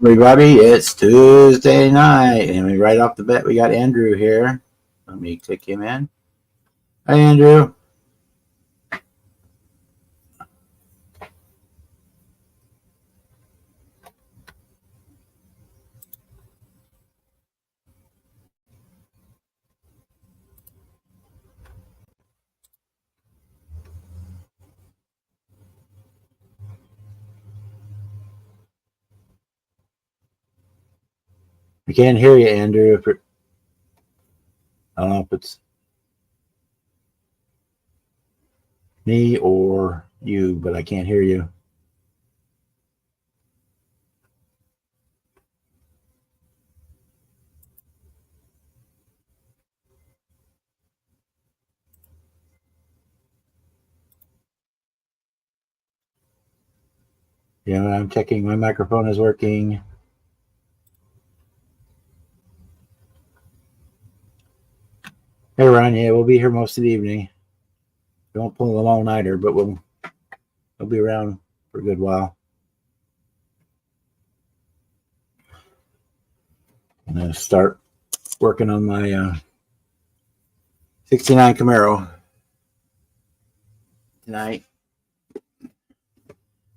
Everybody, it's Tuesday night, and right off the bat, we got Andrew here. Let me click him in. Hi, Andrew. I can't hear you, Andrew. I don't know if it's me or you, but I can't hear you. Yeah, I'm checking. My microphone is working. Hey, Ron. Yeah, we'll be here most of the evening. Don't pull an all-nighter, but we'll be around for a good while. I'm gonna start working on my 69 Camaro tonight.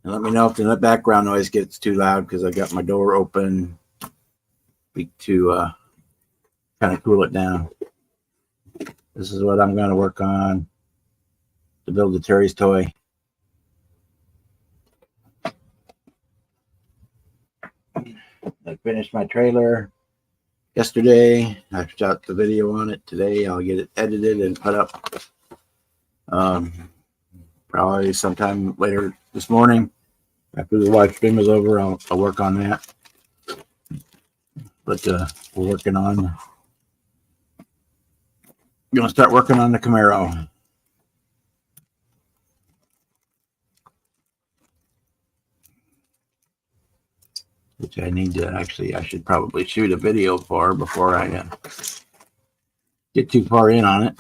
And let me know if the background noise gets too loud because I got my door open to kind of cool it down. This is what I'm going to work on to build the Terry's toy. I finished my trailer yesterday. I shot the video on it today. I'll get it edited and put up probably sometime later this morning. After the live stream is over, I'll work on that. But we're working on, going to start working on the Camaro. Which I need to I should probably shoot a video for before I get too far in on it.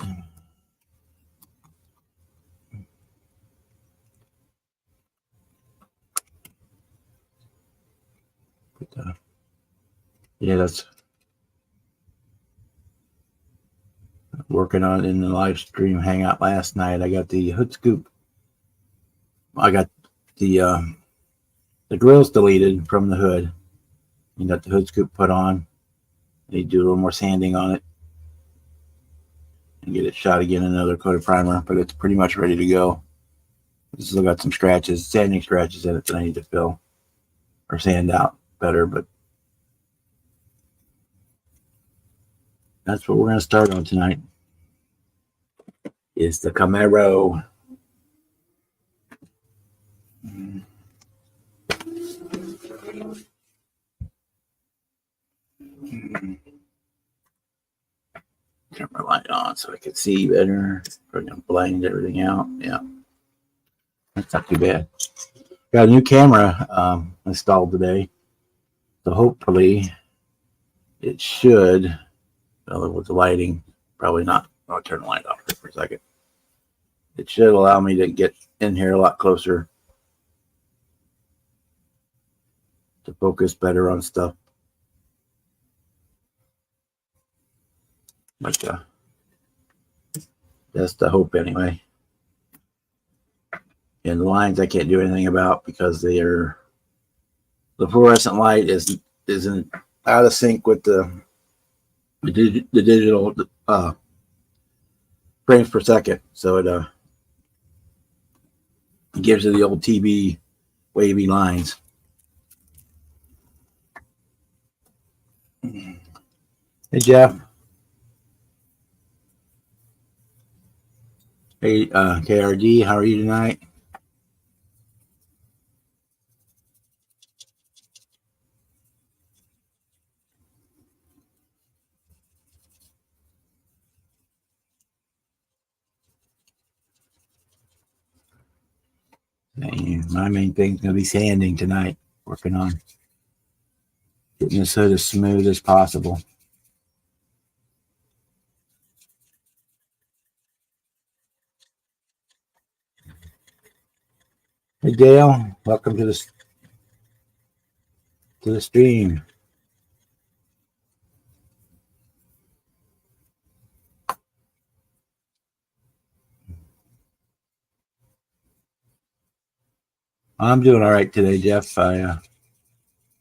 But, yeah, that's working on it in the live stream hangout last night. I got the hood scoop. I got the grills deleted from the hood. You got the hood scoop put on. Need to do a little more sanding on it and get it shot again in another coat of primer, but it's pretty much ready to go. It's still got some scratches, sanding scratches in it that I need to fill or sand out better, but that's what we're going to start on tonight. Is the Camaro. Turn my light on so I can see better. Probably gonna blind everything out. Yeah, that's not too bad. Got a new camera installed today, so hopefully it should. Well, with the lighting, probably not. I'll turn the light off for a second. It should allow me to get in here a lot closer to focus better on stuff. But that's the hope anyway. And the lines I can't do anything about because the fluorescent light isn't out of sync with the digital frames per second. So it gives you the old TV wavy lines. Hey, Jeff. Hey, KRD, how are you tonight? My main thing's going to be sanding tonight, working on getting this hood as smooth as possible. Hey, Dale, welcome to to the stream. I'm doing all right today, Jeff. I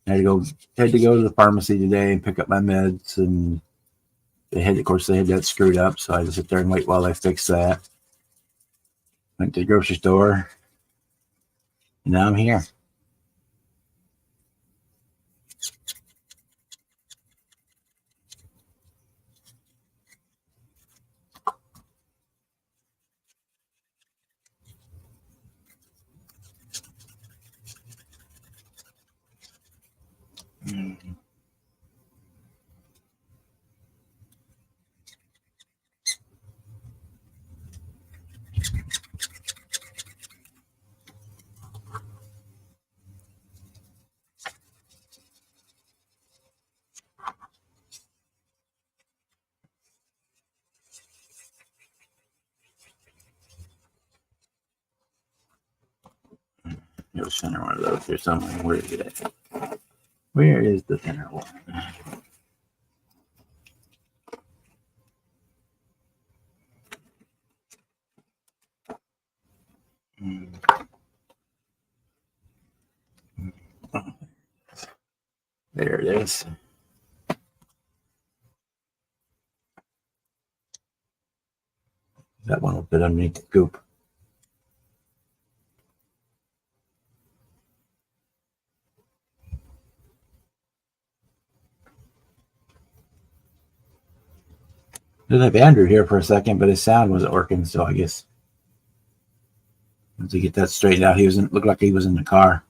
had to go to the pharmacy today and pick up my meds, and of course, they had that screwed up, so I had to sit there and wait while they fix that. Went to the grocery store, and now I'm here. You'll center one of those here somewhere. Where is it? Where is the center one? There it is. That one will fit underneath the goop. Did have Andrew here for a second, but his sound wasn't working, so I guess to get that straightened out, looked like he was in the car.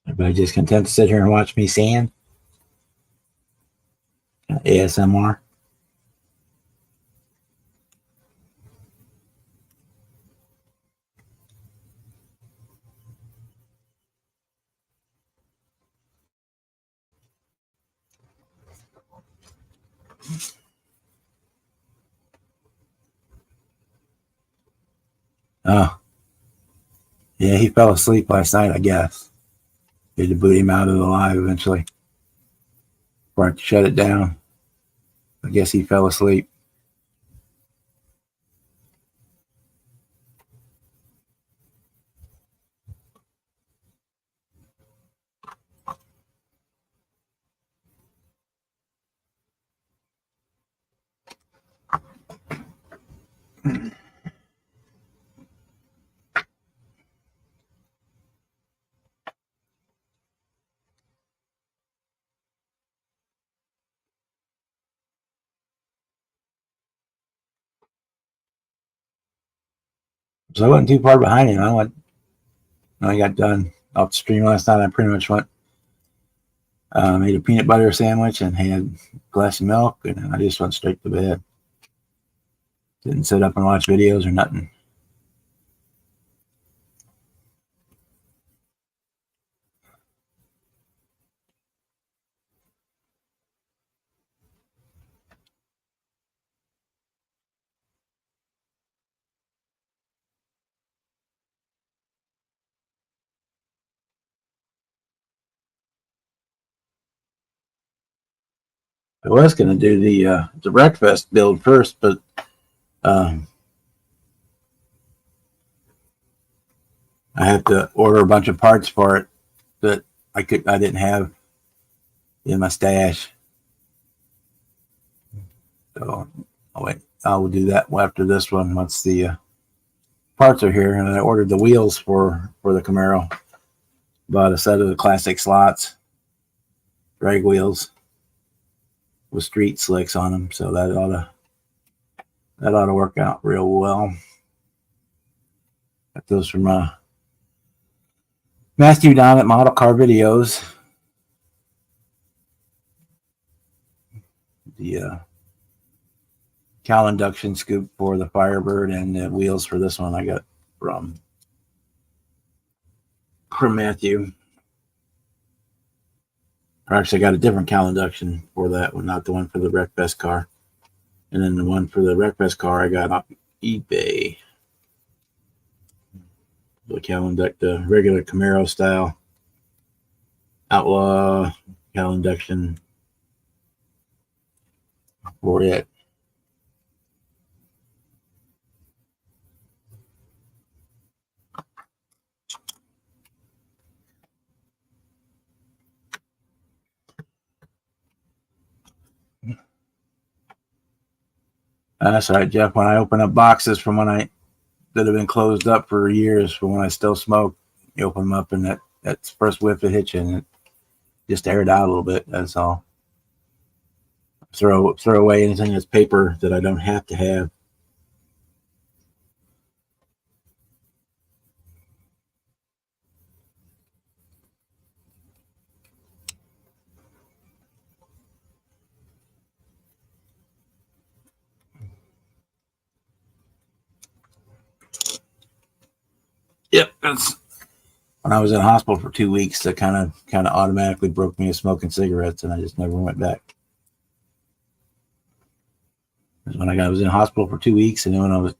Everybody just content to sit here and watch me sand? ASMR. Oh, yeah, he fell asleep last night, I guess. They had to boot him out of the live eventually. Before I could shut it down. I guess he fell asleep. So I wasn't too far behind him. When I got done off the stream last night, I pretty much went, made a peanut butter sandwich and had a glass of milk, and I just went straight to bed. Didn't sit up and watch videos or nothing. I was going to do the breakfast build first, but I have to order a bunch of parts for it that I didn't have in my stash. So I will do that after this one once the parts are here. And I ordered the wheels for the Camaro. Bought a set of the classic slots, drag wheels with street slicks on them, so that ought to work out real well. Got those from Matthew down at Model Car Videos. The cowl induction scoop for the Firebird, and the wheels for this one I got from Matthew. Or actually, I got a different cowl induction for that one, not the one for the Wreckfest car. And then the one for the Wreckfest car I got off eBay. The cowl induct, the regular Camaro style Outlaw cowl induction for it. That's right, Jeff. When I open up boxes from that have been closed up for years, from when I still smoke, you open them up, and that's first whiff it hits you, and it just air it out a little bit. That's all. Throw away anything that's paper that I don't have to have. Yep, that's when I was in hospital for 2 weeks. That kind of automatically broke me of smoking cigarettes, and I just never went back. When I was in hospital for 2 weeks, and then when I was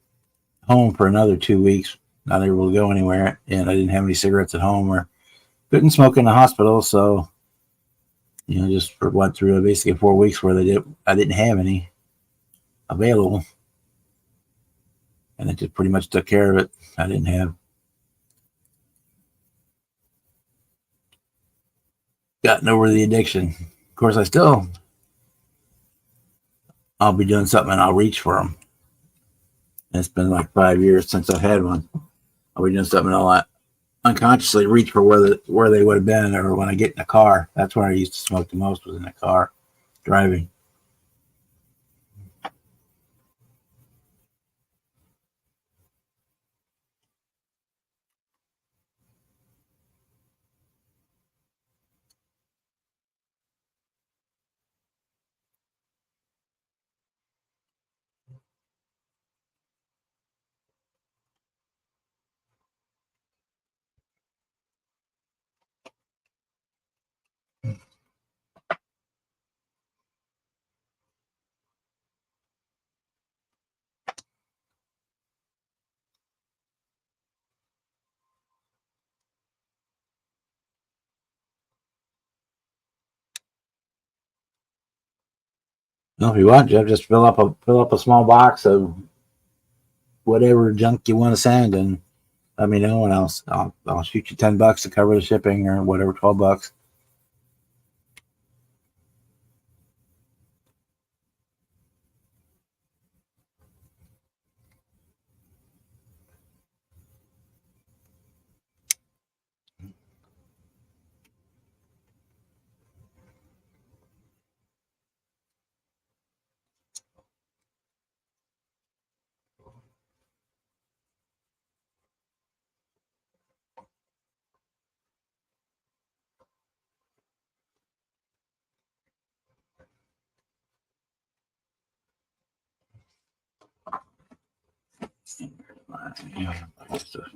home for another 2 weeks, not able to go anywhere, and I didn't have any cigarettes at home or couldn't smoke in the hospital, so just went through basically 4 weeks where I didn't have any available, and it just pretty much took care of it. I didn't have. Gotten over the addiction. Of course, I'll be doing something and I'll reach for them. And it's been like 5 years since I've had one. I'll be doing something and I'll unconsciously reach for where they would have been, or when I get in the car. That's where I used to smoke the most, was in the car, driving. Well, if you want, Jeff, just fill up a small box of whatever junk you want to send, and let me know, and I'll shoot you $10 to cover the shipping, or whatever, $12.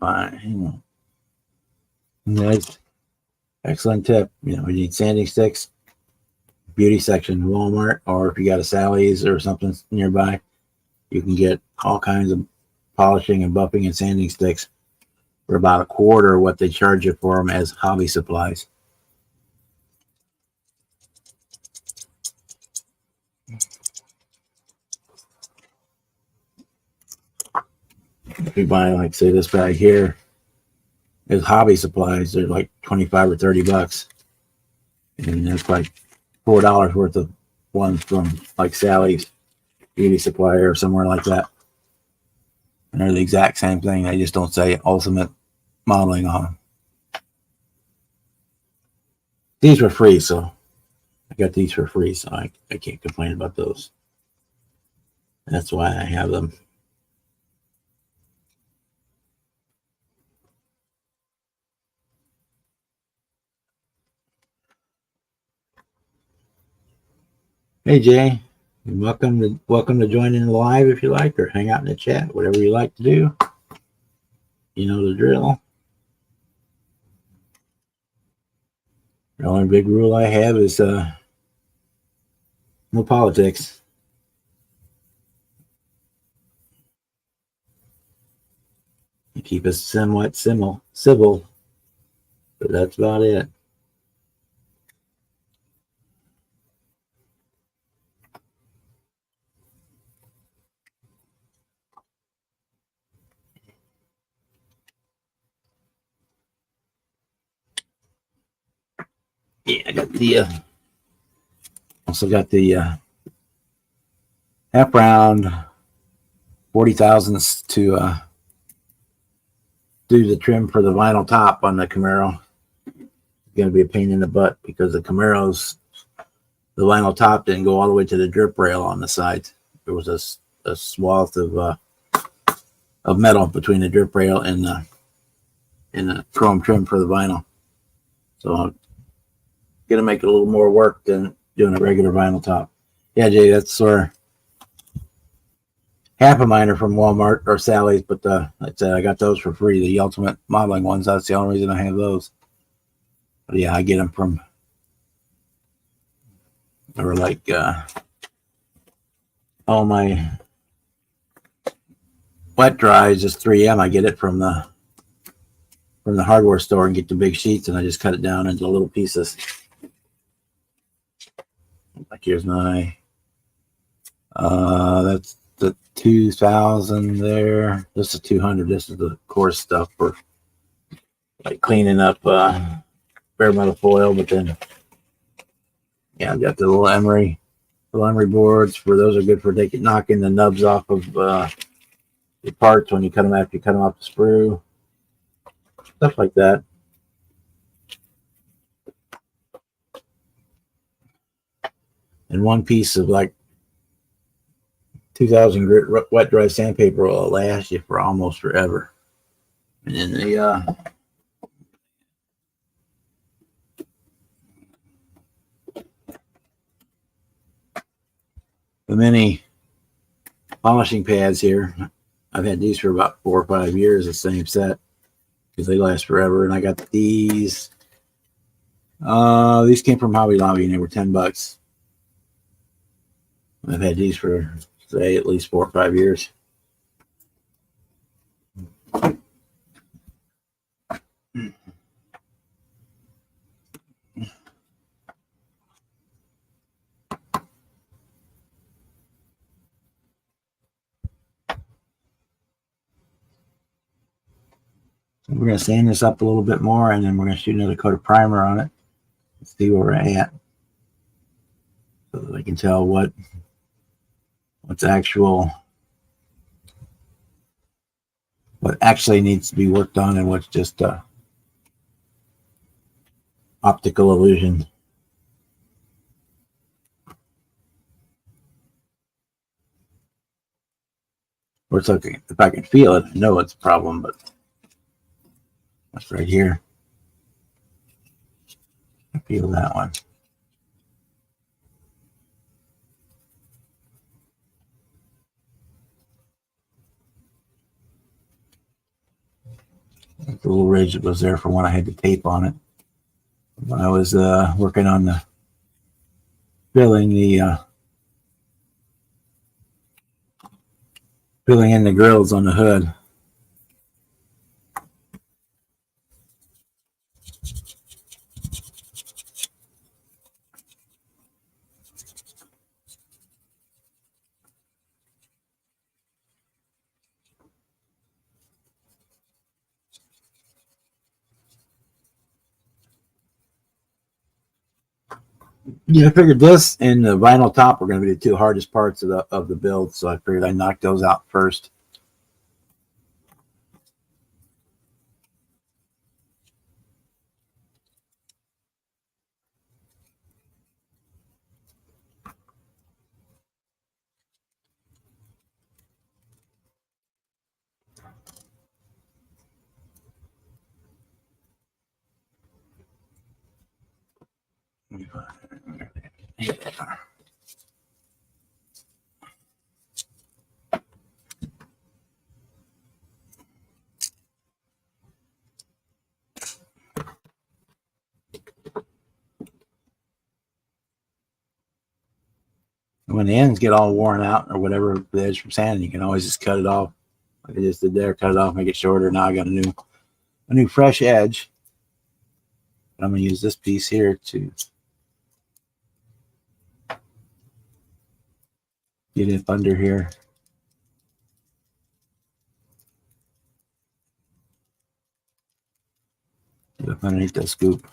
Fine. Nice. Excellent tip. You need sanding sticks, beauty section, Walmart, or if you got a Sally's or something nearby, you can get all kinds of polishing and buffing and sanding sticks for about a quarter of what they charge you for them as hobby supplies. If you buy, like, say, this bag here is hobby supplies, they're like 25 or $30, and it's like $4 worth of ones from like Sally's Beauty Supply or somewhere like that, and they're the exact same thing. They just don't say Ultimate Modeling on them. These were free, so I got these for free, so I can't complain about those. That's why I have them. Hey Jay, welcome to join in live if you like, or hang out in the chat, whatever you like to do. You know the drill. The only big rule I have is no politics. You keep us somewhat civil, but that's about it. Yeah, I got the also got the half round 40,000s to do the trim for the vinyl top on the Camaro. It's going to be a pain in the butt because the vinyl top didn't go all the way to the drip rail on the sides. There was a swath of metal between the drip rail and the chrome trim for the vinyl. So I'm going to make it a little more work than doing a regular vinyl top. Yeah, Jay, that's where half of mine are from Walmart or Sally's, but like I said, I got those for free. The Ultimate Modeling ones. That's the only reason I have those. But yeah, I get them from, or like all my wet dries, just 3M. I get it from the hardware store and get the big sheets, and I just cut it down into little pieces. Like here's my that's the 2000 there. This is 200. This is the coarse stuff for like cleaning up bare metal foil. But then yeah, I've got the little emery boards. For those are good for knocking the nubs off of the parts when you cut them after you cut them off the sprue, stuff like that. And one piece of like 2000 grit wet dry sandpaper will last you for almost forever. And then the mini polishing pads here, I've had these for about 4 or 5 years, the same set, because they last forever. And I got these. These came from Hobby Lobby and they were $10. I've had these for say at least 4 or 5 years. We're going to sand this up a little bit more, and then we're going to shoot another coat of primer on it. Let's see where we're at, so that I can tell what's what actually needs to be worked on and what's just optical illusion. Or it's okay if I can feel it, I know it's a problem, but that's right here. I feel that one. The little ridge that was there for when I had the tape on it. When I was working on the filling in the grills on the hood. Yeah, I figured this and the vinyl top were going to be the two hardest parts of the build, so I figured I'd knock those out first. when the ends get all worn out or whatever, the edge from sanding, you can always just cut it off. Like I just did there, cut it off, make it shorter. Now I got a new fresh edge. I'm gonna use this piece here to get it under here. Get up underneath that scoop.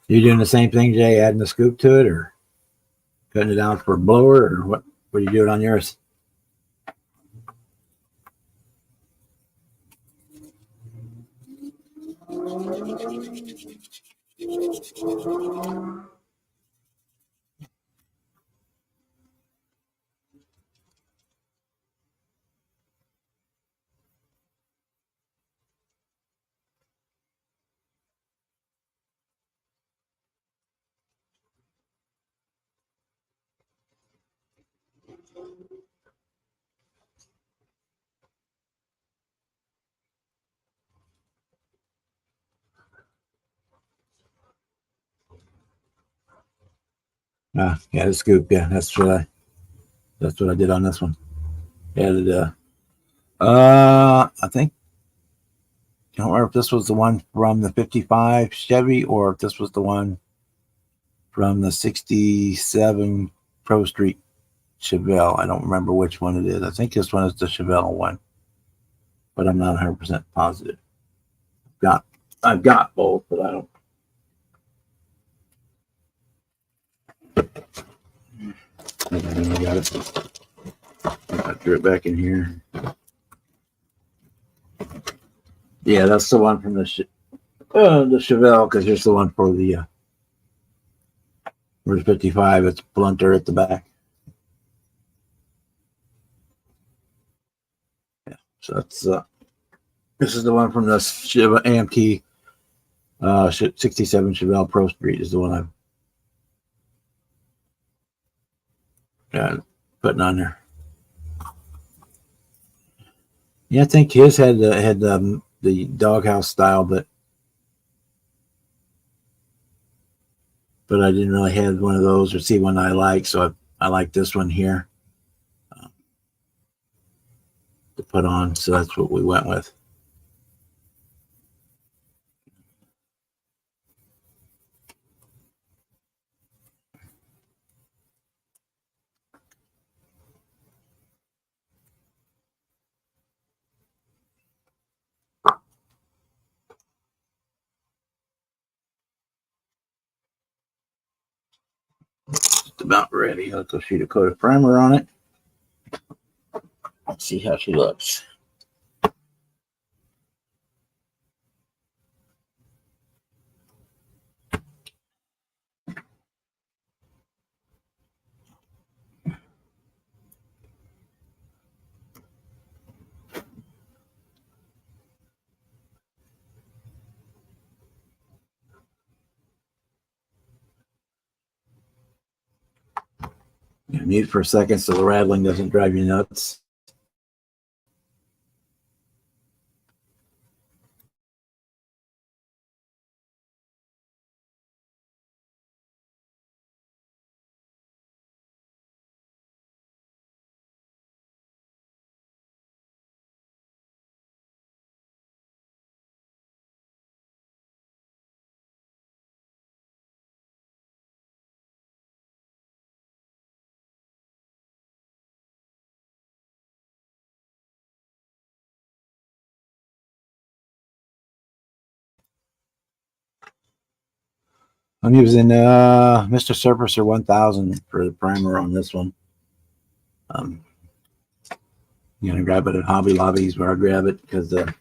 You doing the same thing, Jay? Adding the scoop to it, or cutting it down for a blower, or what? What are you doing on yours? Yeah, the scoop. Yeah, that's what I did on this one. Added I think I don't remember if this was the one from the '55 Chevy or if this was the one from the '67 Pro Street Chevelle. I don't remember which one it is. I think this one is the Chevelle one, but I'm not 100% positive. I've got both, but I don't. I got it. I threw it back in here. Yeah, that's the one from the Chevelle, because here's the one for the 55. It's blunter at the back. Yeah, so that's this is the one from the AMT 67 Chevelle Pro Street is the one I'm putting on there. Yeah, I think his had the doghouse style, but I didn't really have one of those or see one I like, so I like this one here to put on. So that's what we went with. Just about ready. I'll go shoot a coat of primer on it. Let's see how she looks. Mute for a second so the rattling doesn't drive you nuts. I'm using Mr. Surfacer 1000 for the primer on this one. You're gonna grab it at Hobby Lobby's where I grab it because I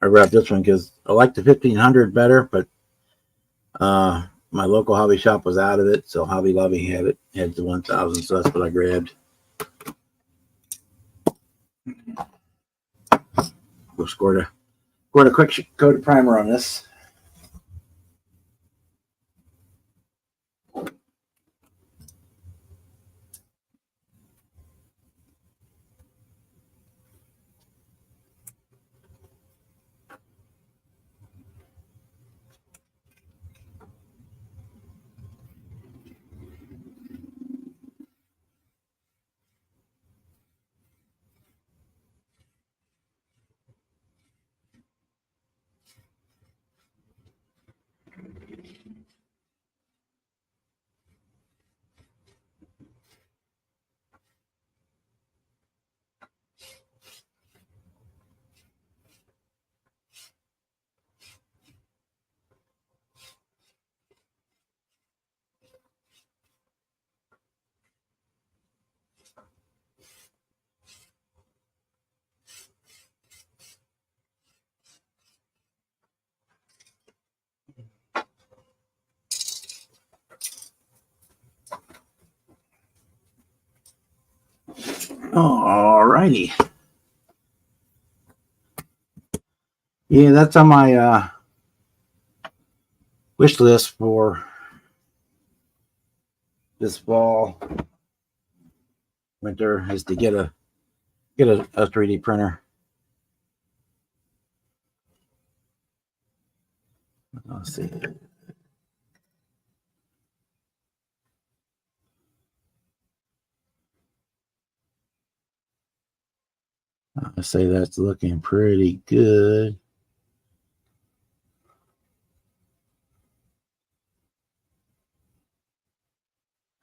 grabbed this one because I like the 1500 better, but my local hobby shop was out of it, so Hobby Lobby had the 1000, so that's what I grabbed. We'll scored a quick coat of primer on this. All righty. Yeah, that's on my wish list for this fall, winter, is to get a 3D printer. Let's see. I say that's looking pretty good.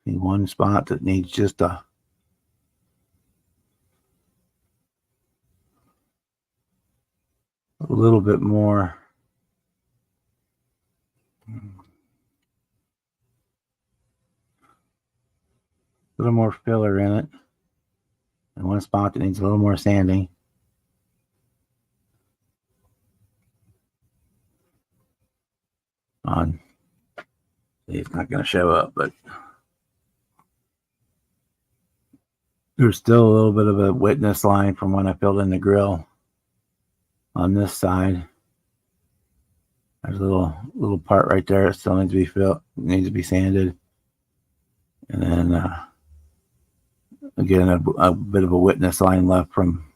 One spot that needs just a little bit more. A little more filler in it. And one spot that needs a little more sanding. On. It's not going to show up, but there's still a little bit of a wetness line from when I filled in the grill on this side. There's a little part right there that still needs to be filled, needs to be sanded. And then again, a bit of a wetness line left from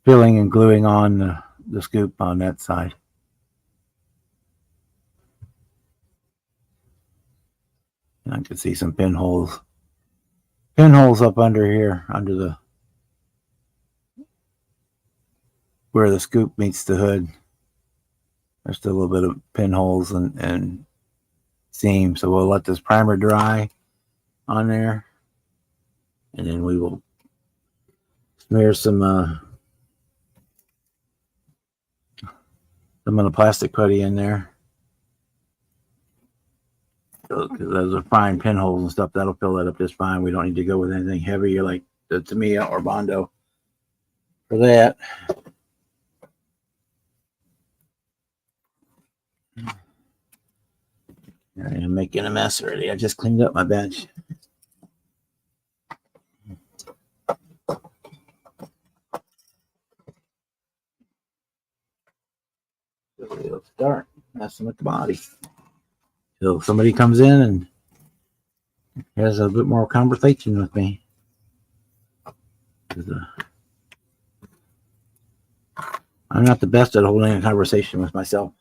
filling and gluing on the scoop on that side. And I can see some pinholes up under here, under the where the scoop meets the hood. There's still a little bit of pinholes and seams. So we'll let this primer dry on there, and then we will smear some of the plastic putty in there. Because those are fine pinholes and stuff, that'll fill that up just fine. We don't need to go with anything heavier like the Tamiya or Bondo for that. I'm making a mess already. I just cleaned up my bench. Let's start messing with the body. So somebody comes in and has a bit more conversation with me. I'm not the best at holding a conversation with myself.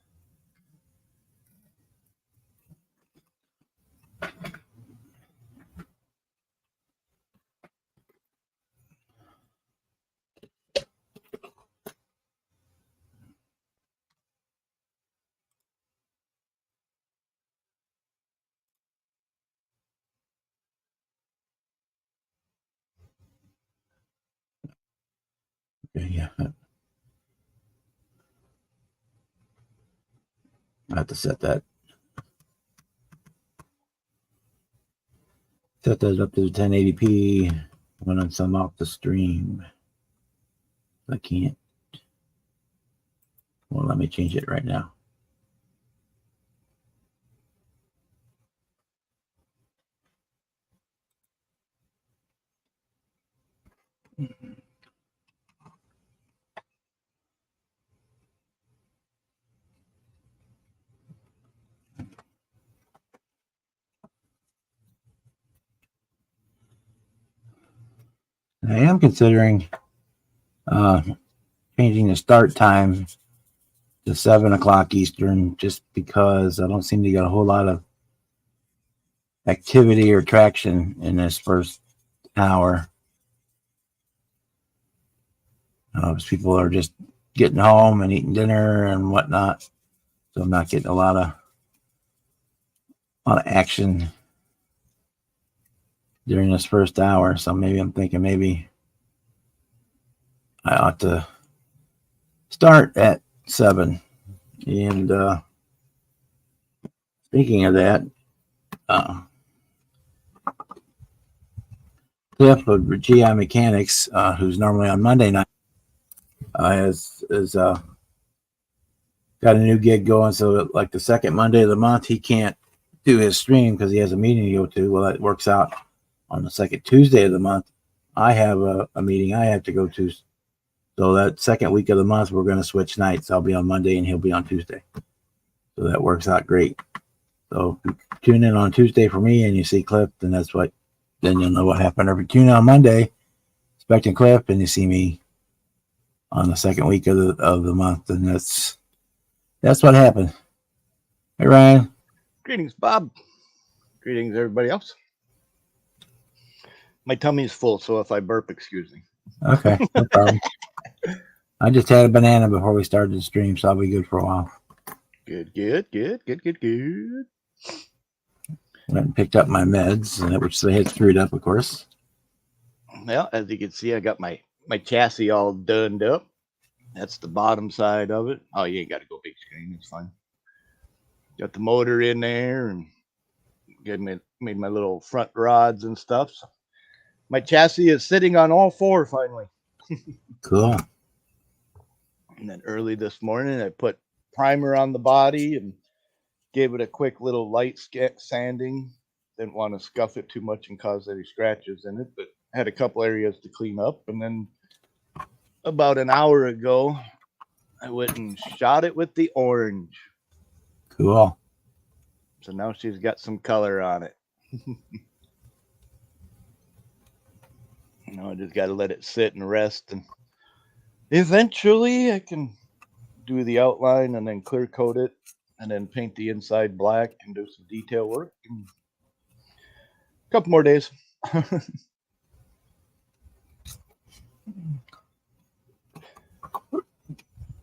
Okay, yeah. have to set that. Set that up to 1080p when I'm off the stream. I can't. Well, let me change it right now. I am considering changing the start time to 7 o'clock Eastern, just because I don't seem to get a whole lot of activity or traction in this first hour. People are just getting home and eating dinner and whatnot, so I'm not getting a lot of action during this first hour. So maybe I'm thinking maybe I ought to start at 7. And speaking of that, Cliff of GI Mechanics, who's normally on Monday night, has got a new gig going. So like the second Monday of the month, he can't do his stream because he has a meeting to go to. Well, that works out. On the second Tuesday of the month, I have a meeting I have to go to. So that second week of the month, we're going to switch nights. I'll be on Monday and he'll be on Tuesday. So that works out great. So tune in on Tuesday for me and you see Cliff, then then you'll know what happened. Or if you tune in on Monday, expecting Cliff, and you see me on the second week of the month, and that's what happened. Hey, Ryan. Greetings, Bob. Greetings, everybody else. My tummy is full, so if I burp, excuse me. Okay, no problem. I just had a banana before we started the stream, so I'll be good for a while. Good. Went and picked up my meds, which they had screwed up, of course. Well, as you can see, I got my chassis all done up. That's the bottom side of it. Oh, you ain't got to go big screen. It's fine. Got the motor in there and made my little front rods and stuff. So my chassis is sitting on all four finally. Cool. And then early this morning, I put primer on the body and gave it a quick little light sanding. Didn't want to scuff it too much and cause any scratches in it, but had a couple areas to clean up. And then about an hour ago, I went and shot it with the orange. Cool. So now she's got some color on it. I just got to let it sit and rest, and eventually I can do the outline and then clear coat it and then paint the inside black and do some detail work. A couple more days.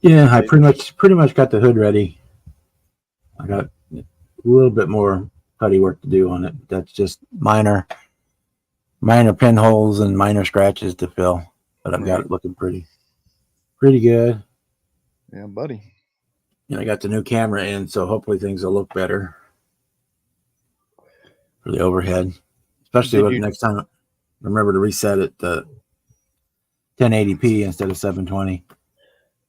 Yeah, I pretty much got the hood ready. I got a little bit more putty work to do on it. That's just minor pinholes and minor scratches to fill, but I've got it looking pretty good. Yeah, buddy. I got the new camera in, so hopefully things will look better for the overhead, especially next time. Remember to reset it to 1080p instead of 720.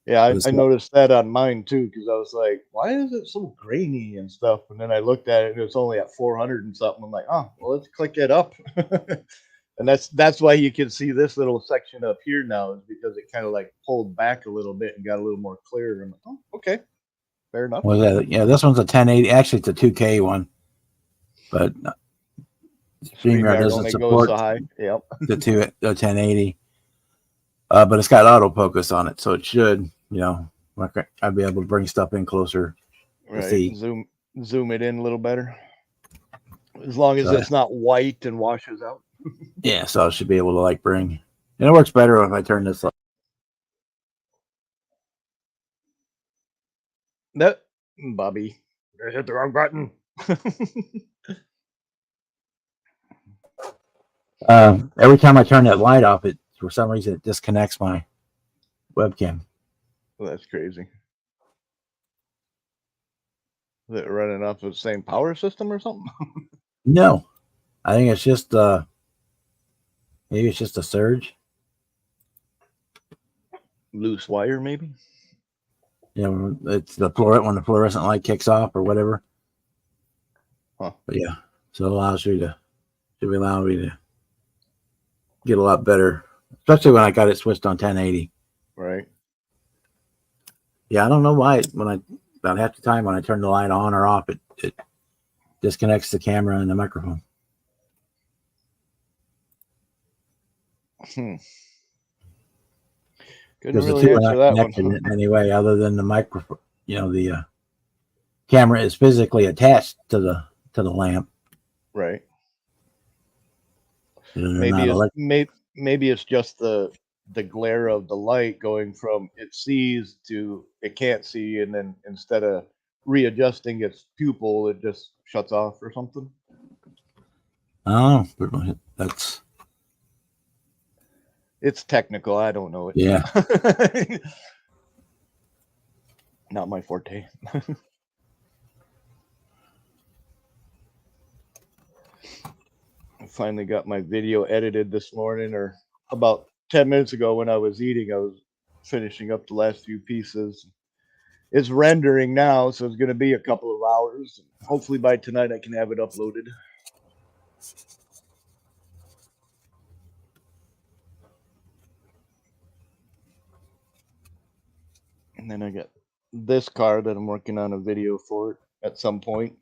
Yeah, I noticed that on mine too, because I was like, why is it so grainy and stuff? And then I looked at it and it was only at 400 and something. I'm like, oh, well, let's click it up. And that's why you can see this little section up here now, is because it kind of like pulled back a little bit and got a little more clear. I'm like, oh, okay, fair enough. Well, yeah, this one's a 1080. Actually, it's a 2K one, but StreamYard doesn't support Yep. the 1080. But it's got autofocus on it, so it should, I'd be able to bring stuff in closer. Right. See. Zoom it in a little better. As long as it's not white and washes out. Yeah, so I should be able to bring, and it works better if I turn this up. No, Bobby, I hit the wrong button. Every time I turn that light off, for some reason it disconnects my webcam. Well, that's crazy. Is it running off of the same power system or something? No, I think it's just maybe it's just a surge. Loose wire, maybe? You know, it's the fluorescent when the fluorescent light kicks off or whatever. Huh. But yeah, so it allows you to should allow me to get a lot better, especially when I got it switched on 1080. Right. Yeah, I don't know why when I about half the time when I turn the light on or off, it disconnects the camera and the microphone. Couldn't Because the really two are answer not that connected one. in any way other than the microphone. You know, the camera is physically attached to the lamp. Right. They're Maybe not it's maybe it's just the glare of the light going from it sees to it can't see, and then instead of readjusting its pupil, it just shuts off or something. Oh, that's It's technical. I don't know it. yeah. Not my forte. I finally got my video edited this morning, or about 10 minutes ago when I was eating. I was finishing up the last few pieces. It's rendering now, so it's going to be a couple of hours. Hopefully by tonight I can have it uploaded. And then I got this car that I'm working on a video for it at some point.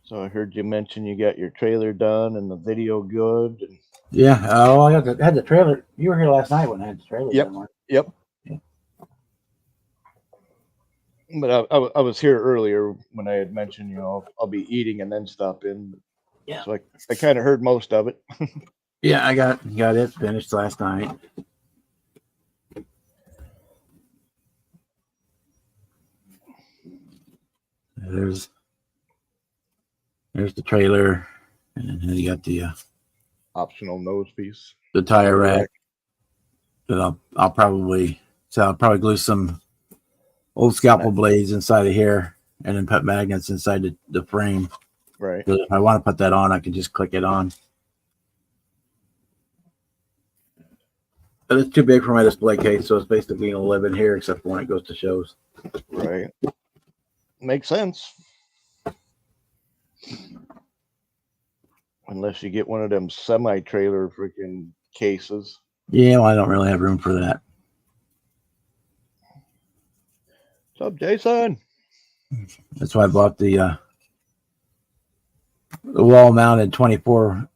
So I heard you mention you got your trailer done and the video good. And Yeah. Oh, I had the trailer. You were here last night when I had the trailer. Yep. done, Mark. Yep. Yeah. But I was here earlier when I had mentioned, I'll be eating and then stop in. Yeah. So I kind of heard most of it. Yeah, I got it finished last night. There's the trailer, and then you got the Optional nose piece. tire rack that I'll probably glue some old scalpel blades inside of here, and then put magnets inside the frame. Right. But if I want to put that on, I can just click it on. But it's too big for my display case, so it's basically gonna live in here except for when it goes to shows. Right. Makes sense. Unless you get one of them semi-trailer freaking cases. Yeah, well, I don't really have room for that. What's up, Jason? That's why I bought the wall-mounted 24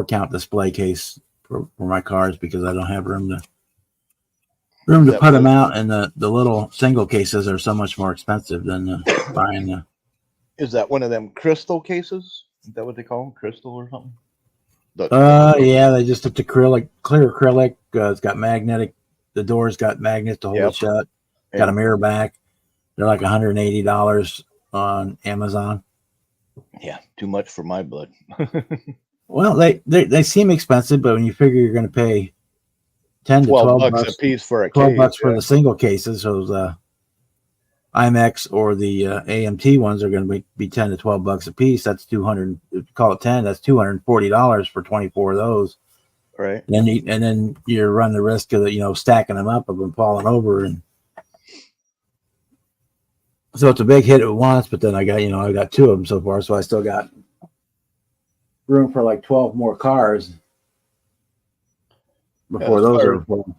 count display case for my cars, because I don't have room to put them out, and the little single cases are so much more expensive than buying the. Is that one of them crystal cases? Is that what they call them? Crystal or something? Yeah, they just have clear acrylic. It's got magnetic. The door's got magnets to hold it shut. Got a mirror back. They're like $180 on Amazon. Yeah, too much for my blood. Well, they seem expensive, but when you figure you're going to pay 10 to 12 bucks a piece for a 12 case, bucks for the single cases, so the IMAX or the AMT ones are going to be 10 to 12 bucks a piece. That's 200. Call it 10. That's $240 for 24 of those. Right. And then you run the risk of stacking them up of them falling over, and so it's a big hit at once. But then I got two of them so far, so I still got room for like 12 more cars before those are full.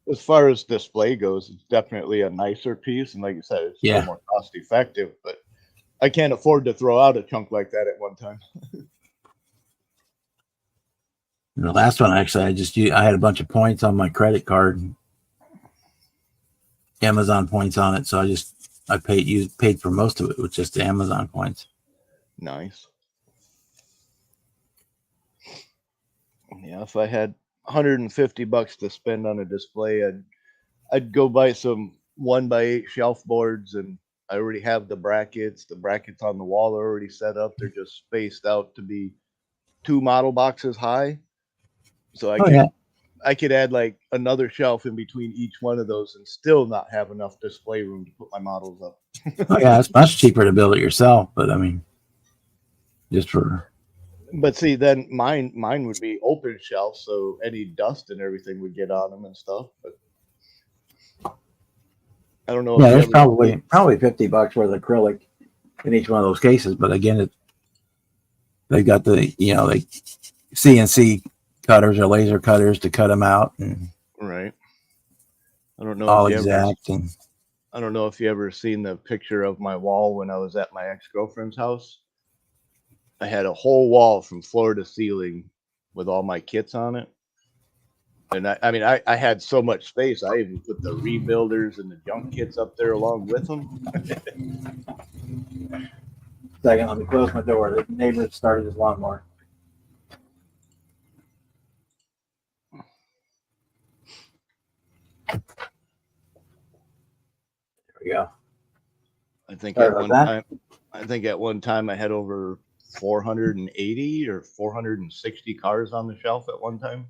As far as display goes, it's definitely a nicer piece, and like you said, it's still more cost effective. But I can't afford to throw out a chunk like that at one time. The last one, actually, I had a bunch of points on my credit card, Amazon points on it, so I paid for most of it with just the Amazon points. Nice. Yeah, if I had $150 to spend on a display, I'd go buy some 1x8 shelf boards, and I already have the brackets. The brackets on the wall are already set up. They're just spaced out to be 2 model boxes high. So Oh yeah. I could add like another shelf in between each one of those and still not have enough display room to put my models up. Oh yeah. It's much cheaper to build it yourself, but I mean, just for But see, then mine would be open shelf, so any dust and everything would get on them and stuff. But I don't know yeah, if you there's ever probably $50 worth of acrylic in each one of those cases. But again, they got the like CNC cutters or laser cutters to cut them out and right. I don't know all if you ever exact and I don't know if you ever seen the picture of my wall when I was at my ex-girlfriend's house. I had a whole wall from floor to ceiling with all my kits on it. And I mean, I had so much space. I even put the rebuilders and the junk kits up there along with them. second, let me close my door. The neighbor started his lawnmower. There we go. I think Sorry at about one that. time, I had over 480 or 460 cars on the shelf at one time.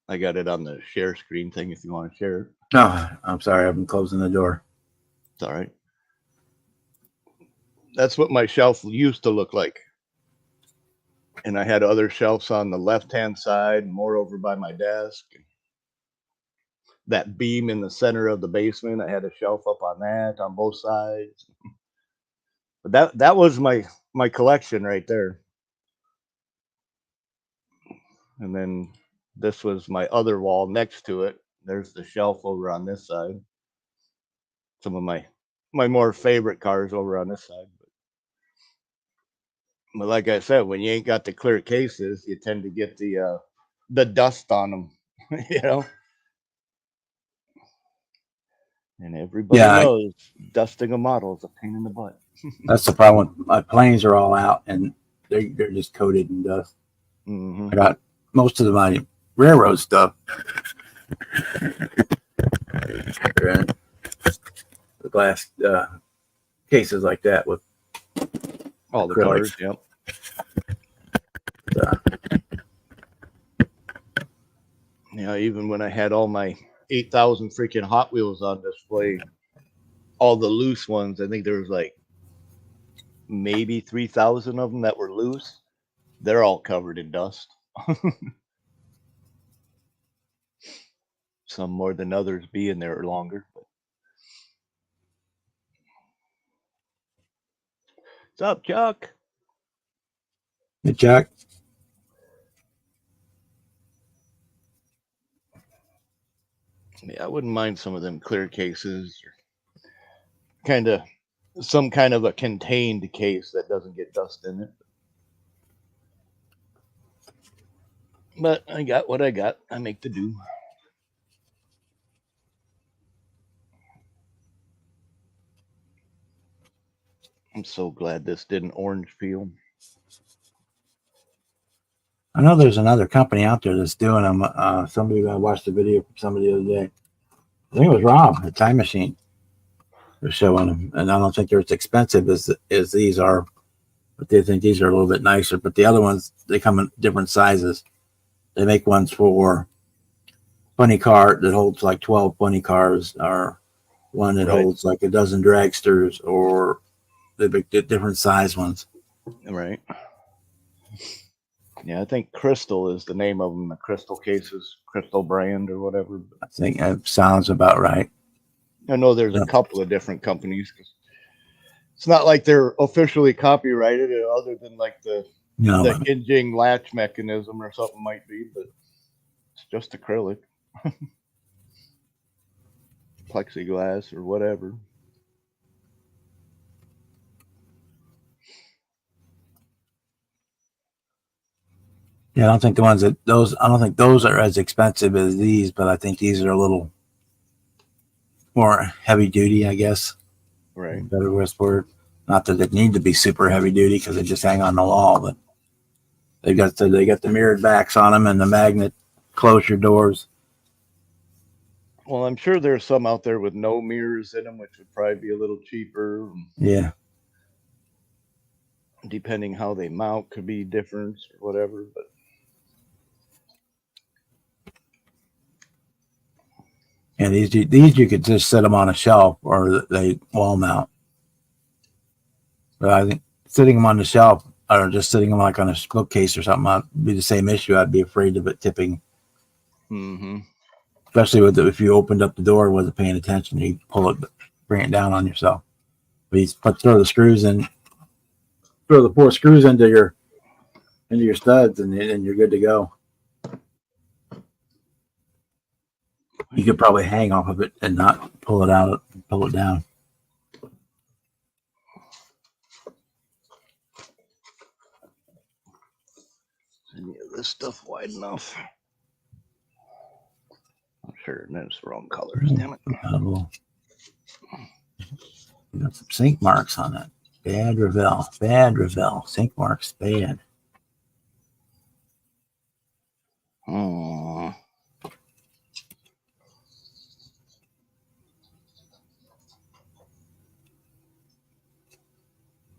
I got it on the share screen thing if you want to share it. No, I'm sorry. I've been closing the door. It's all right. That's what my shelf used to look like. And I had other shelves on the left-hand side, more over by my desk. That beam in the center of the basement, I had a shelf up on that on both sides. But that was my collection right there. And then this was my other wall next to it. There's the shelf over on this side. Some of my more favorite cars over on this side. But like I said, when you ain't got the clear cases, you tend to get the dust on them, you know. And everybody Yeah, knows dusting a model is a pain in the butt. that's the problem. My planes are all out and they're just coated in dust. Mm-hmm. I got most of my railroad stuff. They're in the glass cases like that with All the acrylics. cars, yep. Yeah, even when I had all my 8,000 freaking Hot Wheels on display, all the loose ones, I think there was like maybe 3,000 of them that were loose. They're all covered in dust. Some more than others being there longer. But what's up, Chuck? Hey, Jack. Yeah, I wouldn't mind some of them clear cases, or some kind of a contained case that doesn't get dust in it. But I got what I got. I make the do. I'm so glad this didn't orange peel. I know there's another company out there that's doing them. Somebody I watched the video from somebody the other day. I think it was Rob, the Time Machine. They're showing them, and I don't think they're as expensive as these are, but they think these are a little bit nicer. But the other ones, they come in different sizes. They make ones for funny car that holds like 12 funny cars, or one that Right. holds like a dozen dragsters, or they make different size ones. Right. Yeah, I think Crystal is the name of them. The Crystal cases, Crystal brand or whatever. I think that sounds about right. I know there's a couple of different companies. It's not like they're officially copyrighted, other than like the hinging latch mechanism or something might be, but it's just acrylic, plexiglass or whatever. Yeah, I don't think I don't think those are as expensive as these, but I think these are a little more heavy duty, I guess. Right. Better word. Not that they need to be super heavy duty because they just hang on the wall, but they got the mirrored backs on them and the magnet closure doors. Well, I'm sure there's some out there with no mirrors in them, which would probably be a little cheaper. Yeah. depending how they mount could be different or whatever, but And these you could just set them on a shelf or they wall mount. But I think sitting them on the shelf or just sitting them like on a bookcase or something would be the same issue. I'd be afraid of it tipping. Especially with if you opened up the door and wasn't paying attention, you pull it, bring it down on yourself. But you throw the screws in, throw the 4 screws into your studs, and you're good to go. You could probably hang off of it and not pull it out, pull it down. any of this stuff wide enough? I'm sure that's the wrong colors, damn it. You got some sink marks on it. Bad Revell. Sink marks, bad. Oh.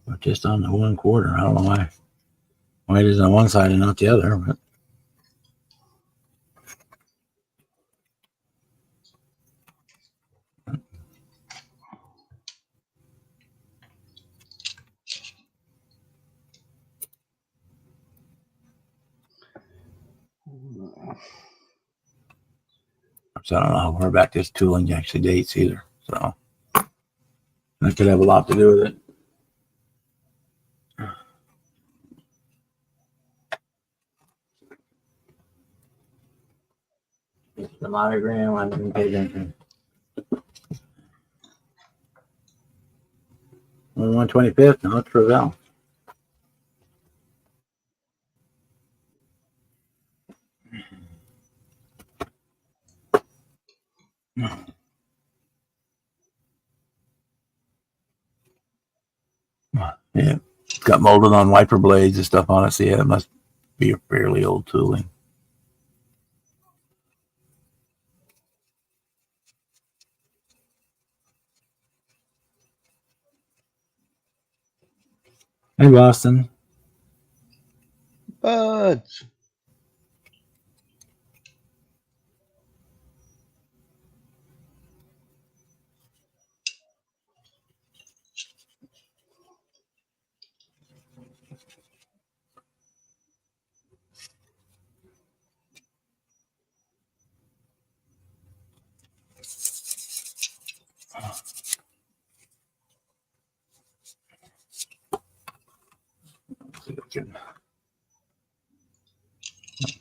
But just on the 1/4. I don't know why it is on one side and not the other. But so I don't know how far back this tooling actually dates either. So that could have a lot to do with it. The monogram, I didn't pay attention. 125th, no, it's Revell. Yeah, it's got molded on wiper blades and stuff on it. So yeah, it must be a fairly old tooling. Hey, Boston. Buds.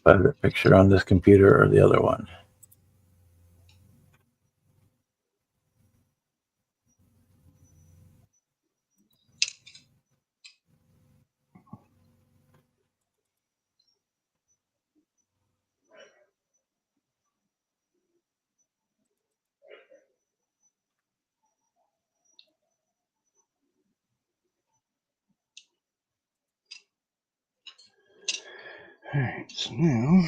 Better picture on this computer or the other one. All right, so now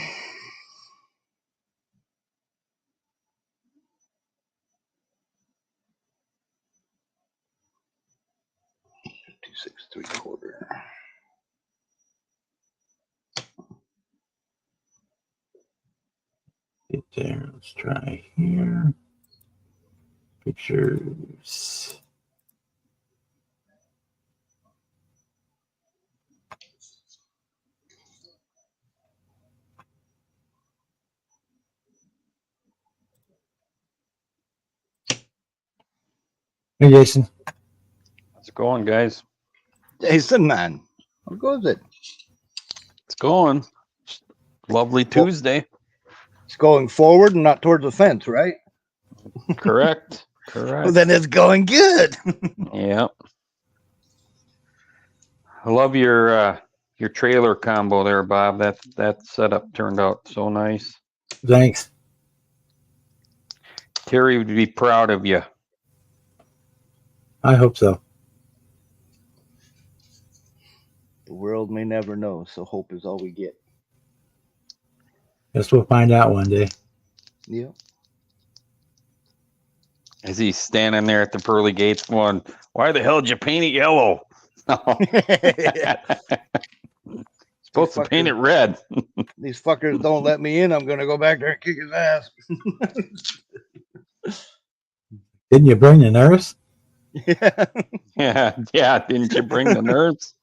$56 3/4. Get there. Let's try here. Pictures. Hey, Jason. How's it going, guys? Jason, man, how goes it? It's going. Lovely Tuesday. It's going forward and not towards the fence, right? Correct. Correct. Well, then it's going good. Yeah. I love your trailer combo there, Bob. That setup turned out so nice. Thanks. Terry would be proud of you. I hope so. The world may never know, so hope is all we get. Guess we'll find out one day. Yeah. As he's standing there at the pearly gates going, why the hell did you paint it yellow? Supposed to paint it red. These fuckers don't let me in. I'm gonna go back there and kick his ass. Didn't you bring the nurse? Yeah. Yeah. Didn't you bring the nurse?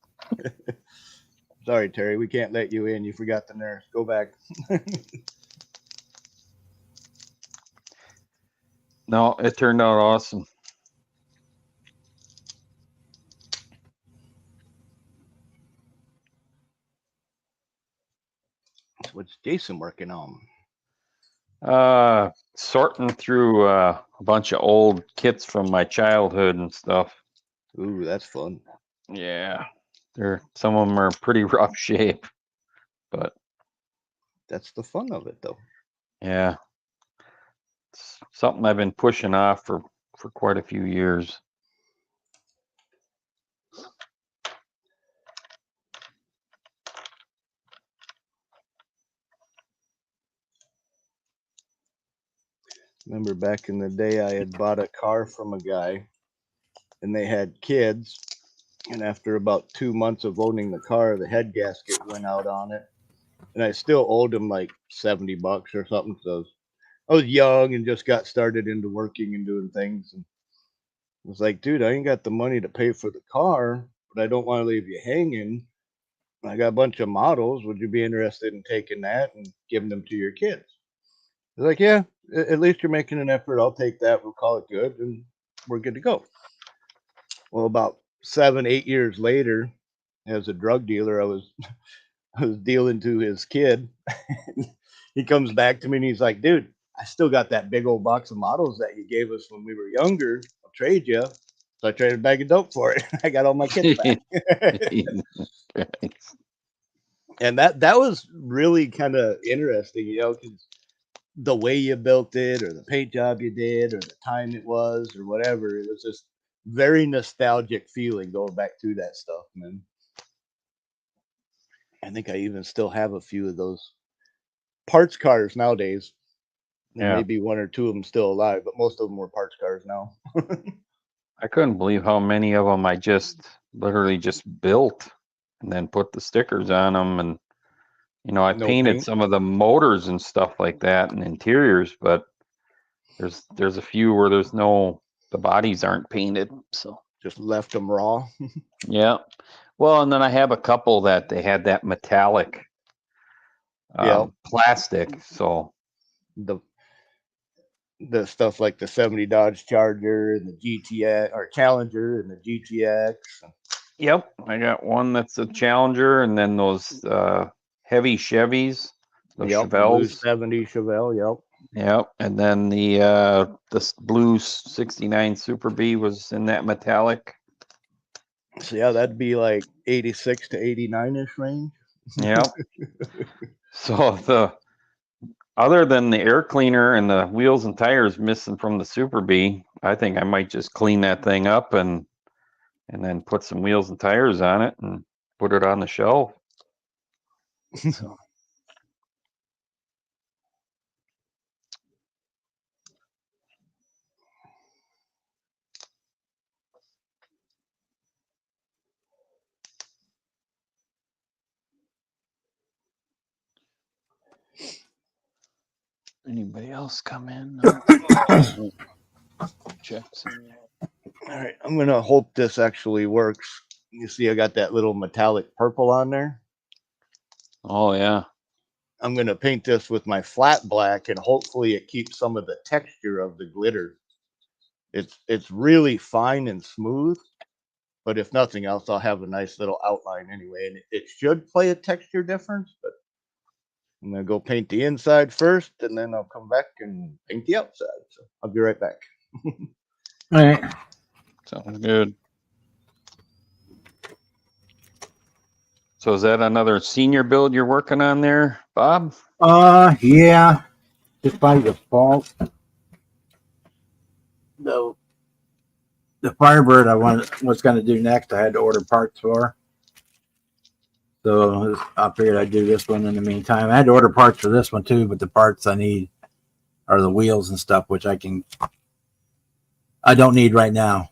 Sorry, Terry, we can't let you in. You forgot the nurse. Go back. No, it turned out awesome. What's Jason working on? Sorting through a bunch of old kits from my childhood and stuff. Ooh, that's fun. Yeah, some of them are pretty rough shape, but That's the fun of it, though. yeah, it's something I've been pushing off for quite a few years. Remember back in the day, I had bought a car from a guy, and they had kids. And after about 2 months of owning the car, the head gasket went out on it, and I still owed him like $70 or something. So I was young and just got started into working and doing things, and I was like, dude, I ain't got the money to pay for the car, but I don't want to leave you hanging. I got a bunch of models. Would you be interested in taking that and giving them to your kids? He's like, yeah, at least you're making an effort. I'll take that. We'll call it good, and we're good to go. Well, about 7-8 years later, as a drug dealer, I was dealing to his kid. He comes back to me and he's like, dude, I still got that big old box of models that you gave us when we were younger. I'll trade you. So I traded a bag of dope for it. I got all my kits back. And that was really kind of interesting, because the way you built it, or the paint job you did, or the time it was, or whatever, it was just very nostalgic feeling going back through that stuff, man. I think I even still have a few of those parts cars nowadays. There may be one or two of them still alive, but most of them were parts cars now. I couldn't believe how many of them I just literally just built and then put the stickers on them. And, I No painted paint? some of the motors and stuff like that and interiors, but there's a few where the bodies aren't painted. So Just left them raw. yeah. Well, and then I have a couple that they had that metallic plastic. So the stuff like the 70 Dodge Charger and the GTX or Challenger and the GTX. yep, I got one that's a Challenger, and then those heavy Chevys, the Yep, the blue Chevelles. 70 Chevelle. Yep. Yep, and then the blue 69 Super B was in that metallic. So yeah, that'd be like 86 to 89-ish range. Yep. So other than the air cleaner and the wheels and tires missing from the Super B, I think I might just clean that thing up and then put some wheels and tires on it and put it on the shelf. So. Anybody else come in? Checks. All right, I'm gonna hope this actually works. You see, I got that little metallic purple on there. Oh yeah. I'm gonna paint this with my flat black, and hopefully it keeps some of the texture of the glitter. It's really fine and smooth, but if nothing else, I'll have a nice little outline anyway, and it should play a texture difference. But I'm gonna go paint the inside first, and then I'll come back and paint the outside. So I'll be right back. All right. Sounds good. So is that another senior build you're working on there, Bob? Yeah. Just by default. The Firebird was going to do next. I had to order parts for. So I figured I'd do this one in the meantime. I had to order parts for this one too, but the parts I need are the wheels and stuff, which I don't need right now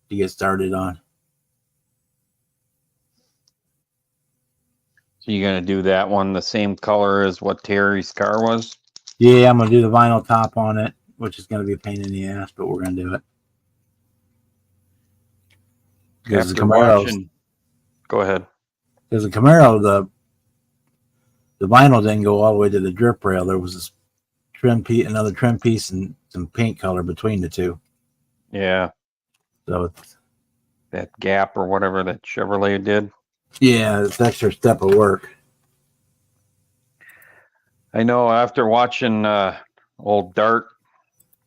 to get started on. So you're gonna do that one the same color as what Terry's car was? Yeah, I'm gonna do the vinyl top on it, which is gonna be a pain in the ass, but we're gonna do it. Because the After Camaro, watching, go ahead. because the Camaro, the vinyl didn't go all the way to the drip rail. There was this trim piece, another trim piece, and some paint color between the two. Yeah, So it's, that Gap or whatever that Chevrolet did. yeah, it's an extra step of work. I know after watching old Dart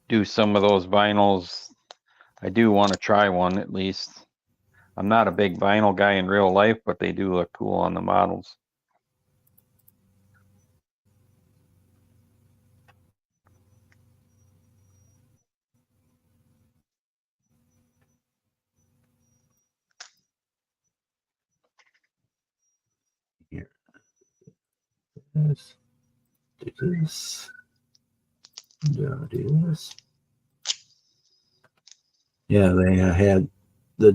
do some of those vinyls, I do want to try one at least. I'm not a big vinyl guy in real life, but they do look cool on the models. Here, this, do this, do this. Yeah, they had the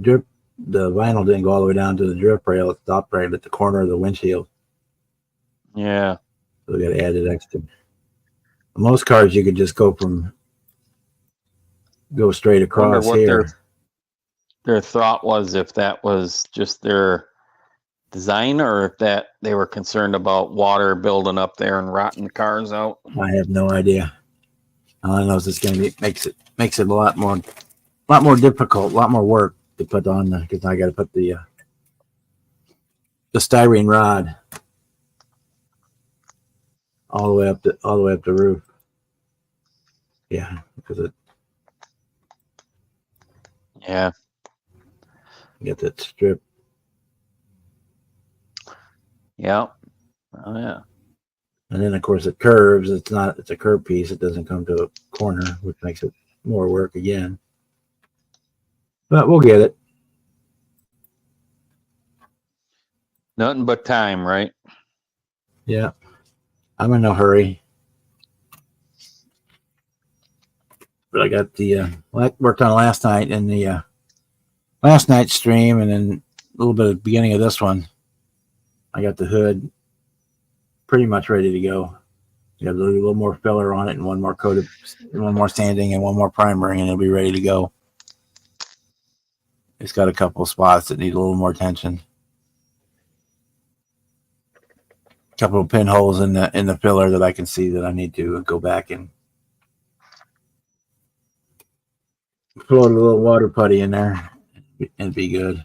vinyl didn't go all the way down to the drip rail. It stopped right at the corner of the windshield. Yeah, So we got to add it extra. Most cars you could just go straight wonder across what here. their thought was, if that was just their design or if that they were concerned about water building up there and rotting the cars out. I have no idea. All I know is it's gonna be makes it a lot more difficult, a lot more work to put on because I got to put the styrene rod all the way up the roof. Yeah, because it Yeah, get that strip. yeah, oh yeah. And then of course it curves. It's a curved piece. It doesn't come to a corner, which makes it more work again. But we'll get it. Nothing but time, right? Yeah. I'm in no hurry. But I got the I worked on it last night in the last night's stream, and then a little bit of the beginning of this one. I got the hood pretty much ready to go. Got a little more filler on it, and one more coat of, one more sanding, and one more primering, and it'll be ready to go. It's got a couple of spots that need a little more attention. A couple of pinholes in the filler that I can see that I need to go back and float a little water putty in there and be good.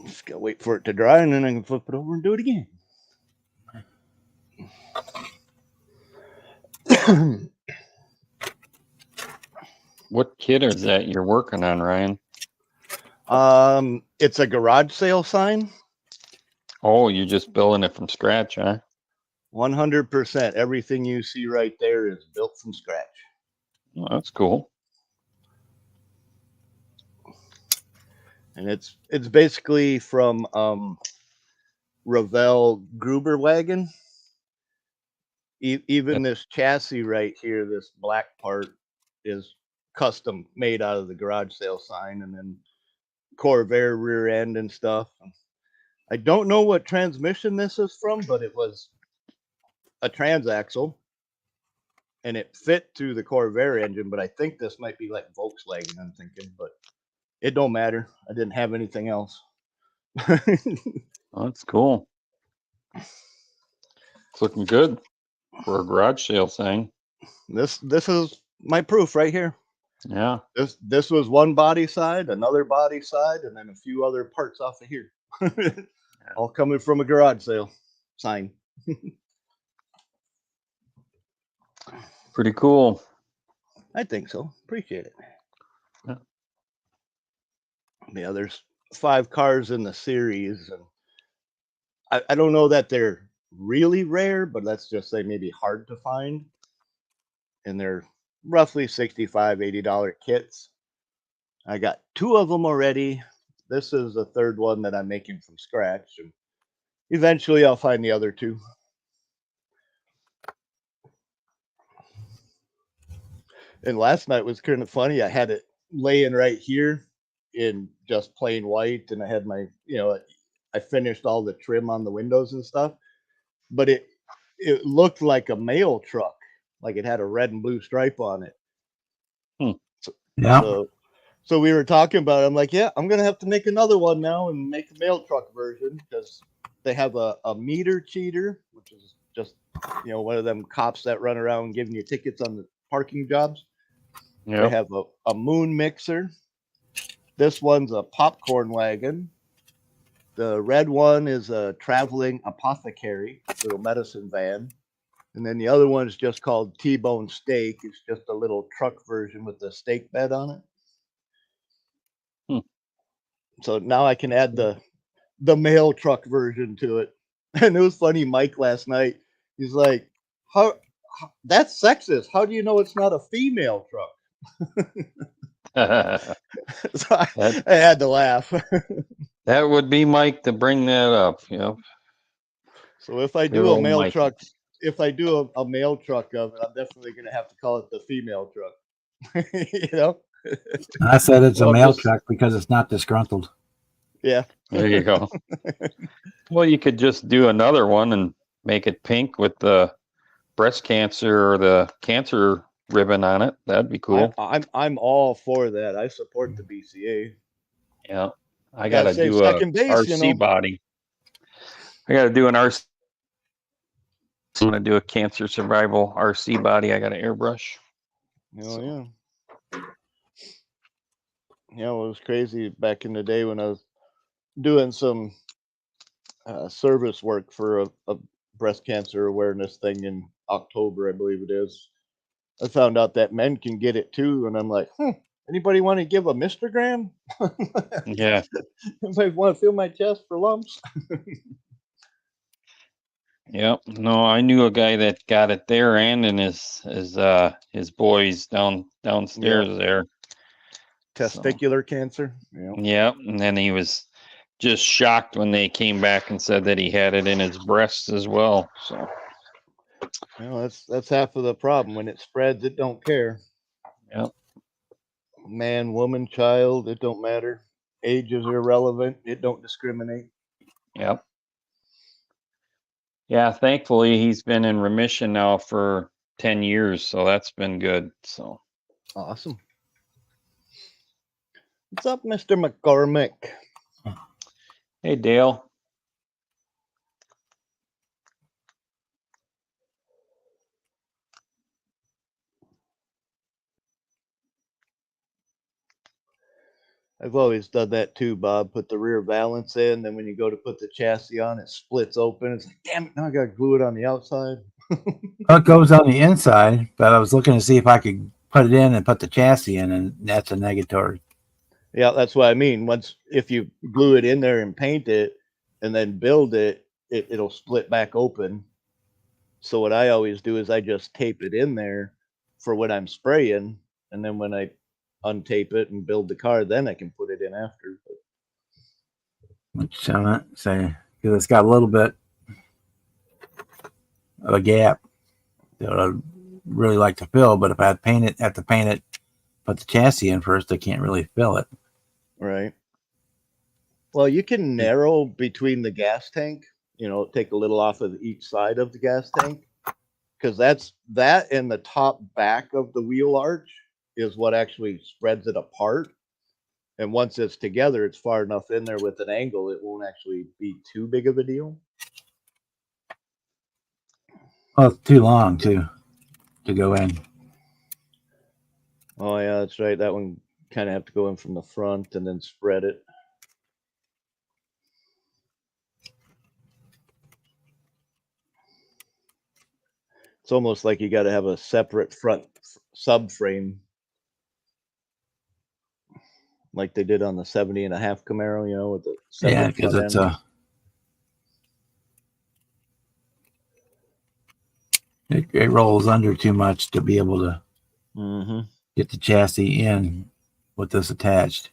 Just gotta wait for it to dry, and then I can flip it over and do it again. What kit is that you're working on, Ryan? It's a garage sale sign. Oh, you're just building it from scratch, huh? 100%. Everything you see right there is built from scratch. Oh, that's cool. And it's basically from Revell Gruber wagon. Even this chassis right here, this black part, is custom made out of the garage sale sign, and then Corvair rear end and stuff. I don't know what transmission this is from, but it was a transaxle, and it fit through the Corvair engine. But I think this might be like Volkswagen, I'm thinking, but it don't matter. I didn't have anything else. Oh, that's cool. It's looking good for a garage sale thing. This is my proof right here. Yeah. This was one body side, another body side, and then a few other parts off of here. All coming from a garage sale sign. Pretty cool. I think so. Appreciate it. Yeah. Yeah, there's 5 cars in the series, and I don't know that they're really rare, but let's just say maybe hard to find. And they're roughly $65-$80 kits. I got 2 of them already. This is the 3rd one that I'm making from scratch, and eventually I'll find the other 2. And last night was kind of funny. I had it laying right here in just plain white, and I had my, I finished all the trim on the windows and stuff, but it looked like a mail truck, like it had a red and blue stripe on it. Yeah. So we were talking about it. I'm like, yeah, I'm gonna have to make another one now and make a mail truck version, because they have a meter cheater, which is just one of them cops that run around giving you tickets on the parking jobs. They Yep. have a moon mixer. This one's a popcorn wagon. The red one is a traveling apothecary, little medicine van. And then the other one is just called T-Bone Steak. It's just a little truck version with the steak bed on it. So now I can add the mail truck version to it. And it was funny, Mike last night, he's like, how that's sexist. How do you know it's not a female truck? So I had to laugh. That would be Mike to bring that up. Yep. So if I Your do a old mail Mike. truck, if I do a mail truck of it, I'm definitely going to have to call it the female truck. I said it's Well, a mail just- truck because it's not disgruntled. Yeah. There you go. Well, you could just do another one and make it pink with the breast cancer or the cancer ribbon on it. That'd be cool. I'm all for that. I support the BCA. Yeah. I Gotta gotta save do a second base, RC body. I gotta do an RC. I'm gonna do a cancer survival RC body. I got to airbrush. Yeah. Yeah, well, it was crazy back in the day when I was doing some service work for a breast cancer awareness thing in October, I believe it is. I found out that men can get it too, and I'm like, anybody want to give a Mistogram? Yeah. Anybody want to feel my chest for lumps? Yep. No, I knew a guy that got it there and in his boys downstairs there. Testicular cancer. Yeah. Yep. And then he was just shocked when they came back and said that he had it in his breasts as well. So That's half of the problem. When it spreads, it don't care. Yep. Man, woman, child, it don't matter. Age is irrelevant. It don't discriminate. Yep. Yeah, thankfully he's been in remission now for 10 years, so that's been good. So Awesome. What's up, Mr. McCormick? hey Dale. I've always done that too, Bob. Put the rear valance in, then when you go to put the chassis on, it splits open. It's like, damn it, now I gotta glue it on the outside. Well, it goes on the inside, but I was looking to see if I could put it in and put the chassis in, and that's a negatory. Yeah, that's what I mean. If you glue it in there and paint it and then build it, it'll split back open. So what I always do is I just tape it in there for when I'm spraying, and then when I untape it and build the car, then I can put it in after. Which I'm not saying, because it's got a little bit of a gap that I'd really like to fill, but if I have to paint it, put the chassis in first, I can't really fill it. Right. Well, you can narrow between the gas tank, take a little off of each side of the gas tank, because that and the top back of the wheel arch is what actually spreads it apart. And once it's together, it's far enough in there with an angle, it won't actually be too big of a deal. Well, it's too long to go in. Oh yeah, that's right. That one kind of have to go in from the front and then spread it. It's almost like you got to have a separate front subframe, like they did on the 70.5 Camaro, with the Yeah, separate because front it's end. it rolls under too much to be able to Mm-hmm. get the chassis in with this attached.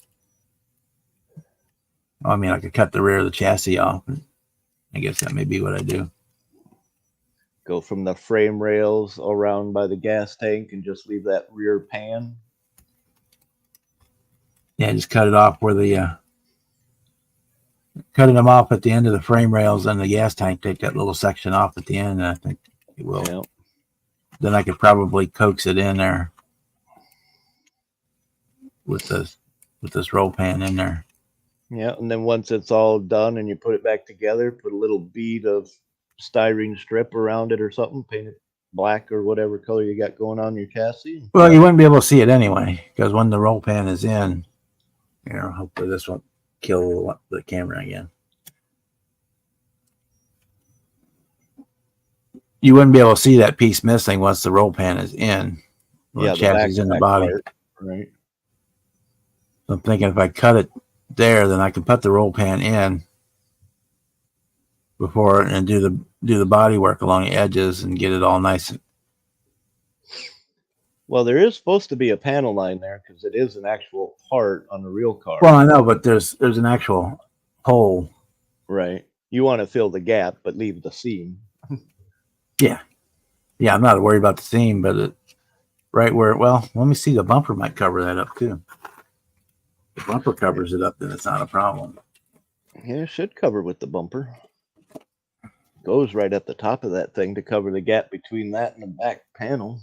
I mean, I could cut the rear of the chassis off. I guess that may be what I do. Go from the frame rails around by the gas tank and just leave that rear pan. Yeah, just cut it off where the cutting them off at the end of the frame rails and the gas tank. Take that little section off at the end, and I think it will. Yeah. Then I could probably coax it in there with this roll pan in there. Yeah, and then once it's all done and you put it back together, put a little bead of styrene strip around it or something, paint it black or whatever color you got going on your chassis. Well, you wouldn't be able to see it anyway because when the roll pan is in, hopefully this won't kill the camera again. You wouldn't be able to see that piece missing once the roll pan is in. Yeah, The chassis in the body. part, right. So I'm thinking if I cut it there, then I can put the roll pan in before and do the body work along the edges and get it all nice. Well, there is supposed to be a panel line there because it is an actual part on a real car. Well, I know, but there's an actual hole. Right. You want to fill the gap, but leave the seam. Yeah, I'm not worried about the seam, but right where, well, let me see, the bumper might cover that up too. If the bumper covers it up, then it's not a problem. Yeah, it should cover with the bumper. Goes right at the top of that thing to cover the gap between that and the back panel.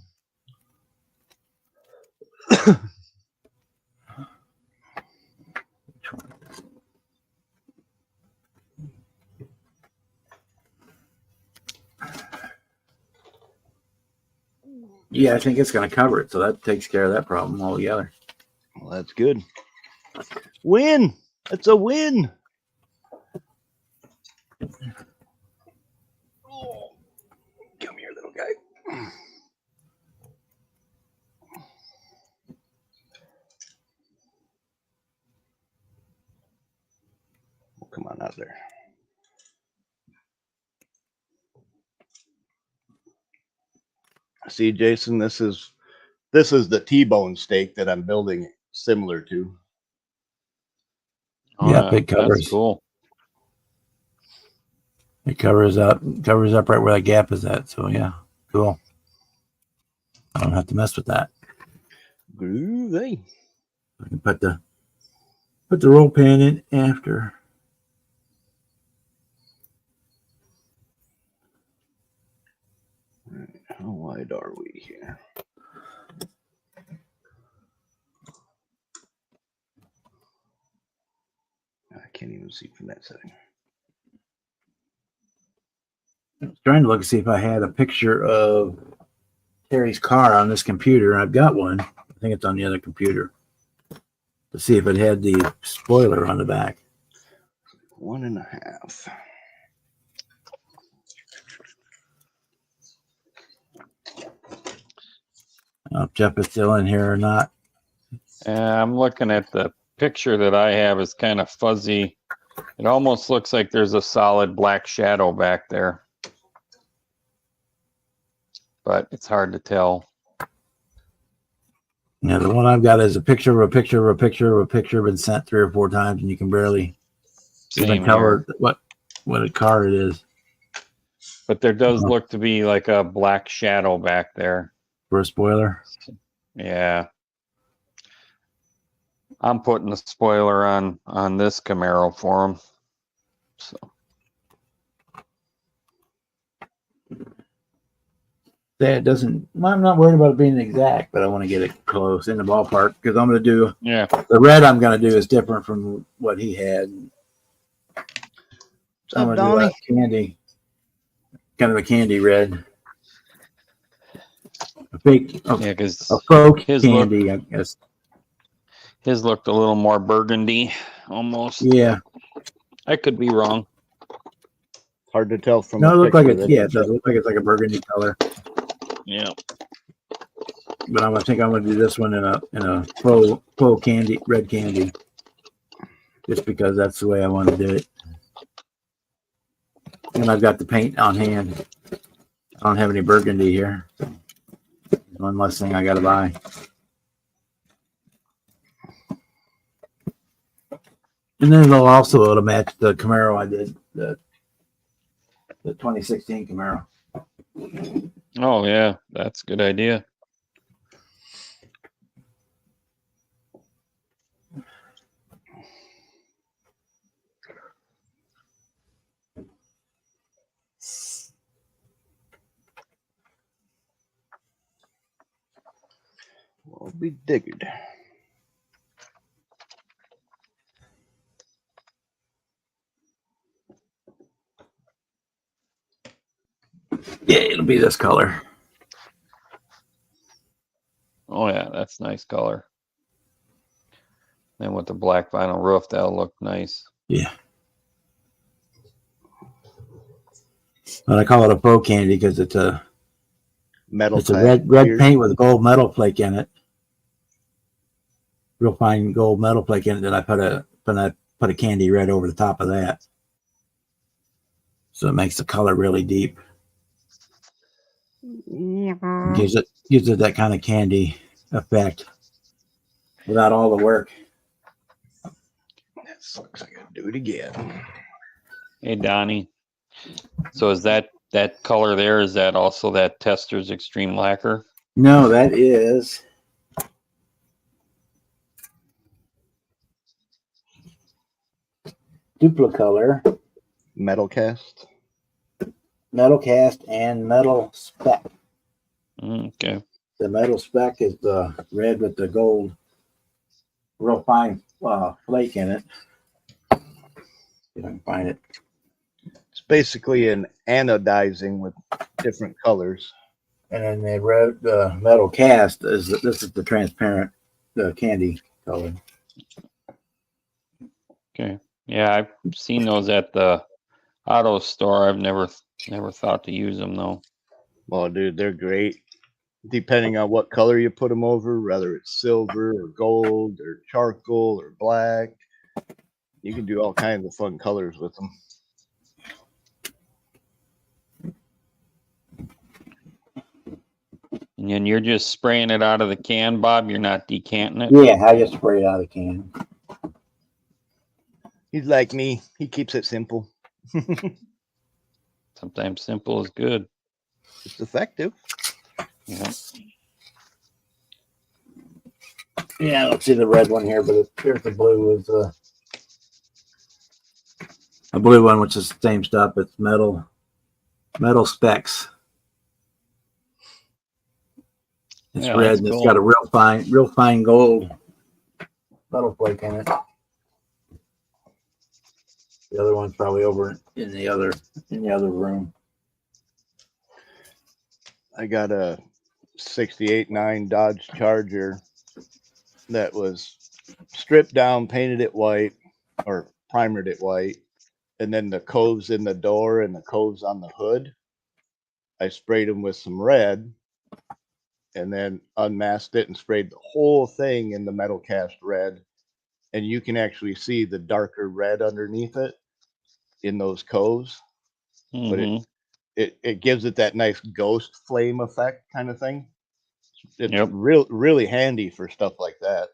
Yeah, I think it's going to cover it, so that takes care of that problem altogether. Well, that's good. Win! It's a win! Oh, come here, little guy. Oh, come on out there. See, Jason, this is the T-bone steak that I'm building similar to. Yeah, it covers. That's cool. It covers up right where that gap is at. So yeah, cool. I don't have to mess with that. Groovy. I can put the roll pan in after. How wide are we here? I can't even see from that setting. I was trying to look to see if I had a picture of Terry's car on this computer. I've got one. I think it's on the other computer. To see if it had the spoiler on the back. 1.5. If Jeff is still in here or not. I'm looking at the picture that I have is kind of fuzzy. It almost looks like there's a solid black shadow back there, but it's hard to tell. Yeah, the one I've got is a picture of a picture of a picture of a picture been sent 3 or 4 times, and you can barely even Same tell here. what a car it is But there does look to be like a black shadow back there. for a spoiler. Yeah. I'm putting the spoiler on this Camaro for him. So That doesn't. I'm not worried about it being exact, but I want to get it close in the ballpark because I'm going to do yeah. the red. I'm going to do is different from what he had. What's I'm up, going to do Donnie? a candy, kind of a candy red, a fake, Yeah, because a folk his candy, I guess. his looked a little more burgundy almost. Yeah. I could be wrong. Hard to tell from No, it the looked like picture it. that Yeah, you it does look like it's like a burgundy color. Yeah. But I think I'm going to do this one in a faux candy, red candy, just because that's the way I want to do it. And I've got the paint on hand. I don't have any burgundy here. So one less thing I got to buy. And then it'll match the Camaro I did, the 2016 Camaro. Oh yeah, that's a good idea. I'll be diggered. Yeah, it'll be this color. Oh yeah, that's nice color. And with the black vinyl roof, that'll look nice. Yeah. But I call it a faux candy because it's a Metal. it's a clad red beard. paint with a gold metal flake in it. Real fine gold metal flake in it that I put a candy red over the top of that. So it makes the color really deep. Gives it that kind of candy effect without all the work. That sucks. I gotta do it again. Hey Donnie. So is that color there? Is that also that Tester's Extreme Lacquer? No, that is Duplicolor, Metal cast. metal cast, and metal spec. Okay. The metal spec is the red with the gold, real fine flake in it. If I can find it. It's basically an anodizing with different colors. And then the metal cast is this is the transparent, the candy color. Okay. Yeah, I've seen those at the auto store. I've never thought to use them though. Well, dude, they're great. Depending on what color you put them over, whether it's silver or gold or charcoal or black, you can do all kinds of fun colors with them. And then you're just spraying it out of the can, Bob. You're not decanting it. Yeah, I just spray it out of the can. He's like me. He keeps it simple. Sometimes simple is good. It's effective. Yeah. Yeah, I don't see the red one here, but here's the blue. Is a blue one, which is the same stuff. It's metal specs. It's Yeah, red that's and it's cool. got a real fine gold metal flake in it. The other one's probably over in the other room. I got a 68.9 Dodge Charger that was stripped down, painted it white, or primered it white, and then the coves in the door and the coves on the hood, I sprayed them with some red, and then unmasked it and sprayed the whole thing in the metal cast red, and you can actually see the darker red underneath it in those coves, but Mhm. it gives it that nice ghost flame effect kind of thing. It's Yep. really handy for stuff like that.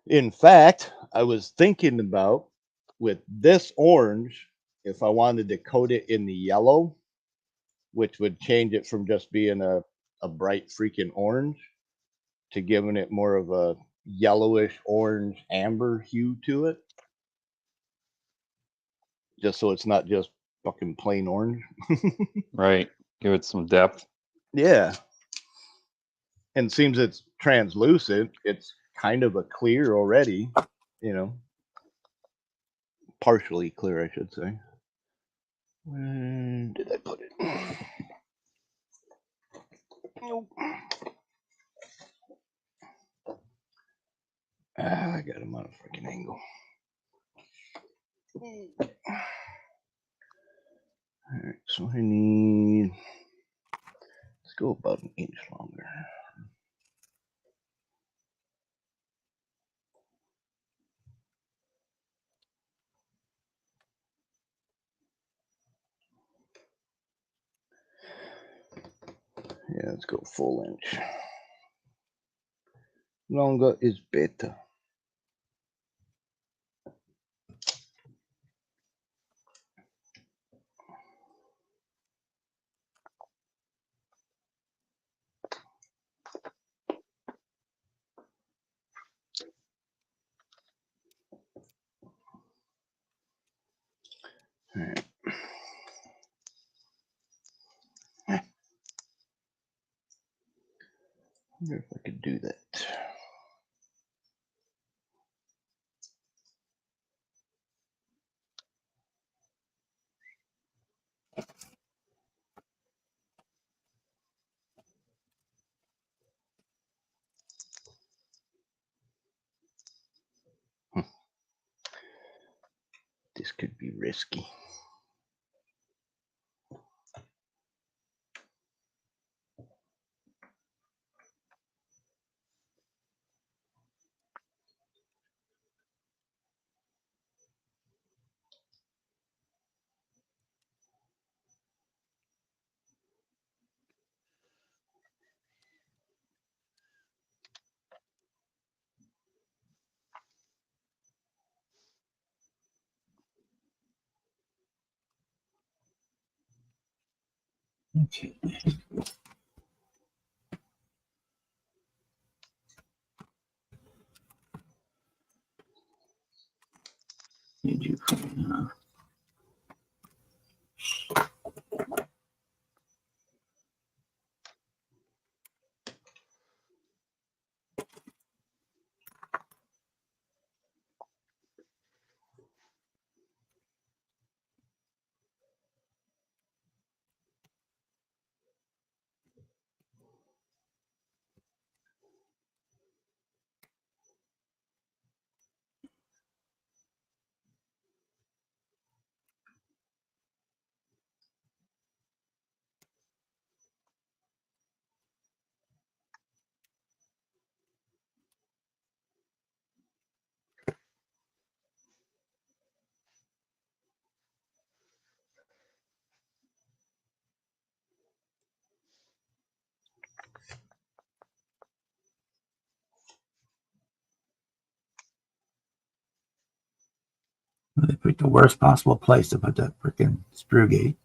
In fact, I was thinking about with this orange, if I wanted to coat it in the yellow, which would change it from just being a bright freaking orange to giving it more of a yellowish orange amber hue to it. Just so it's not just fucking plain orange. Right. Give it some depth. Yeah. And seems it's translucent. It's kind of a clear already, you know. Partially clear, I should say. Where did I put it? Nope. I got him on a freaking angle. Alright, so I need, let's go about an inch longer. Yeah, let's go full inch. Longer is better. All right. wonder if I could do that. This could be risky. Okay. Need you. They picked the worst possible place to put that freaking screw gate.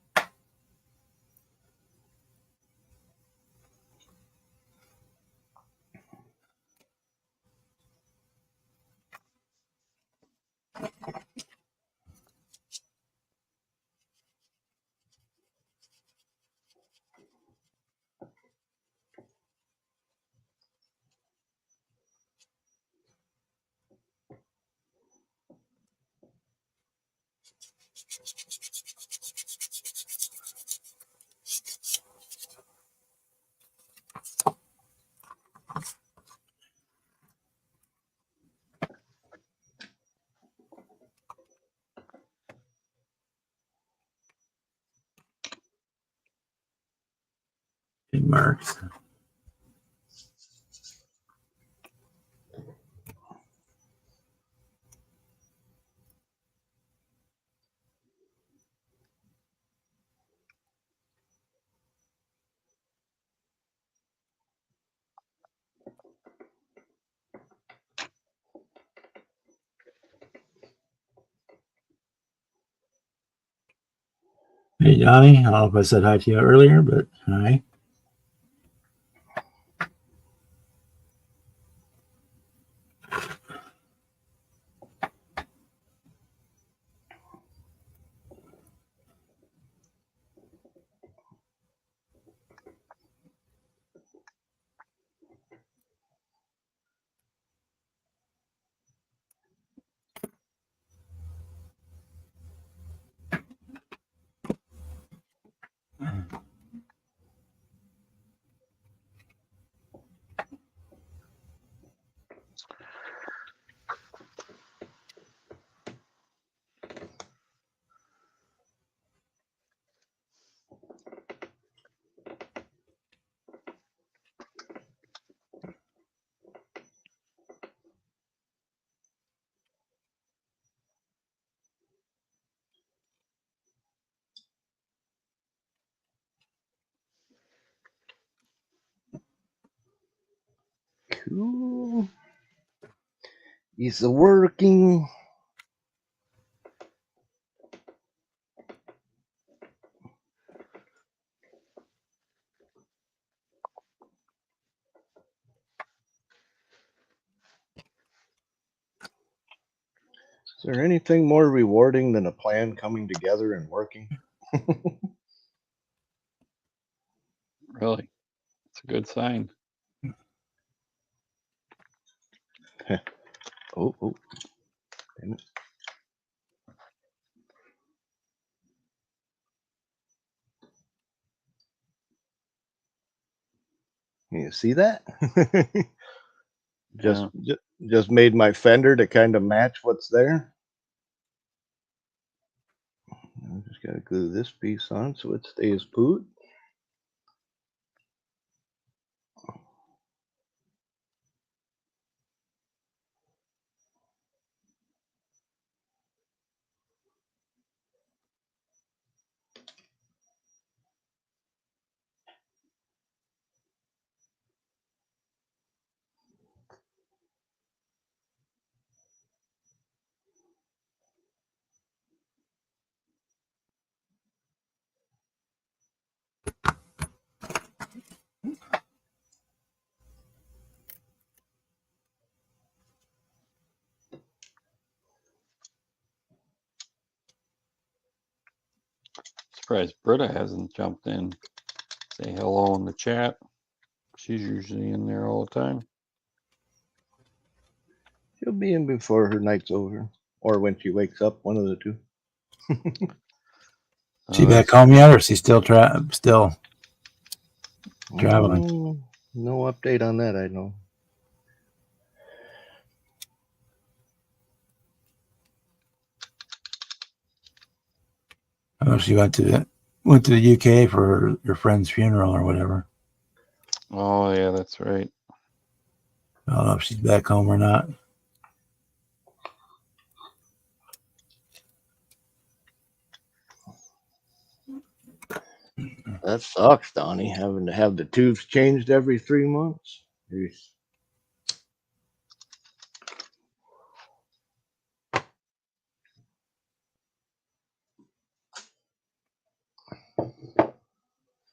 It marks. Hey Johnny, I don't know if I said hi to you earlier, but hi. Cool. Is it working? Is there anything more rewarding than a plan coming together and working? Really, it's a good sign. Oh, oh. Damn it. You see that? just, Yeah. just made my fender to kind of match what's there. I just gotta glue this piece on so it stays put. Surprised Britta hasn't jumped in. Say hello in the chat. She's usually in there all the time. She'll be in before her night's over, or when she wakes up. One of the two. She back home yet, or is she still still traveling? No update on that. I know. I know she went to the UK for her friend's funeral or whatever. Oh yeah, that's right. I don't know if she's back home or not. That sucks, Donnie, having to have the tubes changed every 3 months. Jeez.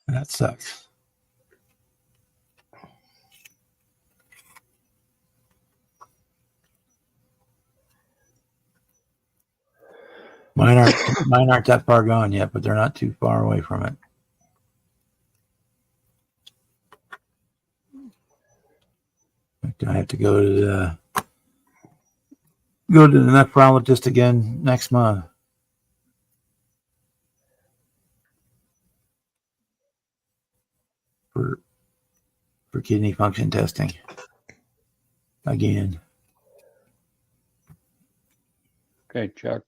That sucks. Mine aren't that far gone yet, but they're not too far away from it. I have to go to the nephrologist again next month for kidney function testing again. Okay, Chuck.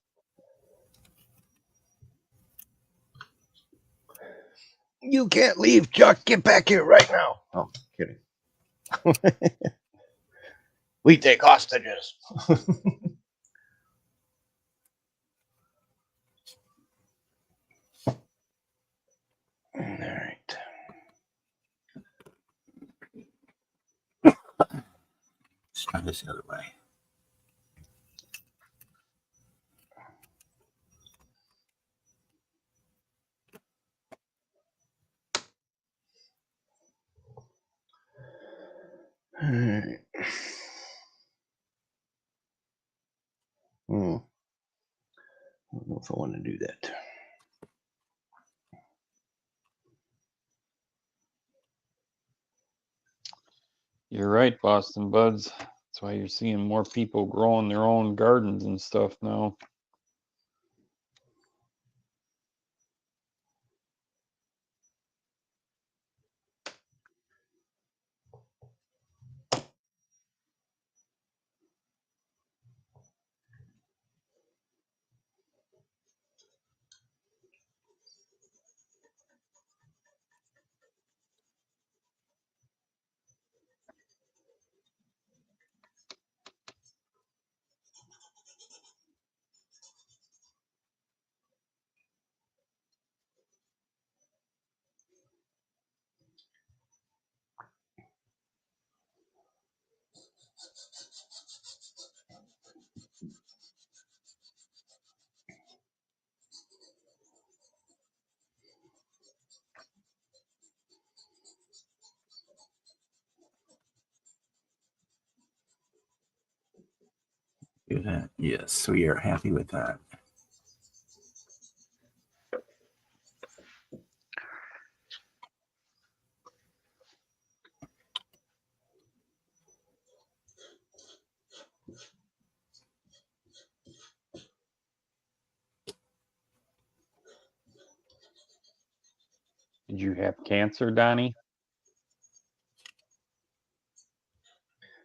You can't leave, Chuck. Get back here right now. Oh, kidding. We take hostages. All right. Let's try this the other way. All right. I don't know if I want to do that. You're right, Boston Buds. That's why you're seeing more people growing their own gardens and stuff now. Do that. Yes, we are happy with that. Did you have cancer, Donnie?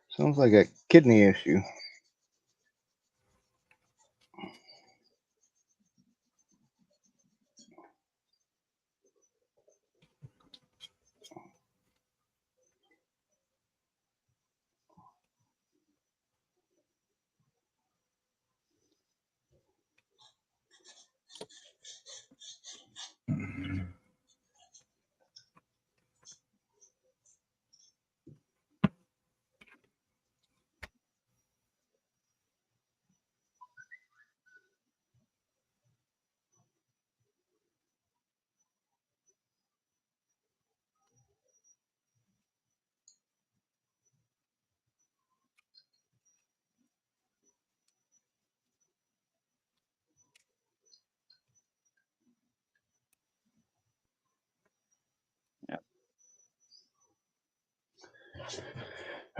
Sounds like a kidney issue.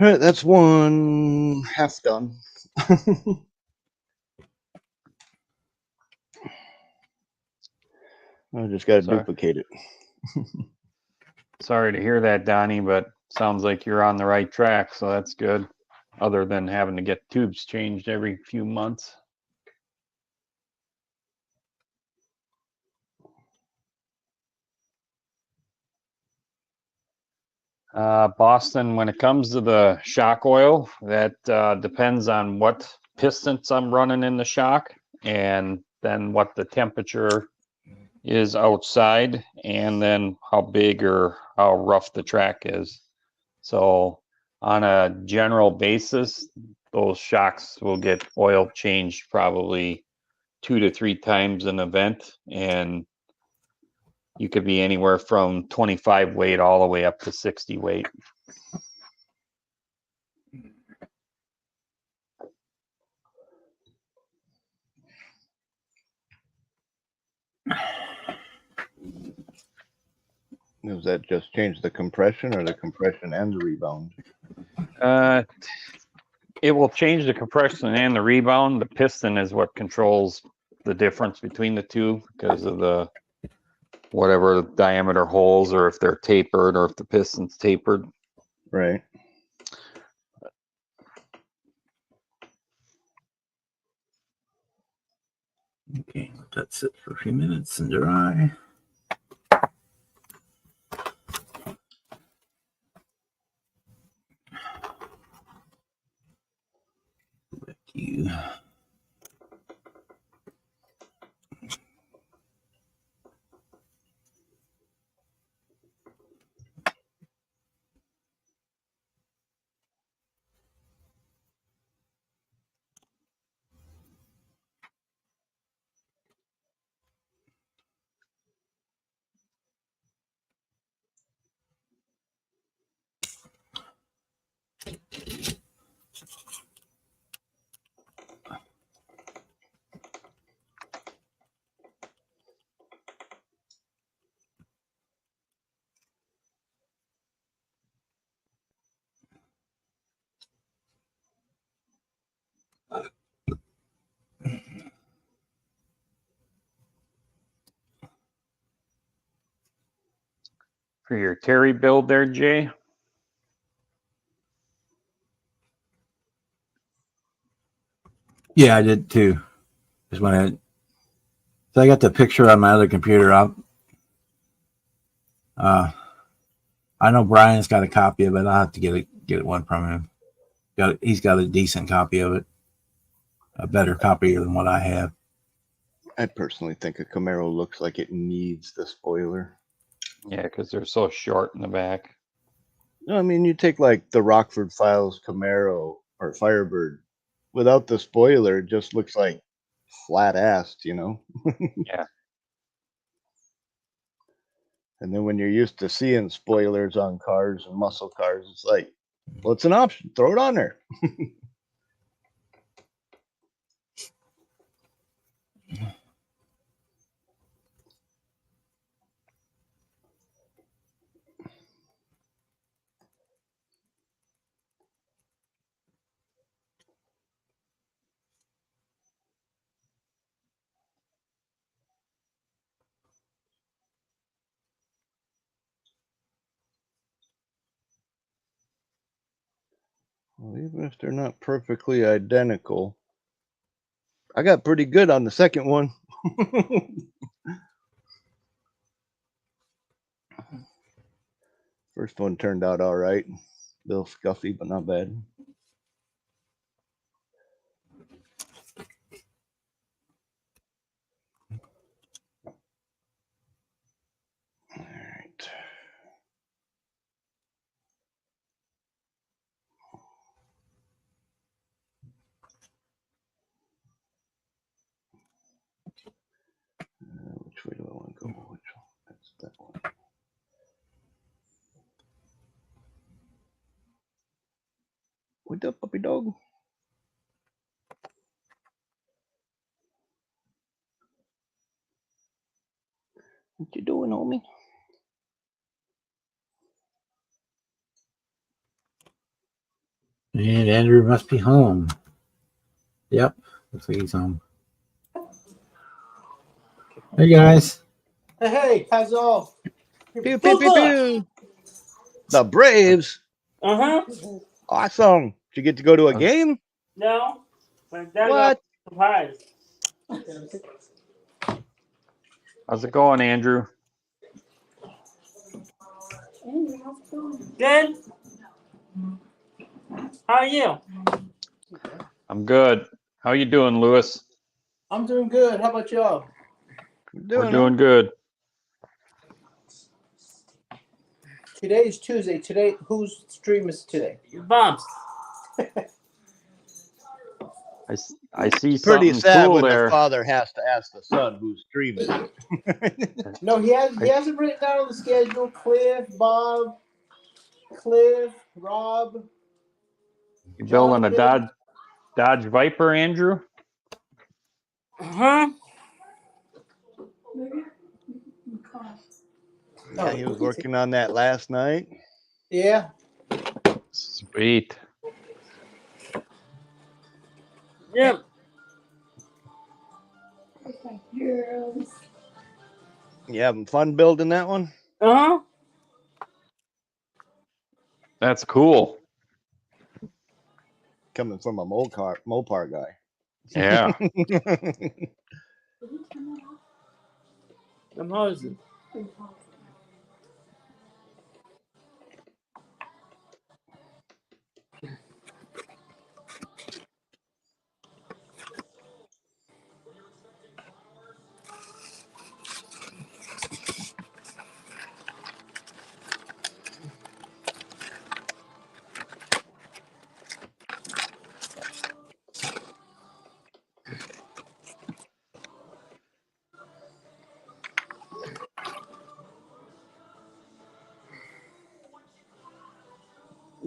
All right, that's one half done. I just got to Sorry. duplicate it. Sorry to hear that, Donnie, but sounds like you're on the right track, so that's good. Other than having to get tubes changed every few months. Boston, when it comes to the shock oil, that depends on what pistons I'm running in the shock and then what the temperature is outside and then how big or how rough the track is. So on a general basis, those shocks will get oil changed probably 2 to 3 times an event, and you could be anywhere from 25 weight all the way up to 60 weight. Does that just change the compression or the compression and the rebound? It will change the compression and the rebound. The piston is what controls the difference between the two because of the whatever diameter holes, or if they're tapered, or if the piston's tapered. Right. Okay, let that sit for a few minutes and dry. Back to you. For your Terry build there, Jay? Yeah, I did too. Just went so I got the picture on my other computer up. I know Brian's got a copy of it. I'll have to get one from him. He's got a decent copy of it, a better copy than what I have. I personally think a Camaro looks like it needs the spoiler. Yeah, because they're so short in the back. No, I mean, you take like the Rockford Files Camaro or Firebird without the spoiler, it just looks like flat assed, you know? Yeah. And then when you're used to seeing spoilers on cars and muscle cars, it's like, well, it's an option. Throw it on there. Well, even if they're not perfectly identical, I got pretty good on the second one. First one turned out all right. A little scuffy, but not bad. All right. Which way do I want to go? Which one? That's that one. What's up, puppy dog? What you doing, homie? And Andrew must be home. Yep, looks like he's home. Hey guys. Hey, how's it all? Pew, pew, pew, pew. The Braves. Uh-huh. Awesome. Did you get to go to a game? No. My dad What? got surprised. How's it going, Andrew? Good. How are you? I'm good. How you doing, Lewis? I'm doing good. How about y'all? We're doing good. Today is Tuesday. Today, whose stream is today? Bob's. I see Pretty something sad cool when there. the father has to ask the son who's streaming it. No, he hasn't written down on the schedule. Cliff, Bob, Rob. You building a Jonathan. Dodge Viper, Andrew? Huh? Yeah, he was working on that last night. Yeah. Sweet. Yep. You having fun building that one? Uh-huh. That's cool. Coming from a Mopar guy. Yeah. I'm hosing.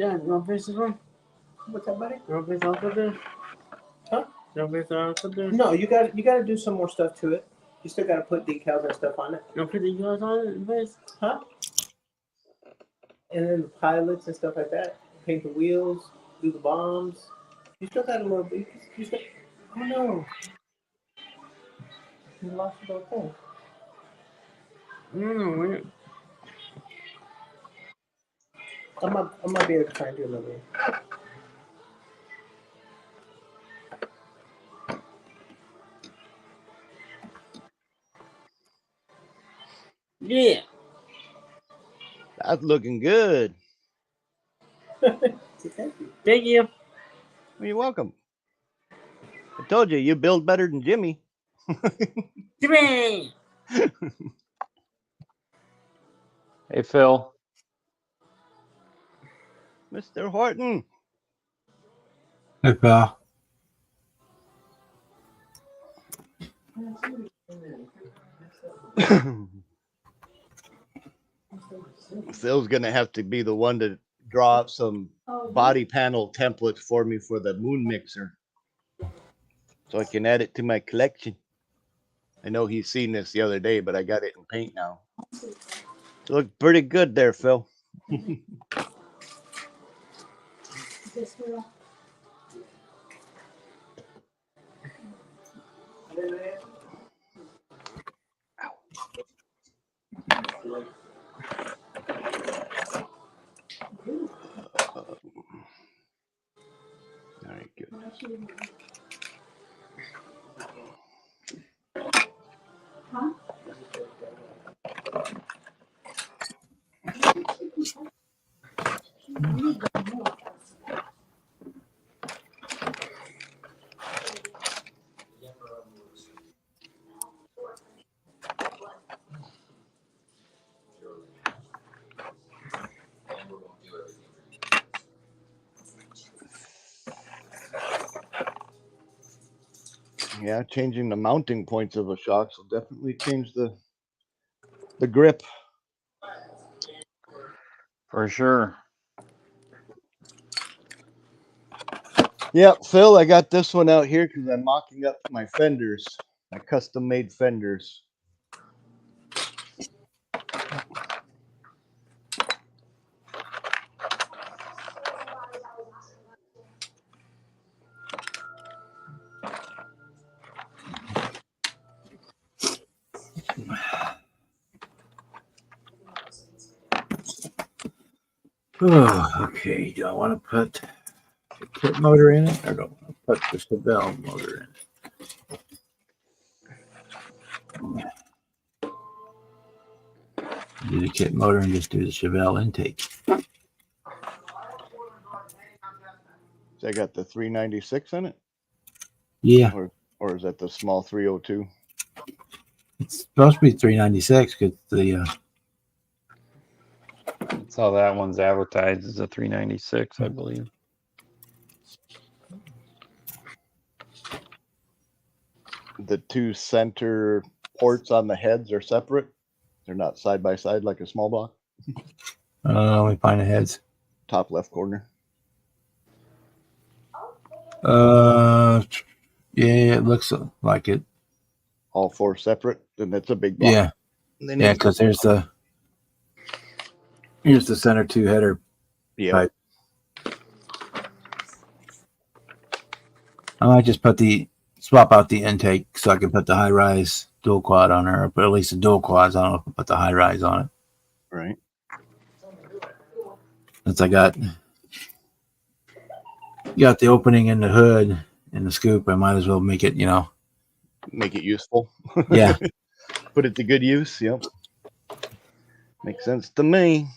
Yeah, you want to face this one? What's that, buddy? You want to face Uncle there? Huh? You want to face Uncle there? No, you got to do some more stuff to it. You still got to put decals and stuff on it, You want to put the guys on it in face? huh? And then the pilots and stuff like that. Paint the wheels, do the bombs. You still got a little bit. You still. Oh no! You lost the whole thing. Mm, I might be able to find you a little bit. yeah. That's looking good. Thank you. Thank you. Well, you're welcome. I told you, you build better than Jimmy. Jimmy! Hey, Phil. Mr. Horton. Hey pal. Phil's going to have to be the one to draw up some body panel templates for me for the moon mixer so I can add it to my collection. I know he's seen this the other day, but I got it in paint now. You look pretty good there, Phil. Yeah, changing the mounting points of the shocks will definitely change the grip. For sure. Yeah, Phil, I got this one out here because I'm mocking up my fenders, my custom made fenders. Oh, okay. Do I want to put the kit motor in it, or do I want to put the Chevelle motor in it? Do the kit motor and just do the Chevelle intake. So I got the 396 in it, Yeah, or is that the small 302? it's supposed to be 396 because the That's how that one's advertised as a 396, I believe. The two center ports on the heads are separate. They're not side by side like a small block. let me find the heads. Top left corner. Yeah, it looks like it. All four separate. Then that's a big block. Yeah, And they yeah, need- because here's the center two header. yeah. Right. I might just swap out the intake so I can put the high rise dual quad on her, but at least the dual quads. I don't know if I put the high rise on it. Right. Since I got the opening in the hood and the scoop, I might as well make it, Make it useful. yeah. Put it to good use. Yep. Makes sense to me.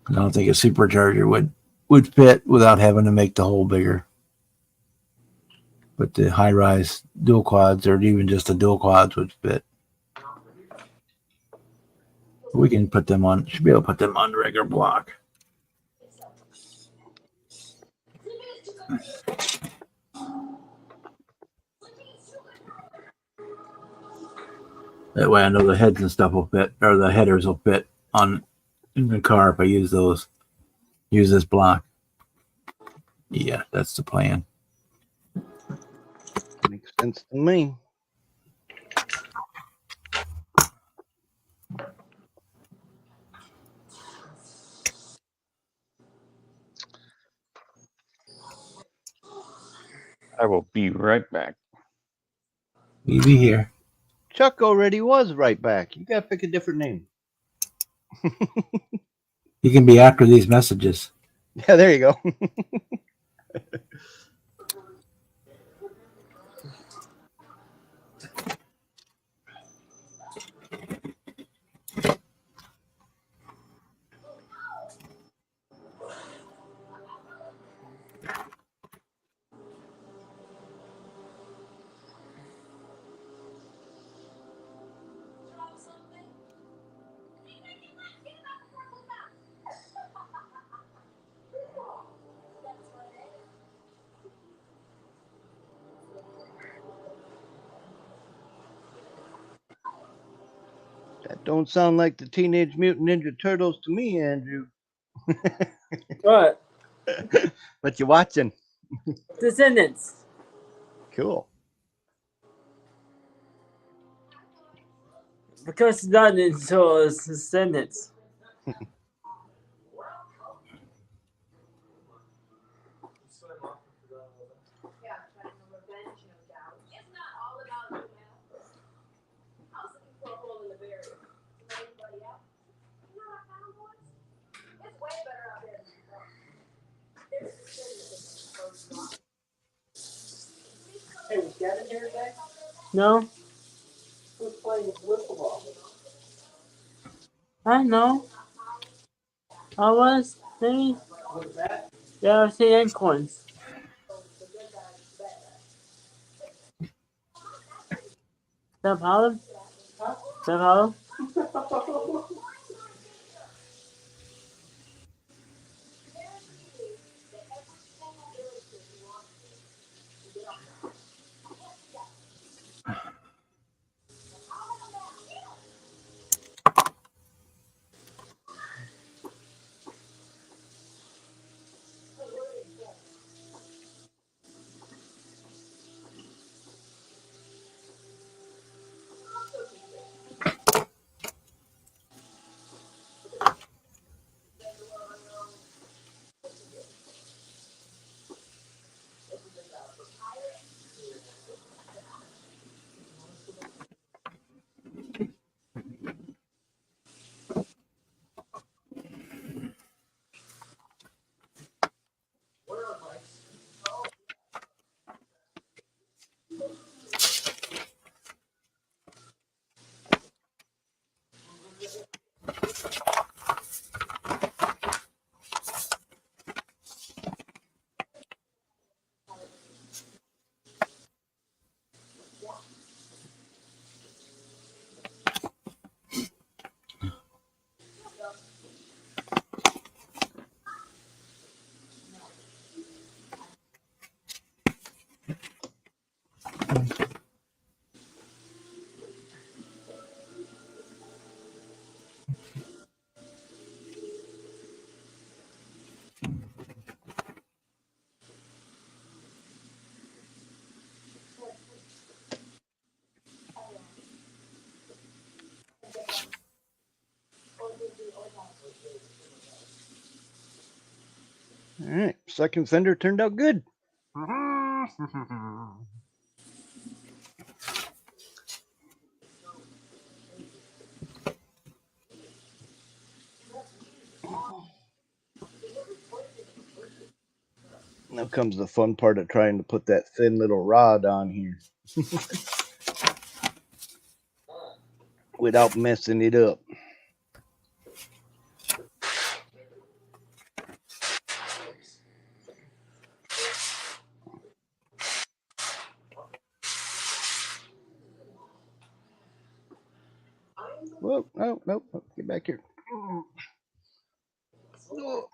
I don't think a supercharger would fit without having to make the hole bigger. But the high rise dual quads or even just the dual quads would fit. We can put them on, should be able to put them on the regular block. That way I know the heads and stuff will fit, or the headers will fit in the car if I use this block. Yeah, that's the plan. Makes sense to me. I will be right back. We be here. Chuck already was right back. You gotta pick a different name. You can be after these messages. Yeah, there you go. That don't sound like the Teenage Mutant Ninja Turtles to me, Andrew. What? But you're watching. Descendants. Cool. Because it's not Ninja Turtles, it's Descendants. Gavin here today? No, Who's playing wiffle ball? I know. I was. Maybe. What's that? Yeah, I see acorns. Is that Harlem? Huh? Is that Harlem? All right, second sender turned out good. Now comes the fun part of trying to put that thin little rod on here without messing it up. Whoa, no, no, no, get back here. Oh.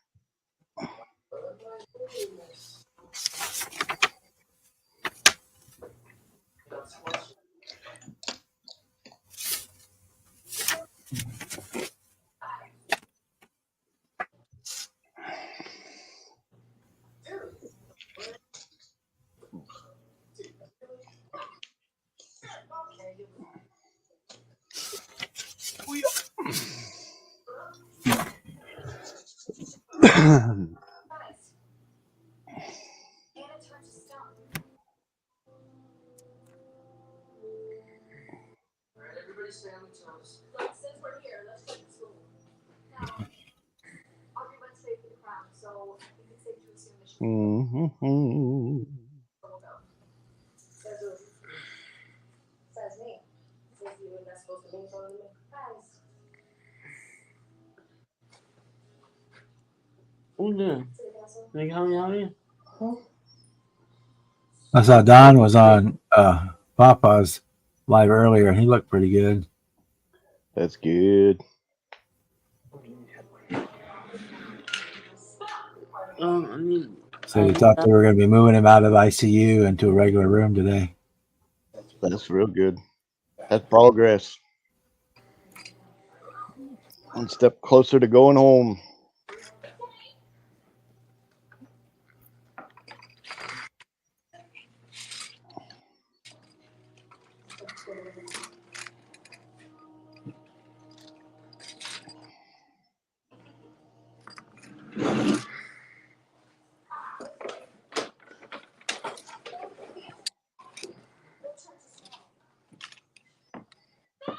Mhm. Who's doing? Like how many? I saw Don was on Papa's live earlier, and he looked pretty good. That's good. I mean, So they thought they were going to be moving him out of ICU into a regular room today. That's real good. That's progress. One step closer to going home.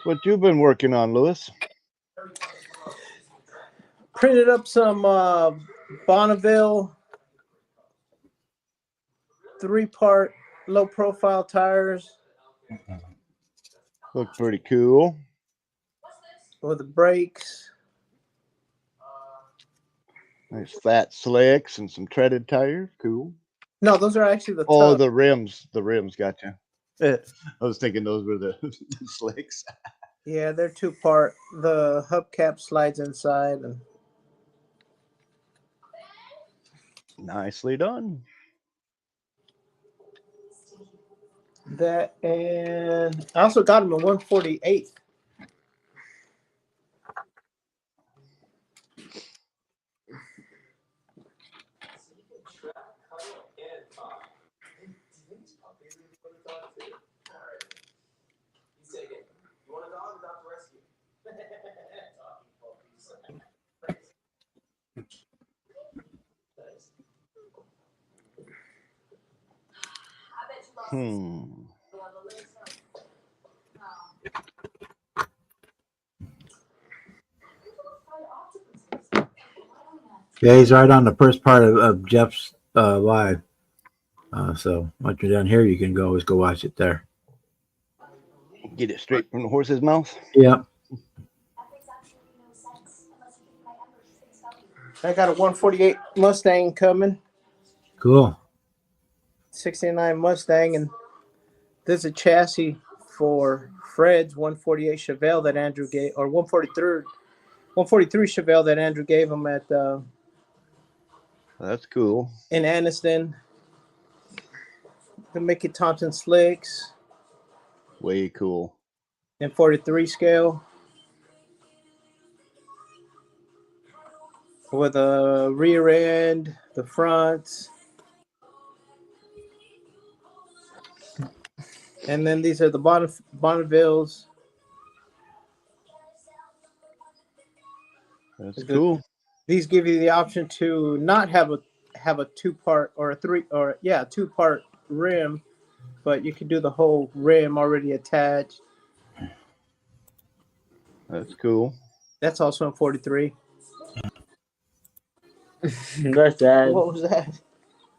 What you been working on, Lewis? Printed up some Bonneville 3-part low profile tires Look pretty cool. with the brakes. Nice fat slicks and some treaded tires. Cool. No, those are actually the Oh, tubs. the rims. The rims. Gotcha. I was thinking those were the slicks. Yeah, they're 2-part. The hubcap slides inside, and Nicely done. that. And I also got them a 148. Yeah, he's right on the first part of Jeff's live. So once you're down here, you can always go watch it there. Get it straight from the horse's mouth. Yeah. I got a 148 Mustang coming, Cool. 69 Mustang, and there's a chassis for Fred's 148 Chevelle that Andrew gave, or 143 Chevelle that Andrew gave him at That's cool. in Anniston. The Mickey Thompson slicks Way cool. in 43 scale with a rear end, the front, and then these are the Bonnevilles. That's cool. These give you the option to not have a 2-part or a 2-part rim, but you can do the whole rim already attached. That's cool. That's also in 43. That's sad. What was that?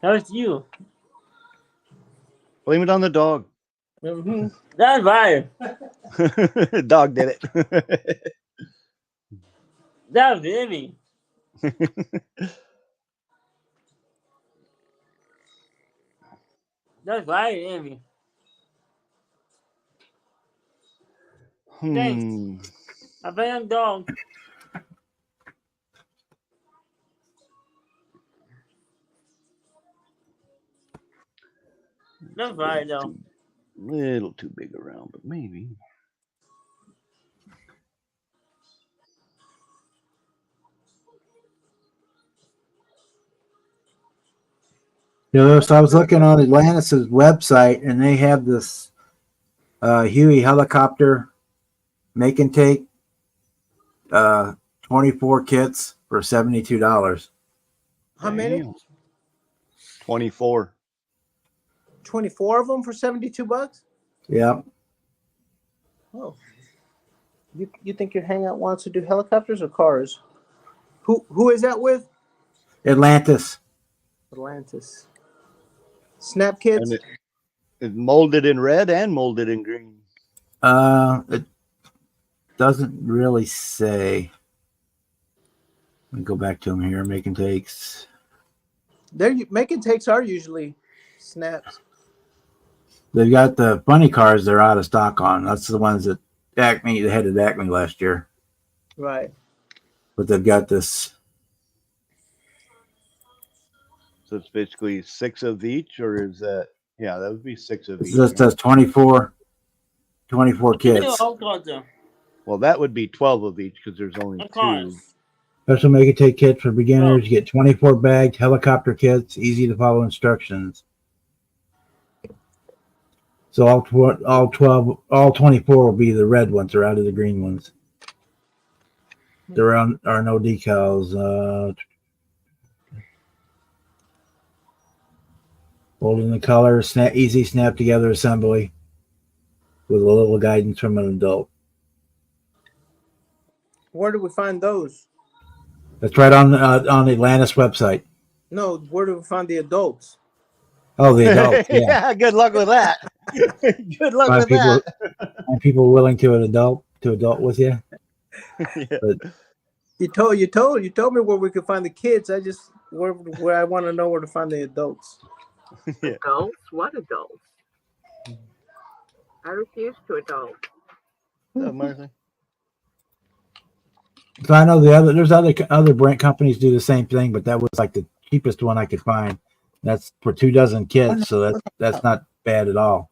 That was you. Blame it on the dog. Mm-hmm. That's fire. Dog did it. That was Emmy. That's fire, Emmy. A bad dog. That's fire, though. Little too big around, but maybe. So I was looking on Atlantis' website, and they have this Huey helicopter make and take 24 kits for $72. How many? Damn. 24. 24 of them for $72? Yep. Oh. You think your hangout wants to do helicopters or cars? Who is that with? Atlantis. Atlantis. Snap kits? And it molded in red and molded in green. It doesn't really say. Let me go back to them here. Making takes. They're making takes are usually snaps. They've got the funny cars they're out of stock on. That's the ones that Acme, they had at Acme last year. Right. But they've got this. So it's basically 6 of each, or is that? Yeah, that would be 6 of each. This does 24 kits. Well, that would be 12 of each because there's only 2. Special make and take kits for beginners. You get 24 bagged helicopter kits, easy to follow instructions. So all 24 will be the red ones, or out of the green ones. There are no decals. Holding the color, easy snap together assembly with a little guidance from an adult. Where do we find those? That's right on the Atlantis website. No, where do we find the adults? Oh, the adults. Yeah. Good luck with that. Good luck Find with people, that. find people willing to adult with you. Yeah. But You told me where we could find the kids. I just where I want to know where to find the adults. Yeah. Adults? What adults? I refuse to adult. Martha? so I know there's other brand companies do the same thing, but that was like the cheapest one I could find. That's for 2 dozen kits, so that's not bad at all.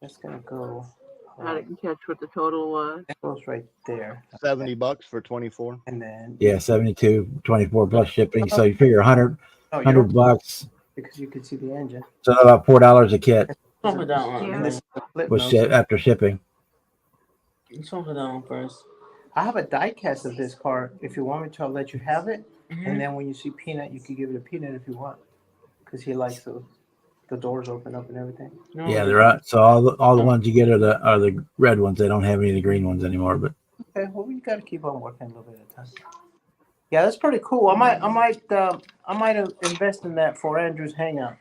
That's gonna go. I didn't catch what the total was. That goes right there. $70 for 24. And then Yeah, 72, 24 plus shipping. So you figure 100 oh, you don't, $100. because you can see the engine. So about $4 a kit Let's open that one. Yeah. And this is the flip with nose. after shipping. Let's open that one first. I have a die cast of this car. If you want me to, I'll let you have it. Mhm. And then when you see Peanut, you can give it a Peanut if you want, because he likes the doors open up and everything. No, Yeah, they're out. So all the ones you get are the red ones. They don't have any of the green ones anymore. But Okay, well we got to keep on working a little bit at a time. Yeah, that's pretty cool. I might invest in that for Andrew's hangout.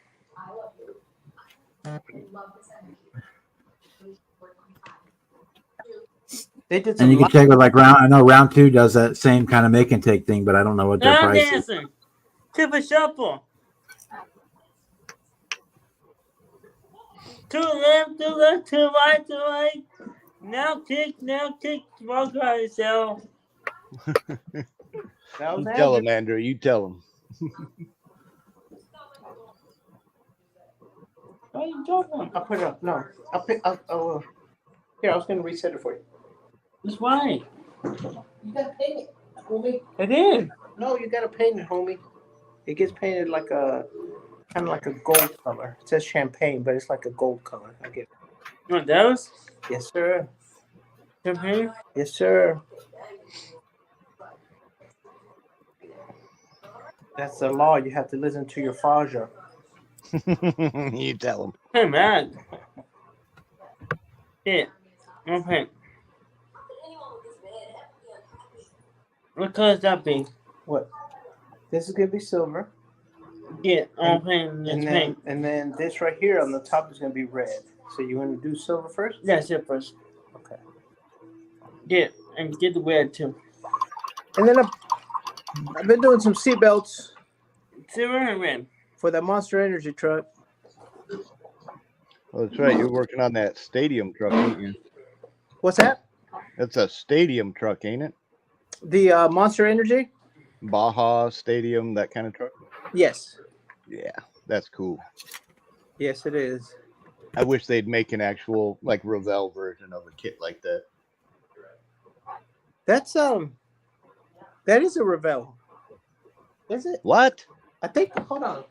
They did some. and you can check with like round. I know round 2 does that same kind of make and take thing, but I don't know what their Now price is. dancing. Tip a shuffle. To the left, to the right. Now kick, walk by yourself. That was You tell Andrew. him, Andrew. You tell him. What are you talking? I'll put it up. No, here, I was gonna reset it for you. It's white. You gotta paint it, homie. I did. No, you gotta paint it, homie. It gets painted like a kind of like a gold color. It says champagne, but it's like a gold color. I get it. What, those? Yes, sir. Champagne? Yes, sir. That's the law. You have to listen to your father. You tell him. Hey, man. Yeah. Okay. What color is that be? What? This is gonna be silver, Yeah, I'm playing this paint. and then this right here on the top is gonna be red. So you want to do silver first? That's it first. Okay. Yeah, and get the red too. And then I've been doing some seatbelts Silver and red. for that Monster Energy truck. Oh, that's right. You're working on that stadium truck, ain't you? What's that? That's a stadium truck, ain't it? The Monster Energy? Baja Stadium, that kind of truck. Yes. Yeah, that's cool. Yes, it is. I wish they'd make an actual like Revell version of a kit like that. That's that is a Revell. Is it? What? I think. Hold on.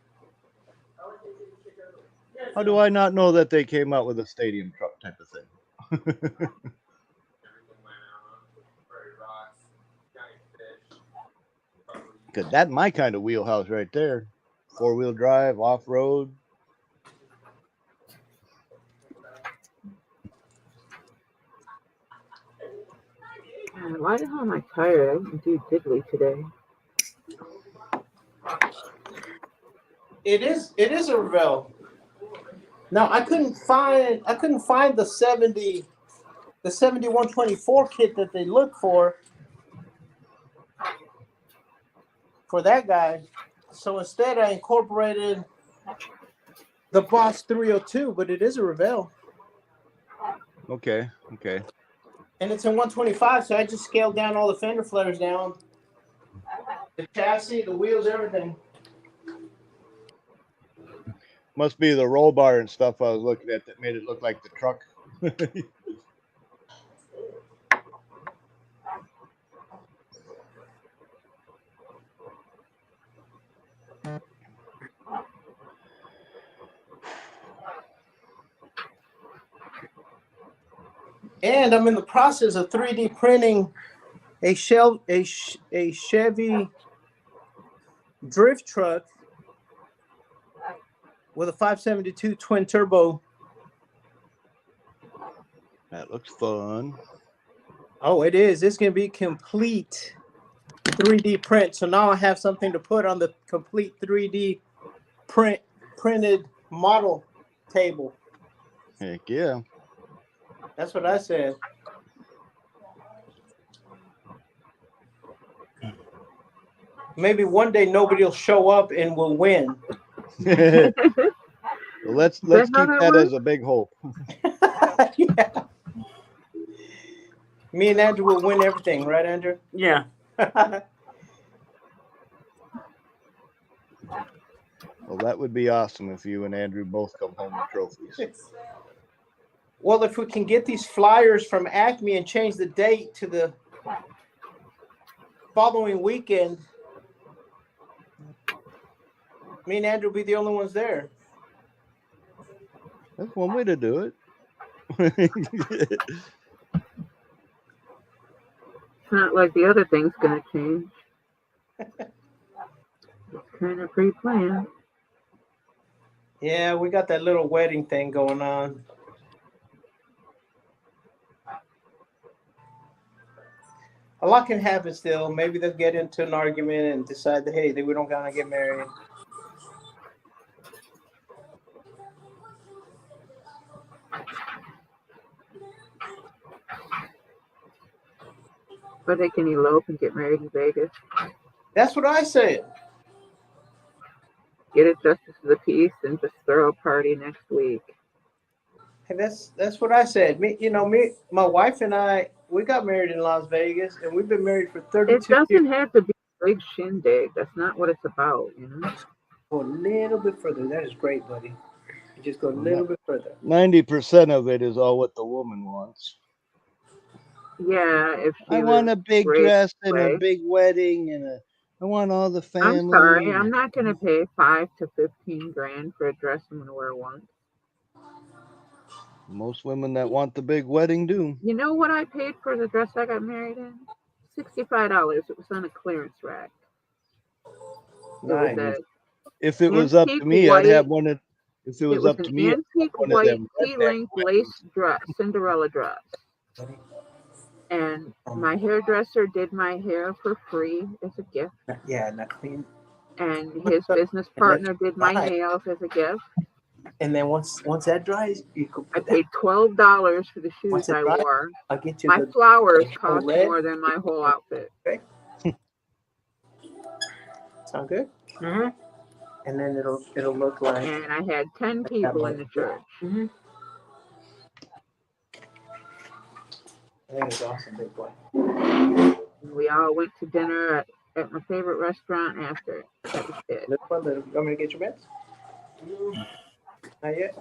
How do I not know that they came out with a stadium truck type of thing? Cause that's my kind of wheelhouse right there. 4-wheel drive, off road. Why the hell am I tired? I didn't do diddly today. It is a Revell. Now I couldn't find the 7124 kit that they look for that guy. So instead I incorporated the Boss 302, but it is a Revell. Okay. And it's in 125, so I just scaled down all the fender flares down. The chassis, the wheels, everything. Must be the roll bar and stuff I was looking at that made it look like the truck. And I'm in the process of 3D printing a Chevy drift truck with a 572 twin turbo. That looks fun. Oh, it is. It's going to be complete 3D print. So now I have something to put on the complete 3D printed model table. Heck yeah. That's what I said. Maybe one day nobody will show up and we'll win. Well, let's that keep how that that works? as a big hope. Yeah. Me and Andrew will win everything, right, Andrew? Yeah. Well, that would be awesome if you and Andrew both come home with trophies. Well, if we can get these flyers from Acme and change the date to the following weekend, me and Andrew will be the only ones there. That's one way to do it. It's not like the other thing's gonna change. It's kind of pre-planned. Yeah, we got that little wedding thing going on. A lot can happen still. Maybe they'll get into an argument and decide that, hey, we don't gotta get married. But they can elope and get married in Vegas. That's what I said. Get a justice of the peace and just throw a party next week. Hey, that's what I said. My wife and I, we got married in Las Vegas, and we've been married for 32 It doesn't years. have to be a big shindig. That's not what it's about, you know? Go a little bit further. That is great, buddy. You just go a little bit further. 90% of it is all what the woman wants. Yeah, if she I want was a big raised dress that and way. a big wedding and I want all the family. I'm sorry, I'm not gonna pay $5 to $15 for a dress I'm gonna wear once. Most women that want the big wedding do. You know what I paid for the dress I got married in? $65. It was on a clearance rack. It was Nice. If it was up to me, I'd have one of. If it It was was up to an me, I'd have antique one of white them redneck T-length lace dress, Cinderella dress. And my hairdresser did my hair for free as a gift. Yeah, not clean. And his business partner did my nails as a gift. And then once that dries, you could. I paid $12 for the Once shoes it I dries, wore. I'll get you My the flowers the cost red. more than my whole outfit. Sound good? Mm-hmm. And then it'll look like. And I had 10 people in the church. Mm-hmm. That is awesome, big boy. And we all went to dinner at my favorite restaurant after. That was it. Little one, you want me to get your meds? Not yet.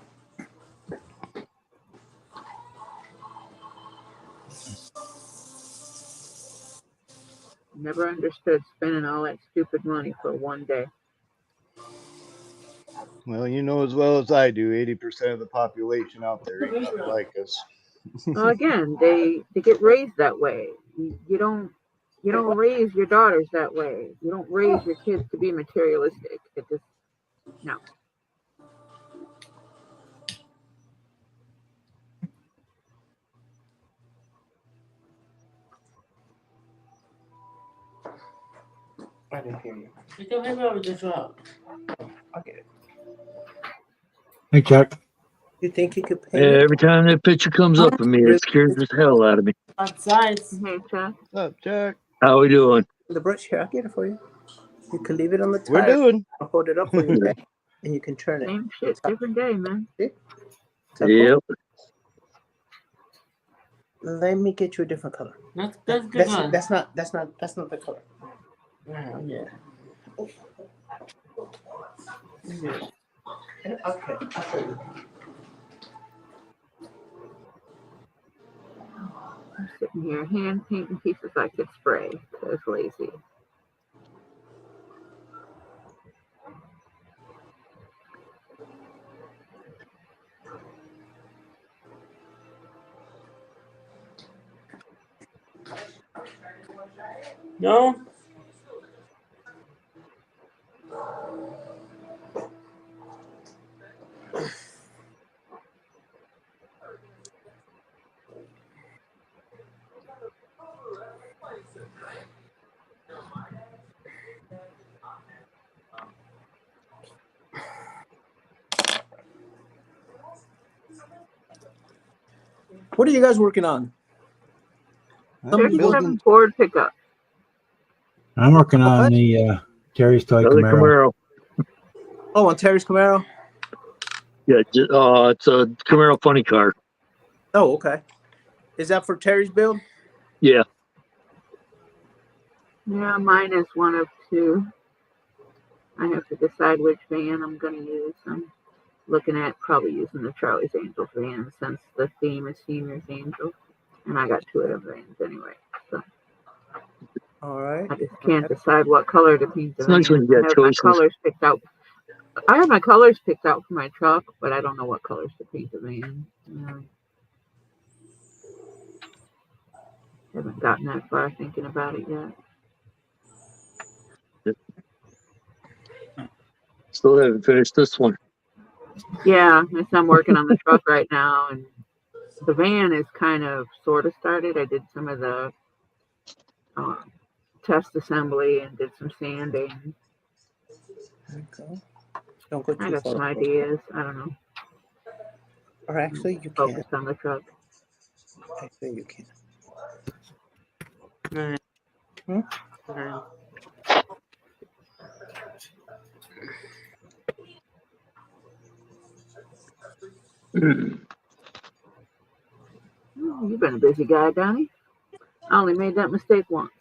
Never understood spending all that stupid money for one day. Well, you know as well as I do, 80% of the population out there ain't nothing like us. Well, again, they get raised that way. You don't raise your daughters that way. You don't raise your kids to be materialistic. It just no. I didn't hear you. You don't have over this up. I'll get it. Hey, Chuck. You think you could pay? Every time that picture comes up of me, it scares the hell out of me. Outside. Hey, Chuck. What's up, Chuck? How we doing? The brush here, I'll get it for you. You can leave it on the We're tire. doing. I'll hold it up for you, okay? And you can turn it. Same shit, different day, man. Is that cool? Yep. Let me get you a different color. That's good one. That's not the color. Yeah. Okay. I'll show you. I'm sitting here hand painting pieces I could spray because lazy. No? What are you guys working on? I'm 37 building. Ford pickup. I'm working on What? the Terry's Toy Another Camaro. Camaro. Oh, on Terry's Camaro. Yeah, it's a Camaro funny car. Oh, okay. Is that for Terry's build? Yeah. Yeah, mine is one of two. I have to decide which van I'm going to use. I'm looking at probably using the Charlie's Angels van since the theme is Seniors Angels. And I got two of them vans anyway. So All right. I just can't decide what color to paint the It's nice when van. you I got have my choices. colors picked out. I have my colors picked out for my truck, but I don't know what colors to paint the van. Haven't gotten that far thinking about it yet. Still haven't finished this one. Yeah, I'm working on the truck right now, and the van is kind of sort of started. I did some of the test assembly and did some sanding. Okay. Don't go I too got far. some ideas. I don't know. Or actually, you can. Focus on the truck. Actually, you can. Hmm? You've been a busy guy, Donnie. I only made that mistake once.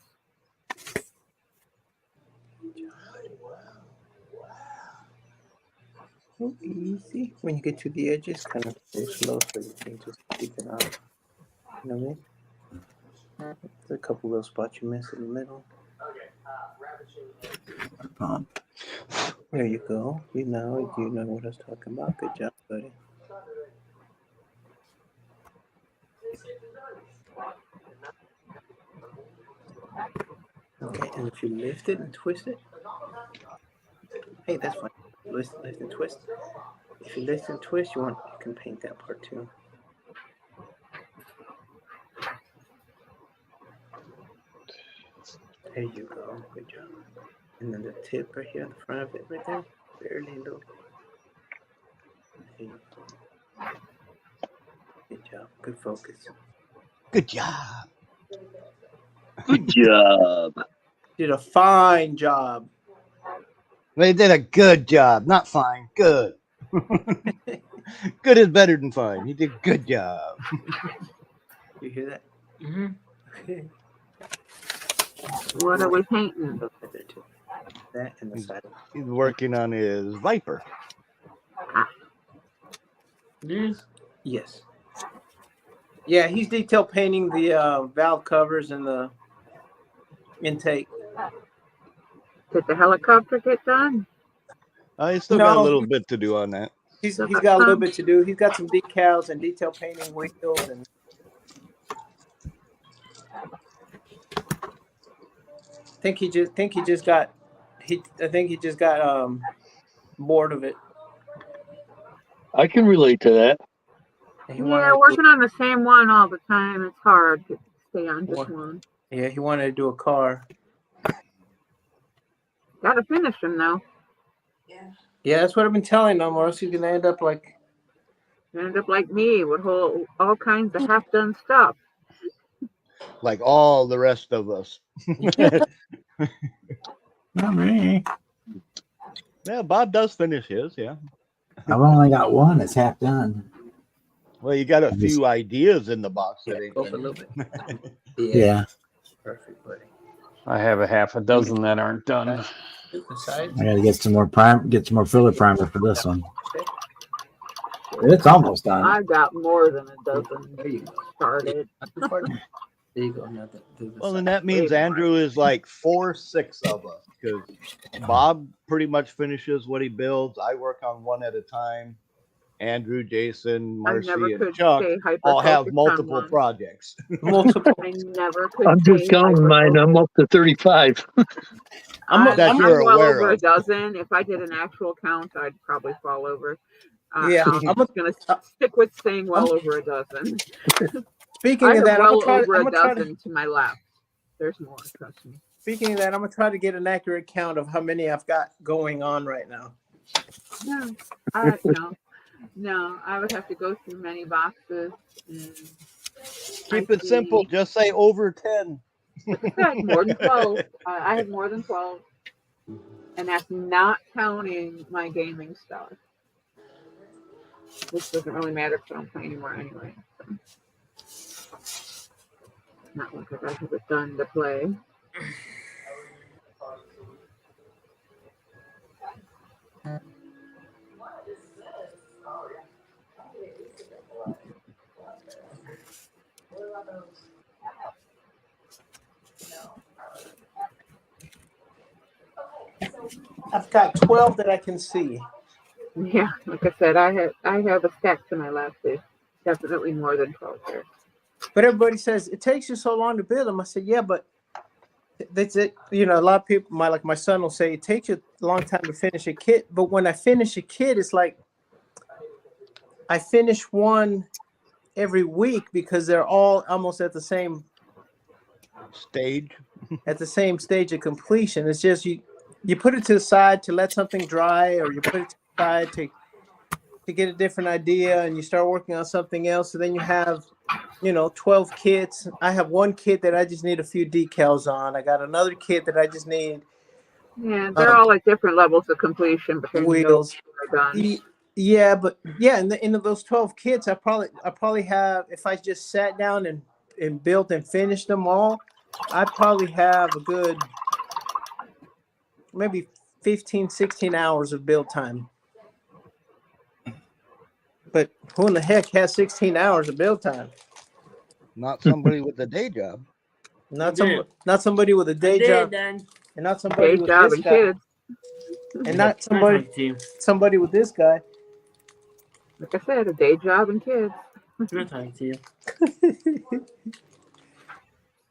Oh, easy. When you get to the edges, kind of go slow so you can just keep it out. You know what I mean? There's a couple little spots you miss in the middle. There you go. You know what I was talking about. Good job, buddy. Okay, and if you lift it and twist it, hey, that's fine. Lift and twist. If you lift and twist, you can paint that part too. There you go. Good job. And then the tip right here, the front of it, right there, barely low. There you go. Good job. Good focus. Good job. Good job. Did a fine job. They did a good job. Not fine. Good. Good is better than fine. He did a good job. You hear that? Mm-hmm. Okay. What are we painting? Look at that too. That and the side. He's working on his Viper. This? Yes. Yeah, he's detail painting the valve covers and the intake. Did the helicopter get done? He's still got a No. little bit to do on that. He's got a little bit to do. He's got some decals and detail painting wheels and. I think he just got bored of it. I can relate to that. And he wanted Yeah, to working on the same one all the time. It's hard to stay on just one. he wanted to do a car. Gotta finish them though. Yeah, that's what I've been telling him, or else he's gonna end up like. You end up like me with all kinds of half-done stuff. Like all the rest of us. Not me. Yeah, Bob does finish his, yeah. I've only got one that's half done. Well, you got a few ideas in the box that ain't Go for a finished. little bit. Yeah. Perfect, buddy. I have a half a dozen that aren't done. The sides. I gotta get some more filler primer for this one. It's almost done. I've got more than a dozen There you go. started. There you go. Nothing. Well, then that means Andrew is like 4/6 of us because Bob pretty much finishes what he builds. I work on one at a time. Andrew, Jason, I Marcy, never and could Chuck stay all have hyper-focused on multiple one. projects. Multiple. I never could. I'm just stay counting mine. I'm hyper-focused. up to 35. That I'm you're well aware over a of. dozen. If I did an actual count, I'd probably fall over. Yeah, I'm just gonna stick with saying well over a dozen. Speaking I of have that, well I'm over a gonna try dozen to my left. There's more, trust me. Speaking of that, I'm gonna try to get an accurate count of how many I've got going on right now. No, No, I would have to go through many boxes. And Keep I it simple. see- Just say over 10. Like I said, more than 12. I have more than 12. And that's not counting my gaming stuff. Which doesn't really matter because I don't play anymore anyway. So. Not like I have a ton to play. I've got 12 that I can see. Yeah, like I said, I have a stack to my left. There's definitely more than 12 there. But everybody says it takes you so long to build them. I said, yeah, but that's it. You know, a lot of people, my son will say it takes you a long time to finish a kit. But when I finish a kit, it's like I finish one every week because they're all almost at the same Stage. stage of completion. It's just you put it to the side to let something dry, or you put it to the side to get a different idea, and you start working on something else. So then you have, 12 kits. I have one kit that I just need a few decals on. I got another kit that I just need Yeah, they're all at different levels of completion, but then wheels. they're done. Yeah, but yeah, in those 12 kits, I probably have, if I just sat down and built and finished them all, I probably have a good maybe 15, 16 hours of build time. But who in the heck has 16 hours of build time? Not somebody with a day job. Not did. somebody with a day Did job, then. and not somebody Day with job this and guy, kids. and not Nice talking to you. somebody with this guy. Like I said, a day job and kids. Nice talking to you.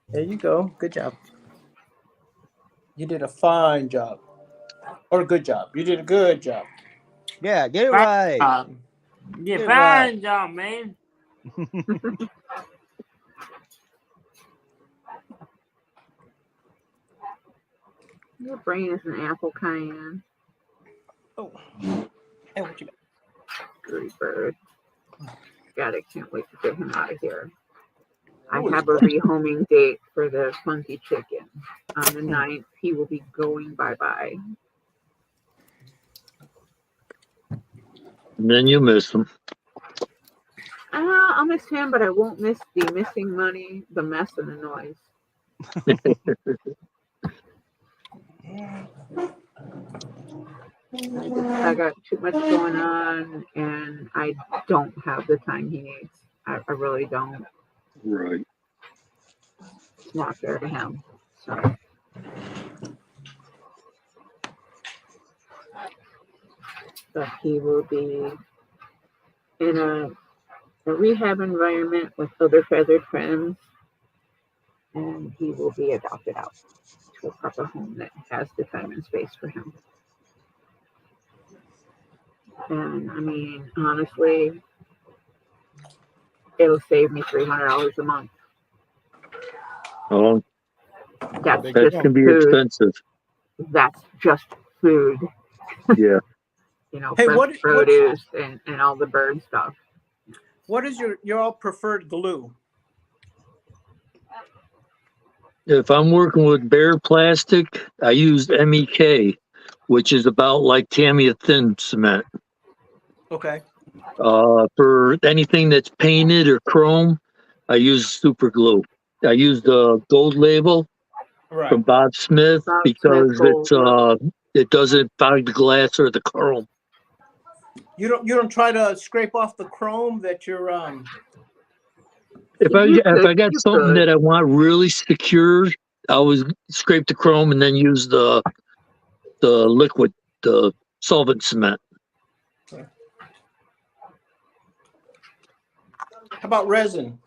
There you go. Good job. You did a fine job, or a good job. You did a good job. Yeah, get it right. Yeah, Good fine job, man. Your brain is an apple cayenne. Oh, hey, what you got? Dirty bird. God, I can't wait to get him out of here. I Oh, have a rehoming date for the funky chicken. On the 9th, he will be going bye-bye. And then you miss them. I'll miss him, but I won't miss the missing money, the mess, and the noise. I got too much going on, and I don't have the time he needs. I really don't. Right. It's not fair to him. So. But he will be in a rehab environment with other feathered friends, and he will be adopted out to a proper home that has the time and space for him. And I mean, honestly, it'll save me $300 a month. Oh, That's Big that just can be food. expensive. That's just food. Yeah. Hey, fresh produce and all the bird stuff. What is your all preferred glue? If I'm working with bare plastic, I use MEK, which is about like Tamiya thin cement. Okay. For anything that's painted or chrome, I use super glue. I use the gold label Right. from Bob Smith Bob because Smith gold, it doesn't fog the glass or the chrome. You don't try to scrape off the chrome that you're If I got something that I want really secure, I always scrape the chrome and then use the liquid, the solvent cement. How about resin?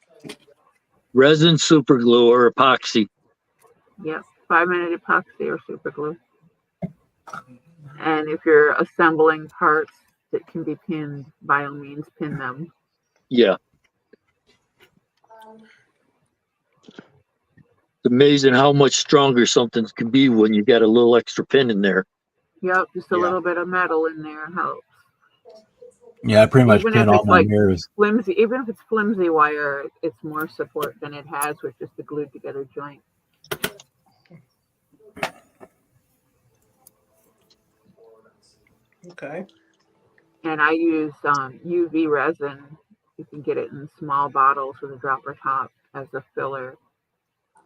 Resin, super glue, or epoxy. Yep, 5-minute epoxy or super glue. And if you're assembling parts that can be pinned, by all means, pin them. Yeah. It's amazing how much stronger something can be when you got a little extra pin in there. Yep, just a Yeah. little bit of metal in there helps. Yeah, I pretty much Even pin if all it's my like mirrors. flimsy, even if it's flimsy wire, it's more support than it has with just a glued together joint. Okay. And I use UV resin. You can get it in small bottles with a dropper top as a filler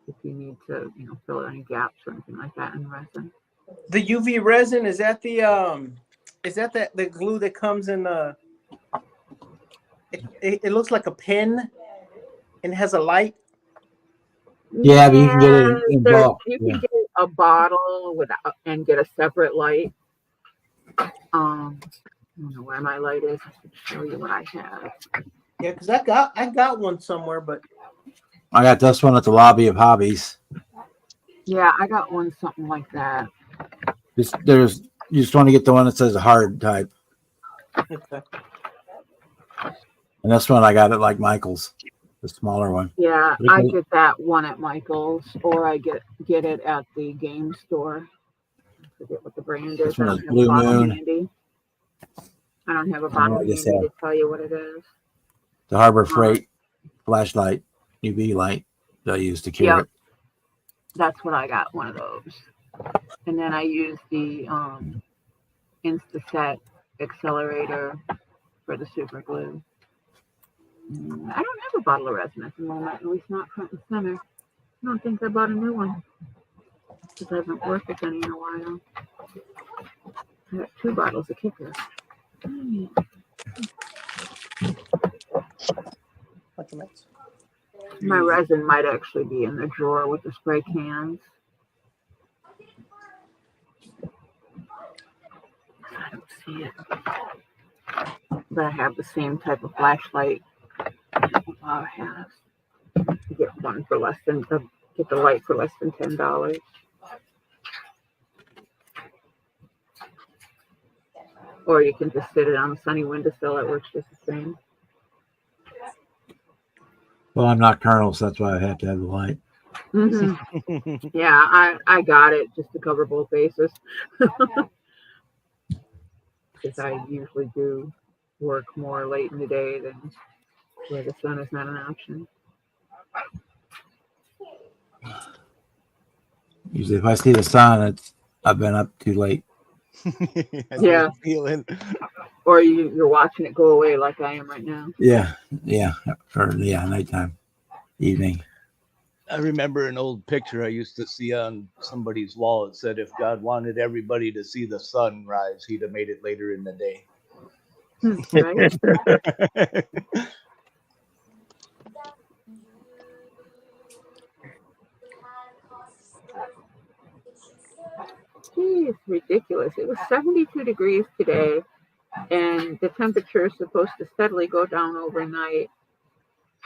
if you need to, fill any gaps or anything like that in resin. The UV resin, is that the glue that comes in the? It looks like a pen, and has a light. Yeah, but you can get it in bulk. You Yeah. can get a bottle and get a separate light. I don't know where my light is. I can show you what I have. Yeah, because I got one somewhere, but I got this one at the lobby of Hobbies. Yeah, I got one something like that. You just want to get the one that says hard type. okay. Mm-hmm. And this one I got it like Michael's, the smaller one. Yeah, Okay. I get that one at Michael's, or I get it at the game store. I forget what the brand is. This one I is don't have Blue a bottle Moon. handy. I don't have a I bottle just handy have to tell you what it is. the Harbor Freight flashlight, UV light that I use to carry Yep. it. That's what I got, one of those. And then I use the Instaset accelerator for the super glue. I don't have a bottle of resin at the moment, at least not front and center. I don't think I bought a new one because I haven't worked with any in a while. I got 2 bottles of Kicker. My resin might actually be in the drawer with the spray cans. I don't see it. But I have the same type of flashlight Bob has. You get one for less than get the light for less than $10. Or you can just sit it on the sunny windowsill. It works just the same. Well, I'm nocturnal, so that's why I have to have the light. Mm-hmm. Yeah, I got it just to cover both bases. Because I usually do work more late in the day than where the sun is not an option. Usually, if I see the sun, I've been up too late. Yeah. Feeling. Or you're watching it go away like I am right now. Yeah, nighttime, evening. I remember an old picture I used to see on somebody's wall. It said, if God wanted everybody to see the sun rise, he'd have made it later in the day. Right? Geez, ridiculous. It was 72 degrees today, and the temperature is supposed to steadily go down overnight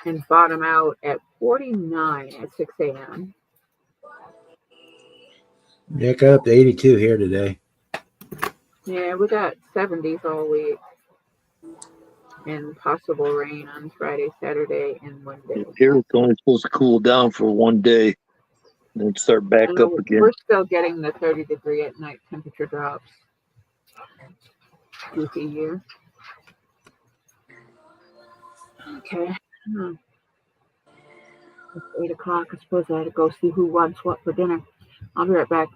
and bottom out at 49 at 6 a.m. Yeah, it got up to 82 here today. Yeah, we got 70s all week. And possible rain on Friday, Saturday, and Monday. Here it's only supposed to cool down for one day, and then start back up again. We're still getting the 30-degree at night temperature drops. Goofy year. Okay. It's 8 o'clock. I suppose I had to go see who wants what for dinner. I'll be right back.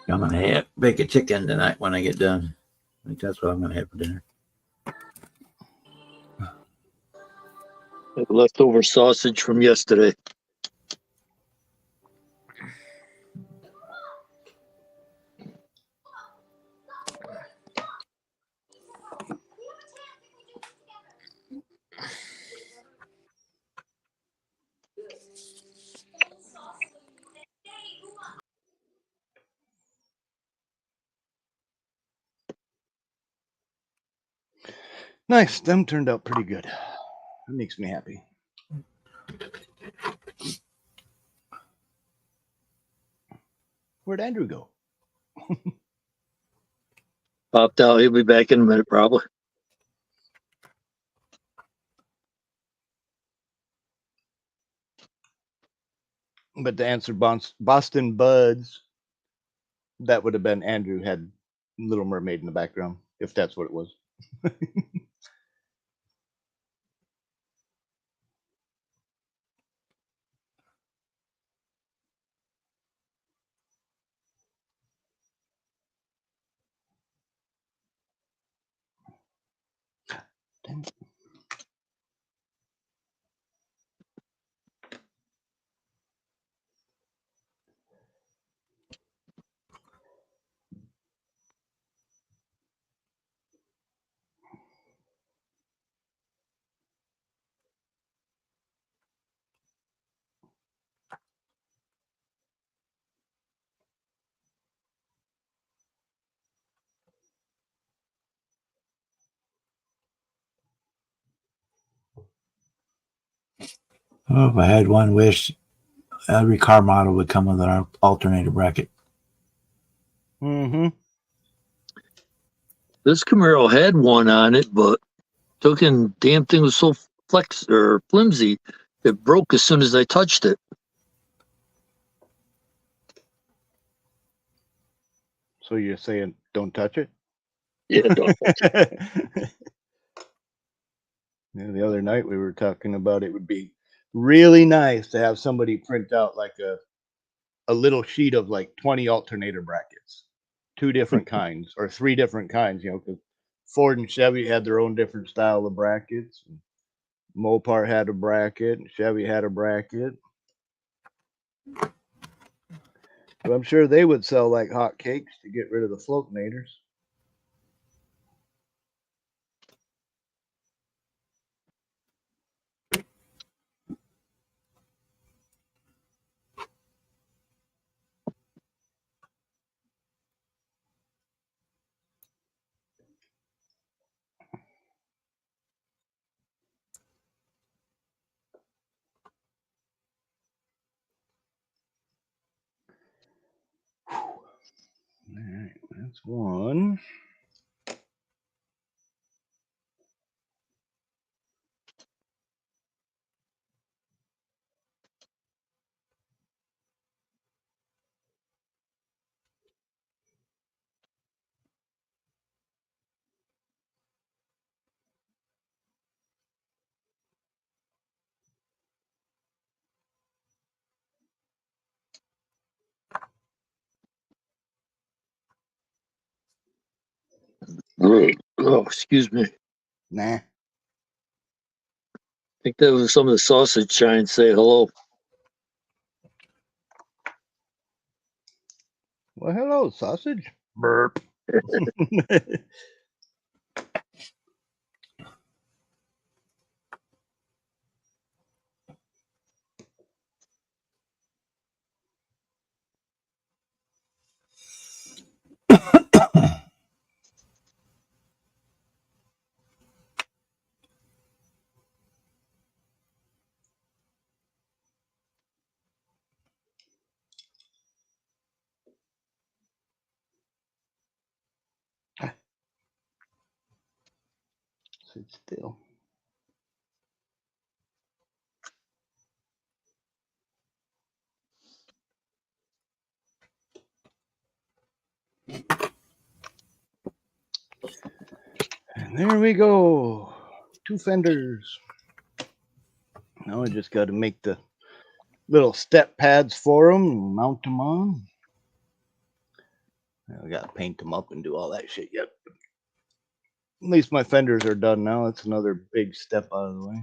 I'm gonna bake a chicken tonight when I get done. I think that's what I'm gonna have for dinner. Leftover sausage from yesterday. Nice. Them turned out pretty good. That makes me happy. Where'd Andrew go? Popped out. He'll be back in a minute, probably. But to answer Boston Buds, that would have been Andrew had Little Mermaid in the background, if that's what it was. Damn it. Oh, if I had one wish, every car model would come with an alternator bracket. Mm-hmm. This Camaro had one on it, but token damn thing was so flimsy, it broke as soon as I touched it. So you're saying don't touch it? Yeah, don't. Yeah, the other night we were talking about it would be really nice to have somebody print out like a little sheet of like 20 alternator brackets, 2 different kinds or 3 different kinds, you know, because Ford and Chevy had their own different style of brackets. And Mopar had a bracket, and Chevy had a bracket. But I'm sure they would sell like hotcakes to get rid of the floatinators. All right, that's one. Oh, excuse me. Nah. I think that was some of the sausage trying to say hello. Well, hello, sausage. Burp. Sit still. And there we go. 2 fenders. Now I just got to make the little step pads for them and mount them on. I got to paint them up and do all that shit yet. At least my fenders are done now. That's another big step out of the way.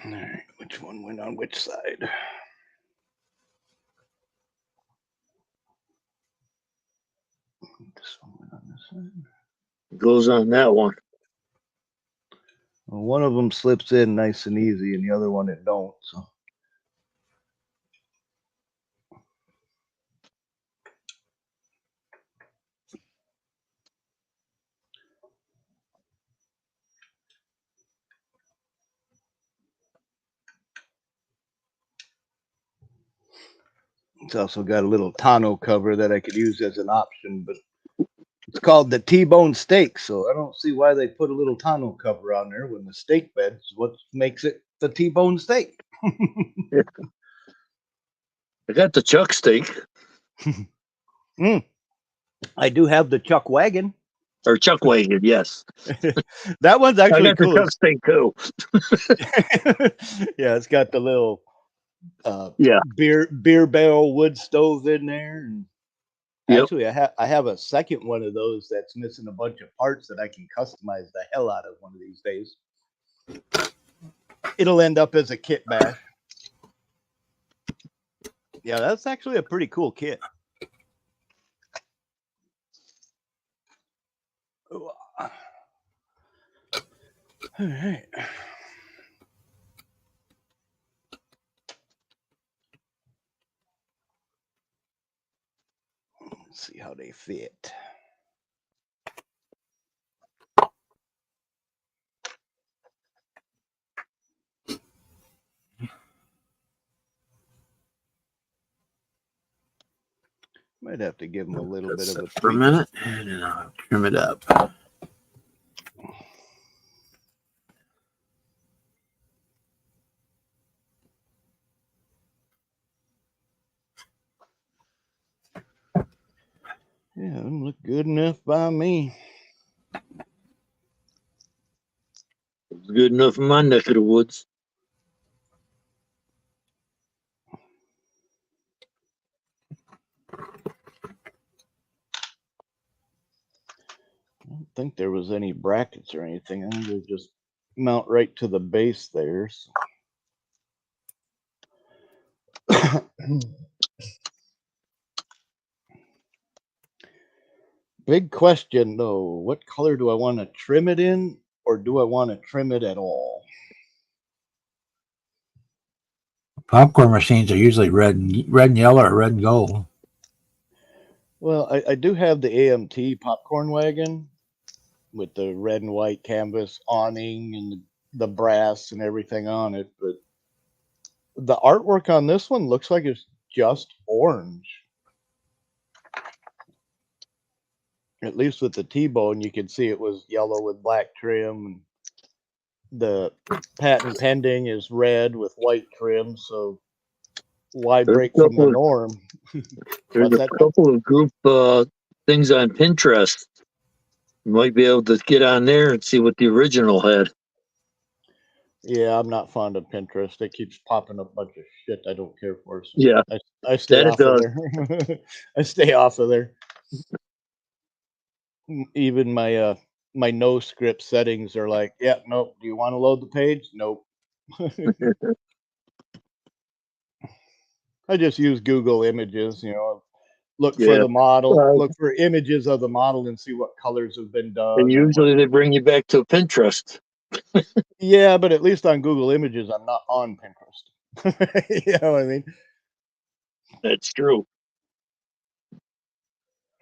All right, which one went on which side? This one went on this side. Goes on that one. Well, one of them slips in nice and easy, and the other one it don't. So It's also got a little tonneau cover that I could use as an option, but it's called the T-bone steak, so I don't see why they put a little tonneau cover on there when the steak bed is what makes it the T-bone steak. I got the chuck steak I do have the Chuck wagon. or chuck wagon. Yes, That one's I actually got the cool. chuck steak too. Yeah, it's got the little Yeah. beer barrel wood stove in there. And Yep. actually, I have a second one of those that's missing a bunch of parts that I can customize the hell out of one of these days. It'll end up as a kit bash. Yeah, that's actually a pretty cool kit. All right. Let's see how they fit. Might have to give them a little bit of a For a tweak. minute, and then I'll trim it up. Yeah, them look good enough by me. It's good enough in my neck of the woods. I don't think there was any brackets or anything. I think they just mount right to the base there. So. Big question though, what color do I want to trim it in, or do I want to trim it at all? Popcorn machines are usually red and yellow or red and gold. Well, I do have the AMT popcorn wagon with the red and white canvas awning and the brass and everything on it, but the artwork on this one looks like it's just orange. At least with the T-bone, you can see it was yellow with black trim, and the patent pending is red with white trim. So why There's break a from the couple of- norm? There's What's a that? couple of group things on Pinterest. You might be able to get on there and see what the original had. Yeah, I'm not fond of Pinterest. It keeps popping up a bunch of shit I don't care for. So Yeah, I stay that it off of does. there. I stay off of there. Even my my no script settings are like, yeah, nope. Do you want to load the page? Nope. I just use Google Images, look for Yeah. the model, Uh, look for images of the model and see what colors have been done. And usually they bring you back to Pinterest. Yeah, but at least on Google Images, I'm not on Pinterest. You know what I mean? That's true.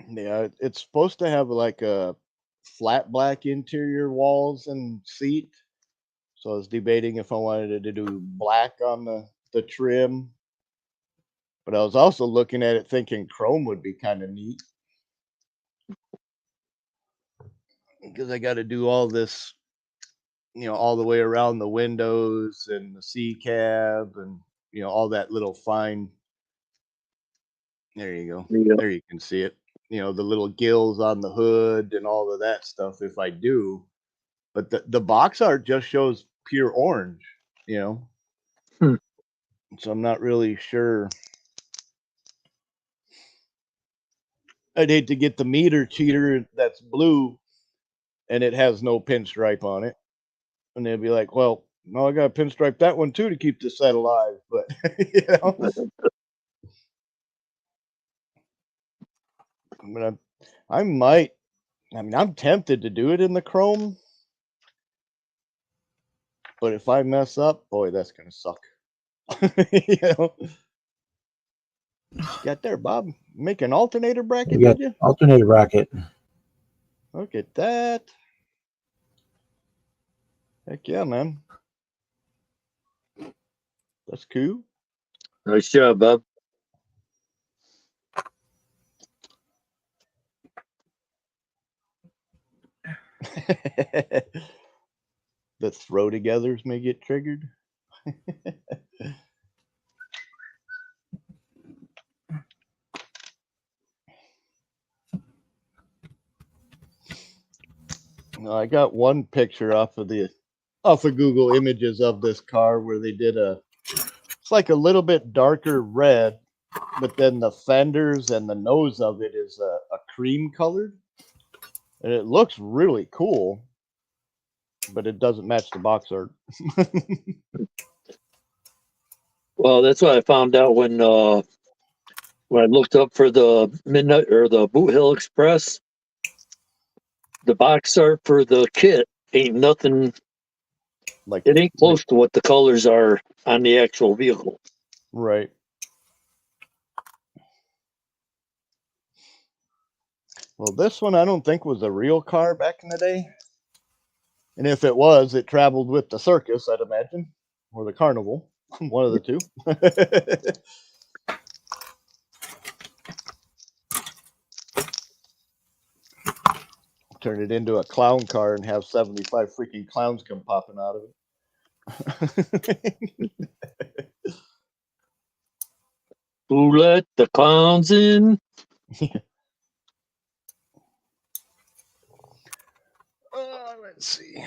Yeah, it's supposed to have like a flat black interior walls and seat. So I was debating if I wanted to do black on the trim. But I was also looking at it thinking chrome would be kind of neat. Because I got to do all this, all the way around the windows and the C cab and, all that little fine. There you go. Yeah. There you can see it. The little gills on the hood and all of that stuff if I do. But the box art just shows pure orange, Hmm. So I'm not really sure. I'd hate to get the meter cheater that's blue and it has no pinstripe on it. And they'd be like, well, no, I got to pinstripe that one too to keep the set alive. But, But I might. I mean, I'm tempted to do it in the chrome, but if I mess up, boy, that's gonna suck. Got there, Bob. Make an alternator bracket, We got did you? alternator bracket. Look at that. Heck yeah, man. That's cool. Nice job, Bob. The throw togethers may get triggered. No, I got one picture off of Google Images of this car where they did it's like a little bit darker red, but then the fenders and the nose of it is a cream colored, and it looks really cool, but it doesn't match the box art. Well, that's what I found out when I looked up for the Midnight or the Boot Hill Express. The box art for the kit ain't nothing. Like It ain't close to what the colors are on the actual vehicle. right. Well, this one I don't think was a real car back in the day. And if it was, it traveled with the circus, I'd imagine, or the carnival, one of the two. Turn it into a clown car and have 75 freaking clowns come popping out of it. Who let the clowns in? Let's see.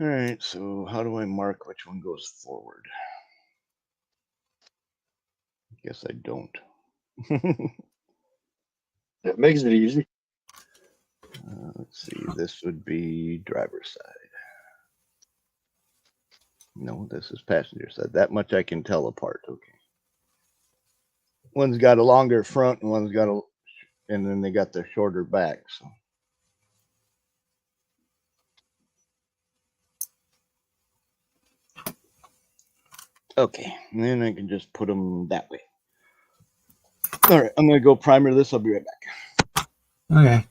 All right, so how do I mark which one goes forward? Guess I don't. That makes it easy. Let's see, this would be driver's side. No, this is passenger side. That much I can tell apart. Okay. One's got a longer front and one's got and then they got the shorter back. So. Okay, and then I can just put them that way. All right, I'm going to go primer this. I'll be right back. Okay.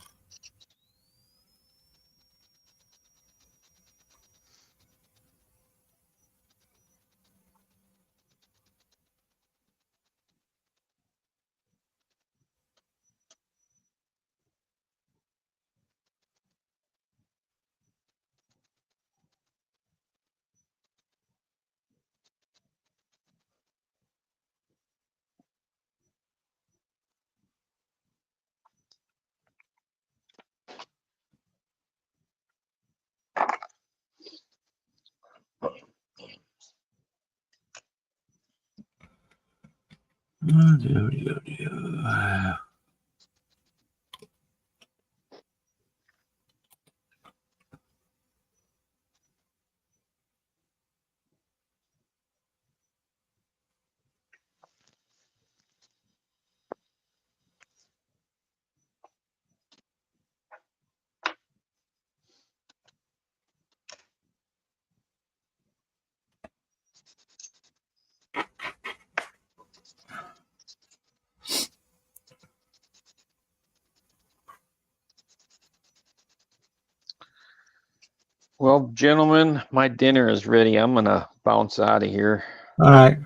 Well, gentlemen, my dinner is ready. I'm gonna bounce out of here. All right.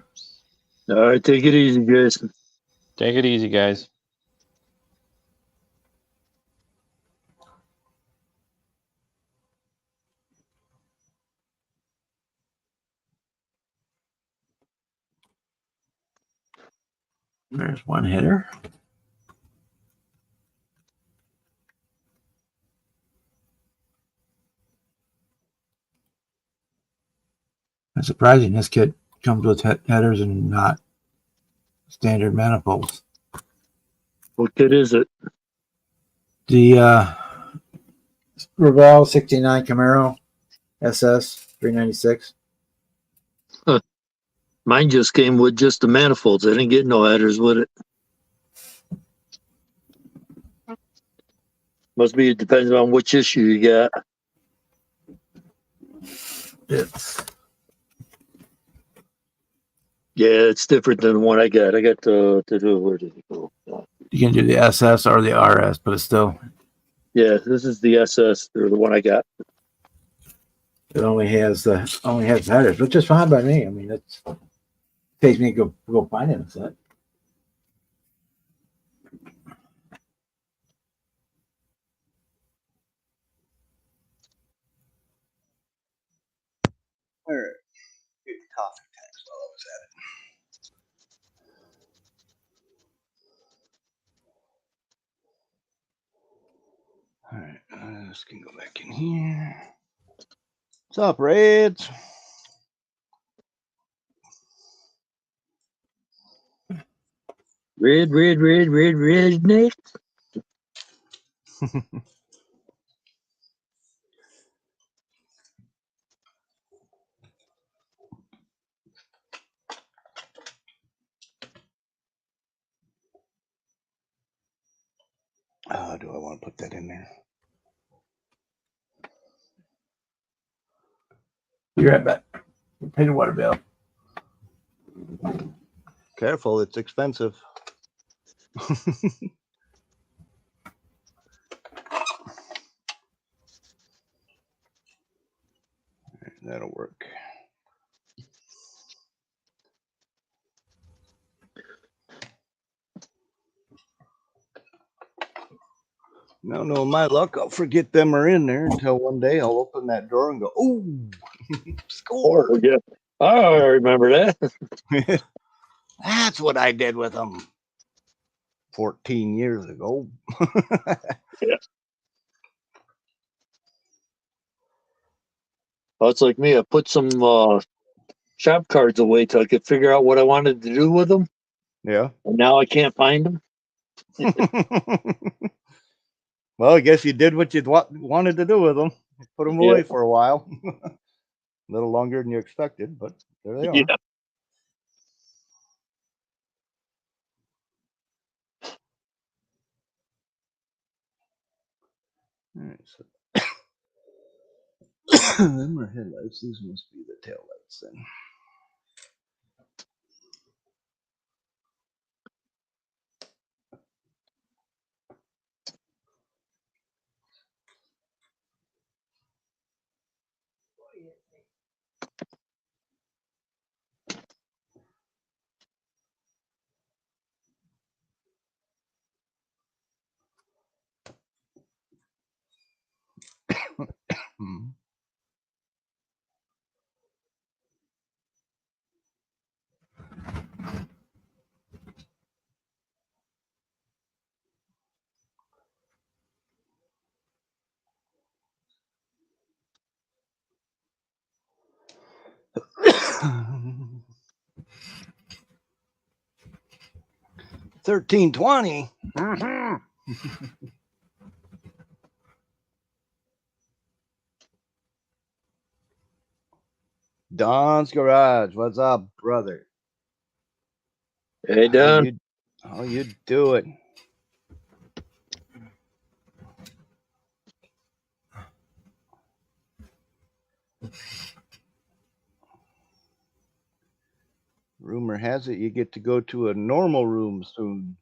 All right, take it easy, Jason. Take it easy, guys. There's one hitter. It's surprising this kit comes with headers and not standard manifolds. What kit is it? The Raval 69 Camaro SS 396. Mine just came with just the manifolds. I didn't get no headers with it. Must be, it depends on which issue you got. It's Yeah, it's different than the one I got. I got where did it go? You can do the SS or the RS, but it's still, Yeah, this is the SS or the one I got. it only has headers, which is fine by me. I mean, it's takes me to go find it. It's that. All right. Get coffee tags while I was at it. All right, this can go back in here. What's up, Reds? Red, Nick. Oh, do I want to put that in there? Be right back. Pay the water bill. Careful, it's expensive. That'll work. No, my luck, I'll forget them are in there until one day I'll open that drawer and go, "Ooh, score!" Oh, yeah. I remember that. That's what I did with them 14 years ago. Yeah. Well, it's like me. I put some shop cards away till I could figure out what I wanted to do with them, Yeah. and now I can't find them. Well, I guess you did what you wanted to do with them. Put them away Yeah. for a while. A little longer than you expected, but there they are. Yeah. All right, so them are headlights. These must be the tail lights then. Hmm. $13.20. Don's Garage. What's up, brother? Hey, Don. How you doing? Rumor has it you get to go to a normal room soon.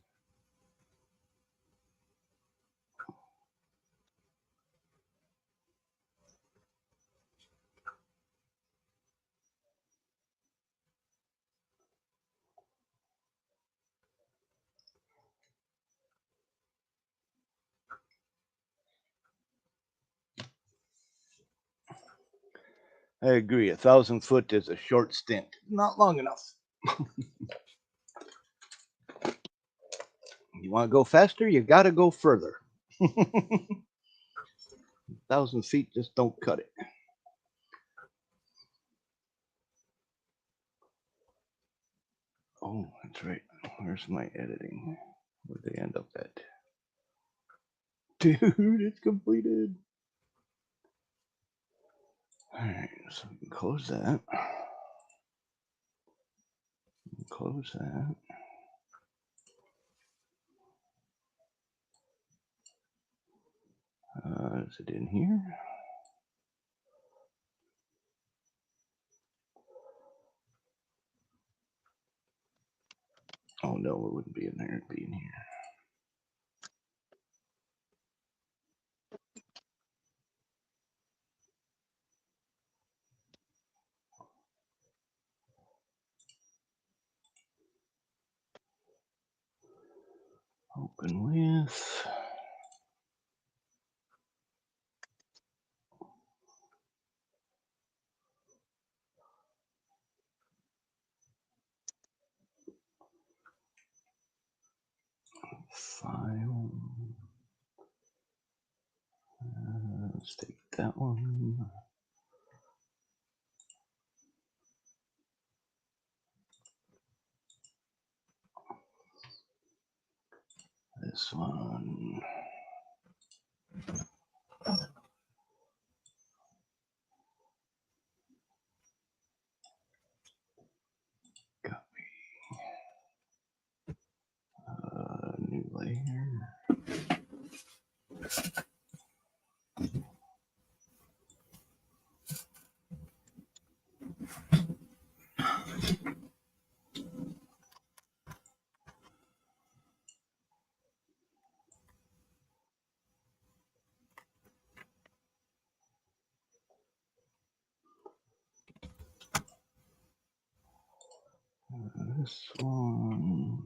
I agree. 1,000 foot is a short stint. Not long enough. You want to go faster? You got to go further. 1,000 feet just don't cut it. Oh, that's right. Where's my editing? Where'd they end up at? Dude, it's completed. All right, so we can close that. Close that. Is it in here? Oh no, it wouldn't be in there. It'd be in here. Open with. File. Let's take that one. This one. Copy. New layer. This one.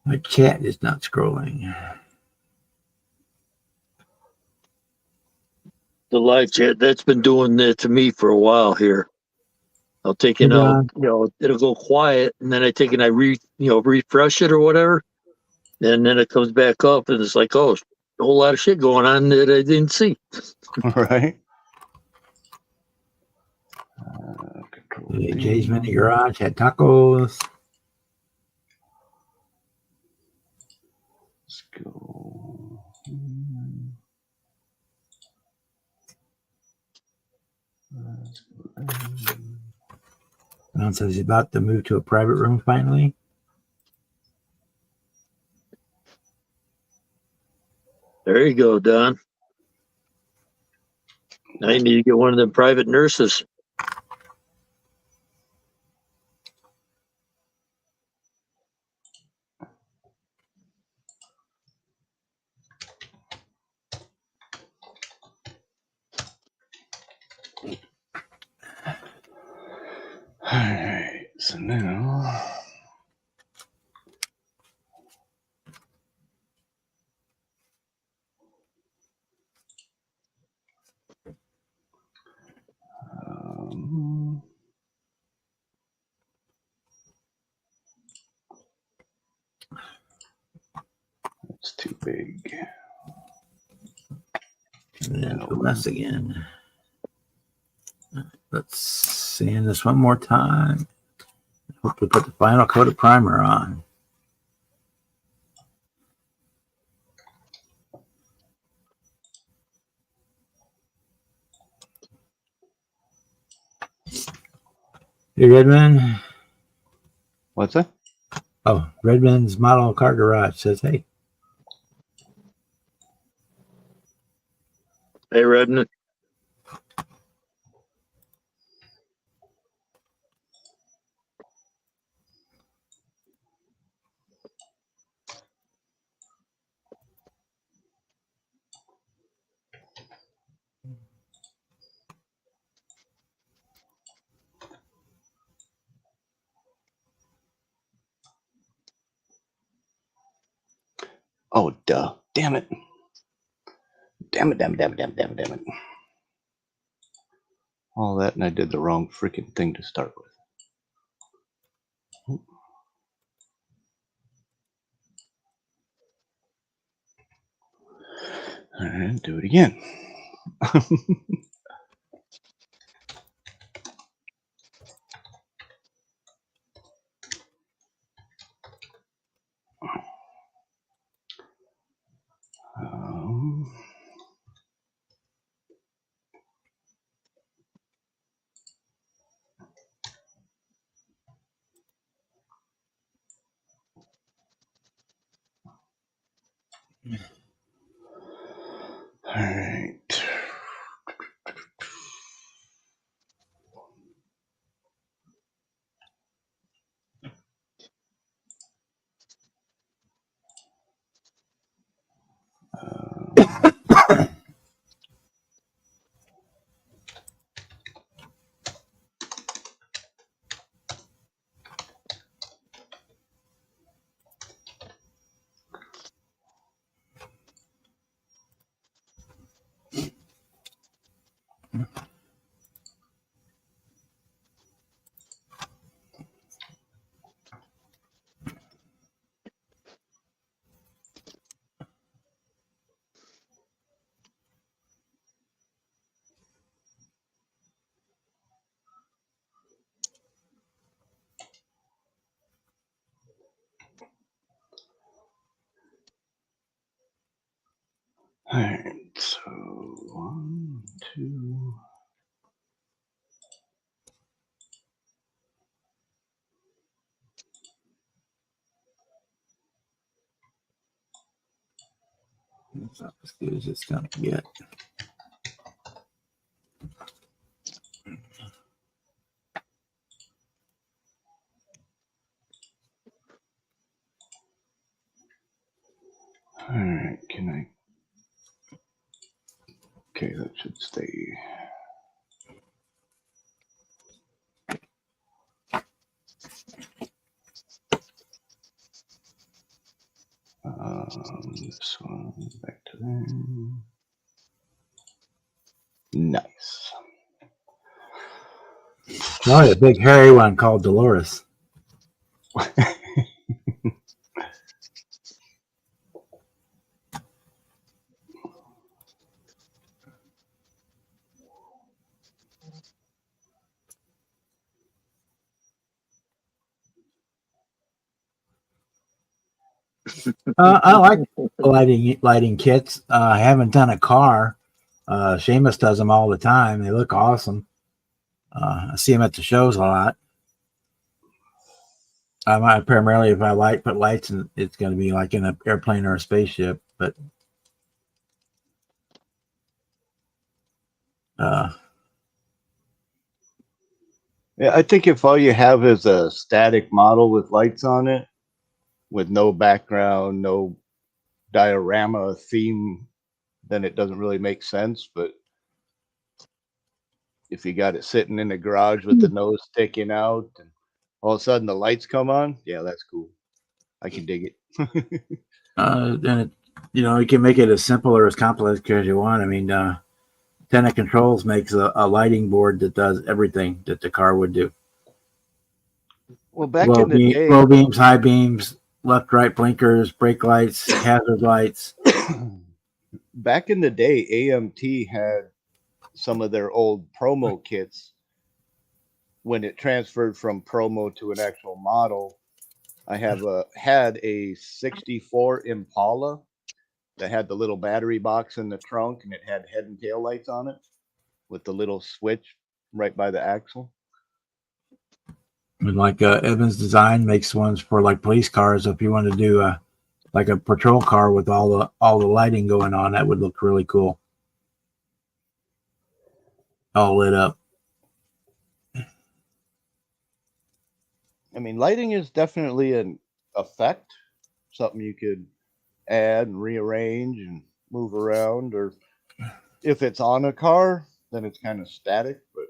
My chat is not scrolling. The live chat, that's been doing that to me for a while here. I'll take it Hey, out, Don. it'll go quiet, and then I take it, refresh it or whatever, and then it comes back up, and it's like, oh, a whole lot of shit going on that I didn't see. Right. Control Yeah, V. Jay's Mini Garage had tacos. Let's go. Let's go there. Don says he's about to move to a private room finally. There you go, Don. Now you need to get one of them private nurses. All right. So now. That's too big. And then do less again. Let's sand this one more time. Hope we put the final coat of primer on. Hey, Redman. What's that? Oh, Redman's Model Car Garage says, hey. Hey, Redmond. Oh, duh. Damn it. Damn it. All that, and I did the wrong freaking thing to start with. All right, do it again. Um, All right. All right, so 1, 2. It's not as good as it's gonna get. All right, can I? Okay, that should stay. This one back to there. Nice. Oh, a big hairy one called Dolores. I like lighting kits. I haven't done a car. Seamus does them all the time. They look awesome. I see them at the shows a lot. I might primarily, if I put lights in, it's going to be like in an airplane or a spaceship. But Yeah, I think if all you have is a static model with lights on it, with no background, no diorama theme, then it doesn't really make sense. But if you got it sitting in the garage with the nose sticking out and all of a sudden the lights come on, yeah, that's cool. I can dig it. and it, you can make it as simple or as complex as you want. I mean, Tenet Controls makes a lighting board that does everything that the car would do. Well, back in the day, low beams, high beams, left, right blinkers, brake lights, hazard lights. back in the day, AMT had some of their old promo kits. When it transferred from promo to an actual model, I had a 64 Impala that had the little battery box in the trunk, and it had head and tail lights on it with the little switch right by the axle. And like Evans Design makes ones for like police cars. If you want to do like a patrol car with all the lighting going on, that would look really cool. All lit up. I mean, lighting is definitely an effect, something you could add and rearrange and move around, or if it's on a car, then it's kind of static, but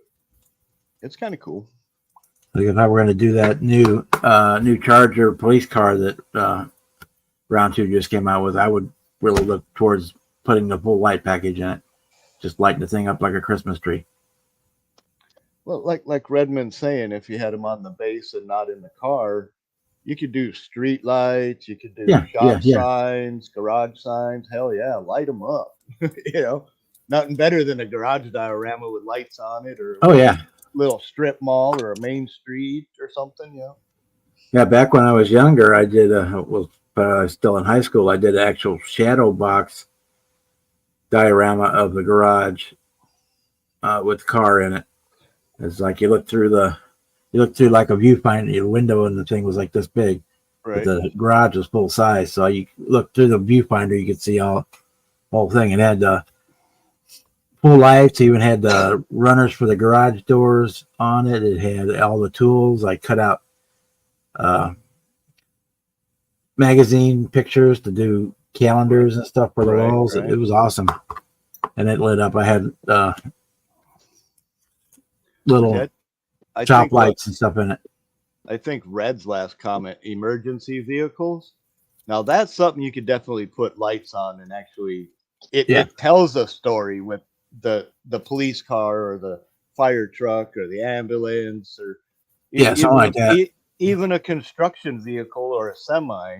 it's kind of cool. Like if I were going to do that new Charger police car that Round 2 just came out with, I would really look towards putting the full light package in it. Just lighting the thing up like a Christmas tree. Well, like Redmond's saying, if you had them on the base and not in the car, you could do street lights, you could do shop signs, garage signs. Hell yeah, light them up. Nothing better than a garage diorama with lights on it, or little strip mall or a main street or something. Yeah, back when I was younger, I did but I was still in high school. I did an actual shadow box diorama of the garage with the car in it. It's like you look through like a viewfinder, your window, and the thing was like this big. Right. the garage was full size, so you look through the viewfinder, you could see all whole thing. It had full lights, even had the runners for the garage doors on it. It had all the tools. I cut out magazine pictures to do calendars and stuff for the Right, walls. right. It was awesome, and it lit up. I had little That- I top think what- lights and stuff in it. I think Red's last comment, emergency vehicles. Now that's something you could definitely put lights on and actually it tells a story with the police car or the fire truck or the ambulance or Yeah, something like that. Even a construction vehicle or a semi,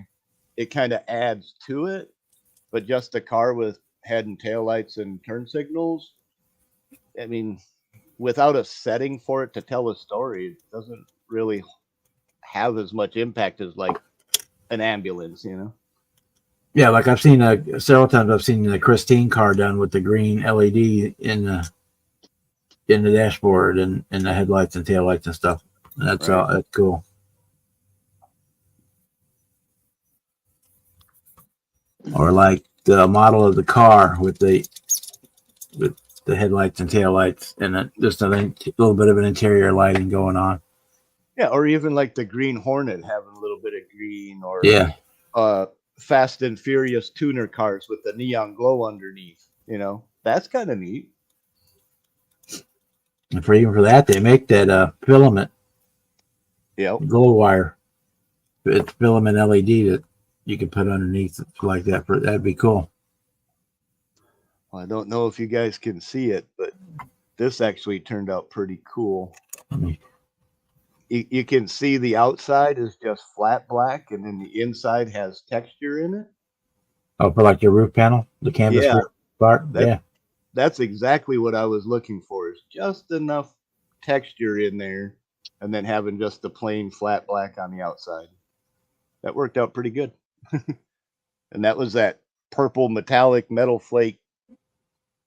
it kind of adds to it. But just a car with head and tail lights and turn signals, I mean, without a setting for it to tell a story, it doesn't really have as much impact as like an ambulance, you know? Yeah, like I've seen several times. I've seen the Christine car done with the green LED in the dashboard and the headlights and taillights and stuff. That's Right. that's cool. Or like the model of the car with the headlights and taillights and just a little bit of an interior lighting going on. Yeah, or even like the Green Hornet having a little bit of green, or Yeah, Fast and Furious tuner cars with the neon glow underneath. You know, that's kind of neat. and even for that, they make that filament Yep. glow wire. It's filament LED that you can put underneath like that. That'd be cool. Well, I don't know if you guys can see it, but this actually turned out pretty cool. Let me- You can see the outside is just flat black, and then the inside has texture in it. Oh, for like your roof panel, the canvas Yeah. roof part. That- Yeah, That's exactly what I was looking for, is just enough texture in there, and then having just the plain flat black on the outside. That worked out pretty good. And that was that purple metallic metal flake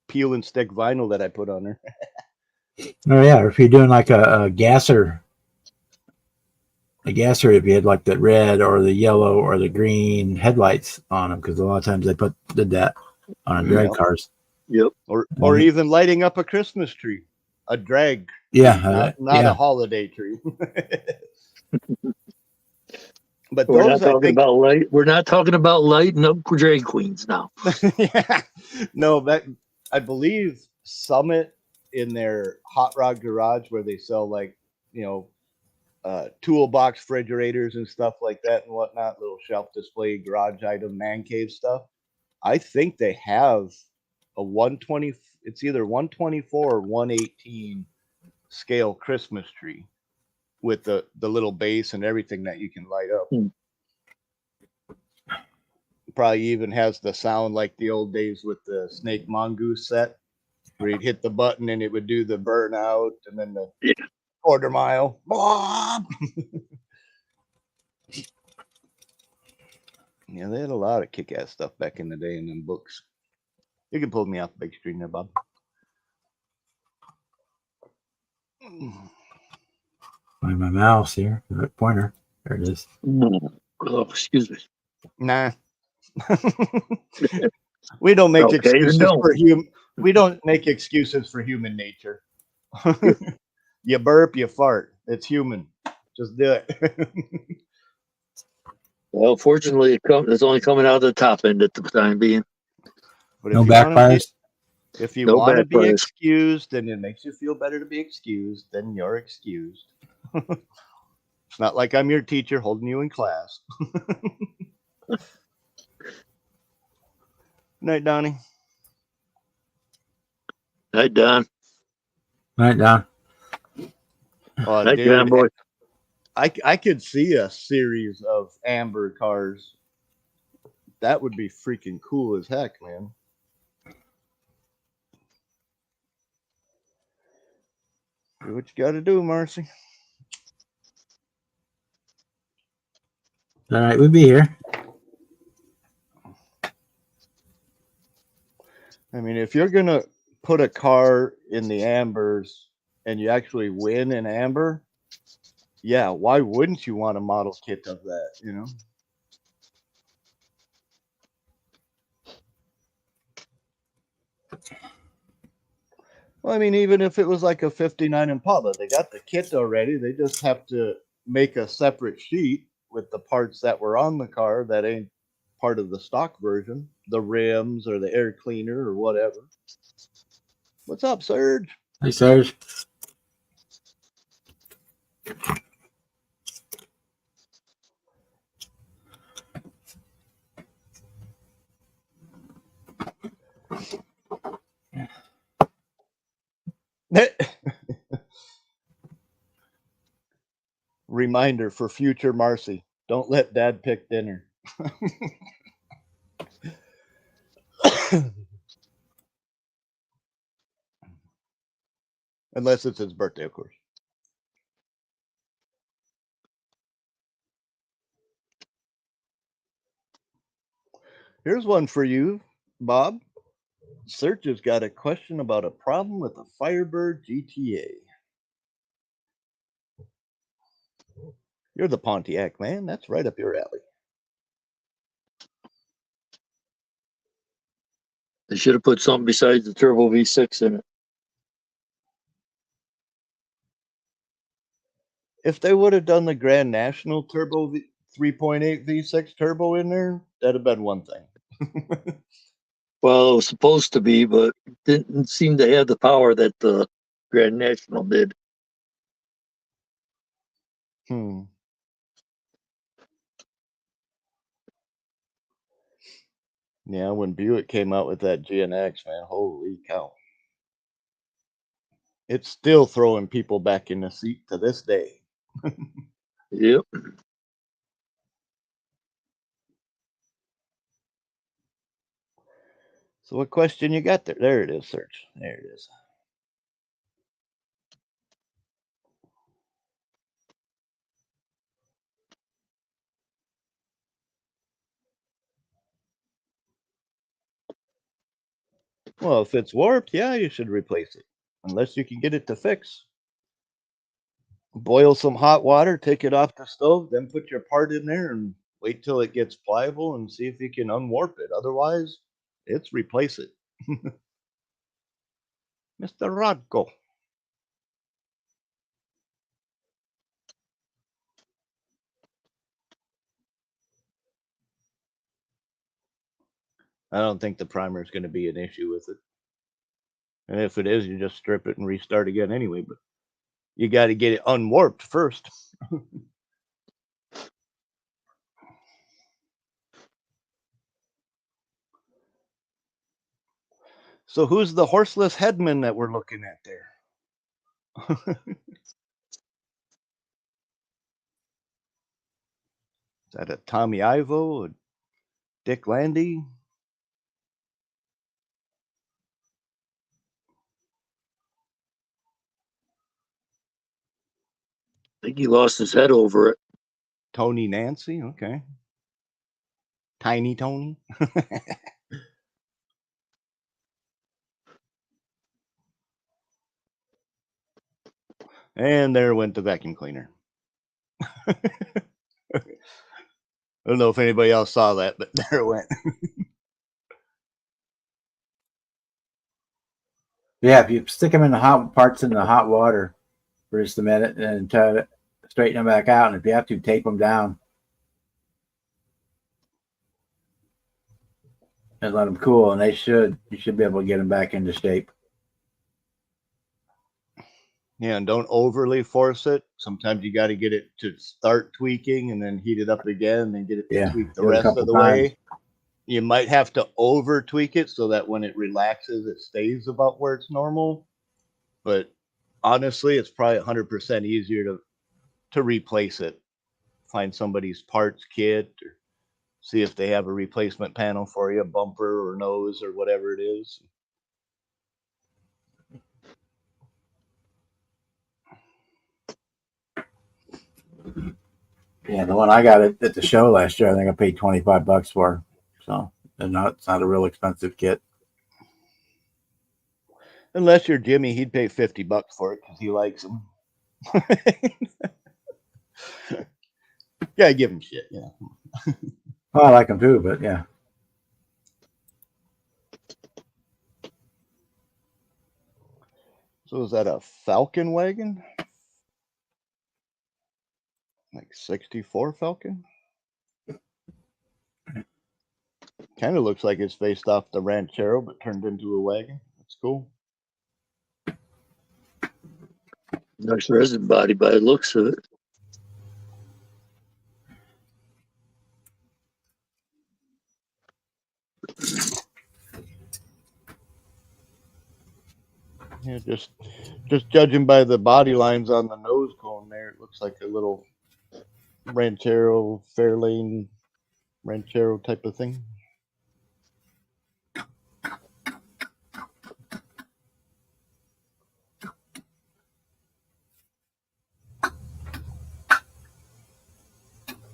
peel and stick vinyl that I put on there. oh yeah. Or if you're doing like a gasser, if you had like the red or the yellow or the green headlights on them, because a lot of times they did that on drag Yeah. cars. Or Mhm. even lighting up a Christmas tree, a drag, Yeah, not yeah. a holiday tree. But We're not those, I talking think, about light. We're not talking about lighting up drag queens now. yeah, no, that I believe Summit in their hot rod garage where they sell like, you know, toolbox refrigerators and stuff like that and whatnot, little shelf display garage item man cave stuff. I think they have a 120, it's either 124 or 118 scale Christmas tree with the little base and everything that you can light up. Probably even has the sound like the old days with the Snake Mongoose set, where you'd hit the button and it would do the burnout and then the quarter mile. Yeah, they had a lot of kick-ass stuff back in the day in them books. You can pull me off the big screen there, Bob. Find my mouse here, the pointer. There it is. Oh, excuse me. Nah. We don't make Okay, excuses you don't. for we don't make excuses for human nature. You burp, you fart. It's human. Just do it. Well, fortunately, it's only coming out of the top end at the time being. But No if you wanna backfires. if you No want to be backfires. excused and it makes you feel better to be excused, then you're excused. It's not like I'm your teacher holding you in class. Night, Donnie. Night, Don. Right down. Oh, Night, dude, John boy. I could see a series of amber cars. That would be freaking cool as heck, man. Do what you got to do, Marcy. All right, we'll be here. I mean, if you're gonna put a car in the ambers and you actually win in amber, yeah, why wouldn't you want a model kit of that? You know, Well, I mean, even if it was like a 59 Impala, they got the kit already. They just have to make a separate sheet with the parts that were on the car that ain't part of the stock version, the rims or the air cleaner or whatever. What's up, Serge? Hey, Serge. Reminder for future Marcy. Don't let Dad pick dinner. Unless it's his birthday, of course. Here's one for you, Bob. Search has got a question about a problem with the Firebird GTA. You're the Pontiac man. That's right up your alley. They should have put something besides the turbo V6 in it. If they would have done the Grand National Turbo 3.8 V6 turbo in there, that'd have been one thing. Well, it was supposed to be, but didn't seem to have the power that the Grand National did. Yeah, when Buick came out with that GNX, man, holy cow. It's still throwing people back in the seat to this day. Yep. So what question you got there? There it is, Search. There it is. Well, if it's warped, yeah, you should replace it. Unless you can get it to fix. Boil some hot water, take it off the stove, then put your part in there and wait till it gets pliable and see if you can unwarp it. Otherwise, it's replace it. Mr. Rodko. I don't think the primer is going to be an issue with it. And if it is, you just strip it and restart again anyway. But you got to get it unwarped first. So who's the horseless headman that we're looking at there? Is that a Tommy Ivo, a Dick Landy? I think he lost his head over it. Tony Nancy? Okay. Tiny Tony? And there went the vacuum cleaner. I don't know if anybody else saw that, but there it went. Yeah, if you stick them in the hot parts in the hot water for just a minute and try to straighten them back out, and if you have to, tape them down and let them cool, and you should be able to get them back into shape. Yeah, and don't overly force it. Sometimes you got to get it to start tweaking and then heat it up again and then get it to tweak the rest of the way. You might have to over tweak it so that when it relaxes, it stays about where it's normal. But honestly, it's probably 100% easier to replace it. Find somebody's parts kit or see if they have a replacement panel for you, bumper or nose or whatever it is. Yeah, the one I got at the show last year, I think I paid $25 for. So it's not a real expensive kit. Unless you're Jimmy, he'd pay $50 for it because he likes them. Yeah, give him shit. Yeah. Well, I like them too, but yeah. So is that a Falcon wagon? Like 64 Falcon? Kind of looks like it's based off the Ranchero, but turned into a wagon. That's cool. Nice resin body by the looks of it. Yeah, just judging by the body lines on the nose cone there, it looks like a little Ranchero, Fairlane Ranchero type of thing.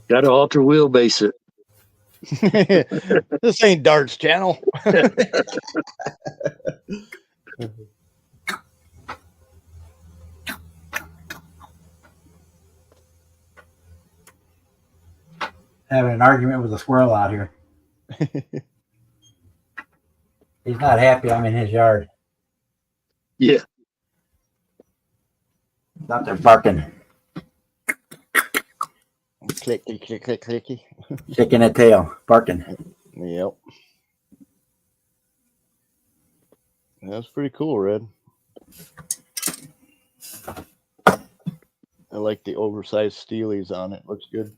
Got to alter wheelbase it. This ain't Darts Channel. Having an argument with a squirrel out here. He's not happy I'm in his yard. Yeah. He's out there barking, Clicky, click, click, clicky. shaking that tail, barking. Yep. That's pretty cool, Red. I like the oversized steelies on it. Looks good.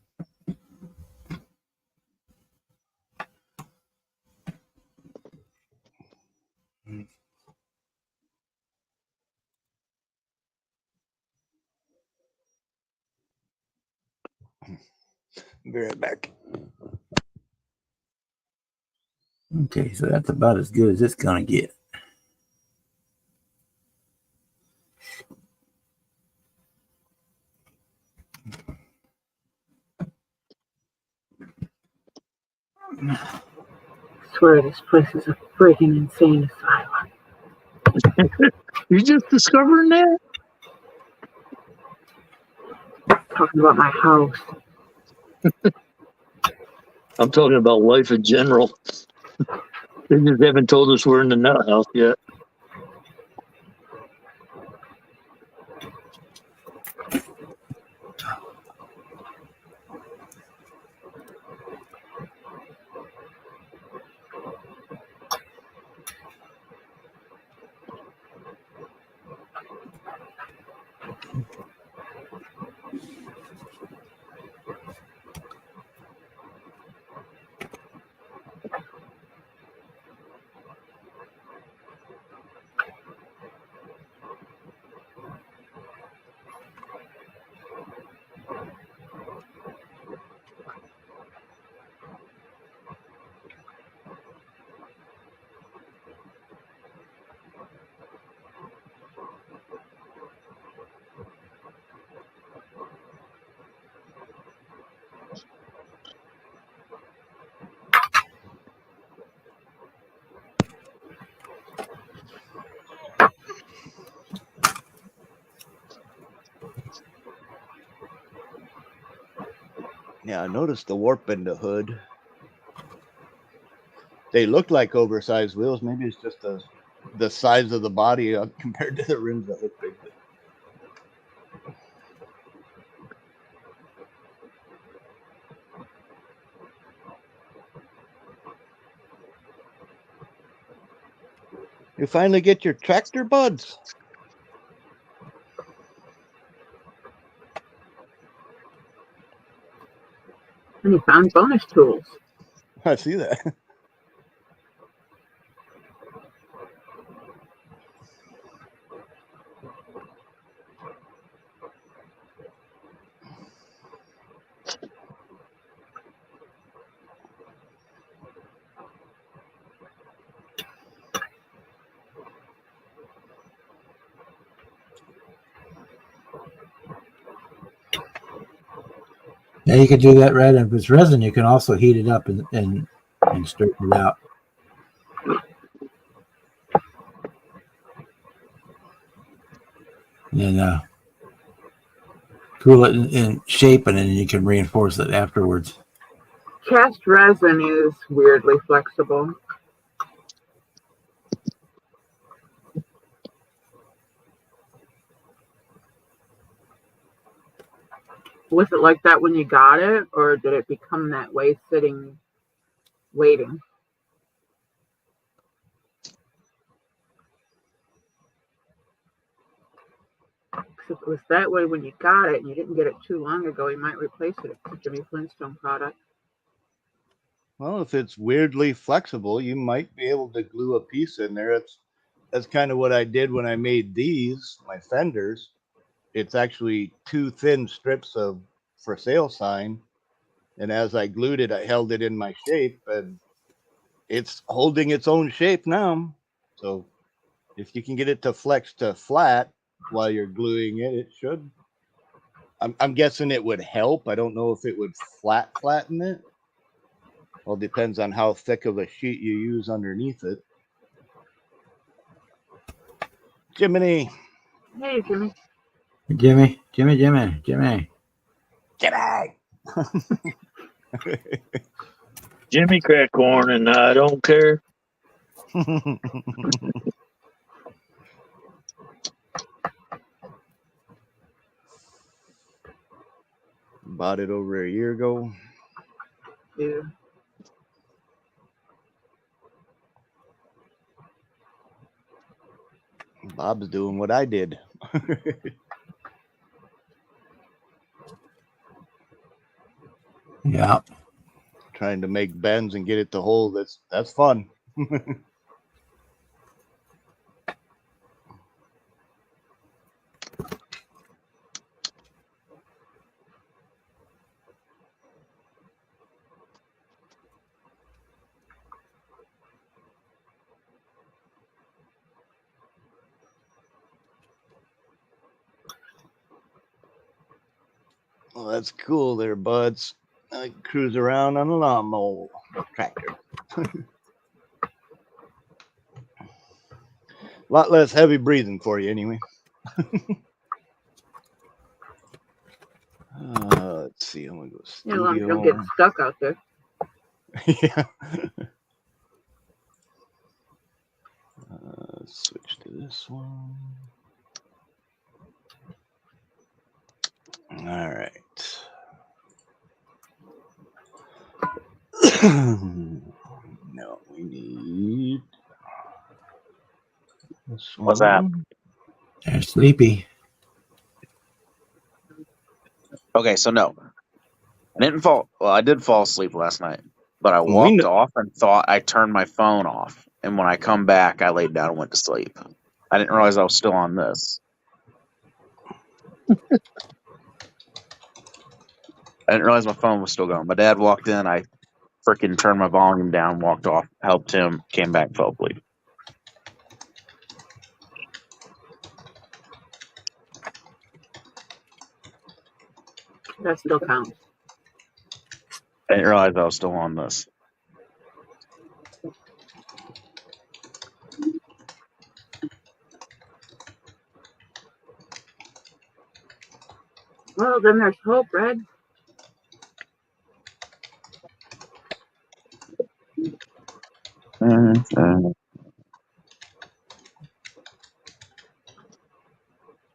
Be right back. Okay, so that's about as good as it's gonna get. Swear this place is a freaking insane asylum. You just discovering that? Talking about my house. I'm talking about life in general. They just haven't told us we're in the nut house yet. Yeah, I noticed the warp in the hood. They look like oversized wheels. Maybe it's just the size of the body compared to the rims that look big. You finally get your tractor buds. And you found bonus tools. I see that. Yeah, you could do that, Red. And if it's resin, you can also heat it up and straighten it out. And cool it in shape, and then you can reinforce it afterwards. Cast resin is weirdly flexible. Was it like that when you got it, or did it become that way sitting, waiting? If it was that way when you got it and you didn't get it too long ago, you might replace it. It's a Jimmy Flintstone product. Well, if it's weirdly flexible, you might be able to glue a piece in there. That's kind of what I did when I made these, my fenders. It's actually 2 thin strips of for sale sign. And as I glued it, I held it in my shape, and it's holding its own shape now. So if you can get it to flex to flat while you're gluing it, it should. I'm guessing it would help. I don't know if it would flatten it. Well, depends on how thick of a sheet you use underneath it. Jiminy. Hey, Jimmy. Jimmy. Jimmy. Jimmy crack corn, and I don't care. Bought it over a year ago. Yeah. Bob's doing what I did. Yeah. Trying to make bends and get it to hold. That's fun. Well, that's cool there, buds. I cruise around on a lawnmower tractor. A lot less heavy breathing for you anyway. Let's see. I'm gonna go Yeah, as long as you don't studio. get stuck out there. Yeah. Switch to this one. All right. No, we need this one. What's that? They're sleepy. Okay, so no, I didn't fall. Well, I did fall asleep last night, but I We walked know- off and thought I turned my phone off. And when I come back, I laid down and went to sleep. I didn't realize I was still on this. I didn't realize my phone was still going. My dad walked in. I freaking turned my volume down, walked off, helped him, came back, fell asleep. That still counts. I didn't realize I was still on this. Well, then there's hope, Red.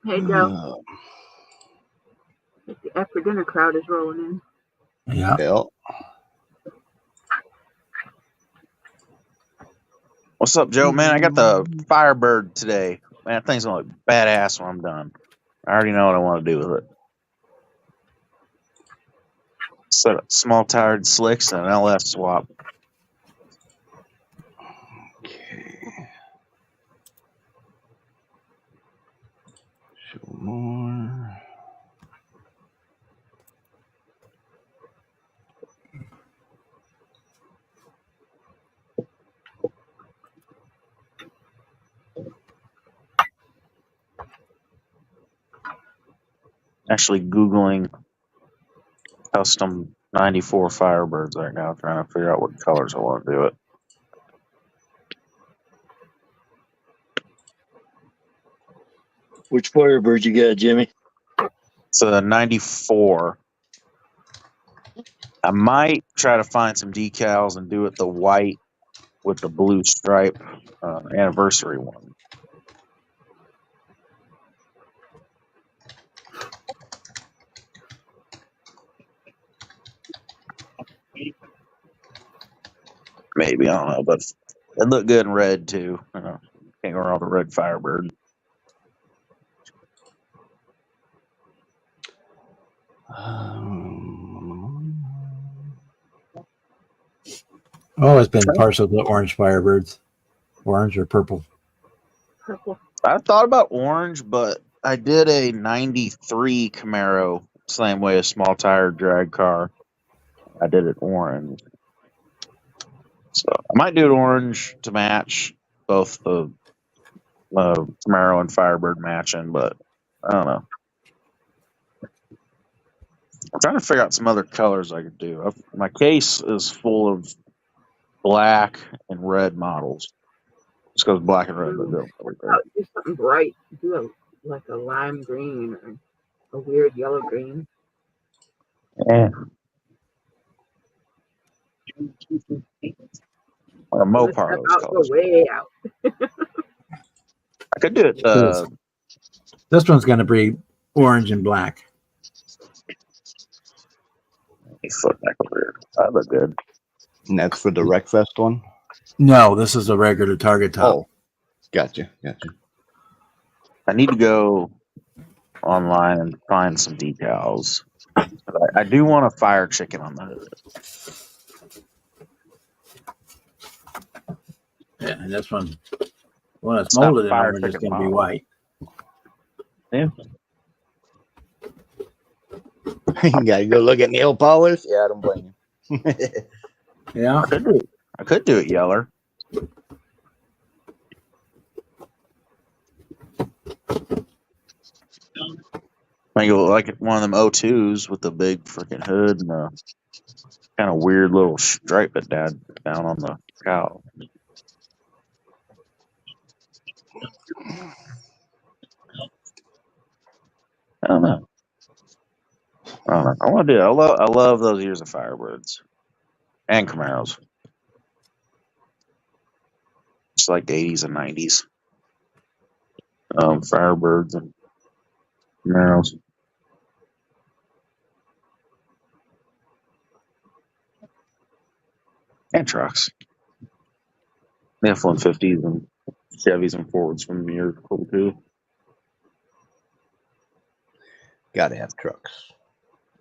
Hey, Joe. The after dinner crowd is rolling in. Yeah. Yeah. What's up, Joe? Man, I got the Firebird today. Man, that thing's gonna look badass when I'm done. I already know what I want to do with it. Set up small tired slicks and an LS swap. Okay. Show more. Actually Googling custom 94 Firebirds right now, trying to figure out what colors I want to do it. Which Firebird you got, Jimmy? It's a 94. I might try to find some decals and do it the white with the blue stripe anniversary one. Maybe, I don't know, but it looked good in red too. Can't go wrong with a red Firebird. Oh, it's been partial to orange Firebirds. Orange or purple. Purple. I thought about orange, but I did a 93 Camaro, same way, a small tire drag car. I did it orange. So I might do it orange to match both the Camaro and Firebird matching, but I don't know. I'm trying to figure out some other colors I could do. My case is full of black and red models. Just goes black and red. But Do something bright. Do like a lime green or a weird yellow green. yeah. Or a Let's Mopar. step Those out colors. the way out. I could do it. This one's going to be orange and black. Foot back over here. That look good. And that's for the Wreckfest one? No, this is a regular Target top. Oh, gotcha. I need to go online and find some decals. I do want a fire chicken on the hood. Yeah, and this one, when it's It's not molded in fire orange, it's chicken going to be model. white. Yeah. You gotta go look at nail polish. Yeah, I don't blame you. Yeah. I could do it yeller. I go like one of them O2s with the big freaking hood and a kind of weird little stripe down on the cow. I don't know. I want to do it. I love those years of Firebirds and Camaros. It's like the 80s and 90s. Firebirds and Camaros. And trucks. The F-150s and Chevys and Fords from the year cool too. Gotta have trucks.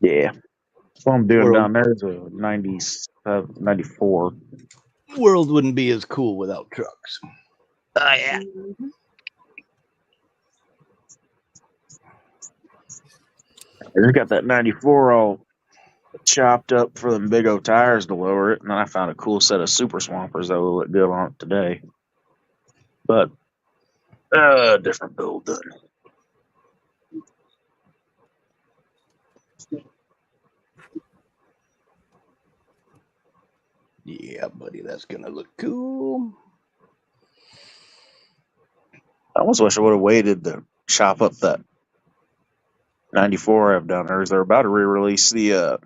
Yeah. That's what I'm doing World. down there is a 94. World wouldn't be as cool without trucks. Oh, yeah. Mhm. I just got that 94 all chopped up for them big old tires to lower it, and then I found a cool set of Super Swampers that will look good on it today. But different build done. Yeah, buddy, that's gonna look cool. I almost wish I would have waited to chop up that 94 I have down there, because they're about to re-release the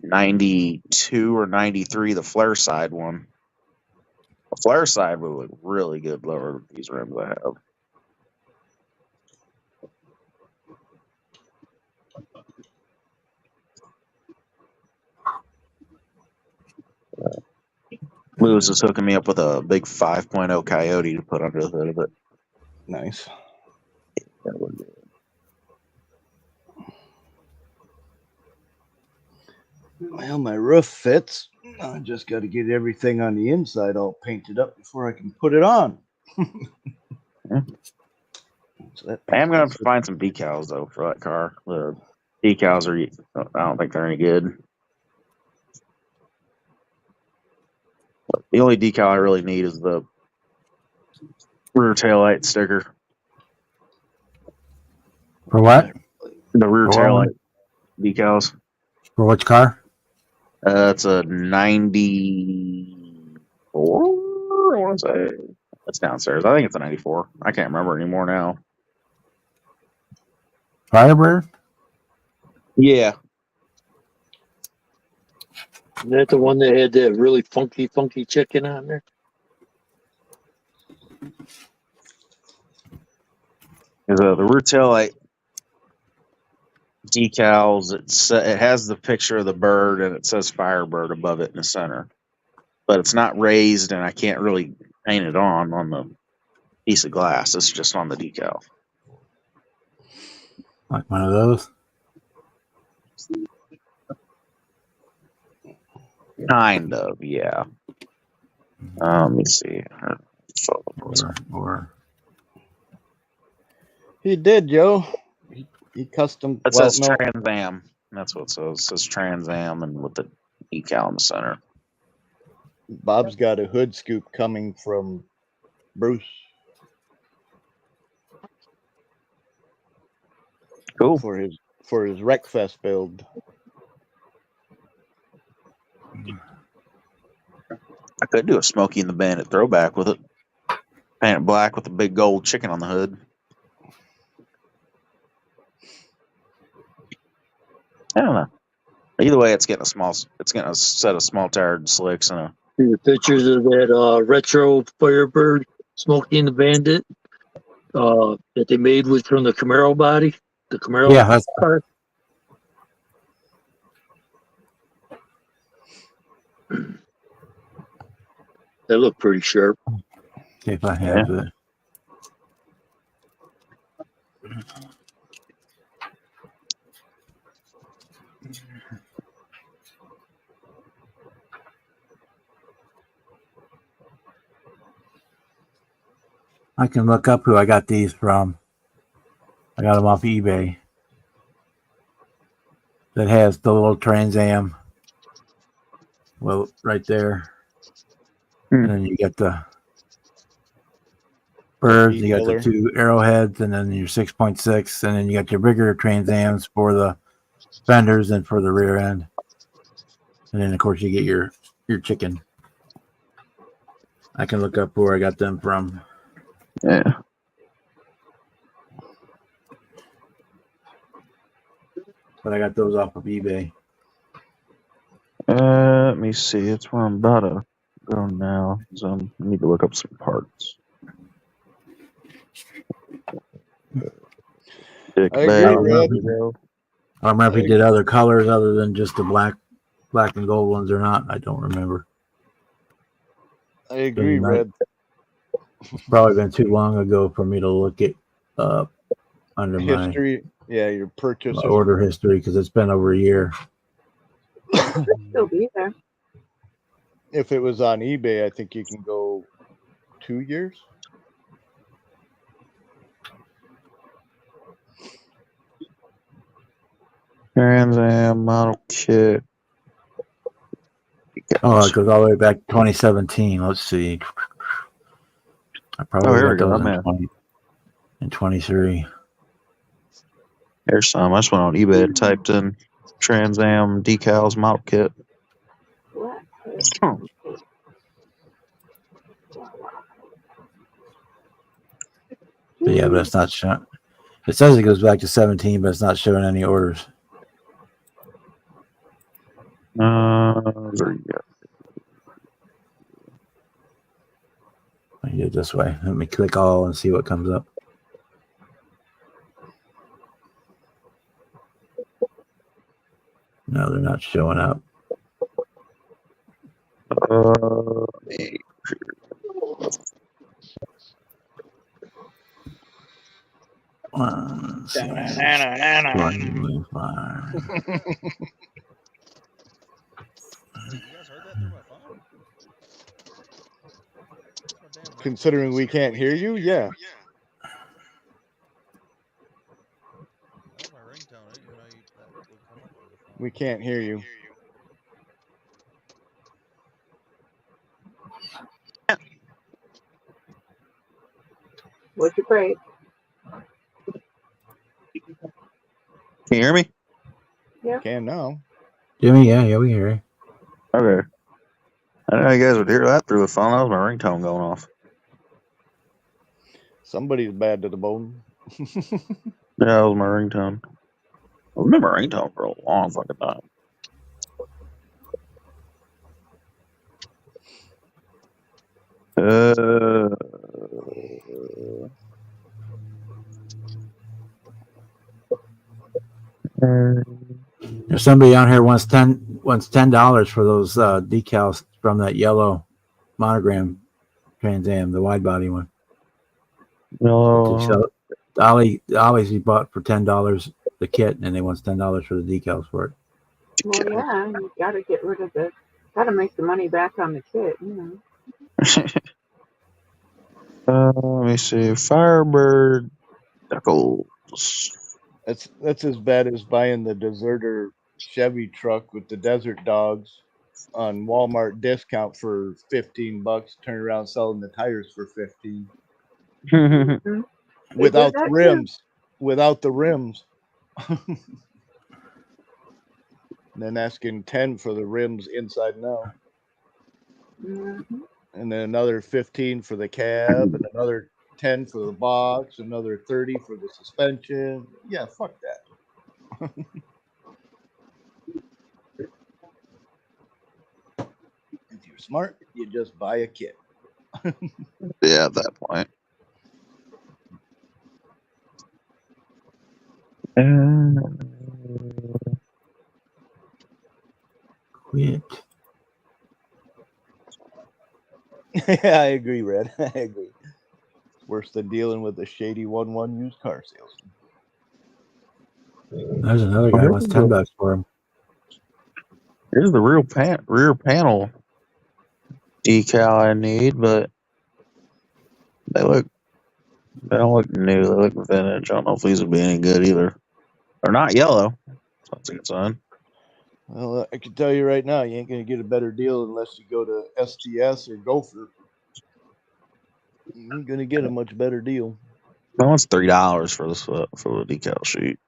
92 or 93, the flare side one. The flare side would look really good lower than these rims I have. Lewis is hooking me up with a big 5.0 Coyote to put under the hood of it. Nice. That would be- Well, my roof fits. I just got to get everything on the inside all painted up before I can put it on. So that I am going to have to find some decals, though, for that car. The decals I don't think they're any good. But the only decal I really need is the rear taillight sticker. For what? The rear Oh. taillight decals. For which car? It's a 94, I want to say. That's downstairs. I think it's a 94. I can't remember anymore now. Firebird? Yeah. Isn't that the one that had that really funky chicken on there? The rear taillight decals, it has the picture of the bird and it says Firebird above it in the center. but it's not raised, and I can't really paint it on the piece of glass. It's just on the decal. Like one of those. Kind of, yeah. Let me see. Or He did, Joe. He custom. It well, says no, Trans Am. That's what it says. It says Trans Am and with the decal in the center. Bob's got a hood scoop coming from Bruce Cool. for his Wreckfest build. I could do a Smokey and the Bandit throwback with it. Paint it black with a big gold chicken on the hood. I don't know. Either way, it's getting a set of small tired slicks and a. See the pictures of that retro Firebird Smokey and the Bandit that they made was from the Camaro body. The Camaro yeah, that's car. They look pretty sharp. if I have the. I can look up who I got these from. I got them off eBay. That has the little Trans Am. Well, right there. And then you got the birds, you got the two arrowheads, and then your 6.6, and then you got your bigger Trans Ams for the fenders and for the rear end. And then of course you get your chicken. I can look up where I got them from. Yeah. But I got those off of eBay. Let me see. It's where I'm about to go now. So I need to look up some parts. I agree, Red. I don't remember if he did other colors other than just the black and gold ones or not. I don't remember. I agree, Red. It's probably been too long ago for me to look it up under History. Yeah, your purchase. my order history because it's been over a year. Should still be there. If it was on eBay, I think you can go 2 years. Trans Am model kit. Oh, it goes all the way back to 2017. Let's see. I probably here we got go. those in 20 and 23. Here's some. I just went on eBay and typed in Trans Am decals model kit. What? But yeah, but it's not showing. It says it goes back to 17, but it's not showing any orders. There you go. I do it this way. Let me click all and see what comes up. No, they're not showing up. One, six, 25. Considering we can't hear you, yeah. We can't hear you. What's your break? Can you hear me? Can now. Jimmy, yeah, we hear you. Okay. I didn't know you guys would hear that through the phone. That was my ringtone going off. Somebody's bad to the bone. Yeah, that was my ringtone. I've been my ringtone for a long fucking time. There's somebody on here wants $10 for those decals from that yellow monogram Trans Am, the wide body one. No. So Ollie's he bought for $10 the kit, and they wants $10 for the decals for it. Well, yeah, you gotta get rid of gotta make the money back on the kit, you know. Let me see. Firebird Duckles. That's as bad as buying the deserter Chevy truck with the desert dogs on Walmart discount for $15. Turn around selling the tires for 15 without the that too. rims. Without the rims. Then asking 10 for the rims inside and out. Mhm. And then another 15 for the cab, and another 10 for the box, another 30 for the suspension. Yeah, fuck that. If you're smart, you just buy a kit. Yeah, at that point. Quit. Yeah, I agree, Red. I agree. It's worse than dealing with a shady 1-1 used car salesman. There's another guy wants $10 for him. Here's the rear panel decal I need, but they don't look new. They look vintage. I don't know if these would be any good either. They're not yellow. So that's a good sign. Well, I can tell you right now, you ain't gonna get a better deal unless you go to STS or Gopher. You ain't gonna get a much better deal. That one's $3 for this for the decal sheet.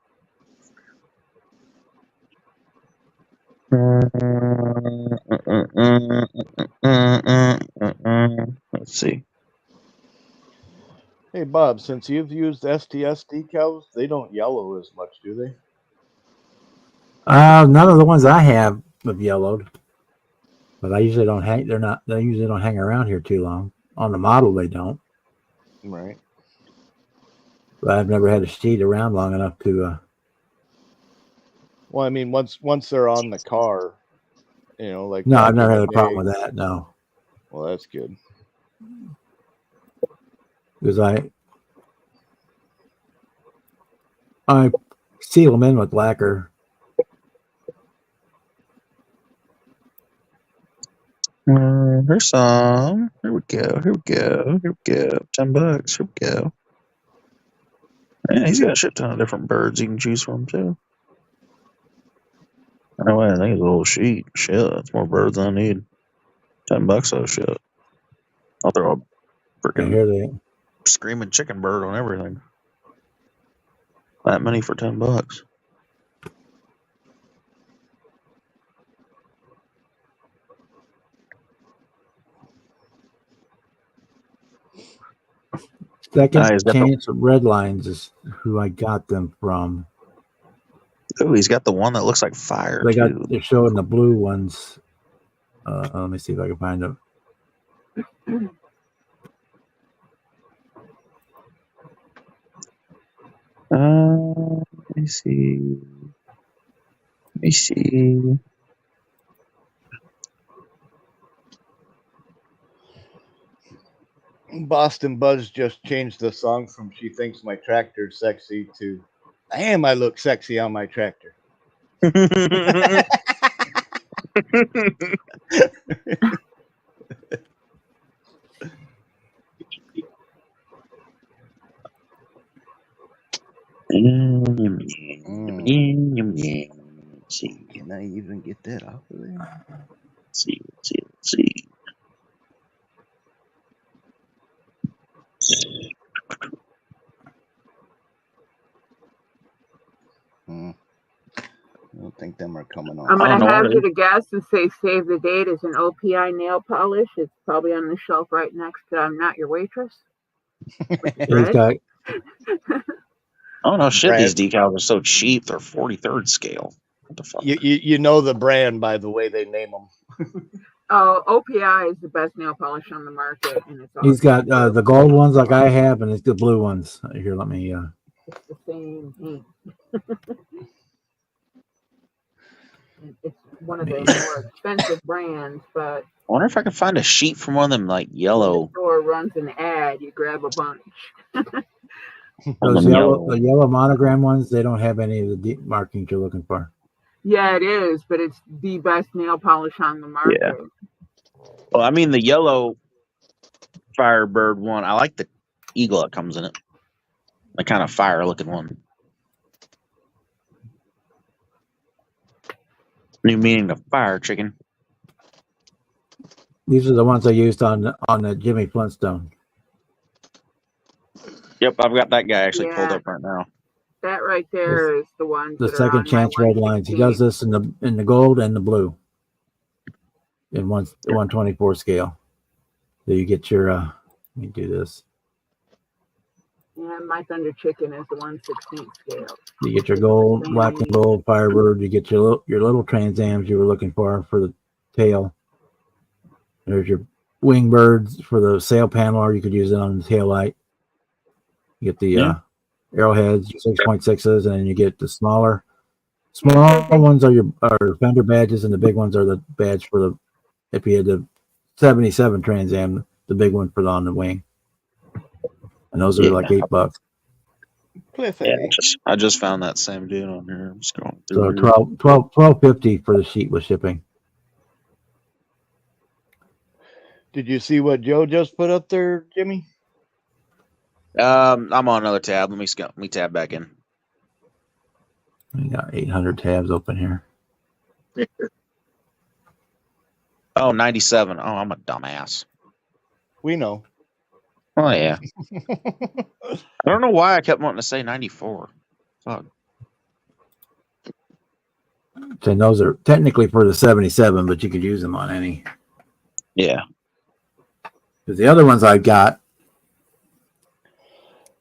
Let's see. Hey, Bob, since you've used STS decals, they don't yellow as much, do they? None of the ones I have yellowed, but I usually don't hang. They usually don't hang around here too long. On the model, they don't. Right. But I've never had a sheet around long enough to. Well, I mean, once they're on the car, you know, like No, back I've never in had the a problem day. with that. No, Well, that's good. because I seal them in with lacquer. Here's some. Here we go. Here we go. Here we go. $10. Here we go. Man, he's got a shit ton of different birds you can choose from too. Oh, I think it's a whole sheet. Shit, that's more birds than I need. $10 though, shit. I'll throw a And freaking here they. screaming chicken bird on everything. That many for $10. Second he's got Chance Red Lines is who I got them from. he's got the one that looks like fire too. They're showing the blue ones. Let me see if I can find them. Let me see. Let me see. Boston Buzz just changed the song from "She Thinks My Tractor's Sexy" to "I look sexy on my tractor." See, Can I even get that off of there? see. I don't think them are coming I'm off. I don't gonna know have what it you to guess and say save the date as an OPI nail polish. It's probably on the shelf right next to I'm Not Your Waitress. He's Red. got Oh no, shit! Brad. These decals are so cheap. They're 43rd scale. What the fuck? You know the brand by the way they name them. Oh, OPI is the best nail polish on the market, and it's he's got awesome. the gold ones like I have, and it's the blue ones. Here, let me. It's the same ink. It's one of the more expensive brands, but I wonder if I could find a sheet from one of them like When yellow. the store runs an ad, you grab a bunch. Those them the yellow monogram ones, they don't have any of the deep markings you're looking for. Yeah, it is, but it's the best nail polish on the market. Yeah. Well, I mean the yellow Firebird one. I like the eagle that comes in it. The kind of fire looking one. New meaning of fire chicken. These are the ones I used on the Jimmy Flintstone. Yep, I've got that guy actually pulled Yeah. up right now. That right there is the one. The second chance red lines. He does this in the gold and the blue. In 124 scale. So you get your let me do this. Yeah, my Thunder Chicken is the 1/16 scale. You get your gold, black and gold Firebird. You get your little Transams you were looking for the tail. There's your wing birds for the sail panel, or you could use it on the tail light. You get the arrowheads, your 6.6s, and then you get the smaller ones are your fender badges, and the big ones are the badge for the if you had the 77 Trans Am, the big one for on the wing. And those are like $8. Cliff Yeah, A. I just found that same dude on here. I'm just going So through. $12.50 for the sheet with shipping. Did you see what Joe just put up there, Jimmy? I'm on another tab. Let me tab back in. We got 800 tabs open here. Oh, 97. Oh, I'm a dumbass. We know. Oh yeah. I don't know why I kept wanting to say 94. Fuck. And those are technically for the 77, but you could use them on any. Yeah. Because the other ones I've got,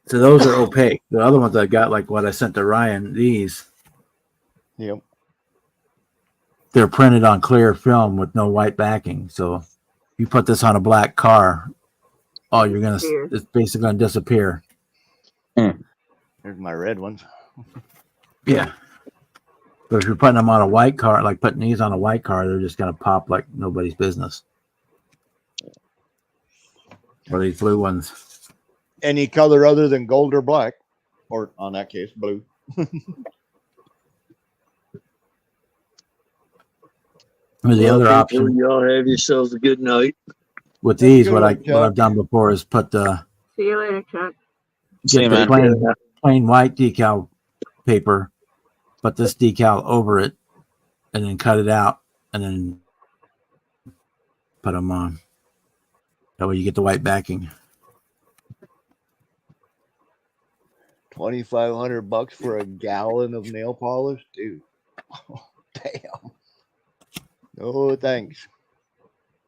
so those are opaque. The other ones I've got, like what I sent to Ryan, these, Yep. they're printed on clear film with no white backing. So if you put this on a black car, it's basically going to disappear. There's my red ones. Yeah. But if you're putting them on a white car, like putting these on a white car, they're just going to pop like nobody's business. Or these blue ones. Any color other than gold or black, or on that case, blue. Or the other option Y'all have yourselves a good night. with these, Good what one, Chuck. I've done before is put the See you later, Chuck. See you, get the man. plain white decal paper, put this decal over it, and then cut it out, and then put them on. That way you get the white backing. $2,500 for a gallon of nail polish, dude. Oh, damn. No thanks.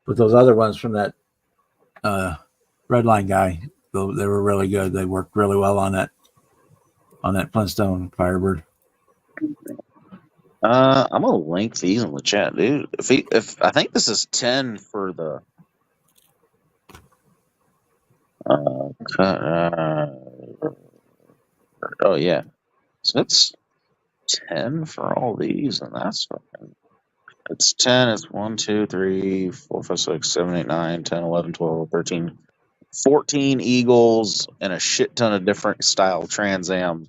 But those other ones from that Redline guy, they were really good. They worked really well on that Flintstone Firebird. I'm gonna link these in the chat, dude. If I think this is 10 for the oh yeah, so it's 10 for all these, and that's fucking. It's 10. It's 1, 2, 3, 4, 5, 6, 7, 8, 9, 10, 11, 12, 13, 14 Eagles and a shit ton of different style Trans Am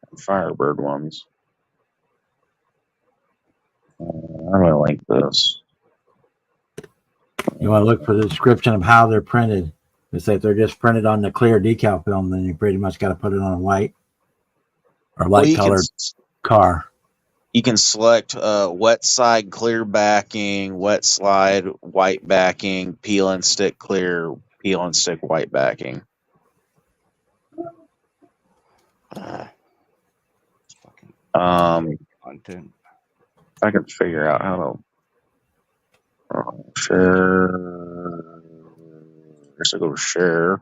and Firebird ones. I'm gonna link this. You want to look for the description of how they're printed. It's like they're just printed on the clear decal film, then you pretty much got to put it on a white or light colored car. You can select wet side clear backing, wet slide white backing, peel and stick clear, peel and stick white backing. Content. I can figure out how to share. I guess I go to share.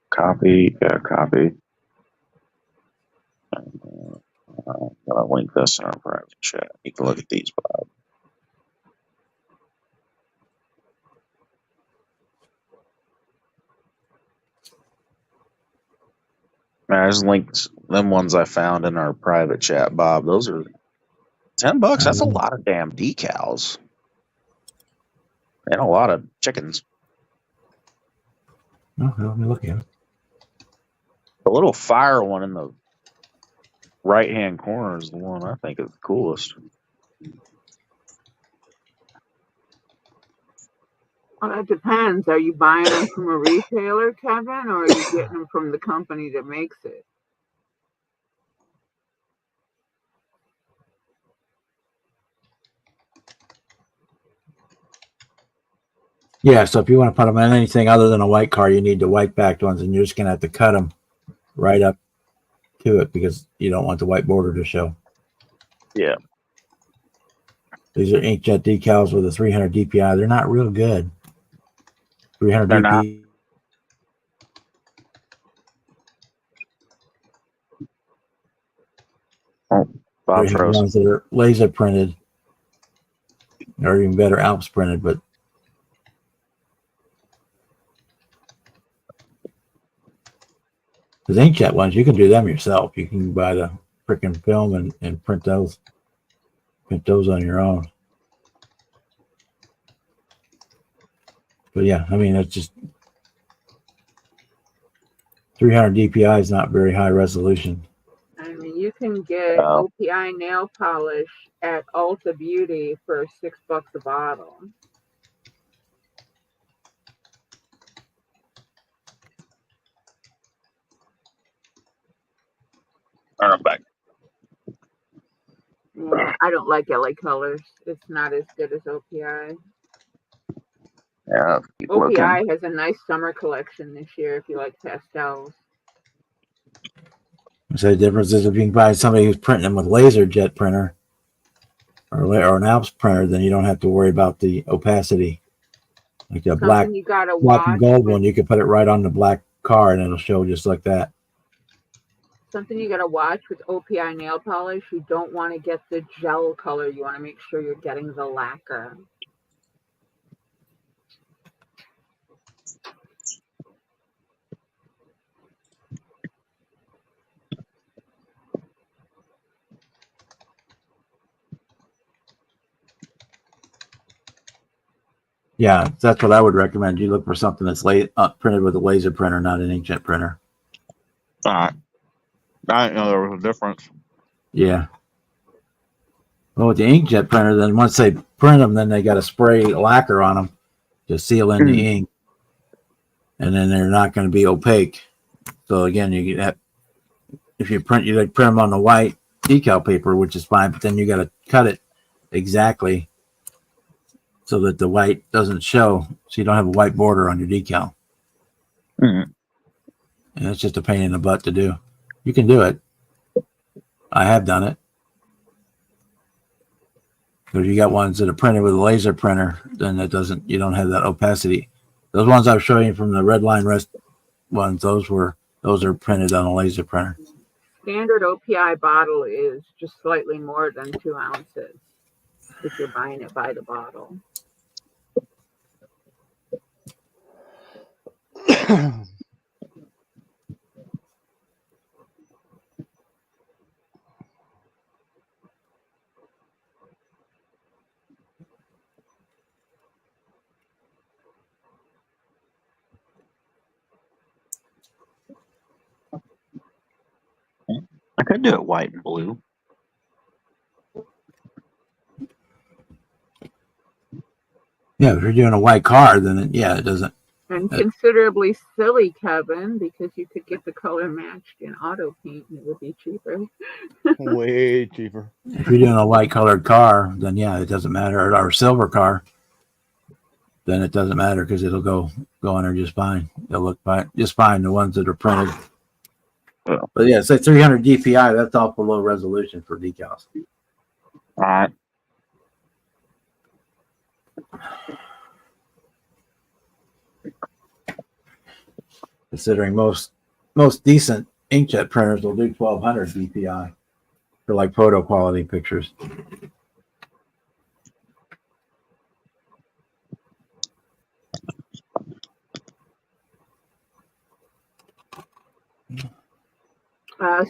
Copy, yeah, copy. I'll link this in our private chat. You can look at these, Bob. I just linked them ones I found in our private chat, Bob. Those are $10, that's a lot of damn decals. And a lot of chickens. Oh, let me look at it. The little fire one in the right-hand corner is the one I think is the coolest. Well, that depends. Are you buying them from a retailer, Kevin, or are you getting them from the company that makes it? Yeah, so if you want to put them in anything other than a white car, you need the white backed ones, and you're just gonna have to cut them right up to it because you don't want the white border to show. Yeah. These are inkjet decals with a 300 DPI. They're not real good. 300 They're not. DPI. Oh, Bob We have froze. ones that are laser printed, or even better, Alps printed. But the inkjet ones, you can do them yourself. You can buy the freaking film and print those on your own. But yeah, I mean, it's just 300 DPI is not very high resolution. I mean, you can get Oh. OPI nail polish at Ulta Beauty for $6 a bottle. I'm back. Yeah, I don't like LA Colors. It's not as good as OPI. Yeah, keep looking. OPI has a nice summer collection this year if you like pastels. So the difference is if you can buy somebody who's printing them with laser jet printer or an Alps printer, then you don't have to worry about the opacity. Like the black You gotta and watch. gold one, you can put it right on the black car and it'll show just like that. Something you gotta watch with OPI nail polish. You don't want to get the gel color. You want to make sure you're getting the lacquer. Yeah, that's what I would recommend. You look for something that's printed with a laser printer, not an inkjet printer. All right. I didn't know there was a difference. Yeah. Well, with the inkjet printer, then once they print them, then they got to spray lacquer on them to seal in the ink, and then they're not going to be opaque. So again, you get that. If you print them on the white decal paper, which is fine, but then you got to cut it exactly so that the white doesn't show, so you don't have a white border on your decal. Mm-hmm. And it's just a pain in the butt to do. You can do it. I have done it. But if you got ones that are printed with a laser printer, then you don't have that opacity. Those ones I was showing you from the red line rest ones, those are printed on a laser printer. Standard OPI bottle is just slightly more than 2 ounces if you're buying it by the bottle. I could do it white and blue. Yeah, if you're doing a white car, then it doesn't. And considerably silly, Kevin, because you could get the color matched in auto paint and it would be cheaper. Way cheaper. If you're doing a white colored car, then yeah, it doesn't matter. Or a silver car, then it doesn't matter because it'll go on there just fine. They'll look fine, just fine. The ones that are printed. But yeah, say 300 DPI. That's awful low resolution for decals. All right. Considering most decent inkjet printers will do 1200 DPI for like photo quality pictures.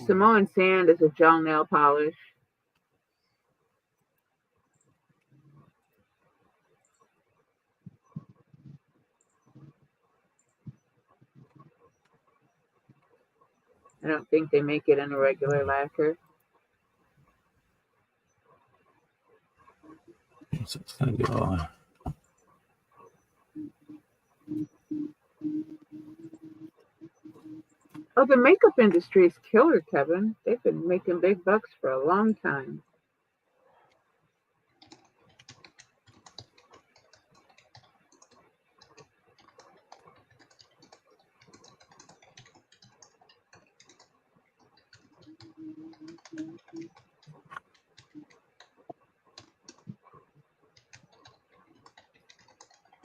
Samoan Sand is a gel nail polish. I don't think they make it in a regular lacquer. So it's gonna go on. Oh, the makeup industry is killer, Kevin. They've been making big bucks for a long time.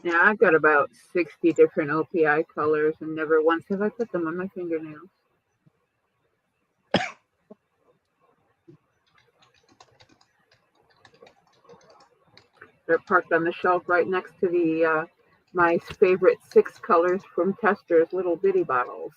Yeah, I've got about 60 different OPI colors, and never once have I put them on my fingernails. They're parked on the shelf right next to the my favorite 6 colors from Testors little bitty bottles.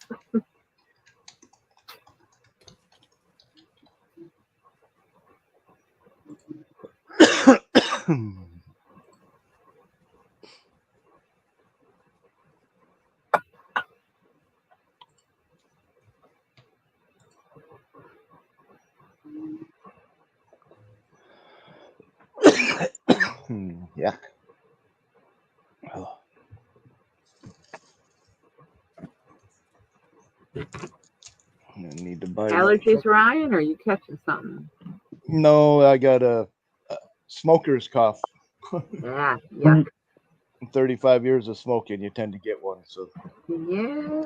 Yeah. Oh. I need to buy Allergies, Ryan, or are you catching something? No, I got a smoker's cough. Yeah, yuck. 35 years of smoking, you tend to get one. So Yeah.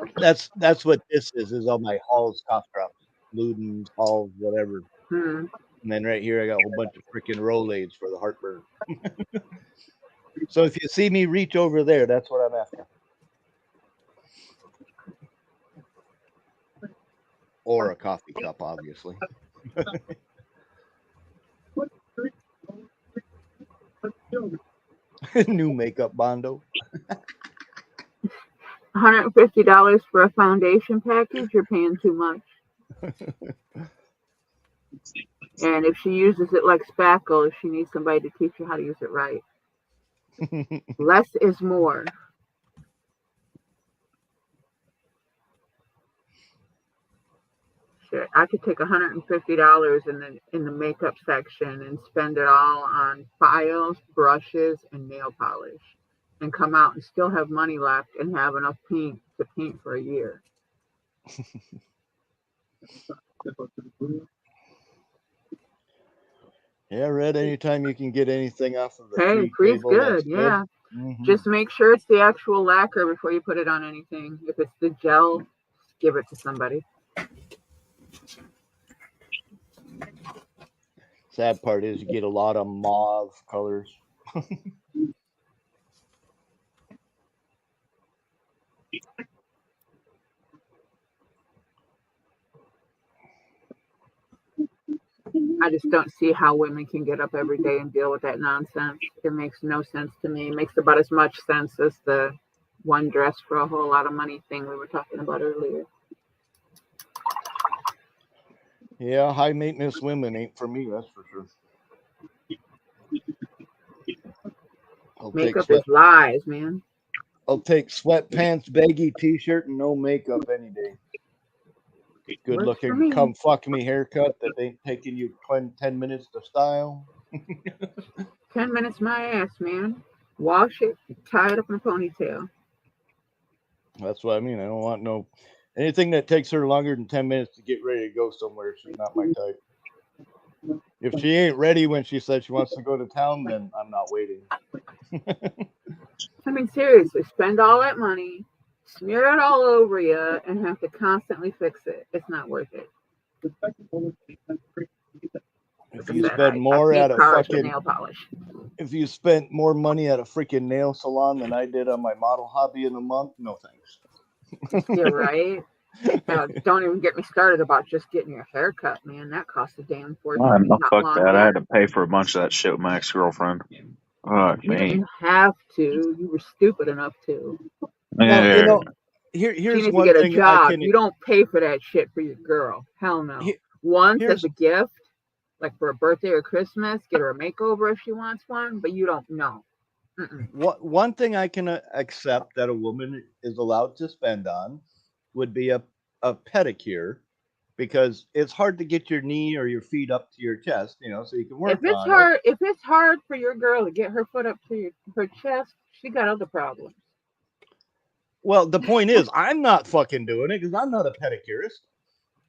that's what this is all my Hall's cough drops, Ludens, Hall's, whatever. Hmm. And then right here, I got a whole bunch of freaking Rolaids for the heartburn. So if you see me reach over there, that's what I'm after. Or a coffee cup, obviously. New makeup bondo. $150 for a foundation package, you're paying too much. And if she uses it like spackle, she needs somebody to teach her how to use it right. Less is more. Shit, I could take $150 in the makeup section and spend it all on files, brushes, and nail polish, and come out and still have money left and have enough paint to paint for a year. Yeah, Red, anytime you can get anything off of the Hey, free free's table, good, that's yeah. Mhm. Just make sure it's the actual lacquer before you put it on anything. If it's the gel, give it to somebody. Sad part is you get a lot of mauve colors. I just don't see how women can get up every day and deal with that nonsense. It makes no sense to me. It makes about as much sense as the one dress for a whole lot of money thing we were talking about earlier. Yeah, high maintenance women ain't for me, that's for sure. Makeup is lies, man. I'll take sweatpants, baggy t-shirt, and no makeup any day. Good Works for looking, me. come fuck me haircut that ain't taking you 10 minutes to style. 10 minutes my ass, man. Wash it, tie it up in a ponytail. That's what I mean. I don't want no anything that takes her longer than 10 minutes to get ready to go somewhere. She's not my type. If she ain't ready when she said she wants to go to town, then I'm not waiting. I mean, seriously, spend all that money, smear it all over you, and have to constantly fix it. It's not worth it. If you spend more at a fucking nail polish. If you spent more money at a freaking nail salon than I did on my model hobby in a month, no thanks. You're right. Don't even get me started about just getting your hair cut, man. That costs a damn fortune. No, fuck that. I had to pay for a bunch of that shit with my ex-girlfriend. Oh, You man. didn't have to. You were stupid enough to. Well, Yeah. you know, She here's needs one to get a thing job. You don't pay for that shit for your girl. Hell no. Once here's- as a gift, like for a birthday or Christmas, get her a makeover if she wants one, but you don't know. One thing I can accept that a woman is allowed to spend on would be a pedicure because it's hard to get your knee or your feet up to your chest, so you can work on it. If it's hard for your girl to get her foot up to her chest, she got other problems. Well, the point is, I'm not fucking doing it because I'm not a pedicurist.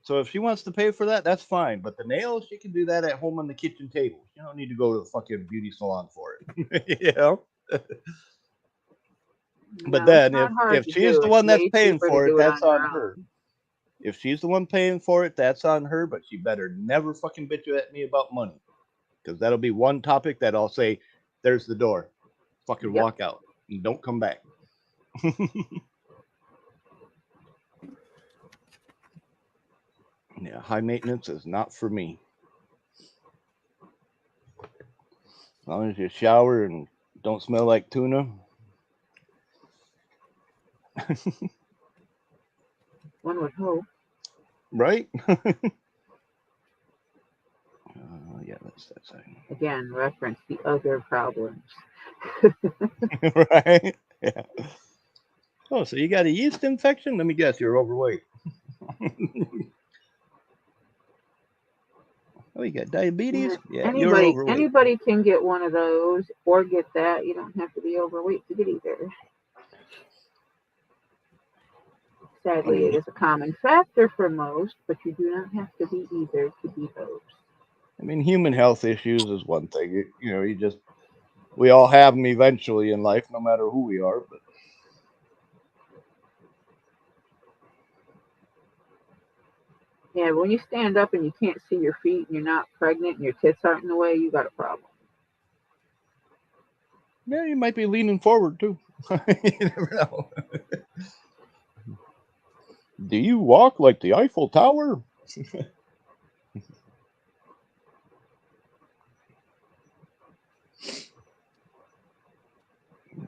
So if she wants to pay for that, that's fine. But the nails, she can do that at home on the kitchen table. You don't need to go to the fucking beauty salon for it. But No, then it's not hard if to she's do. the It's one that's way paying cheaper to for it, do that's your on her. own. If she's the one paying for it, that's on her. But she better never fucking bitch at me about money, because that'll be one topic that I'll say, "There's the door, fucking Yep. walk out and don't come back." Yeah, high maintenance is not for me. As long as you shower and don't smell like tuna. One would hope. Right? Yeah, that's that side. Again, reference the other problems. Right? Yeah. Oh, so you got a yeast infection? Let me guess, you're overweight. Oh, you got diabetes? Yeah, you're overweight. Anybody can get one of those or get that. You don't have to be overweight to get either. Sadly, it is a common factor for most, but you do not have to be either to be those. I mean, human health issues is one thing. We all have them eventually in life, no matter who we are. But yeah, when you stand up and you can't see your feet and you're not pregnant and your tits aren't in the way, you got a problem. yeah, you might be leaning forward too. You never know. Do you walk like the Eiffel Tower?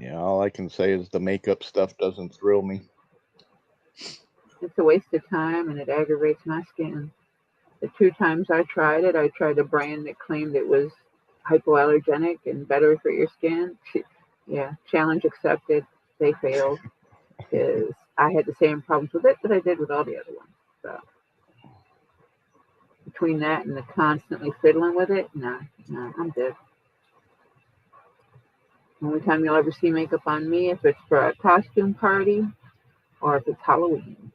Yeah, all I can say is the makeup stuff doesn't thrill me. It's a waste of time and it aggravates my skin. The 2 times I tried it, I tried a brand that claimed it was hypoallergenic and better for your skin. Yeah, challenge accepted. They failed because I had the same problems with it that I did with all the other ones. So between that and the constantly fiddling with it, no, I'm dead. Only time you'll ever see makeup on me if it's for a costume party or if it's Halloween.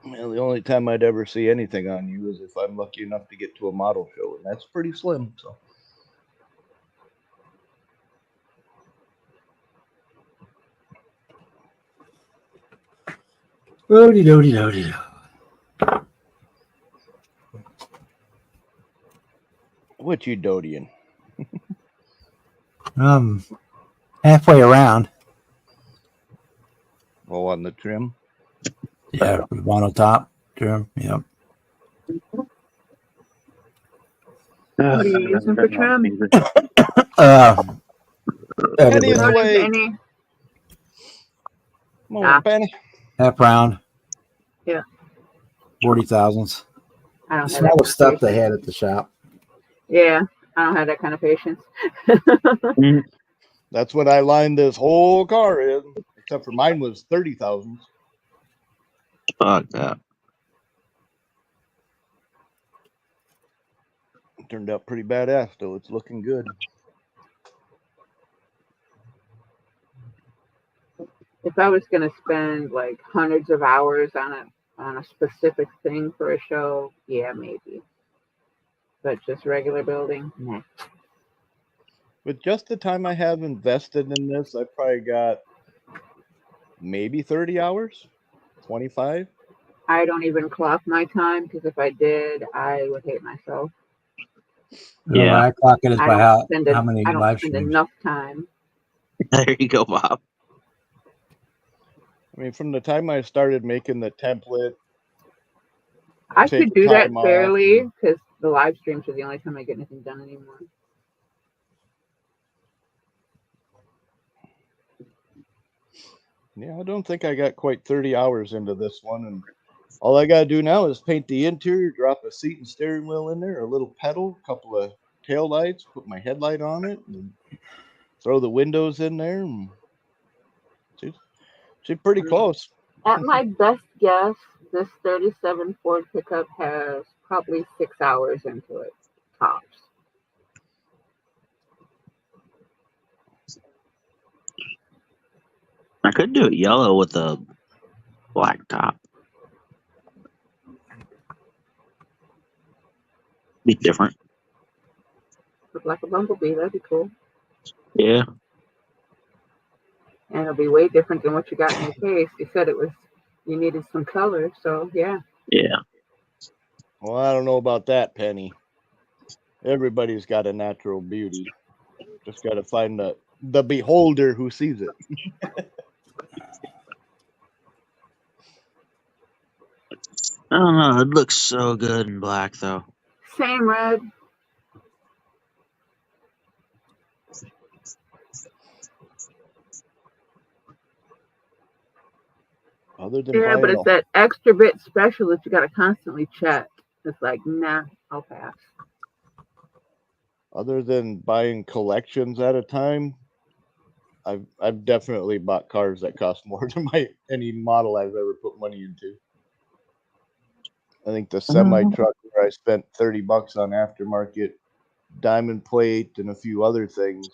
Well, the only time I'd ever see anything on you is if I'm lucky enough to get to a model show, and that's pretty slim. So. Odie. What you dotying? Halfway around. Oh, on the trim? Yeah, mono top trim. Yep. What are you using for trim? Penny is away. Penny. Morning, Penny. Half round. Yeah. 40,000s. I don't have Smallest that stuff kind of they had at the shop. Yeah, I don't have that kind of patience. That's what I lined this whole car in, except for mine was 30,000. Fuck that. Turned out pretty badass, though. It's looking good. If I was going to spend like hundreds of hours on a specific thing for a show, yeah, maybe. But just regular building, nah. With just the time I have invested in this, I probably got maybe 30 hours, 25. I don't even clock my time because if I did, I would hate myself. Yeah. I clock it as by how many I don't live spend streams. enough time. There you go, Bob. I mean, from the time I started making the template, I take could do that time off. fairly because the live streams are the only time I get anything done anymore. Yeah, I don't think I got quite 30 hours into this one. And all I got to do now is paint the interior, drop a seat and steering wheel in there, a little pedal, a couple of tail lights, put my headlight on it, and throw the windows in there. And She's pretty close. At my best guess, this 37 Ford pickup has probably 6 hours into it, tops. I could do it yellow with a black top. Be different. Look like a bumblebee, that'd be cool. Yeah. And it'll be way different than what you got in your case. You said you needed some color, so yeah. Yeah. Well, I don't know about that, Penny. Everybody's got a natural beauty. Just got to find the beholder who sees it. I don't know. It looks so good in black, though. Same, Red. Other than Yeah, but buying it's that extra bit special that you got to constantly check. It's like, nah, I'll pass. other than buying collections at a time, I've definitely bought cars that cost more than any model I've ever put money into. I think the semi truck where I spent $30 on aftermarket, diamond plate, and a few other things.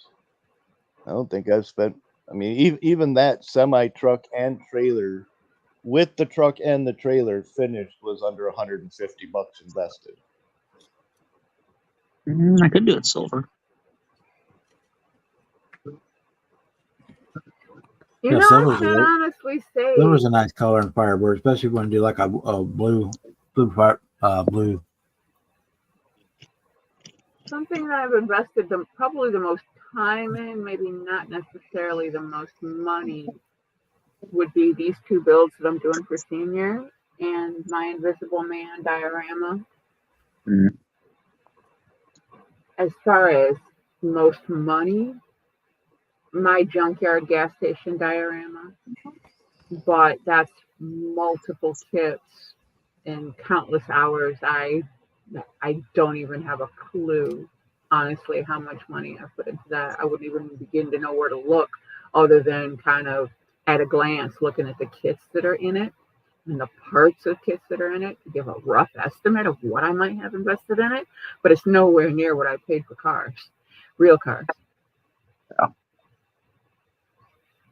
I don't think I've spent. I mean, even that semi truck and trailer, with the truck and the trailer finished, was under $150 invested. I could do it silver. You Yeah, know, I silver's can honestly say silver's a nice color in Firebird, especially when you do like a blue something that I've invested probably the most time in, maybe not necessarily the most money, would be these two builds that I'm doing for senior and my Invisible Man diorama. Mm. As far as most money, my junkyard gas station diorama, but that's multiple kits and countless hours. I don't even have a clue, honestly, how much money I put into that. I wouldn't even begin to know where to look other than kind of at a glance looking at the kits that are in it and the parts of kits that are in it to give a rough estimate of what I might have invested in it, but it's nowhere near what I paid for cars, real cars. I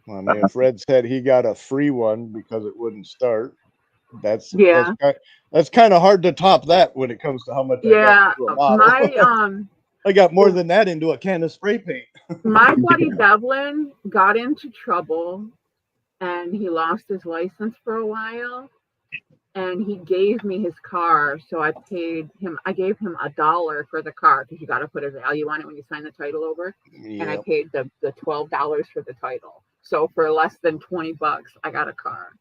mean, if Red said he got a free one because it wouldn't start, that's kind of hard to top that when it comes to how much. Yeah, I got my I got more than that into a can of spray paint. my buddy Devlin got into trouble, and he lost his license for a while. And he gave me his car, so I gave him $1 for the car because you got to put a value on it when you sign the title over. Yep. And I paid the $12 for the title. So for less than $20, I got a car.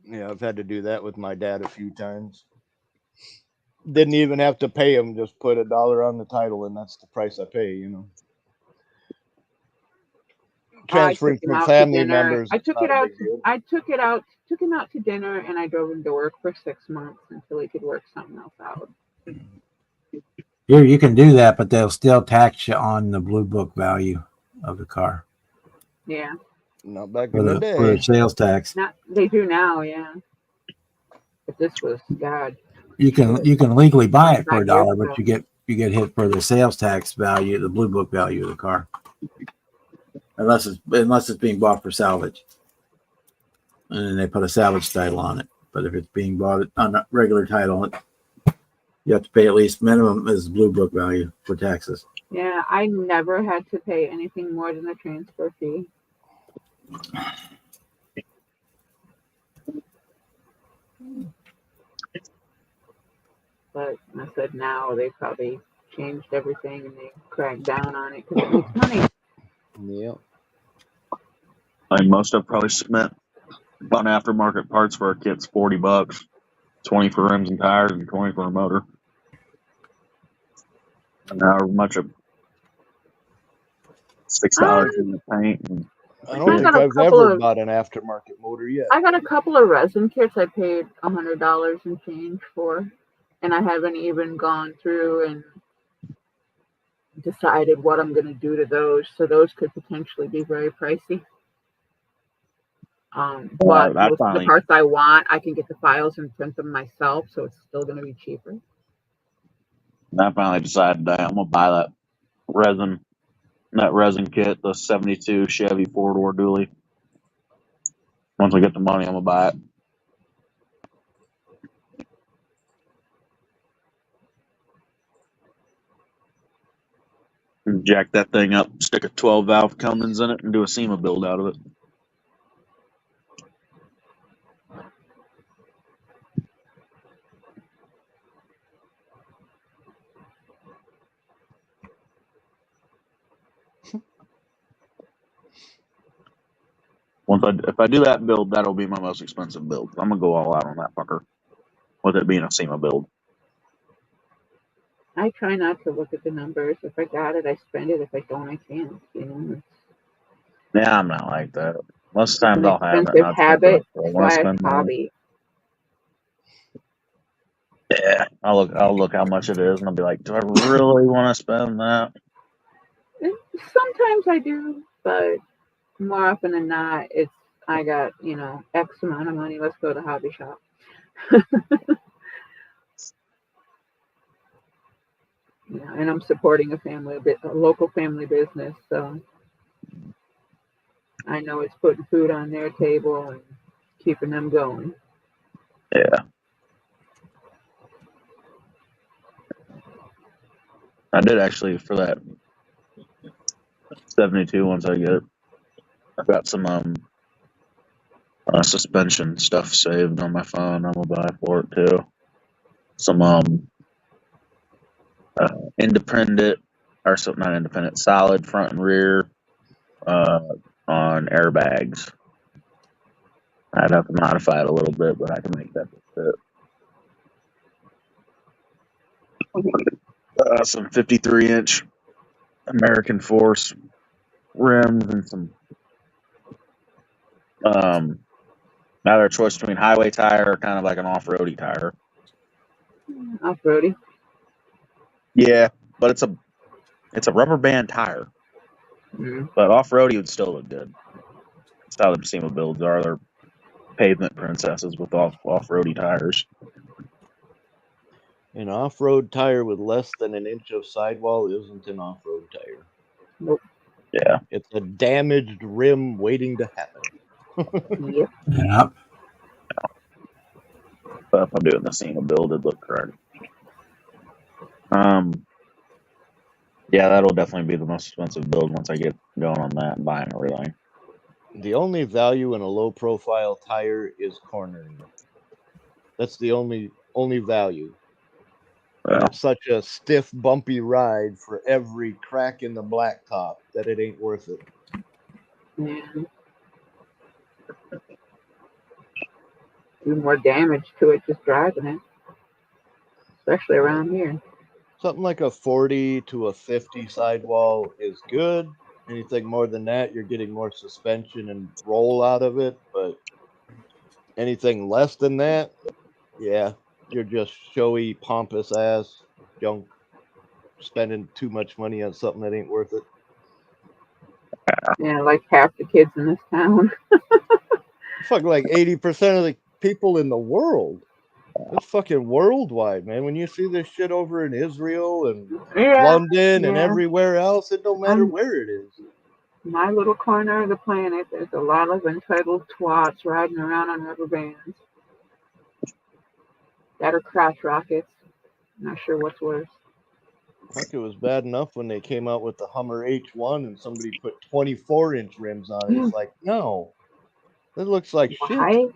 Yeah, I've had to do that with my dad a few times. Didn't even have to pay him; just put $1 on the title, and that's the price I pay. You know, transferring from family members. I took it out. I took him out to dinner, and I drove him to work for 6 months until he could work something else out. You can do that, but they'll still tax you on the blue book value of the car. Yeah. Not back for in the the day. for the sales tax. They do now, yeah. But this was God. You can legally buy it for Not $1, years but you get hit for the sales tax value, the blue book value of the car, unless it's being bought for salvage, and then they put a salvage title on it. But if it's being bought on a regular title, you have to pay at least minimum is blue book value for taxes. Yeah, I never had to pay anything more than a transfer fee. But I said now they probably changed everything and they cracked down on it because it makes money. Yeah. I mean, most of probably spent on aftermarket parts for a kit's $40, 20 for rims and tires, and 20 for a motor. And however much of $6 in the paint. And I don't think I've ever bought an aftermarket motor yet. I got a couple of resin kits I paid $100 and change for, and I haven't even gone through and decided what I'm going to do to those. So those could potentially be very pricey. But I most of the finally, parts I want, I can get the files and print them myself, so it's still going to be cheaper. decided that I'm gonna buy that resin kit, the '72 Chevy 4-door dually. Once I get the money, I'm gonna buy it. Jack that thing up, stick a 12 valve Cummins in it, and do a SEMA build out of it. If I do that build, that'll be my most expensive build. I'm gonna go all out on that fucker, with it being a SEMA build. I try not to look at the numbers. If I got it, I spend it. If I don't, I can't. You know, Yeah, I'm not like that. Most it's times an I'll have it. expensive And I'll spend habit it. I want to slash spend money. hobby. Yeah, I'll look how much it is, and I'll be like, do I really want to spend that? Sometimes I do, but more often than not, it's I got, you know, X amount of money. Let's go to hobby shop. Yeah, and I'm supporting a local family business, so I know it's putting food on their table and keeping them going. Yeah. I did actually for that 72 once I get it. I've got some suspension stuff saved on my phone. I'm gonna buy for it too. Some independent or something, not independent, solid front and rear on airbags. I'd have to modify it a little bit, but I can make that fit. Some 53-inch American Force rims and some either a choice between highway tire or kind of like an off-roady tire. Off-roady. Yeah, but it's a rubber band tire. Mm-hmm. But off-roady would still look good. That's how the SEMA builds are. They're pavement princesses with off-roady tires. An off-road tire with less than an inch of sidewall isn't an off-road tire. Nope. Yeah. It's a damaged rim waiting to happen. Yep. Yeah. But if I'm doing the SEMA build, it'd look correct. Yeah, that'll definitely be the most expensive build once I get going on that and buying everything. The only value in a low-profile tire is cornering. That's the only value. Yeah. It's such a stiff, bumpy ride for every crack in the blacktop that it ain't worth it. Yeah. Do more damage to it just driving it, especially around here. Something like a 40 to a 50 sidewall is good. Anything more than that, you're getting more suspension and roll out of it. But anything less than that, yeah, you're just showy, pompous ass junk, spending too much money on something that ain't worth it. Yeah, like half the kids in this town. Fuck, like 80% of the people in the world. It's fucking worldwide, man. When you see this shit over in Israel and London and everywhere else, it don't matter where it is. My little corner of the planet, there's a lot of entitled twats riding around on rubber bands. That are crotch rockets. Not sure what's worse. Fuck, it was bad enough when they came out with the Hummer H1 and somebody put 24-inch rims on it. It's like, no, that looks like shit.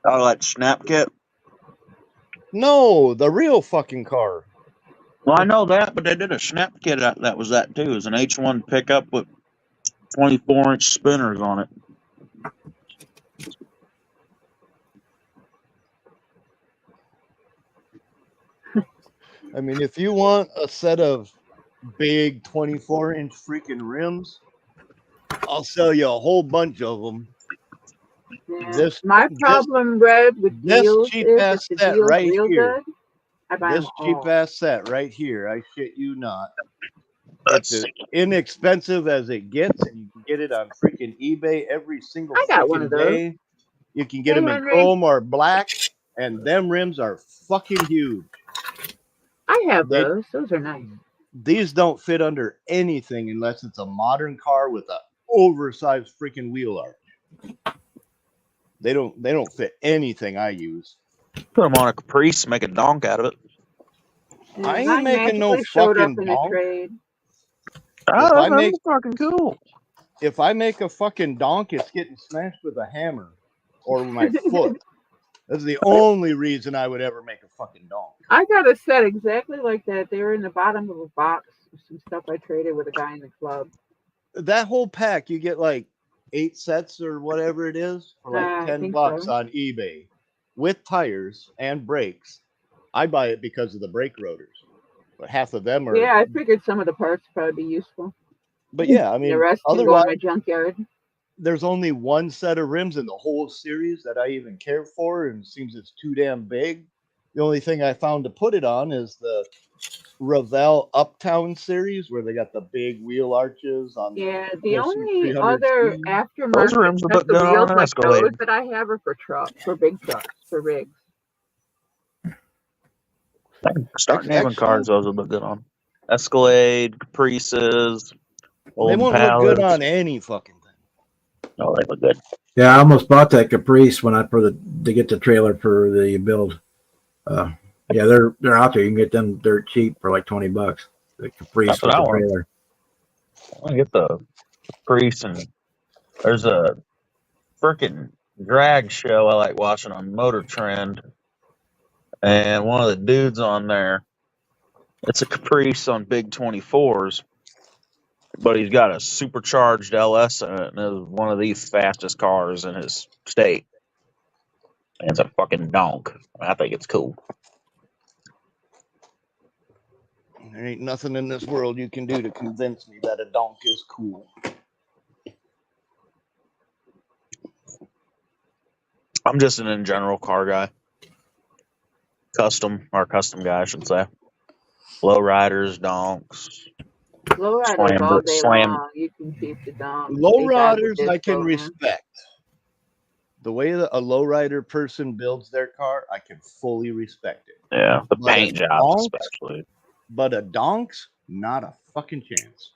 Oh, like Snap Kit? No, the real fucking car. Well, I know that, but they did a Snap Kit that was that too. It was an H1 pickup with 24-inch spinners on it. I mean, if you want a set of big 24-inch freaking rims, I'll sell you a whole bunch of them. Yeah. My problem, Red, with deals cheap is ass if the set deal's right real here. good, I buy This them cheap all. ass set right here, I shit you not. It's as inexpensive as it gets, and you can get it on freaking eBay every single I got one freaking of those. day. You can get Hey, them in Henry. chrome or black, and them rims are fucking huge. I have They- those. Those are nice. These don't fit under anything unless it's a modern car with a oversized freaking wheel arch. They don't fit anything I use. Put them on a Caprice, make a donk out of it. I ain't Mine making no magically showed up fucking in a donk. trade. Oh, I that's make- fucking cool. If I make a fucking donk, it's getting smashed with a hammer or my foot. That's the only reason I would ever make a fucking donk. I got a set exactly like that. They were in the bottom of a box of some stuff I traded with a guy in the club. That whole pack, you get like 8 sets or whatever it is for like I think $10 so. on eBay with tires and brakes. I buy it because of the brake rotors, but half of them are. Yeah, I figured some of the parts would probably be useful. But yeah, I The mean, rest can go in otherwise, my junkyard. there's only one set of rims in the whole series that I even care for, and it seems it's too damn big. The only thing I found to put it on is the Revell Uptown series, where they got the big wheel arches on. Yeah, the Yes, only 300 other speed. aftermarket Those rims would sets look good of on wheels an like Escalade. those that I have are for trucks, for big trucks, for rigs. Start naming cars those would look good on. Escalade, Caprices, They old won't look good Palace. on any fucking thing. Oh, they look good. Yeah, I almost bought that Caprice when I to get the trailer for the build. Yeah, they're out there. You can get them dirt cheap for like $20. The Caprice That's with what I the want. trailer. I want to get the Caprice, and there's a freaking drag show I like watching on Motor Trend, and one of the dudes on there, it's a Caprice on big 24s, but he's got a supercharged LS in it, and it's one of the fastest cars in his state. And it's a fucking donk. I think it's cool. There ain't nothing in this world you can do to convince me that a donk is cool. I'm just an in general car guy. Custom guy, I should say. Low riders, donks. Lowriders all day Slam. long. You can keep the dump. Low riders I can respect. The way that a lowrider person builds their car, I can fully respect it. Yeah, the But paint a jobs donk- especially. But a donk's not a fucking chance.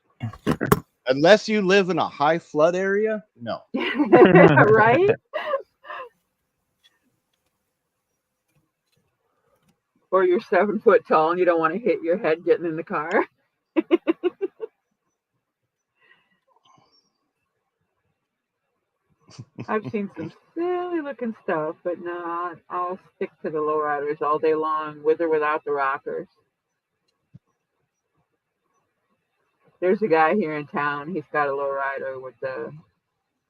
Unless you live in a high flood area, no. Right? Or you're 7 foot tall and you don't want to hit your head getting in the car. I've seen some silly looking stuff, but no, I'll stick to the lowriders all day long, with or without the rockers. There's a guy here in town. He's got a lowrider with the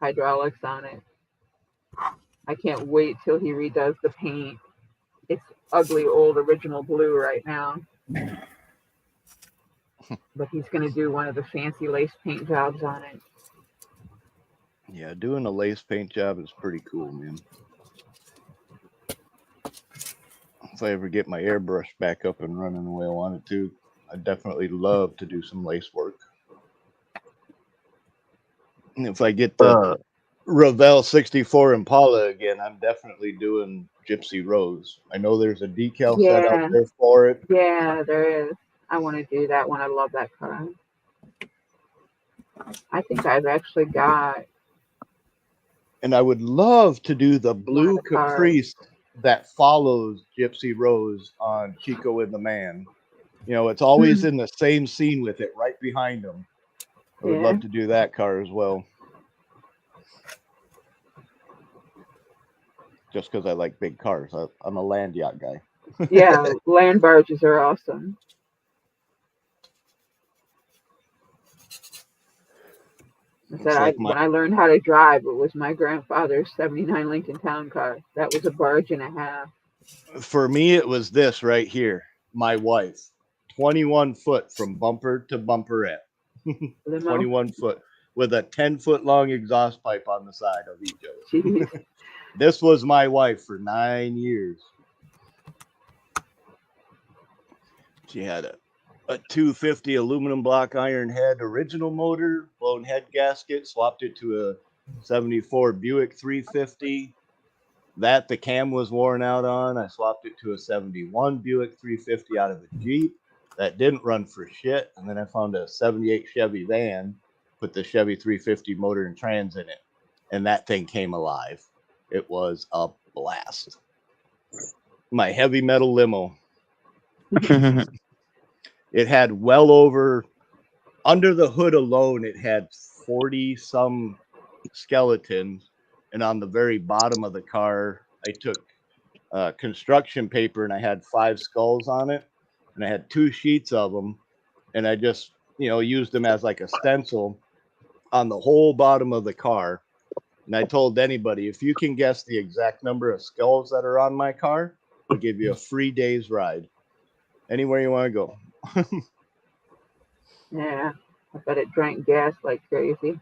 hydraulics on it. I can't wait till he redoes the paint. It's ugly old original blue right now. But he's going to do one of the fancy lace paint jobs on it. Yeah, doing a lace paint job is pretty cool, man. If I ever get my airbrush back up and running the way I want it to, I'd definitely love to do some lace work. And if I get the Revell 64 Impala again, I'm definitely doing Gypsy Rose. I know there's a decal set Yeah. out there for it. Yeah, there is. I want to do that one. I love that car. I think I've actually got. And I would love to do the blue the cars. Caprice that follows Gypsy Rose on Chico and the Man. You know, it's always in the same scene with it right behind him. I would Yeah. love to do that car as well. Just because I like big cars. I'm a land yacht guy. Yeah, land barges are awesome. I said, It's like when I learned how to drive, it was my grandfather's 79 Lincoln Town Car. That was a barge and a half. For me, it was this right here. My wife, 21 foot from bumper to bumperette. Limo. 21 foot with a 10-foot long exhaust pipe on the side of each of us. Jeez. This was my wife for 9 years. She had a a 250 aluminum block iron head original motor, blown head gasket, swapped it to a 74 Buick 350. That the cam was worn out on. I swapped it to a 71 Buick 350 out of a Jeep. That didn't run for shit. And then I found a 78 Chevy van, put the Chevy 350 motor and trans in it. And that thing came alive. It was a blast. My heavy metal limo. It had well over, under the hood alone, it had 40 some skeletons. And on the very bottom of the car, I took construction paper and I had 5 skulls on it. And I had 2 sheets of them. And I just, used them as like a stencil on the whole bottom of the car. And I told anybody, if you can guess the exact number of skulls that are on my car, I'll give you a free day's ride. Anywhere you want to go. Yeah, I bet it drank gas like crazy.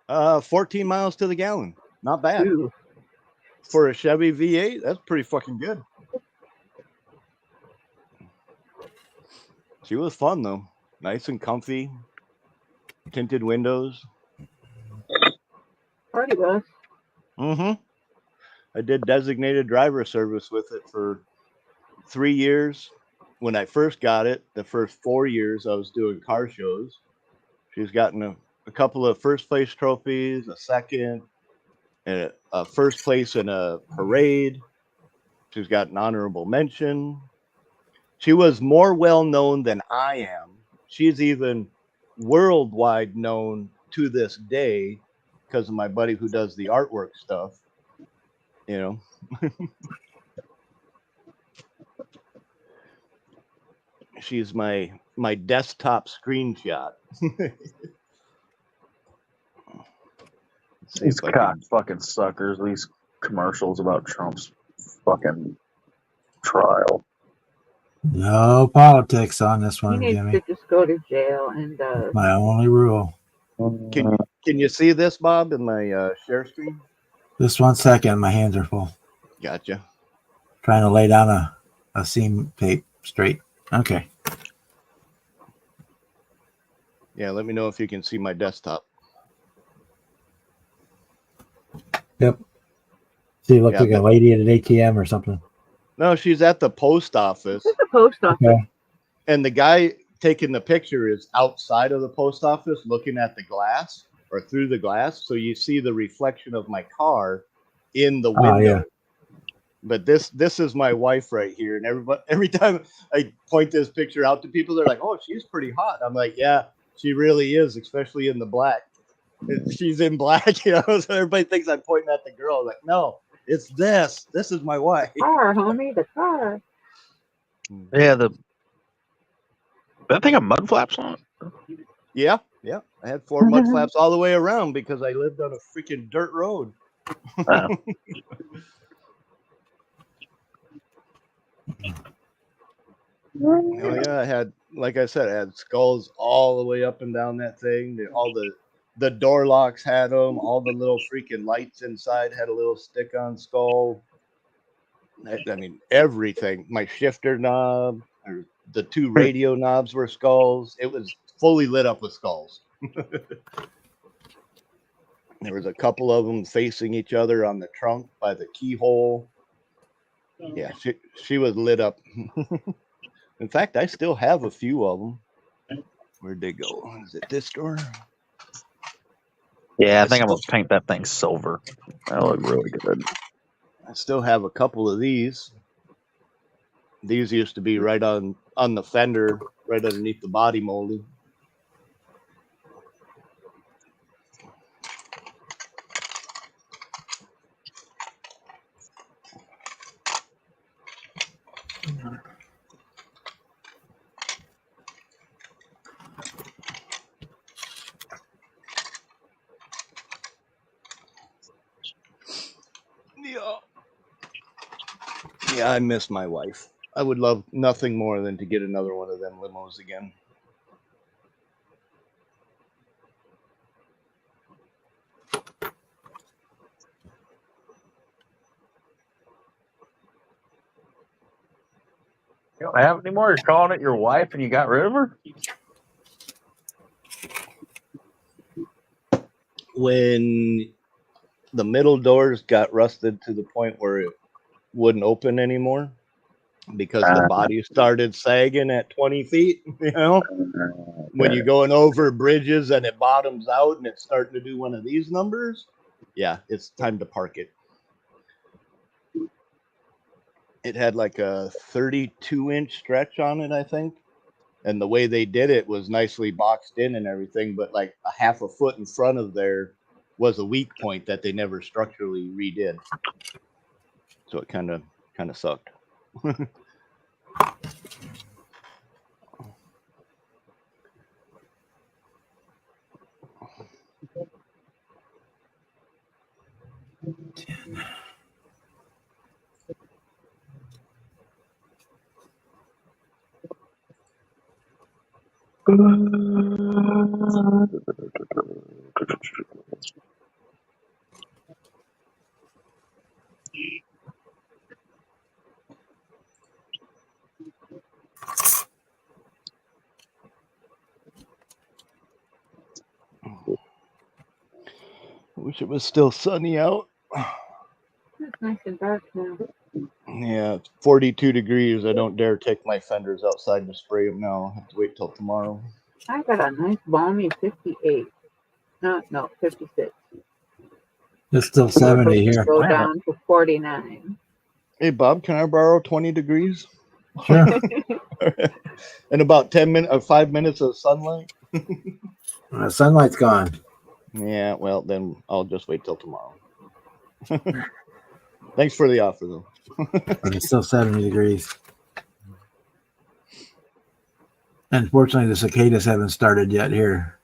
14 miles to the gallon. Not bad. Ooh. For a Chevy V8, that's pretty fucking good. She was fun, though. Nice and comfy. Tinted windows. Party bus. Mm-hmm. I did designated driver service with it for 3 years. When I first got it, the first 4 years I was doing car shows. She's gotten a couple of first place trophies, a second, and a first place in a parade. She's got an honorable mention. She was more well known than I am. She's even worldwide known to this day because of my buddy who does the artwork stuff. She's my desktop screenshot. These cock fucking suckers, these commercials about Trump's fucking trial. No politics on this He one, needs Jimmy. to just go to jail and My only rule. Can you see this, Bob, in my share screen? Just 1 second. My hands are full. Gotcha. Trying to lay down a seam tape straight. Okay. Yeah, let me know if you can see my desktop. Yep. See, look Yeah, like a lady at an ATM or something. No, she's at the post office. it's the post office. Okay. And the guy taking the picture is outside of the post office looking at the glass or through the glass. So you see the reflection of my car in the window. Oh, yeah. But this is my wife right here. And every time I point this picture out to people, they're like, oh, she's pretty hot. I'm like, yeah, she really is, especially in the black. She's in black, so everybody thinks I'm pointing at the girl. I'm like, no, it's this. This is my wife. Car, homie, the car. Yeah, that thing have mud flaps on it? Yeah. I had 4 mud flaps all the way around because I lived on a freaking dirt road. Oh yeah, I had, like I said, I had skulls all the way up and down that thing. All the door locks had them. All the little freaking lights inside had a little stick-on skull. I mean, everything. My shifter knob, or the 2 radio knobs were skulls. It was fully lit up with skulls. There was a couple of them facing each other on the trunk by the keyhole. Yeah, she was lit up. In fact, I still have a few of them. Where'd they go? Is it this store? Yeah, I think I'm gonna paint that thing silver. That'll look really good. I still have a couple of these. These used to be right on the fender, right underneath the body molding. Yeah, I miss my wife. I would love nothing more than to get another one of them limos again. don't have it anymore? You're calling it your wife and you got rid of her? When the middle doors got rusted to the point where it wouldn't open anymore because the body started sagging at 20 feet, you know, when you're going over bridges and it bottoms out and it's starting to do one of these numbers, yeah, it's time to park it. It had like a 32-inch stretch on it, I think. And the way they did it was nicely boxed in and everything, but like a half a foot in front of there was a weak point that they never structurally redid. So it kind of sucked. Wish it was still sunny out. It's nice and dark now. Yeah, it's 42 degrees. I don't dare take my fenders outside to spray them now. I have to wait till tomorrow. I got a nice balmy 58. No, 56. It's still 70 here. Go down to 49. Hey, Bob, can I borrow 20 degrees? Sure. And about 5 minutes of sunlight? Sunlight's gone. Yeah, well, then I'll just wait till tomorrow. Thanks for the offer, though. But it's still 70 degrees. Unfortunately, the cicadas haven't started yet here.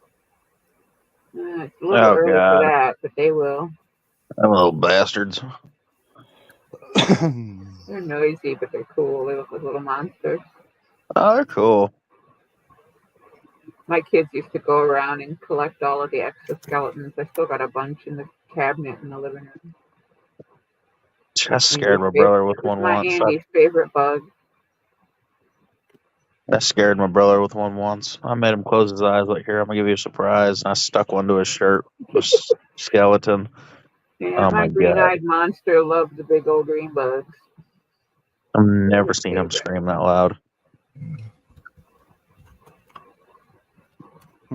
It's a little early for that, but they will. Them little bastards. They're noisy, but they're cool. They look like little monsters. Oh, they're cool. My kids used to go around and collect all of the exoskeletons. I still got a bunch in the cabinet in the living room. I scared my brother with one My once. Andy's favorite bug. I scared my brother with one once. I made him close his eyes, like, here, I'm going to give you a surprise. And I stuck one to his shirt, this skeleton. Yeah, Oh my my green-eyed monster loved the big old green bugs. I've never seen him scream that loud. I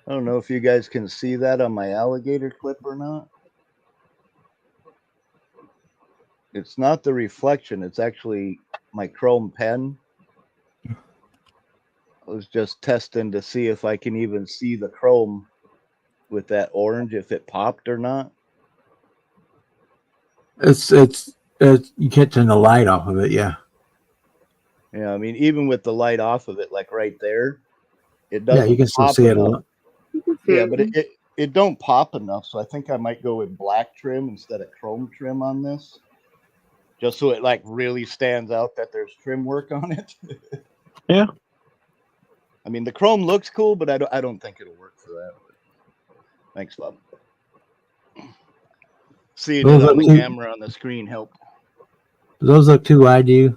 don't know if you guys can see that on my alligator clip or not. It's not the reflection. It's actually my chrome pen. I was just testing to see if I can even see the chrome with that orange, if it popped or not. It's you can't turn the light off of it, yeah. Yeah, I mean, even with the light off of it, like right there, it doesn't. Yeah, you can still pop see it a enough. lot. Yeah, but it don't pop enough, so I think I might go with black trim instead of chrome trim on this, just so it like really stands out that there's trim work on it. Yeah. I mean, the chrome looks cool, but I don't think it'll work for that. Thanks, Bob. Seeing it on the camera on the screen helped. Do those look too wide to you?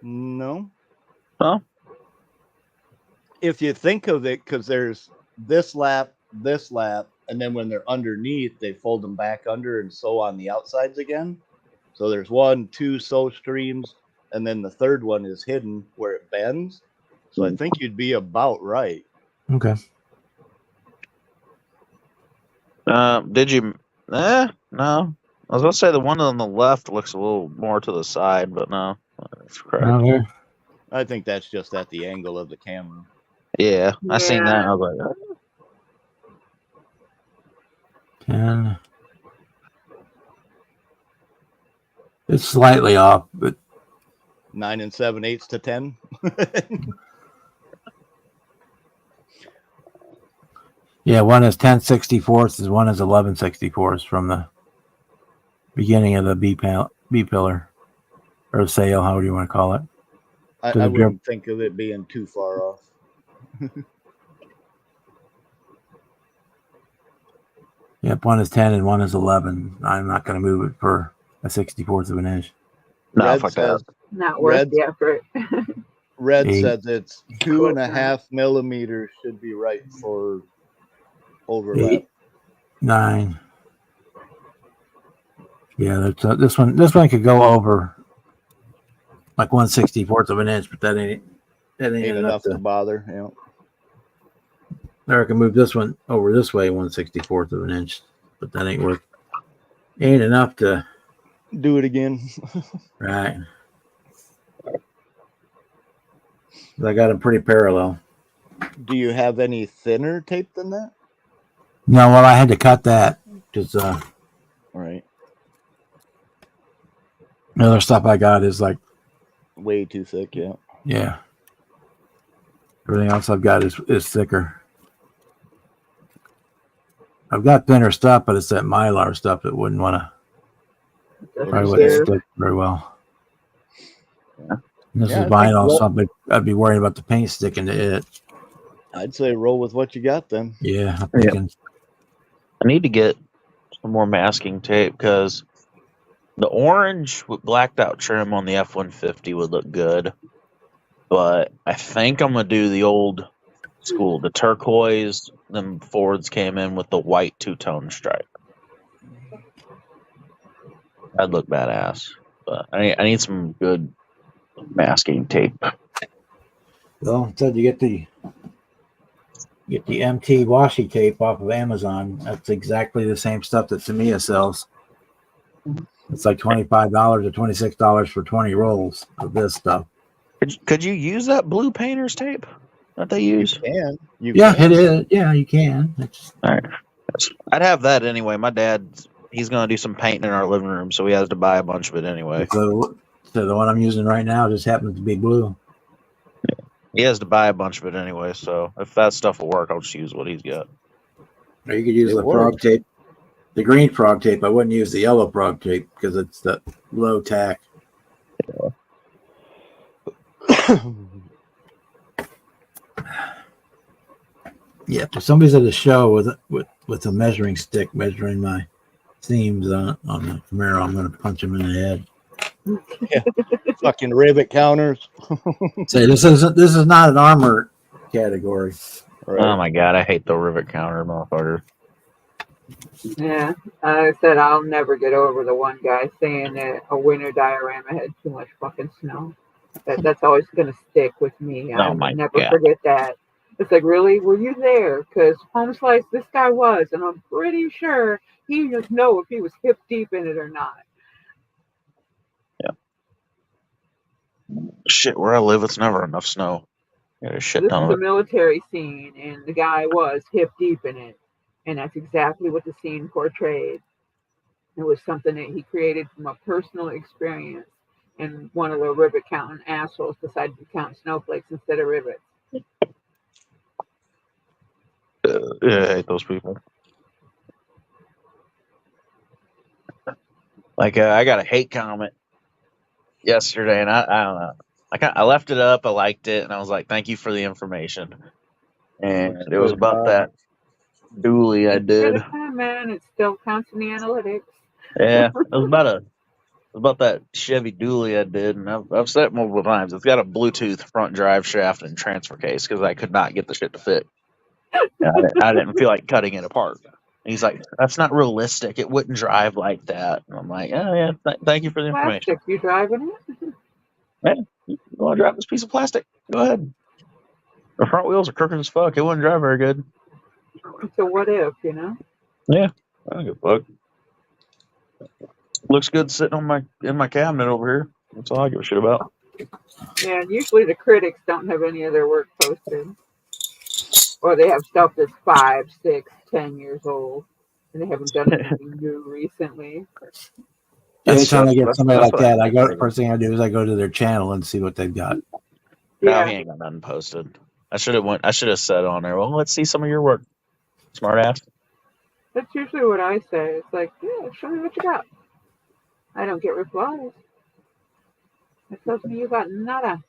No. Huh? If you think of it, because there's this lap, and then when they're underneath, they fold them back under and sew on the outsides again. So there's 1, 2 sew streams, and then the third one is hidden where it bends. So I think you'd be about right. Okay. Did you? No. I was going to say the one on the left looks a little more to the side, but no. That's correct. Down here. I think that's just at the angle of the camera. Yeah, I seen that. I was like, 10. It's slightly off, but 9 7/8 to 10. yeah, one is 10/64 and one is 11/64 from the beginning of the B pillar or sail, however you want to call it. I wouldn't think of it being too far off. Yep, one is 10 and one is 11. I'm not going to move it for a 64th of an inch. No, Red fuck that. says Not worth Red the effort. Red Eight. says it's 2.5 millimeters should be right for overlap. 8, 9. Yeah, that's this one. This one could go over like 1/64 of an inch, but that ain't Ain't enough enough to. to bother. Yeah. Or I can move this one over this way 1/64 of an inch, but that ain't enough to. Do it again. Right. I got them pretty parallel. Do you have any thinner tape than that? No, well, I had to cut that because All right. the other stuff I got is like, Way too thick. Yeah. yeah. Everything else I've got is thicker. I've got thinner stuff, but it's that Mylar stuff that probably wouldn't stick very well. Yeah. And this Yeah, I is think vinyl, roll- so I'd be worried about the paint sticking to it. I'd say roll with what you got then. Yeah, I'm Yeah. thinking. I need to get some more masking tape because the orange with blacked out trim on the F-150 would look good. But I think I'm going to do the old school, the turquoise. Then Fords came in with the white two-tone stripe. That'd look badass. But I need some good masking tape. Well, instead you get the MT washi tape off of Amazon. That's exactly the same stuff that Tamiya sells. It's like $25 or $26 for 20 rolls of this stuff. Could you use that blue painter's tape that they use? You Yeah, can. it is. Yeah, you can. All right. I'd have that anyway. My dad, he's going to do some painting in our living room, so he has to buy a bunch of it anyway. So the one I'm using right now just happens to be blue. He has to buy a bunch of it anyway, so if that stuff will work, I'll just use what he's got. Or you could use It the frog works. tape, the green frog tape. I wouldn't use the yellow frog tape because it's the low tack. Yeah, if somebody's at a show with a measuring stick measuring my seams on the Camaro, I'm going to punch him in the head. Fucking rivet counters. Say this is not an armor category. Right. Oh my god, I hate the rivet counter, motherfucker. Yeah, I said I'll never get over the one guy saying that a winter diorama had too much fucking snow. That's always gonna stick with me. Oh I'll my never God. forget that. It's like, really? Were you there? Because Home Slice, this guy was, and I'm pretty sure he would know if he was hip deep in it or not. Shit, where I live, it's never enough snow. Got a shit This ton is of a it. military scene, and the guy was hip deep in it, and that's exactly what the scene portrayed. It was something that he created from a personal experience, and one of the rivet counting assholes decided to count snowflakes instead of rivets. Yeah, I hate those people. Like, I got a hate comment yesterday, and I don't know. I left it up, I liked it, and I was like, thank you for the information. And it was about that dually I did. Man, it still counts in the analytics. Yeah, it was about that Chevy dually I did, and I've said it multiple times. It's got a Bluetooth front drive shaft and transfer case because I could not get the shit to fit. I didn't feel like cutting it apart. And he's like, "That's not realistic. It wouldn't drive like that." And I'm like, "Oh yeah, thank you for the information. Plastic, you driving it? You want to drive this piece of plastic? Go ahead. The front wheels are crooked as fuck. It wouldn't drive very good." So what if, you know? I don't give a fuck. Looks good sitting in my cabinet over here. That's all I give a shit about. Yeah, and usually the critics don't have any of their work posted. Or they have stuff that's 5, 6, 10 years old, and they haven't done anything new recently. Anytime I get somebody that's like what that, first thing I do is I go to their channel and see what they've got. No, Yeah, he ain't got nothing posted. I should have said on there, well, let's see some of your work, smart ass. that's usually what I say. It's like, yeah, show me what you got. I don't get replies. That tells me you got nada.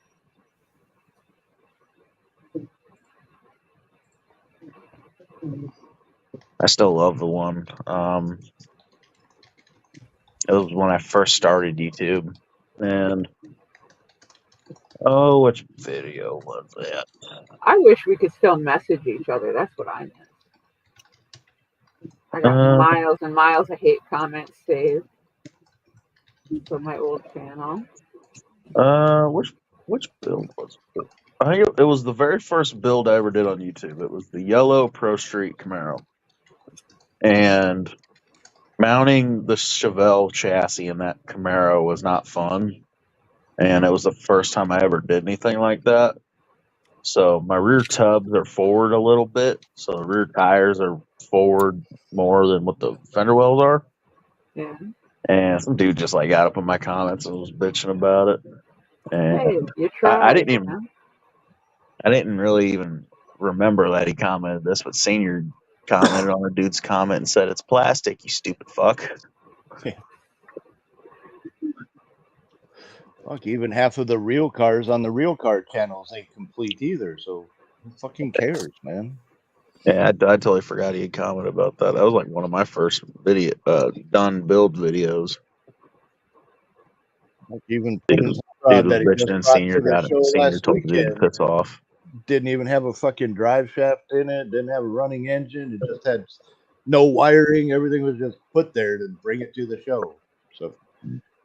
I still love the one. It was when I first started YouTube. And oh, which video was that? I wish we could still message each other. That's what I meant. I got miles and miles of hate comments saved from my old channel. Which build was it? I think it was the very first build I ever did on YouTube. It was the yellow Pro Street Camaro, and mounting the Chevelle chassis in that Camaro was not fun. And it was the first time I ever did anything like that. So my rear tubs are forward a little bit, so the rear tires are forward more than what the fender wells are. Yeah. And some dude just like got up in my comments and was bitching about it. And Hey, you tried. I didn't really even remember that he commented this, but Senior commented on the dude's comment and said, "It's plastic, you stupid fuck." Fuck, even half of the real cars on the real car channels ain't complete either. So who fucking cares, man? Yeah, I totally forgot he had commented about that. That was like one of my first video done build videos. Like even Dude fucking was Rod that he just bitching and brought Senior to the got it. show Senior last told the dude to weekend piss off. didn't even have a fucking drive shaft in it, didn't have a running engine, it just had no wiring, everything was just put there to bring it to the show. So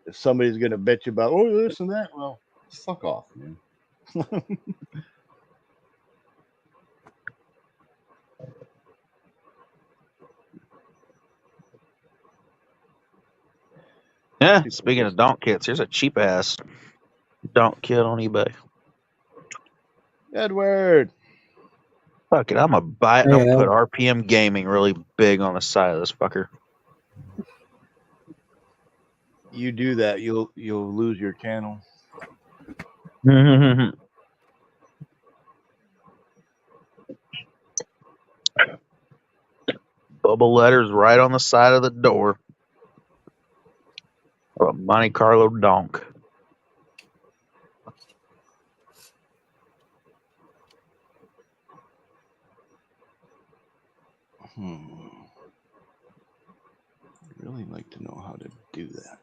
if somebody's gonna bitch about this and that, well, fuck off, man. Yeah, speaking of donk kits, here's a cheap ass donk kit on eBay. Edward. Fuck it, I'm gonna buy it and Yeah. I'll put RPM Gaming really big on the side of this fucker. You do that, you'll lose your channel. Bubble letters right on the side of the door. A Monte Carlo donk. I'd really like to know how to do that.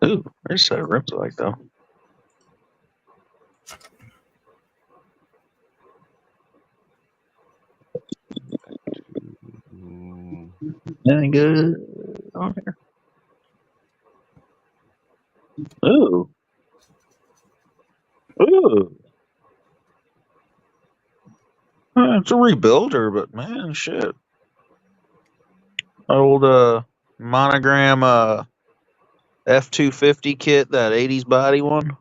Ooh, there's a set of rims I like though. Anything good on here? Ooh. Ooh. It's a rebuilder, but man, shit. Old monogram F250 kit, that 80s body one.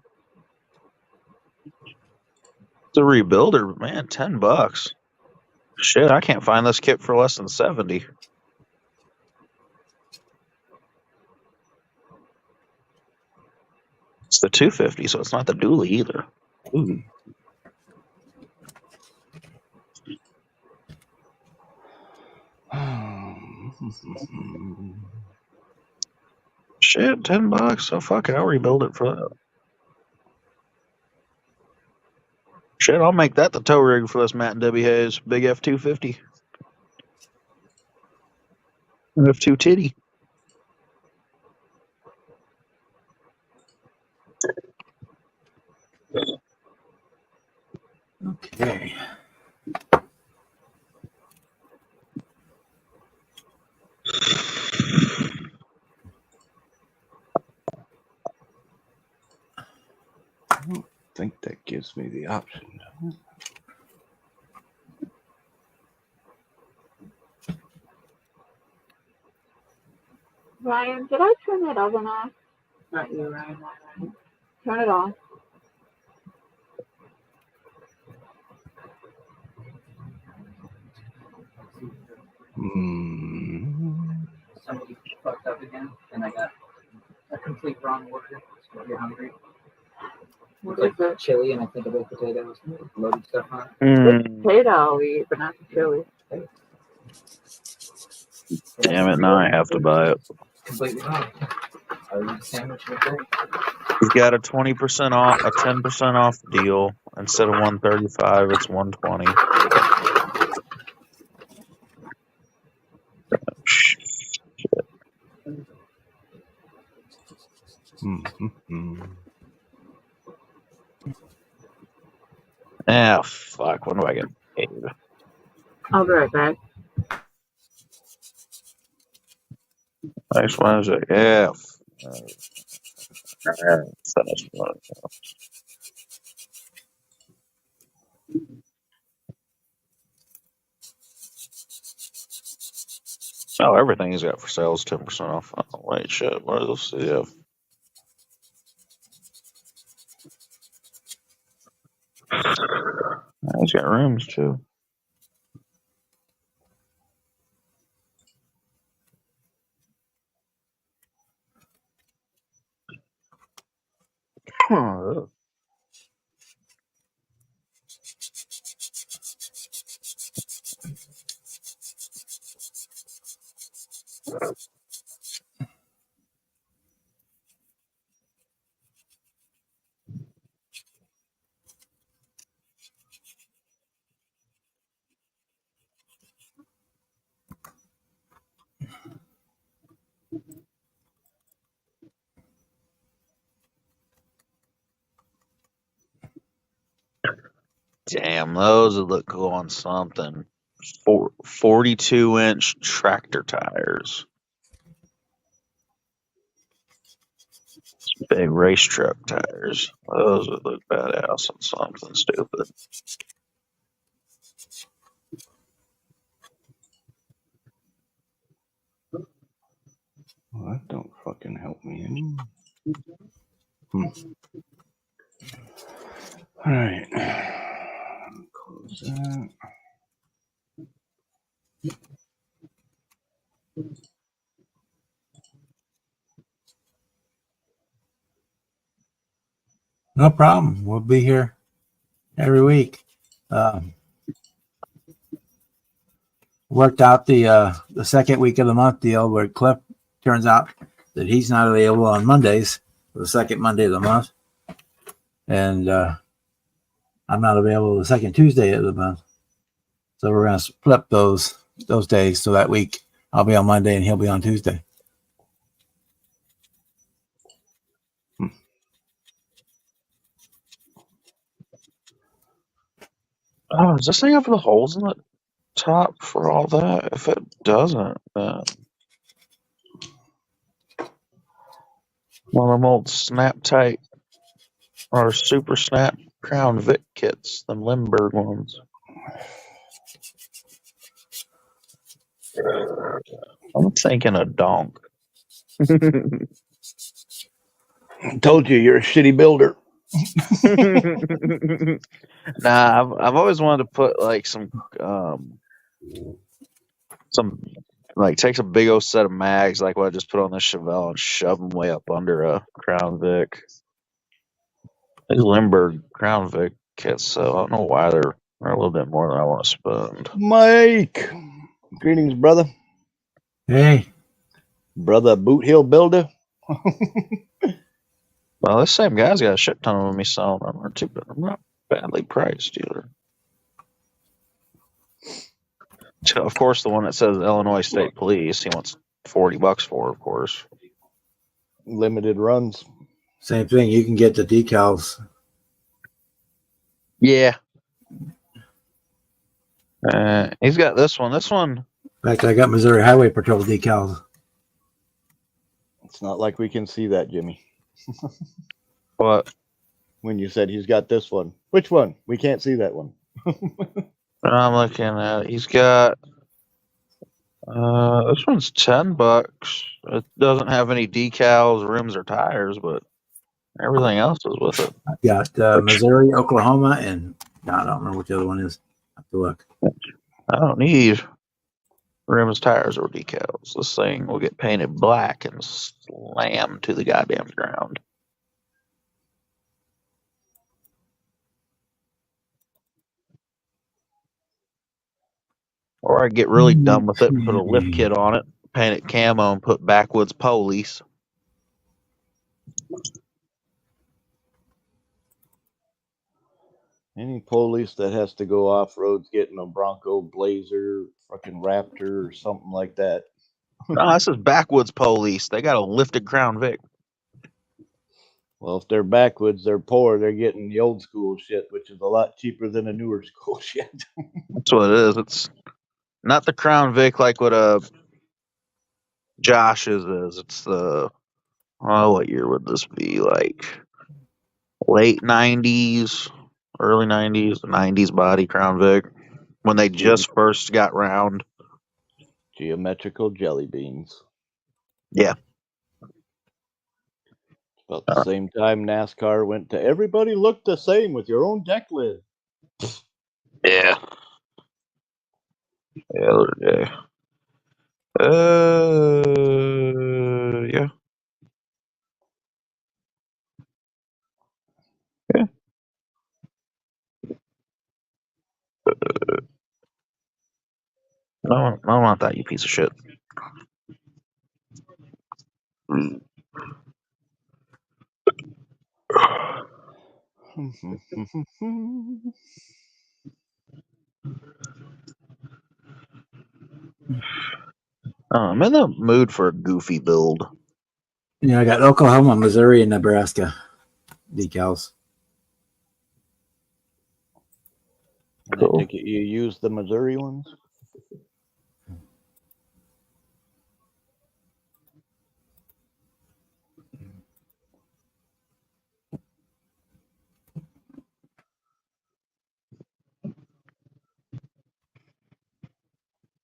It's a rebuilder, but man, $10. Shit, I can't find this kit for less than 70. It's the 250, so it's not the dually either. Ooh. Shit, $10. So fuck it, I'll rebuild it for that. Shit, I'll make that the tow rig for this Matt and Debbie Hayes big F250. F2 titty. Okay. I don't think that gives me the option. Ryan, did I turn that oven off? Not you, Ryan. Turn it off. Somebody fucked up again, and I got a complete wrong order. So you're hungry. What It's is like it? chili, and I think about potatoes, loaded stuff on it. Mm, Potato I'll eat, but not the chili. damn it, now I have to buy it. Completely wrong. I would eat a sandwich with it. He's got a 20% off, a 10% off deal. Instead of $135, it's $120. Ah, fuck. When do I get paid? I'll be right back. Next Wednesday. Yeah. Finish one. Oh, everything he's got for sale is 10% off. Oh, wait, shit. What else do you have? He's got rooms too. Oh, damn, those would look cool on something. 42-inch tractor tires. Big race truck tires. Those would look badass on something stupid. Well, that don't fucking help me any. All right. Close that. No problem. We'll be here every week. Worked out the second week of the month deal where Cliff turns out that he's not available on Mondays, the second Monday of the month, and I'm not available the second Tuesday of the month. So we're gonna flip those days. So that week I'll be on Monday and he'll be on Tuesday. Oh, does this thing have the holes in the top for all that? If it doesn't, then one of them old snap tight or super snap Crown Vic kits, them Limburg ones. I'm thinking a donk. Told you you're a shitty builder. Nah, I've always wanted to put like some like take a big old set of mags like what I just put on this Chevelle and shove them way up under a Crown Vic. These Limburg Crown Vic kits, so I don't know why they're a little bit more than I want to spend. Mike, greetings, brother. Hey, Brother Boot Hill Builder. Well, this same guy's got a shit ton of me selling them. I'm not badly priced either. So, of course, the one that says Illinois State Police, he wants $40 for, of course. Limited runs. same thing. You can get the decals. Yeah. He's got this one. This one. In fact, I got Missouri Highway Patrol decals. It's not like we can see that, Jimmy. What? When you said he's got this one. Which one? We can't see that one. I'm looking at. He's got. This one's $10. It doesn't have any decals, rims, or tires, but everything else is with it. I've got Missouri, Oklahoma, and no, I don't remember what the other one is. I have to look. I don't need rims, tires, or decals. This thing will get painted black and slammed to the goddamn ground. Or I get really dumb with it and put a lift kit on it, paint it camo, and put Backwoods Police. Any police that has to go off roads getting a Bronco Blazer, fucking Raptor, or something like that. No, this is Backwoods Police. They got a lifted Crown Vic. Well, if they're backwoods, they're poor. They're getting the old school shit, which is a lot cheaper than the newer school shit. That's what it is. It's not the Crown Vic like what Josh's is. It's the what year would this be? Like late '90s, early '90s body Crown Vic when they just first got round. Geometrical jelly beans. Yeah. About the same time NASCAR went to everybody looked the same with your own deck lid. Yeah. Yeah. Yeah. Yeah. No, I don't want that, you piece of shit. I'm in the mood for a goofy build. Yeah, I got Oklahoma, Missouri, and Nebraska decals. Cool. I take it you use the Missouri ones?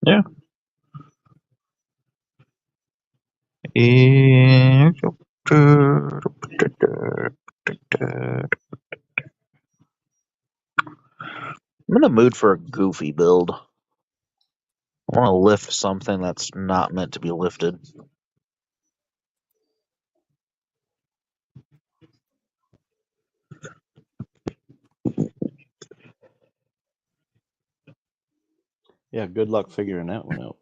Yeah. I'm in the mood for a goofy build. I want to lift something that's not meant to be lifted. Yeah, good luck figuring that one out.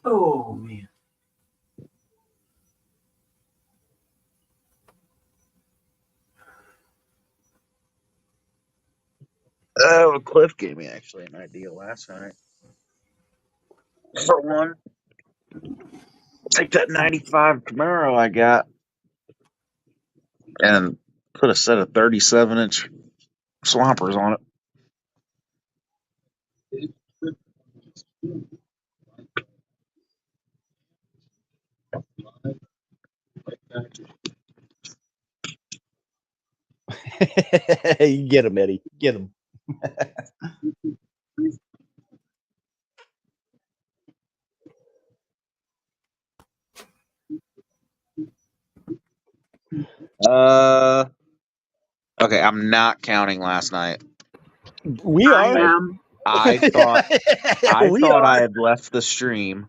Oh, man. Oh, Cliff gave me actually an idea last night. For one, take that 95 Camaro I got and put a set of 37-inch swampers on it. You get him, Eddie. Get him. Okay, I'm not counting last night. We are. I thought I had left the stream,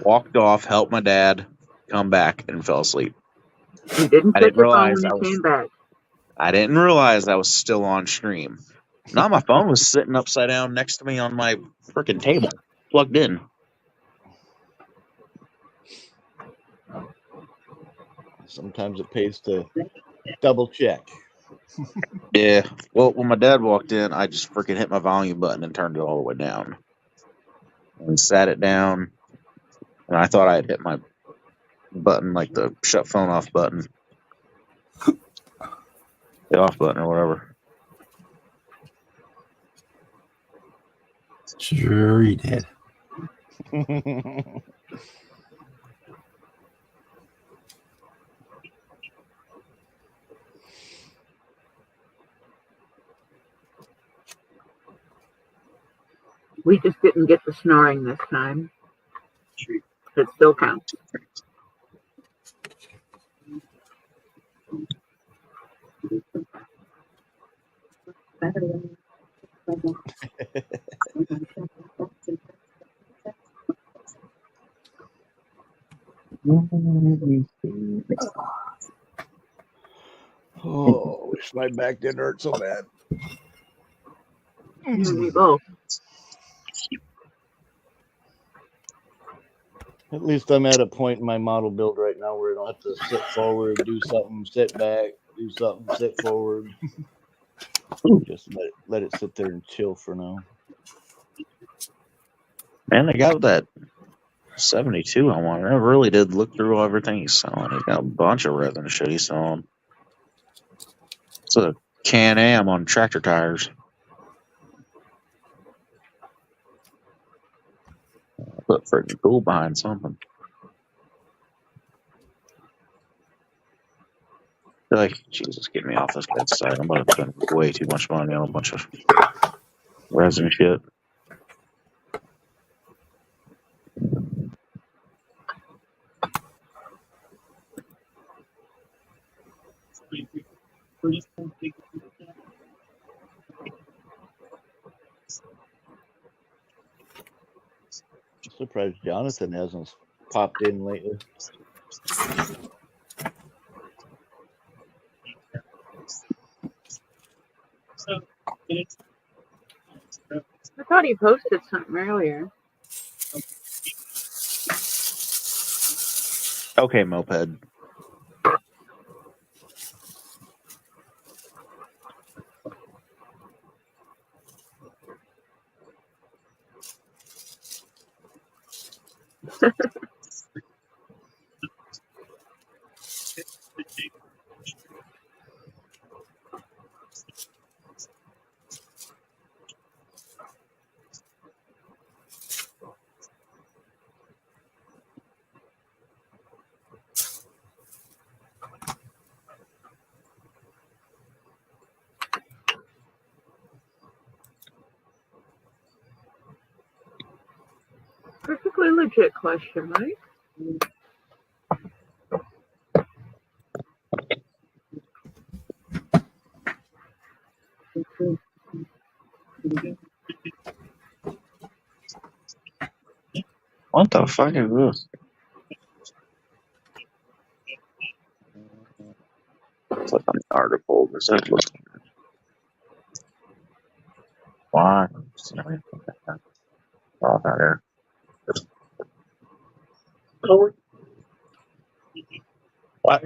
walked off, helped my dad, come back, and fell asleep. You didn't I check didn't your phone realize when you came back. I didn't realize I was still on stream. No, my phone was sitting upside down next to me on my freaking table, plugged in. Sometimes it pays to double check. Yeah. Well, when my dad walked in, I just freaking hit my volume button and turned it all the way down. And sat it down. And I thought I had hit my button, like the shut phone off button. The off button or whatever. Sure he did. We just didn't get the snoring this time. It still counts. Oh, wish my back didn't hurt so bad. We both. At least I'm at a point in my model build right now where I don't have to sit forward, do something, sit back, do something, sit forward. Just let it sit there and chill for now. Man, they got that 72 on one. I really did look through everything he's selling. He's got a bunch of resin shit he's selling. It's a Can-Am on tractor tires. Look freaking cool behind something. Like, Jesus, get me off this guy's side. I'm about to spend way too much money on a bunch of resin shit. Surprised Jonathan hasn't popped in lately. I thought he posted something earlier. Okay, moped. Perfectly legit question, Mike. What the fuck is this? Click on the article. This is why. Oh, not here. What?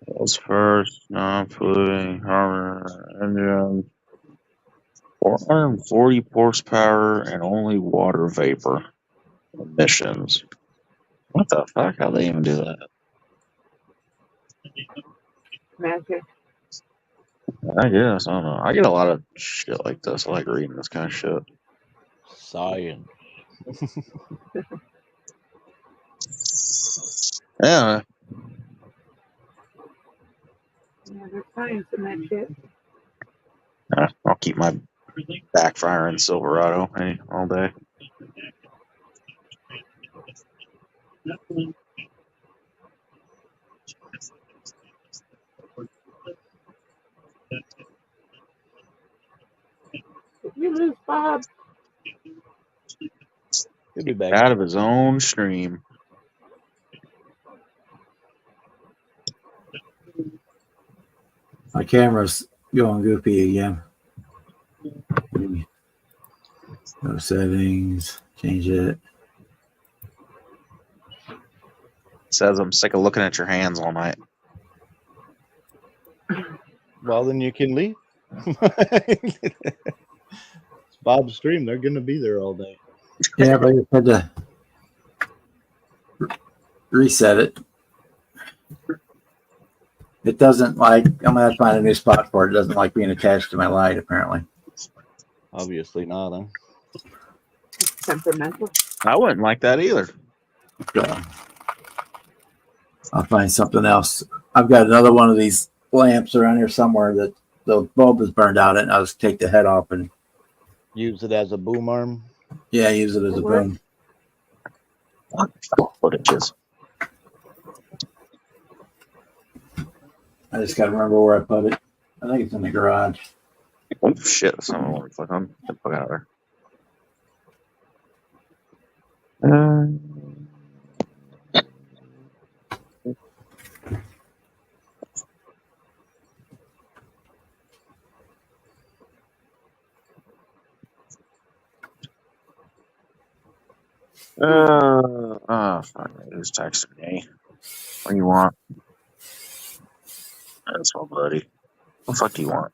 Was first non-polluting harbor engine, 440 horsepower and only water vapor emissions. What the fuck? How they even do that? Magic. I guess I don't know. I get a lot of shit like this. I like reading this kind of shit. Science. Yeah. Yeah, there's science in that shit. I'll keep my backfiring Silverado all day. Did you lose Bob? He'll be back. Out of his own stream. My camera's going goofy again. Go settings, change it. Says I'm sick of looking at your hands all night. Well, then you can leave. It's Bob's stream. They're going to be there all day. Yeah, but I just had to reset it. It doesn't like, I'm gonna have to find a new spot for it. It doesn't like being attached to my light, apparently. Obviously not, huh? Temperamental. I wouldn't like that either. So I'll find something else. I've got another one of these lamps around here somewhere that the bulb is burned out in. I'll just take the head off and Use it as a boom arm. yeah, use it as a boom. What footages? I just gotta remember where I put it. I think it's in the garage. Oh shit! Someone want to click on. Get the fuck out of there. Fuck, who's texting me? What do you want? That's my buddy. What the fuck do you want?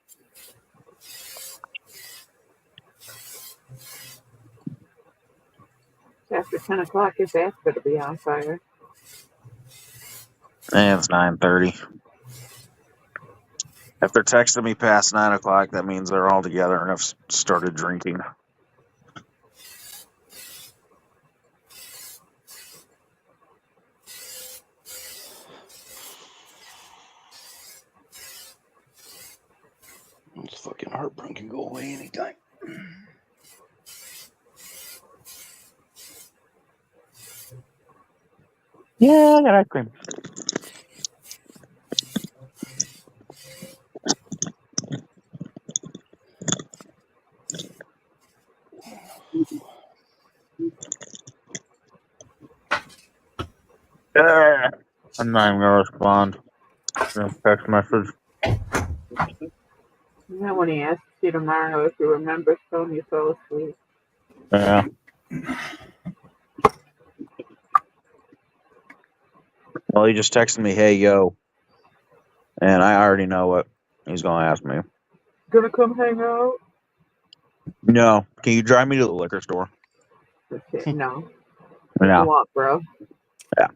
After 10 o'clock, his ass better be on fire. It's 9:30. If they're texting me past 9 o'clock, that means they're all together and have started drinking. This fucking heartburn can go away anytime. Yeah, I got ice cream. I'm not even gonna respond. Text message. And then when he asks you tomorrow if you remember, tell him you fell asleep. Yeah. Well, he just texted me, "Hey, yo," and I already know what he's gonna ask me. Gonna come hang out? No, can you drive me to the liquor store? That's it. No. No. Walk, bro. Yeah.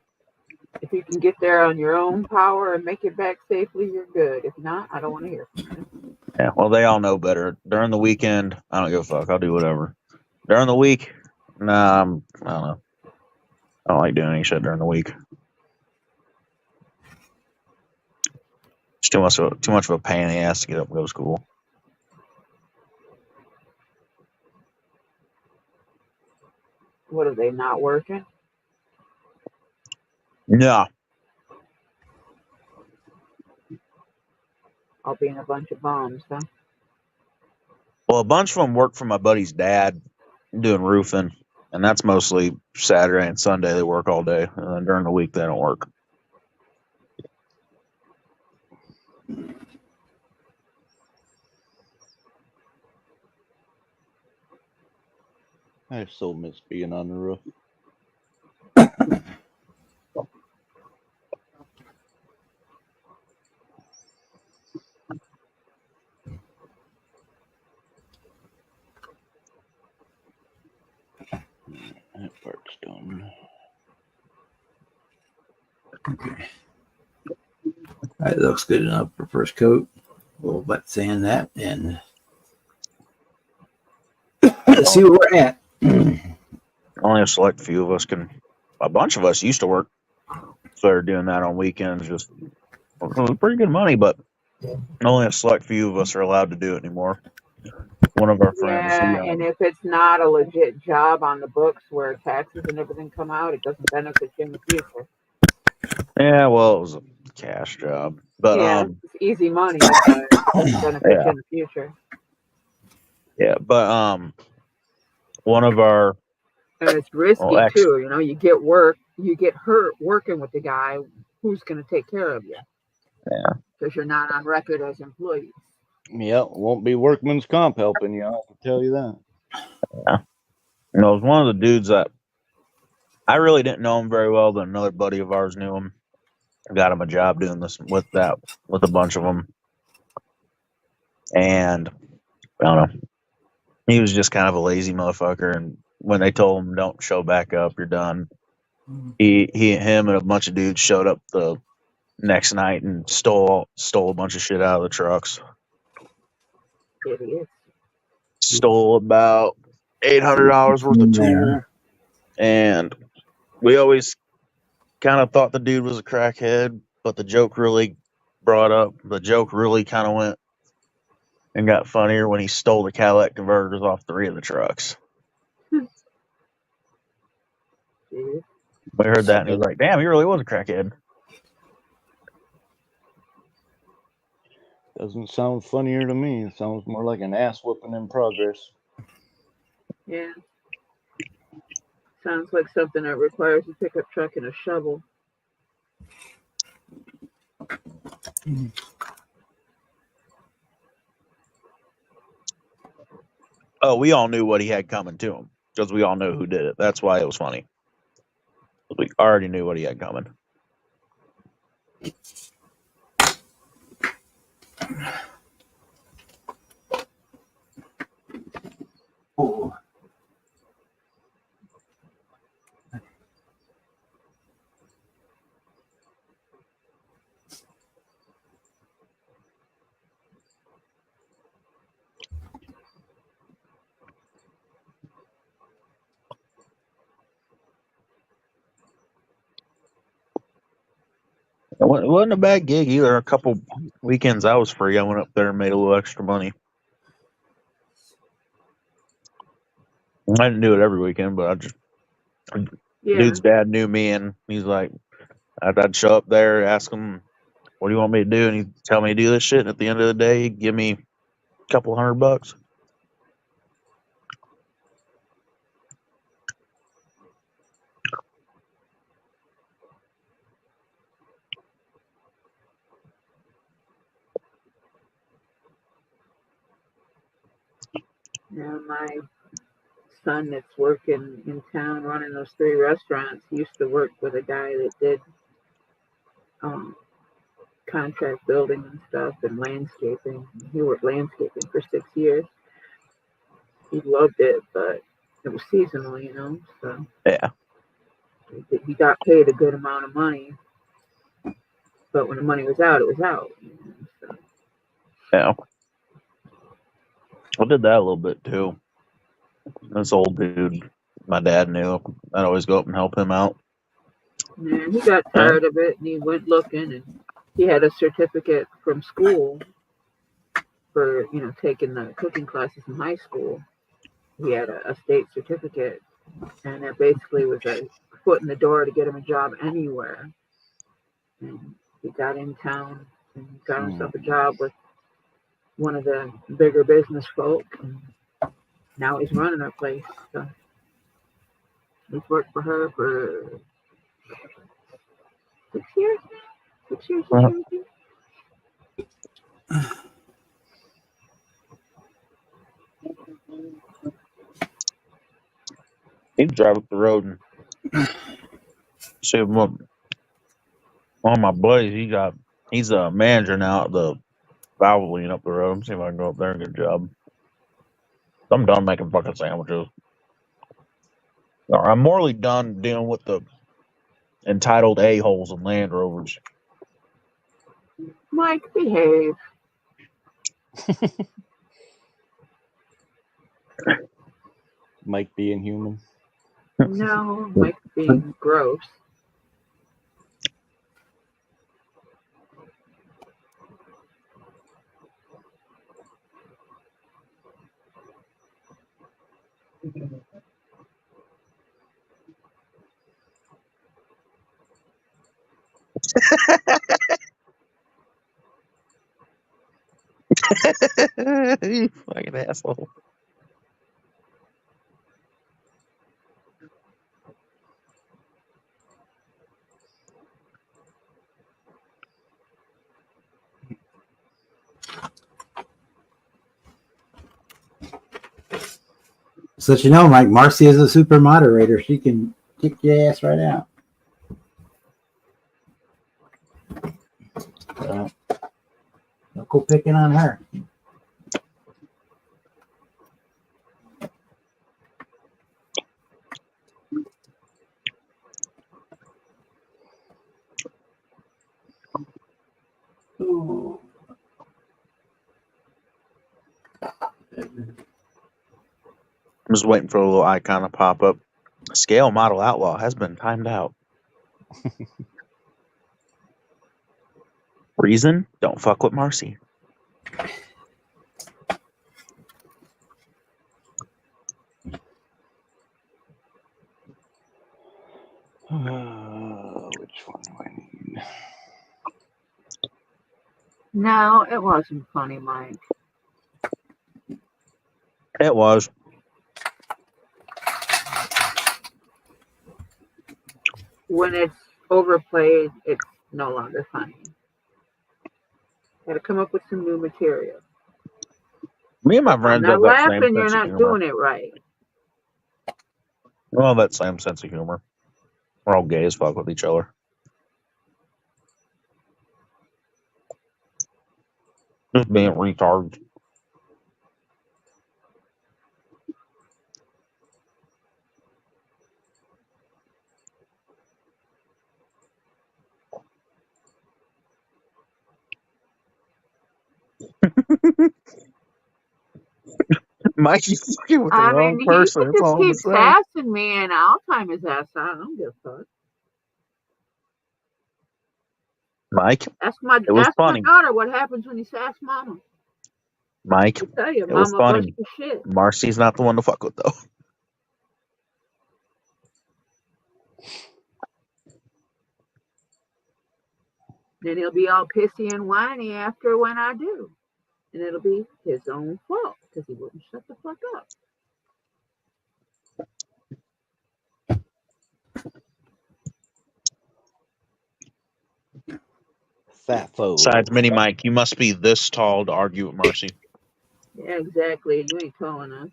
If you can get there on your own power and make it back safely, you're good. If not, I don't want to hear from you. Yeah. Well, they all know better. During the weekend, I don't give a fuck. I'll do whatever. During the week, nah, I don't know. I don't like doing any shit during the week. It's too much of a pain in the ass to get up and go to school. What, are they not working? No. I'll be in a bunch of bombs, huh? Well, a bunch of them work for my buddy's dad doing roofing, and that's mostly Saturday and Sunday. They work all day, and then during the week they don't work. I so miss being on the roof. That part's done. Okay. That looks good enough for first coat. We'll butt sand that and see where we're at. Only a select few of us can. A bunch of us used to work, so they're doing that on weekends. Just pretty good money, but only a select few of us are allowed to do it anymore. One of our friends. Yeah, and if it's not a legit job on the books where taxes and everything come out, it doesn't benefit you in the future. Yeah, well, it was a cash job, but yeah, it's easy money, but it doesn't benefit you in the future. Yeah, but one of our and it's risky too. You know, you get hurt working with the guy. Who's going to take care of you? Yeah, because you're not on record as employees. Yeah, won't be workman's comp helping you. I can tell you that. Yeah, you know, it was one of the dudes that I really didn't know him very well, but another buddy of ours knew him. Got him a job doing this with a bunch of them, and I don't know. He was just kind of a lazy motherfucker, and when they told him don't show back up, you're done. Him and a bunch of dudes showed up the next night and stole a bunch of shit out of the trucks. Idiots. Stole about $800 worth of tools, and we always kind of thought the dude was a crackhead, but the joke really kind of went and got funnier when he stole the Cadillac converters off 3 of the trucks. We heard that and he was like, damn, he really was a crackhead. Doesn't sound funnier to me. It sounds more like an ass whooping in progress. Yeah. Sounds like something that requires a pickup truck and a shovel. Oh, we all knew what he had coming to him because we all knew who did it. That's why it was funny. We already knew what he had coming. Oh. It wasn't a bad gig either. A couple weekends I was free. I went up there and made a little extra money. I didn't do it every weekend, but I just Yeah. dude's dad knew me, and he's like, I'd show up there, ask him, "What do you want me to do?" And he'd tell me to do this shit. And at the end of the day, he'd give me a couple $100. Yeah, my son that's working in town running those 3 restaurants used to work with a guy that did contract building and stuff and landscaping. He worked landscaping for 6 years. He loved it, but it was seasonal, you know. So Yeah. he got paid a good amount of money, but when the money was out, it was out. You know, so. Yeah. I did that a little bit too. This old dude, my dad knew. I'd always go up and help him out. Yeah, he got tired of it and he went looking, and he had a certificate from school for, you know, taking the cooking classes in high school. He had a state certificate, and that basically was a foot in the door to get him a job anywhere. And he got in town and got himself a job with one of the bigger business folk, and now he's running our place. So he's worked for her for 6 years now? 6 years this year, I think. He'd drive up the road and see one of my buddies. He's a manager now at the Valvoline up the road. See if I can go up there and get a job. I'm done making fucking sandwiches. I'm morally done dealing with the entitled a-holes and Land Rovers. Mike, behave. Mike being human. No, Mike being gross. You fucking asshole. So that you know, Mike, Marcy is a super moderator. She can kick your ass right out. Don't go picking on her. Ooh. I'm just waiting for a little icon to pop up. Scale Model Outlaw has been timed out. Reason? Don't fuck with Marcy. Which one do I need? No, it wasn't funny, Mike. It was. When it's overplayed, it's no longer funny. Gotta come up with some new material. Me and my I'm friends not have that same laughing, you're sense of not humor. doing it right. Well, that same sense of humor. We're all gay as fuck with each other. Just being retards. Mike, you fucking with the I wrong mean, he person. could That's just all I'm keep saying. sassing me and I'll time his ass out. I don't give a fuck. Mike, Ask my it was funny. daughter what happens when you sass mama. Mike, I'll tell you, it was mama busts funny. your shit. Marcy's not the one to fuck with, though. Then he'll be all pissy and whiny after when I do. And it'll be his own fault because he wouldn't shut the fuck up. Fat foe. Besides, Mini Mike, you must be this tall to argue with Marcy. Yeah, exactly. You ain't tall enough.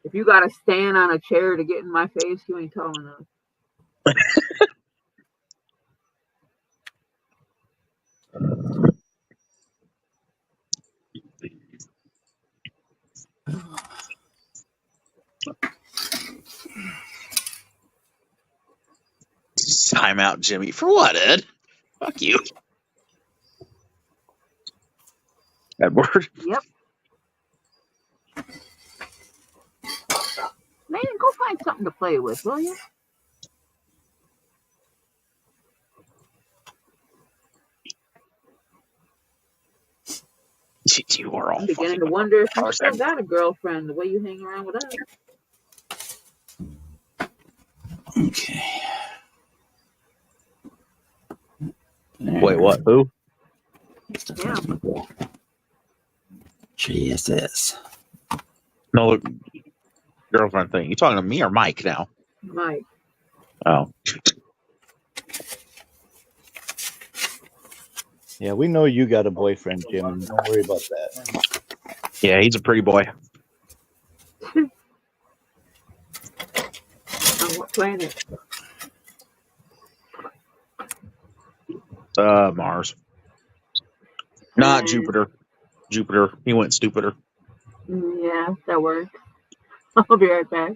If you gotta stand on a chair to get in my face, you ain't tall enough. Time out, Jimmy. For what, Ed? Fuck you. Edward. Yep. Man, go find something to play with, will you? You are all I'm beginning to fucking wonder if you awesome. still got a girlfriend the way you hang around with us. Okay. Wait, what? Who? Yeah. JSS. No, look, girlfriend thing. You talking to me or Mike now? Mike. Oh. Yeah, we know you got a boyfriend, Jim, and don't worry about that. Yeah, he's a pretty boy. On what planet? Mars. Not Jupiter. Jupiter. He went stupider. Yeah, that works. I'll be right back.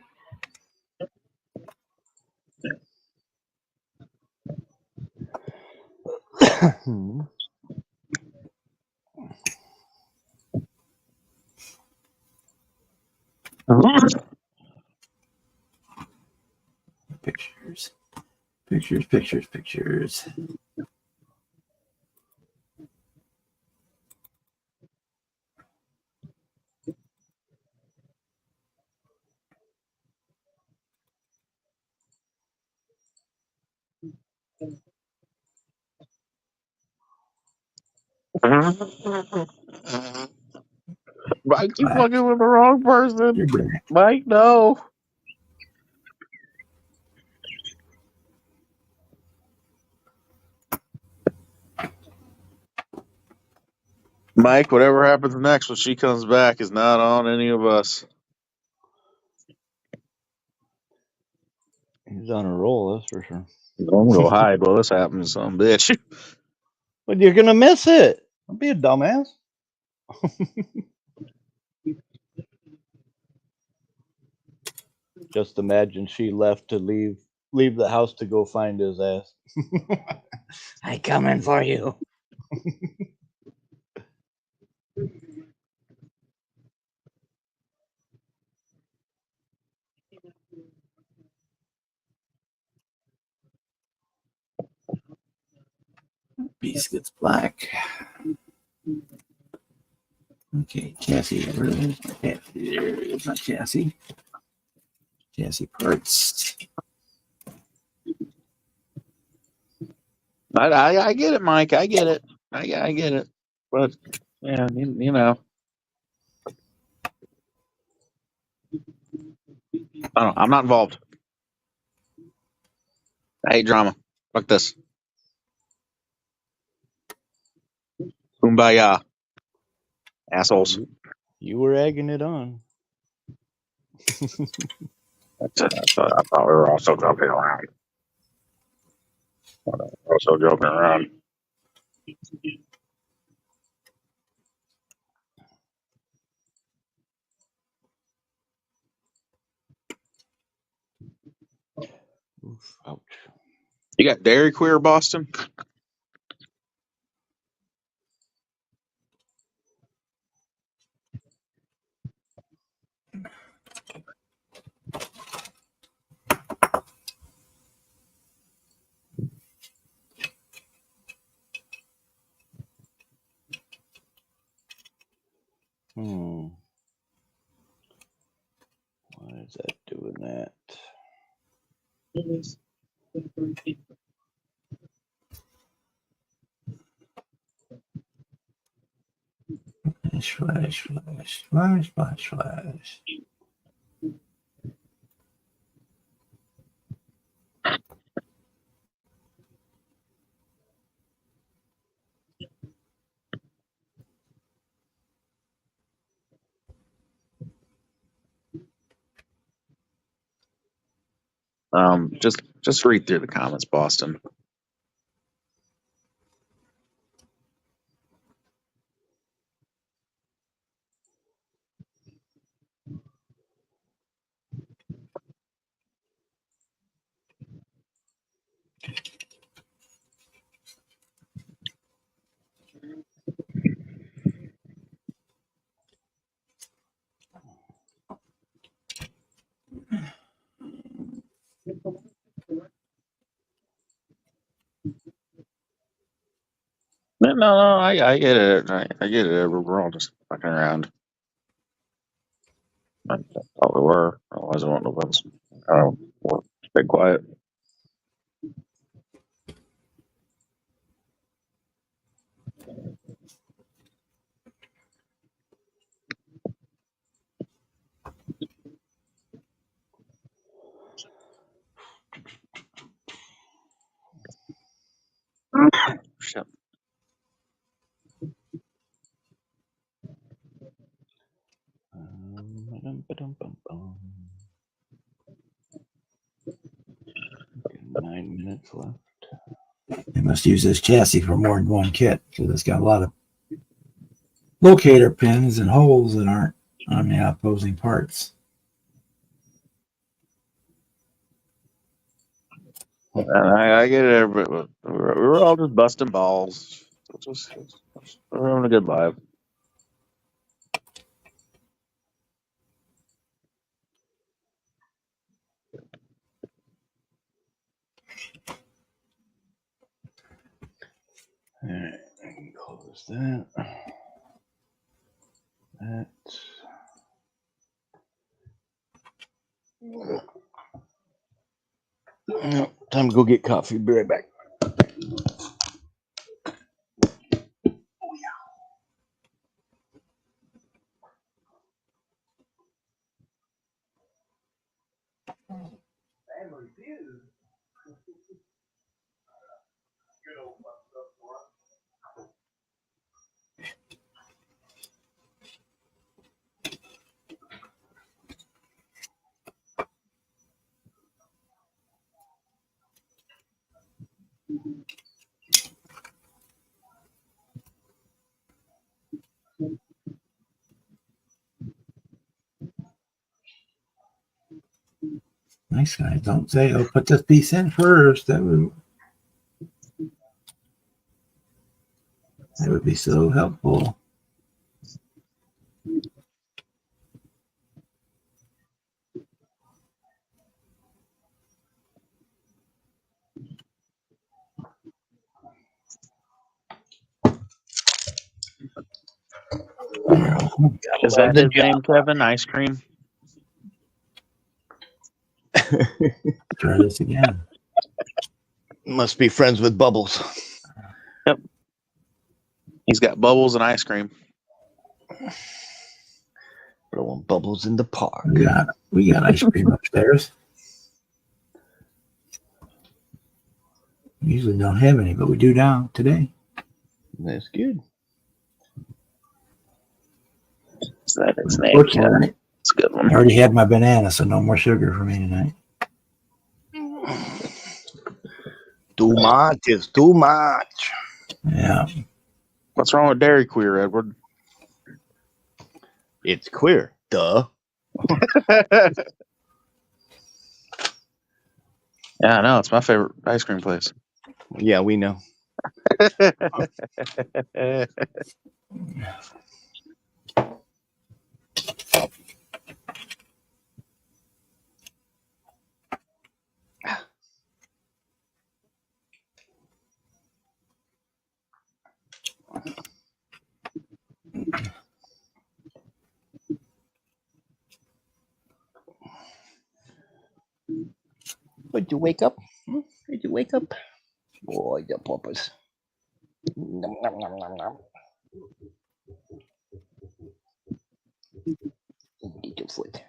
Pictures. Pictures, pictures, pictures. Mike, you fucking with the wrong person. You're black. Mike, no. Mike, whatever happens next when she comes back is not on any of us. He's on a roll, that's for sure. I'm gonna go hide while this happens, some bitch. But you're gonna miss it. Don't be a dumbass. Just imagine she left to leave the house to go find his ass. I coming for you. Beast gets black. Okay, chassis. Where is my chassis? There is my chassis. Chassis parts. I get it, Mike. I get it. I get it. But yeah, you know. I'm not involved. I hate drama. Fuck this. Kumbaya. Assholes. You were egging it on. I thought we were also jumping around. Also joking around. Oof, ouch. You got Dairy Queer, Boston? Why is that doing that? Flash, flash, flash, flash, flash, flash. Just read through the comments, Boston. No, I get it. I get it. We're all just fucking around. I thought we were. Otherwise, I won't know if it's. Stay quiet. Shit. Ba-dum-ba-dum-bum-bum. 9 minutes left. They must use this chassis for more than one kit because it's got a lot of locator pins and holes that aren't on the opposing parts. I get it. But we're all just busting balls. We're having a good vibe. All right, I can close that. That. No, time to go get coffee. Be right back. Nice guy. Don't say, "Oh, put this piece in first." That would be so helpful. Is that his name, Kevin? Ice cream? Try this again. Must be friends with Bubbles. Yep. He's got Bubbles and ice cream. Throwing Bubbles in the park. We got ice cream upstairs. We usually don't have any, but we do now today. That's good. Is that his name? Fortunately, It's a good one. I already had my banana, so no more sugar for me tonight. Too much is too much. Yeah. What's wrong with Dairy Queer, Edward? It's queer. Duh. Yeah, I know. It's my favorite ice cream place. Yeah, we know. Did you wake up? Did you wake up? Boy, the poppers. Nom, nom, nom, nom, nom. Get your foot.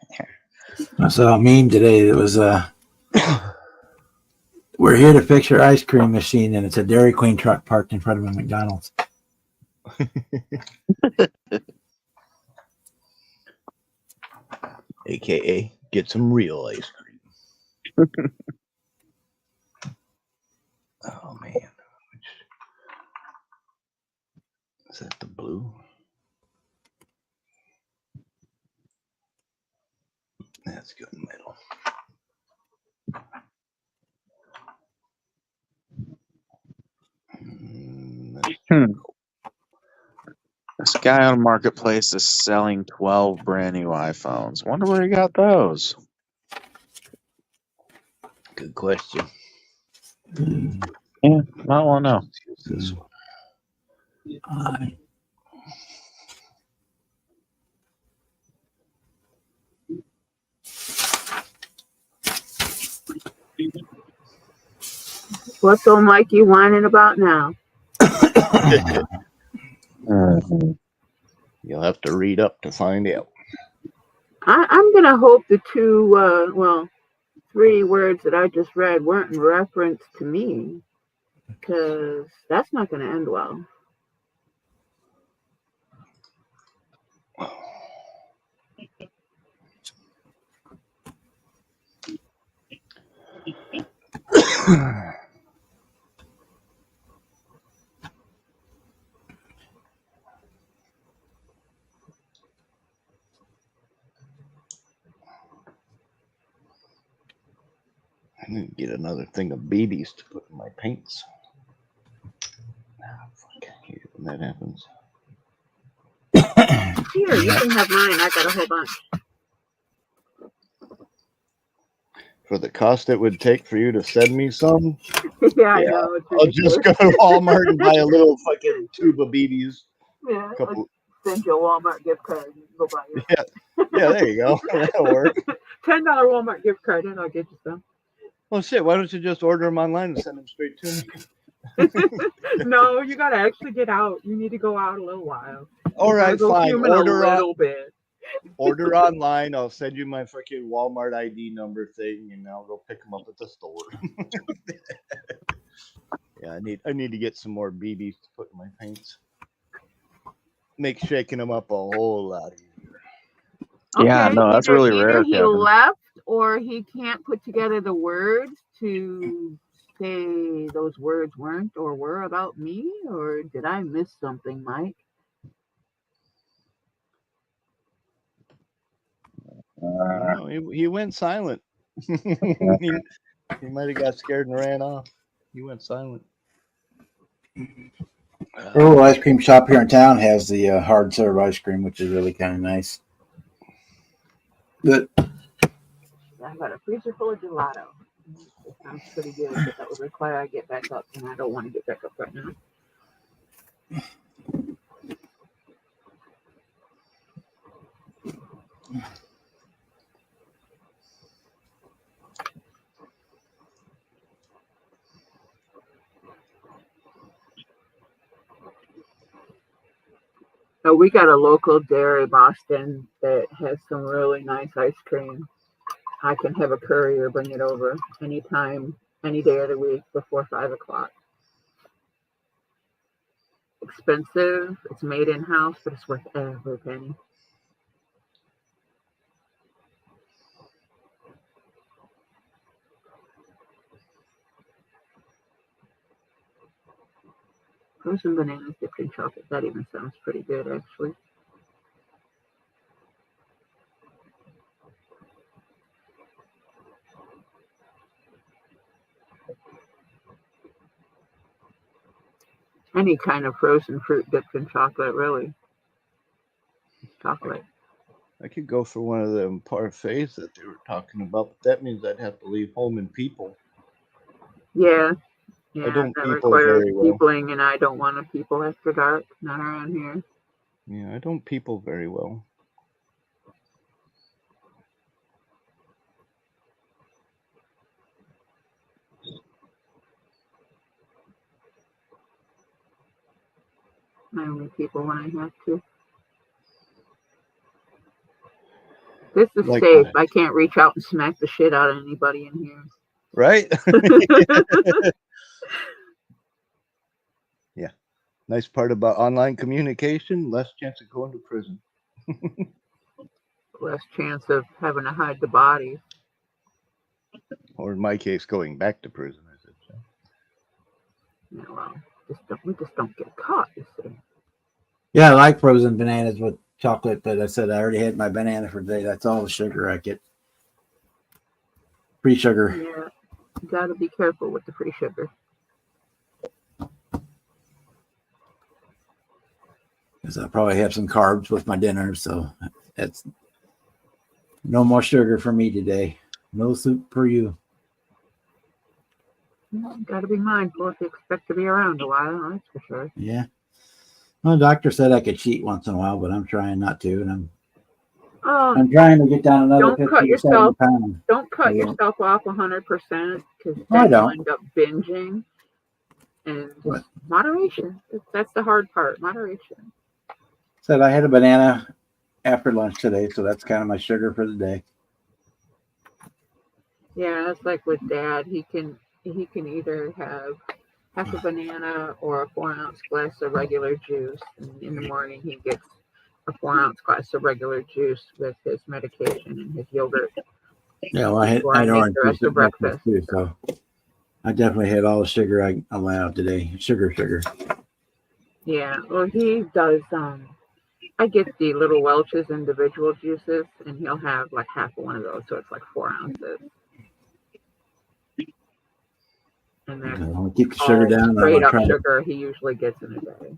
I saw a meme today that was we're here to fix your ice cream machine, and it's a Dairy Queen truck parked in front of a McDonald's. AKA, get some real ice cream. Oh, man. Is that the blue? That's good metal. This guy on Marketplace is selling 12 brand new iPhones. Wonder where he got those. Good question. Yeah, I want to know. This one. What's old Mikey whining about now? You'll have to read up to find out. I'm going to hope the two, 3 words that I just read weren't in reference to me, because that's not going to end well. I need to get another thing of BBs to put in my paints. Fuck. I hate it when that happens. Here, you can have mine. I got a whole bunch. For the cost it would take for you to send me some, Yeah, I know. It's I'll just go to Walmart and buy a little fucking tube of BBs. Yeah, Couple. send you a Walmart gift card. You can go buy it. Yeah, there you go. That'll work. $10 Walmart gift card, and I'll get you some. Well, shit, why don't you just order them online and send them straight to me? No, you gotta actually get out. You need to go out a little while. All right, fine. Order a little bit. Order online. I'll send you my freaking Walmart ID number thing, and I'll go pick them up at the store. Yeah, I need to get some more BBs to put in my paints. Makes shaking them up a whole lot easier. Okay, yeah, no, that's really rare. Either he Kevin. left, or he can't put together the words to say those words weren't or were about me, or did I miss something, Mike? No, he went silent. he might have got scared and ran off. He went silent. Earl ice cream shop here in town has the hard serve ice cream, which is really kind of nice. But I got a freezer full of gelato. It sounds pretty good, but that would require I get back up, and I don't want to get back up right now. We got a local dairy, Boston, that has some really nice ice cream. I can have a courier bring it over anytime, any day of the week before 5 o'clock. Expensive. It's made in-house, but it's worth every penny. Frozen bananas dipped in chocolate. That even sounds pretty good, actually. Any kind of frozen fruit dipped in chocolate, really. Chocolate. I could go for one of them parfaits that they were talking about, but that means I'd have to leave home in people. Yeah. I Yeah, don't that people requires very well. peopling, and I don't want to people after dark. Not around here. Yeah, I don't people very well. I only people when I have to. This is Like safe. my- I can't reach out and smack the shit out of anybody in here. Right? Yeah. Nice part about online communication, less chance of going to prison. Less chance of having to hide the body. Or in my case, going back to prison, I should say. Yeah, well, we just don't get caught, you see. Yeah, I like frozen bananas with chocolate, but I said I already had my banana for today. That's all the sugar I get. Free sugar. Yeah, you got to be careful with the free sugar. Because I'll probably have some carbs with my dinner, so that's no more sugar for me today. No soup for you. Got to be mindful if you expect to be around a while, that's for sure. Yeah. Well, the doctor said I could cheat once in a while, but I'm trying not to, and I'm trying to get down another Don't cut 50 to 70 yourself. pounds. Don't cut Yeah. yourself off 100% because No, I then you'll don't. end up binging. And just What? moderation. That's the hard part. Moderation. Said I had a banana after lunch today, so that's kind of my sugar for the day. Yeah, that's like with Dad. He can either have half a banana or a 4-ounce glass of regular juice. And in the morning, he gets a 4-ounce glass of regular juice with his medication and his yogurt. Yeah, well, I had Before I make orange the rest juice of at breakfast breakfast. too, so I definitely had all the sugar I allowed today. Sugar. Yeah, well, he does. I get the little Welch's individual juices, and he'll have like half of one of those, so it's like 4 ounces. And I'm then gonna keep the sugar all down. And straight up sugar he usually gets in a day.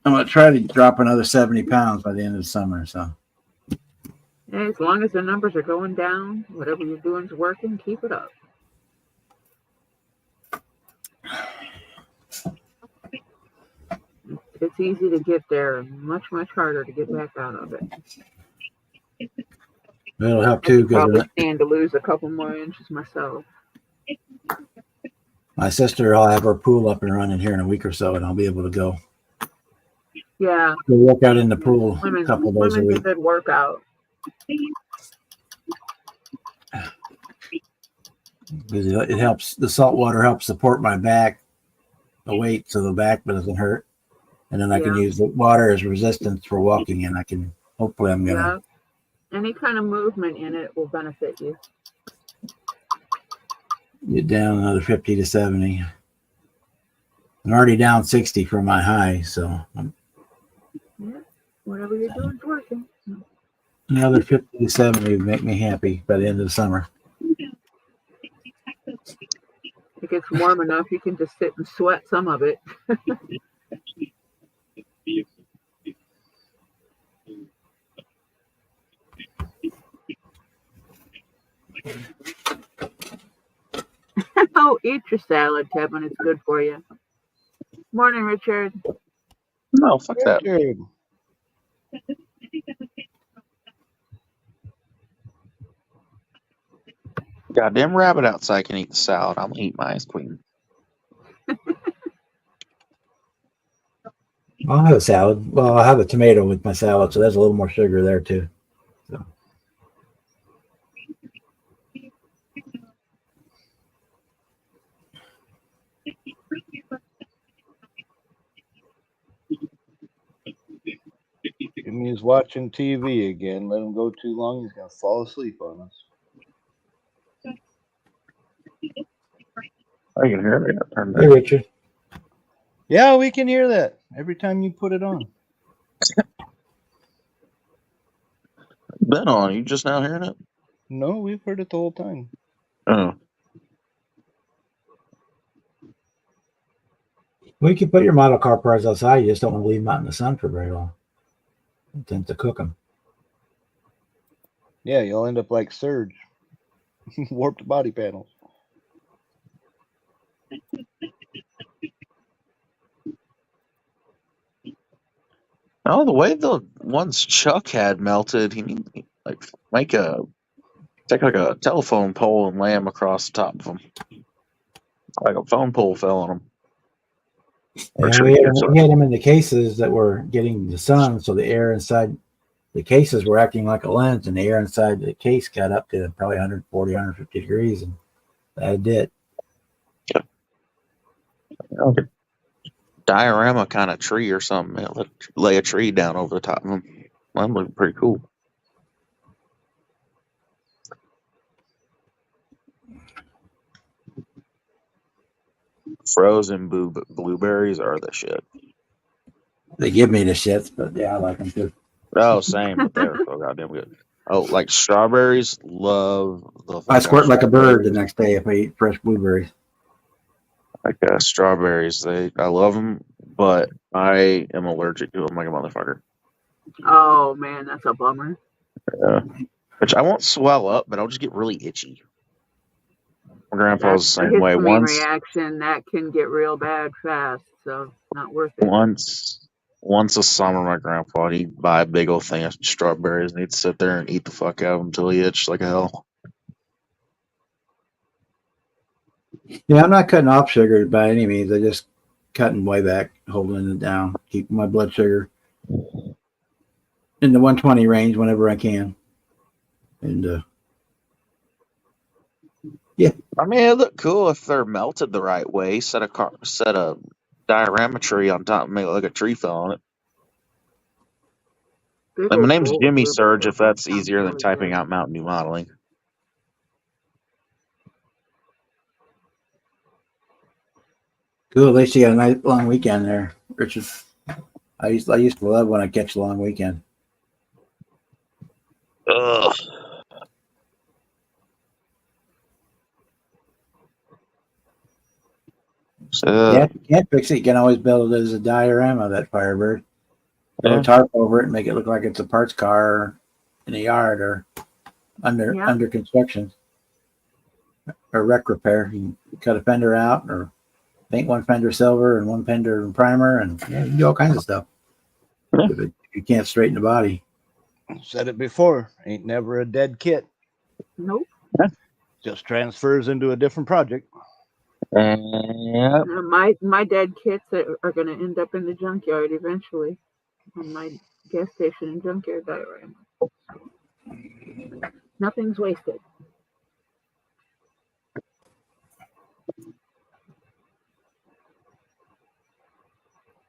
I'm gonna try to drop another 70 pounds by the end of the summer. So And as long as the numbers are going down, whatever you're doing is working, keep it up. It's easy to get there and much, much harder to get back out of it. it'll help I too could probably because stand to lose a couple more inches myself. my sister will have her pool up and running here in a week or so, and I'll be able to go Yeah, work out in the pool a swimming's couple of days a a week. good workout. Because it helps. The salt water helps support my back, the weight, so the back doesn't hurt. And then I can Yeah. use the water as resistance for walking, and I can hopefully I'm gonna. Yeah, any kind of movement in it will benefit you. Get down another 50 to 70. I'm already down 60 from my high, so Yeah, whatever you're doing is working. another 50 to 70 would make me happy by the end of the summer. If it gets warm enough, you can just sit and sweat some of it. Oh, eat your salad, Kevin. It's good for you. Morning, Richard. No, fuck that. Richard. Goddamn rabbit outside can eat the salad. I'm gonna eat my ice cream. I'll have a salad. Well, I'll have a tomato with my salad, so there's a little more sugar there too. So. Jimmy is watching TV again. Let him go too long, he's gonna fall asleep on us. I can hear it. I gotta turn Hey, that. Richard. Yeah, we can hear that every time you put it on. Been on. You just now hearing it? No, we've heard it the whole time. Oh. Well, you can put your model car parts outside. You just don't want to leave them out in the sun for very long. You tend to cook them. Yeah, you'll end up like Surge. Warped body panels. Oh, the way the ones Chuck had melted, he needs like take like a telephone pole and lay them across the top of them. Like a phone pole fell on them. Or Yeah, should we have had, kids we had them in the cases that were getting the sun, so the air inside the cases were acting like a lens, and the air inside the case got up to probably 140, 150 degrees, and that did. Okay. Diorama kind of tree or something. Lay a tree down over the top of them. That looked pretty cool. Frozen blueberries are the shit. They give me the shits, but yeah, I like them too. Oh, same, but they're so goddamn good. Oh, like strawberries, love the. I squirt like a bird the next day if I eat fresh blueberries. Like strawberries, I love them, but I am allergic to them like a motherfucker. Oh man, that's a bummer. Which I won't swell up, but I'll just get really itchy. My grandpa's the That's a same way. histamine reaction that can get real bad fast, so not worth it. Once a summer, my grandpa, he'd buy a big old thing of strawberries, and he'd sit there and eat the fuck out of them until he itched like hell. Yeah, I'm not cutting off sugar by any means. I just cutting way back, holding it down, keeping my blood sugar in the 120 range whenever I can. And yeah, I mean, it look cool if they're melted the right way. Set a diorama tree on top and make it like a tree fell on it. And my name's Jimmy Surge, if that's easier than typing out Mountain Dew Modeling. cool. At least you got a nice long weekend there, Richard. I used to love when I catch a long weekend. Ugh. Yeah, if you can't fix it, you can always build it as a diorama, that Firebird. Put a tarp over it and make it look like it's a parts car in a yard or under construction. Or wreck repair. You can cut a fender out or paint one fender silver and one fender primer, and you can do all kinds of stuff. If you can't straighten the body. Said it before. Ain't never a dead kit. Nope. Just transfers into a different project. My dead kits are going to end up in the junkyard eventually on my gas station and junkyard diorama. Nothing's wasted.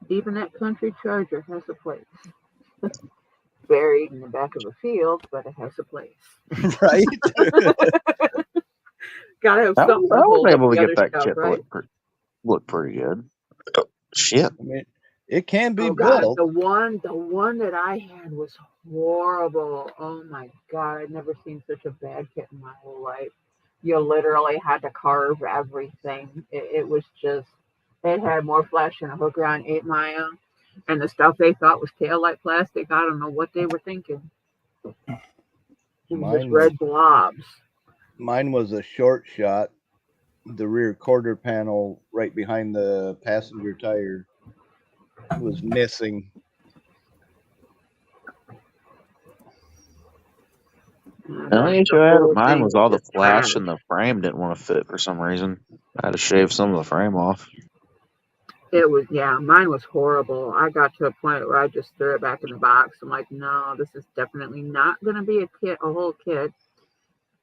Even that country Charger has a place. Buried in the back of a field, but it has a place. Right? Gotta have I something. was able to get that stuff, kit right? to look pretty good. Oh, shit. I mean, it can be God, built. the one that I had was horrible. Oh my God, I'd never seen such a bad kit in my whole life. You literally had to carve everything. It was just, it had more flash than a hook around 8 Mile. And the stuff they thought was taillight plastic, I don't know what they were thinking. It was just red blobs. Mine was a short shot. The rear quarter panel right behind the passenger tire was missing. The only issue I had with mine was all the flash in the frame didn't want to fit for some reason. I had to shave some of the frame off. It was, yeah, mine was horrible. I got to a point where I just threw it back in the box. I'm like, no, this is definitely not going to be a whole kit.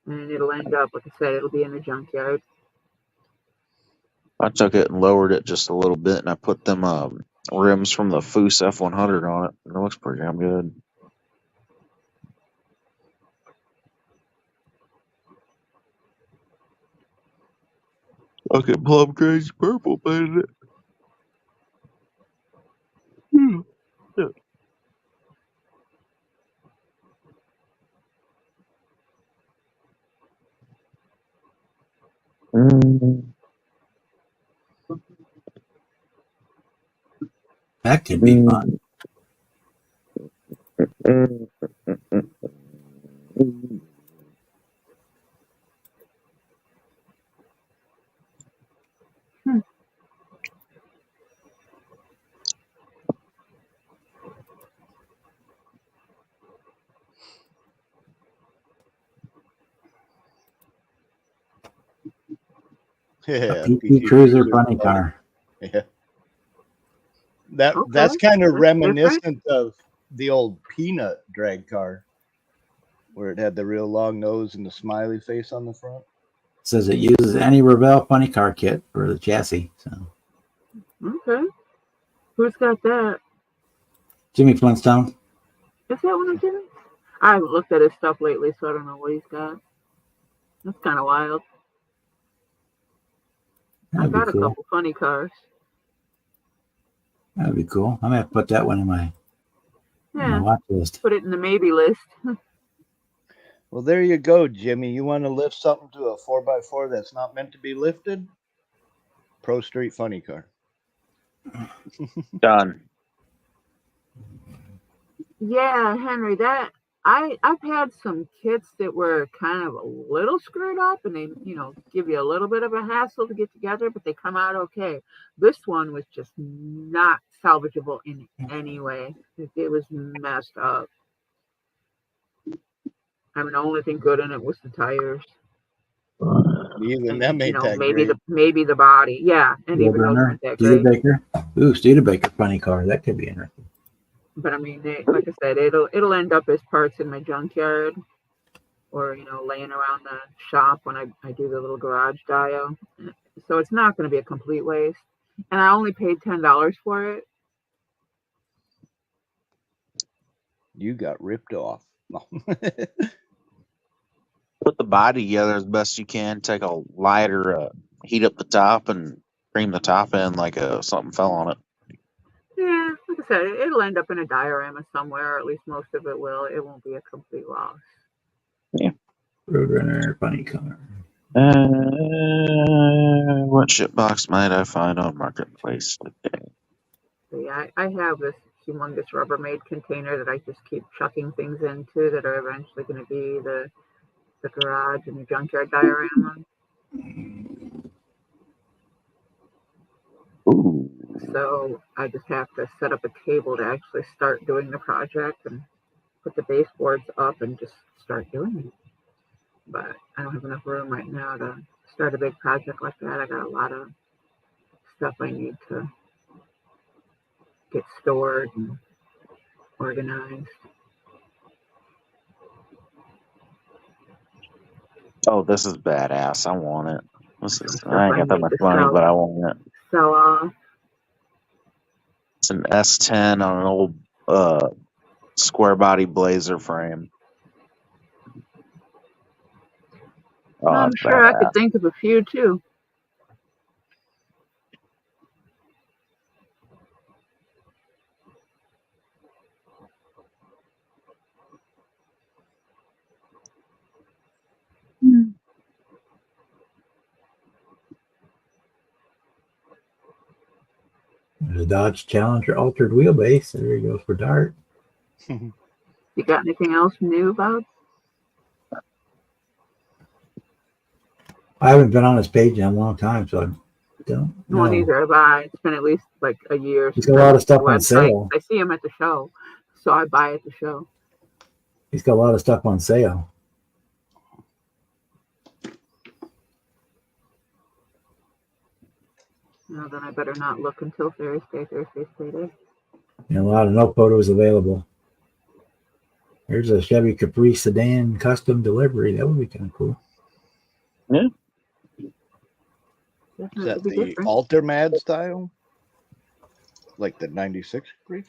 And it'll end up, like I said, it'll be in the junkyard. I took it and lowered it just a little bit, and I put them rims from the Foose F100 on it. And it looks pretty damn good. Fucking plum crazy purple painted it. That could be fun. Yeah, PT PT Cruiser Cruiser funny funny. car. Yeah. That's Okay, kind of that's different. reminiscent of the old Peanut drag car, where it had the real long nose and the smiley face on the front. Says it uses any Revell funny car kit for the chassis. So Okay. Who's got that? Jimmy Flintstone. Is that one of Jimmy? I haven't looked at his stuff lately, so I don't know what he's got. That's kind of wild. I That'd be got a cool. couple funny cars. That'd be cool. I'm gonna have to put that one in my Yeah, watch list. put it in the maybe list. Well, there you go, Jimmy. You want to lift something to a 4x4 that's not meant to be lifted? Pro Street funny car. Done. Yeah, Henry, that I've had some kits that were kind of a little screwed up, and they give you a little bit of a hassle to get together, but they come out okay. This one was just not salvageable in any way. It was messed up. I mean, the only thing good in it was the tires. Even them ain't that maybe great. maybe the body. Yeah, and even those Roadrunner, weren't that great. Studebaker. Ooh, Studebaker funny car. That could be interesting. But I mean, like I said, it'll end up as parts in my junkyard, or laying around the shop when I do the little garage dio. So it's not going to be a complete waste. And I only paid $10 for it. You got ripped off. Put the body together as best you can. Take a lighter, heat up the top, and cream the top in like something fell on it. Yeah, like I said, it'll end up in a diorama somewhere, or at least most of it will. It won't be a complete loss. Roadrunner funny car. What shitbox might I find on Marketplace today? So yeah, I have this humongous Rubbermaid container that I just keep chucking things into that are eventually going to be the garage and the junkyard diorama. Ooh. So I just have to set up a table to actually start doing the project and put the baseboards up and just start doing it. But I don't have enough room right now to start a big project like that. I got a lot of stuff I need to get stored and organized. Oh, this is badass. I want it. Stuff I ain't got that need much to money, but I want it. sell off. It's an S10 on an old square body Blazer frame. Oh, I'm that's sure I could badass. think of a few too. There's a Dodge Challenger altered wheelbase. There he goes for Dart. You got anything else new, Bob? I haven't been on his page in a long time, so I don't know. Well, neither have I. It's been at least like a year. He's got a lot of stuff on sale. I see him at the show, so I buy at the show. He's got a lot of stuff on sale. Then I better not look until Thursday's payday. And a lot of no photos available. There's a Chevy Capri sedan custom delivery. That would be kind of cool. Yeah. Is that the Altermad style? Like the 96 Capri?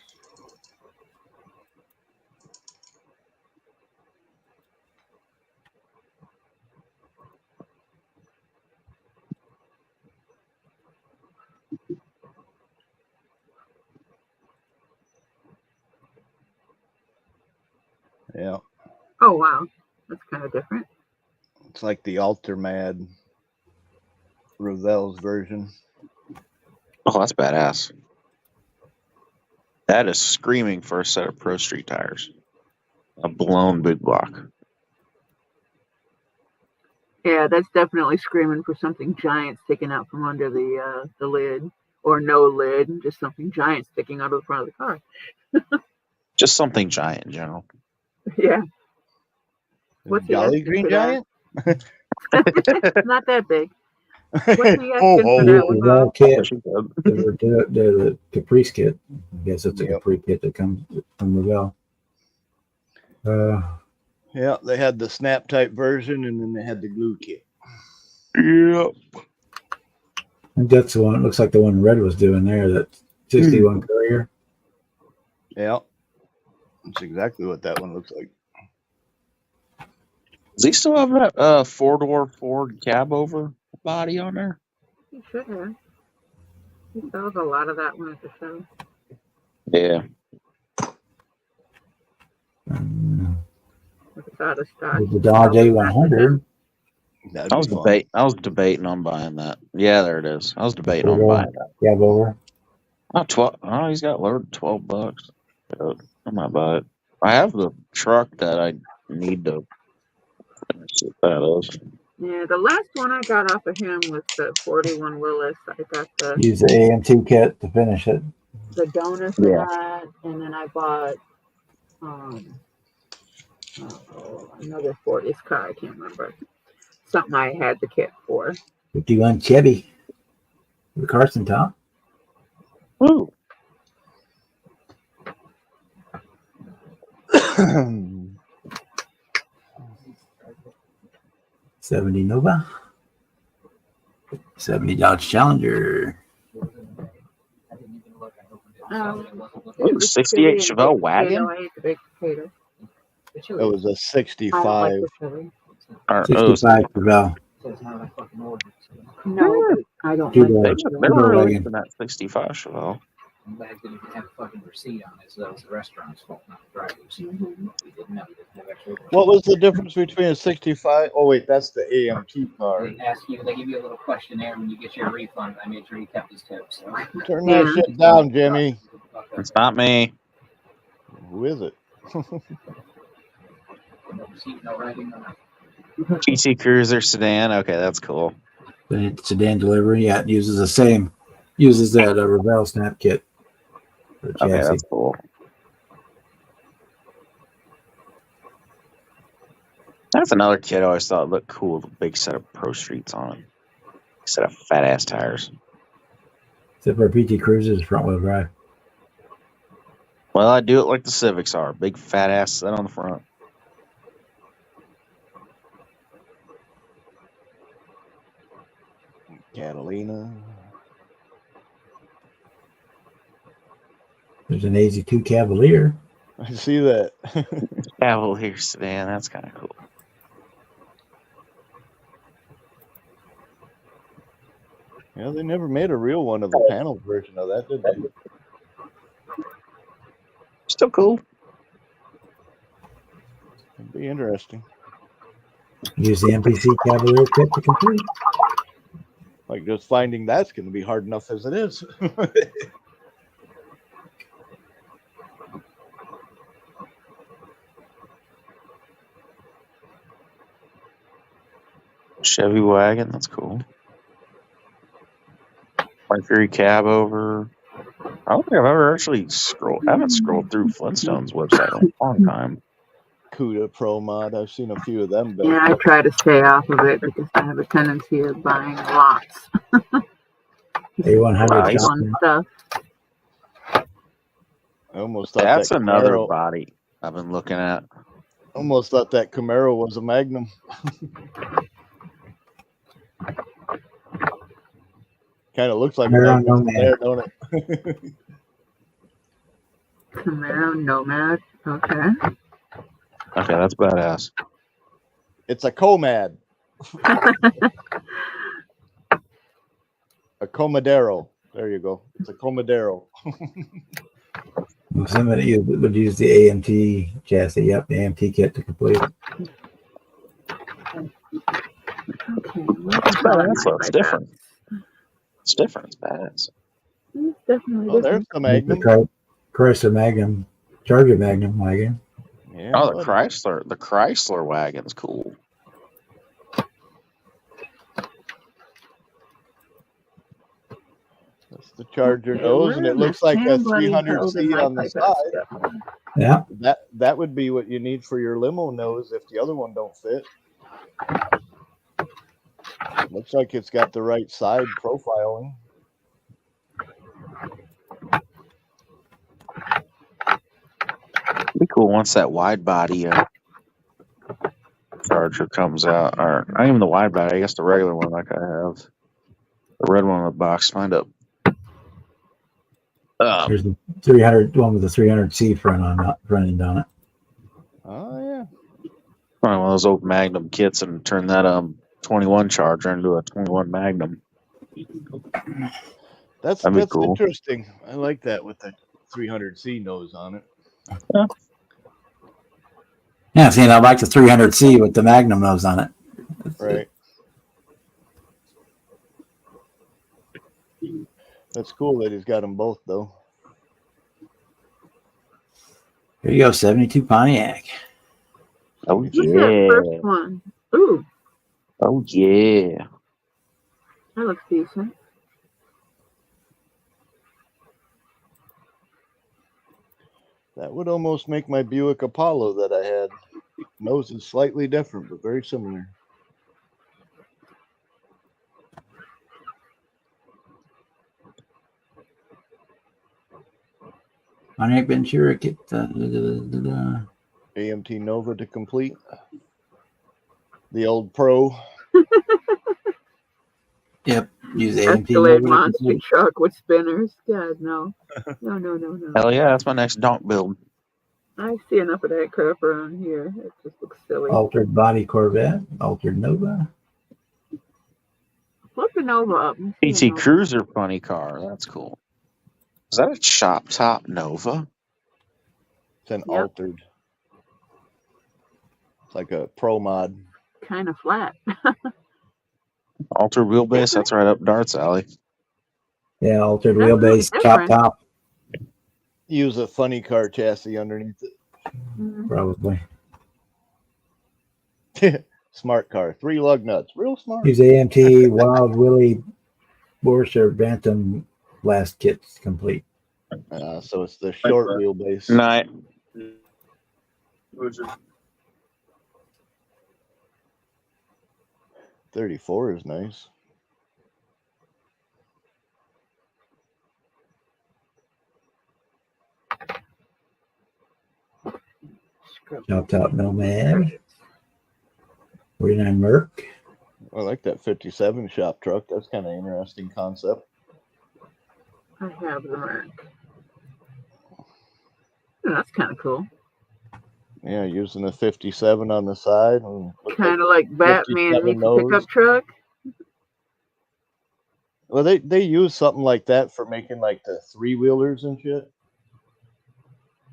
Yeah. Oh, wow. That's kind of different. It's like the Altermad Revell's version. Oh, that's badass. That is screaming for a set of Pro Street tires. A blown big block. Yeah, that's definitely screaming for something giant sticking out from under the lid, or no lid, just something giant sticking out of the front of the car. Just something giant in general. Yeah. What's he Jolly asking Green for that? Giant? Not that big. What's he Oh, asking for oh, that The one, Revell Bob? kit, Good. the Caprice kit. I guess it's a Yep. Capri kit that comes from Revell. Yeah, they had the snap type version and then they had the glue kit. Yep. I think that's the one. It looks like the one Red was doing there. That 61 Courier. Yeah. That's exactly what that one looks like. Does he still have that 4-door Ford cab over body on there? He should have. He sells a lot of that one at the show. Yeah. If it's out of stock. The Dodge A100. That'd I was be fun. debating on buying that. Yeah, there it is. I was debating on Yeah. buying that. Cab over. Not 12. Oh, he's got lowered $12. I might buy it. I have the truck that I need to finish it. That is. Yeah, the last one I got off of him was the 41 Willis. I got the Use the AM2 kit to finish it. donut for Yeah. that, and then I bought another 40s car. I can't remember. Something I had the kit for. 51 Chevy. The Carson top. Woo. 70 Nova. 70 Dodge Challenger. Ooh, 68 Chevelle wagon. I ate the baked potato. It was a I don't 65. like the chili. Or, 65 Chevelle. No, I don't Two like doors. the they chili. were wagon. releasing that 65 Chevelle. I'm glad that didn't have a fucking receipt on it, so that was the restaurant's fault, not the driver's. Mhm. We didn't know. We didn't have extra. What was the difference between a 65? Oh, wait, that's the AMT car. They ask you, they give you a little questionnaire when you get your refund. I made sure you kept his tip. So. Turn that Yeah. shit down, Jimmy. It's not me. Who is it? No receipt, no writing, no nothing. GT Cruiser sedan. Okay, that's cool. The sedan delivery. Yeah, it uses the same. Uses that Revell snap kit. For the Okay, chassis. that's cool. That's another kit I always thought looked cool. The big set of Pro Streets on it. Set of fat ass tires. Except for PT Cruiser's front wheel drive. Well, I do it like the Civics are. Big fat ass set on the front. Catalina. There's an AZ2 Cavalier. I see that. Cavalier sedan. That's kind of cool. Yeah, they never made a real one of the panel version of that, did they? Still cool. It'd be interesting. Use the MPC Cavalier kit to complete. Like, just finding that's going to be hard enough as it is. Chevy wagon. That's cool. Mercury cab over. I don't think I've ever actually scrolled. I haven't scrolled through Flintstone's website in a long time. CUDA Pro Mod. I've seen a few of them. But Yeah, I try to stay off of it because I have a tendency of buying lots A100 Nice. on stuff. I almost thought That's that another Camaro, body I've been looking at. almost thought that Camaro was a Magnum. Kind of looks like a Camaro Magnum Nomad. there, don't it? Camaro Nomad. Okay. Okay, that's badass. It's a Comad. A Comadero. There you go. It's a Comadero. Somebody would use the AMT chassis. Yep, the AMT kit to complete. Okay. It's badass though. It's different. It's different. It's badass. It's definitely Oh, different. there's the Magnum. The Chrysler Magnum, Charger Magnum wagon. Yeah, Oh, the buddy. Chrysler wagon's cool. That's the Charger Okay, nose, and where it in the looks like a damn bloody hell 300C did my on the pipette side. stuff? Yeah. That would be what you need for your limo nose if the other one don't fit. Looks like it's got the right side profiling. Be cool once that wide body Charger comes out, or not even the wide body. I guess the regular one, like I have, the red one in the box. Find up. There's the 300 one with the 300C front end on it. Oh yeah. Find one of those old Magnum kits and turn that 21 Charger into a 21 Magnum. That's That'd be cool. interesting. I like that with the 300C nose on it. Yeah, see, and I like the 300C with the Magnum nose on it. Right. That's cool that he's got them both though. Here you go, 72 Pontiac. Oh What's that first yeah! one? Ooh, Oh yeah! that looks decent. That would almost make my Buick Apollo that I had. Nose is slightly different, but very similar. Pontiac Ventura kit. AMT Nova to complete. The old Pro. Yep, use AMT. Escalade Nova. monster truck with spinners. God, no. No. Hell yeah! That's my next donk build. I see enough of that crap around here. It just looks silly. Altered body Corvette. Altered Nova. Flip the Nova up. and see PT the Nova. Cruiser funny car. That's cool. Is that a shop top Nova? It's an Yep. altered. It's like a Pro mod. Kind of flat. Altered wheelbase. That's right up Dart's alley. Yeah, altered That's really wheelbase, chop different. top, Use a funny car chassis underneath Mhm. probably. it. Smart car. 3 lug nuts. Real smart. Use AMT, Wild Willie, Borscher, Bantam blast kits complete. So it's the short wheelbase. Night. 34 is nice. Chop top Nomad. 49 Merc. I like that 57 shop truck. That's kind of interesting concept. I have the Merc. Oh, that's kind of cool. Yeah, using a 57 on the side. And Kind of like Batman 57 meets a nose. pickup truck. Well, they use something like that for making like the 3-wheelers and shit.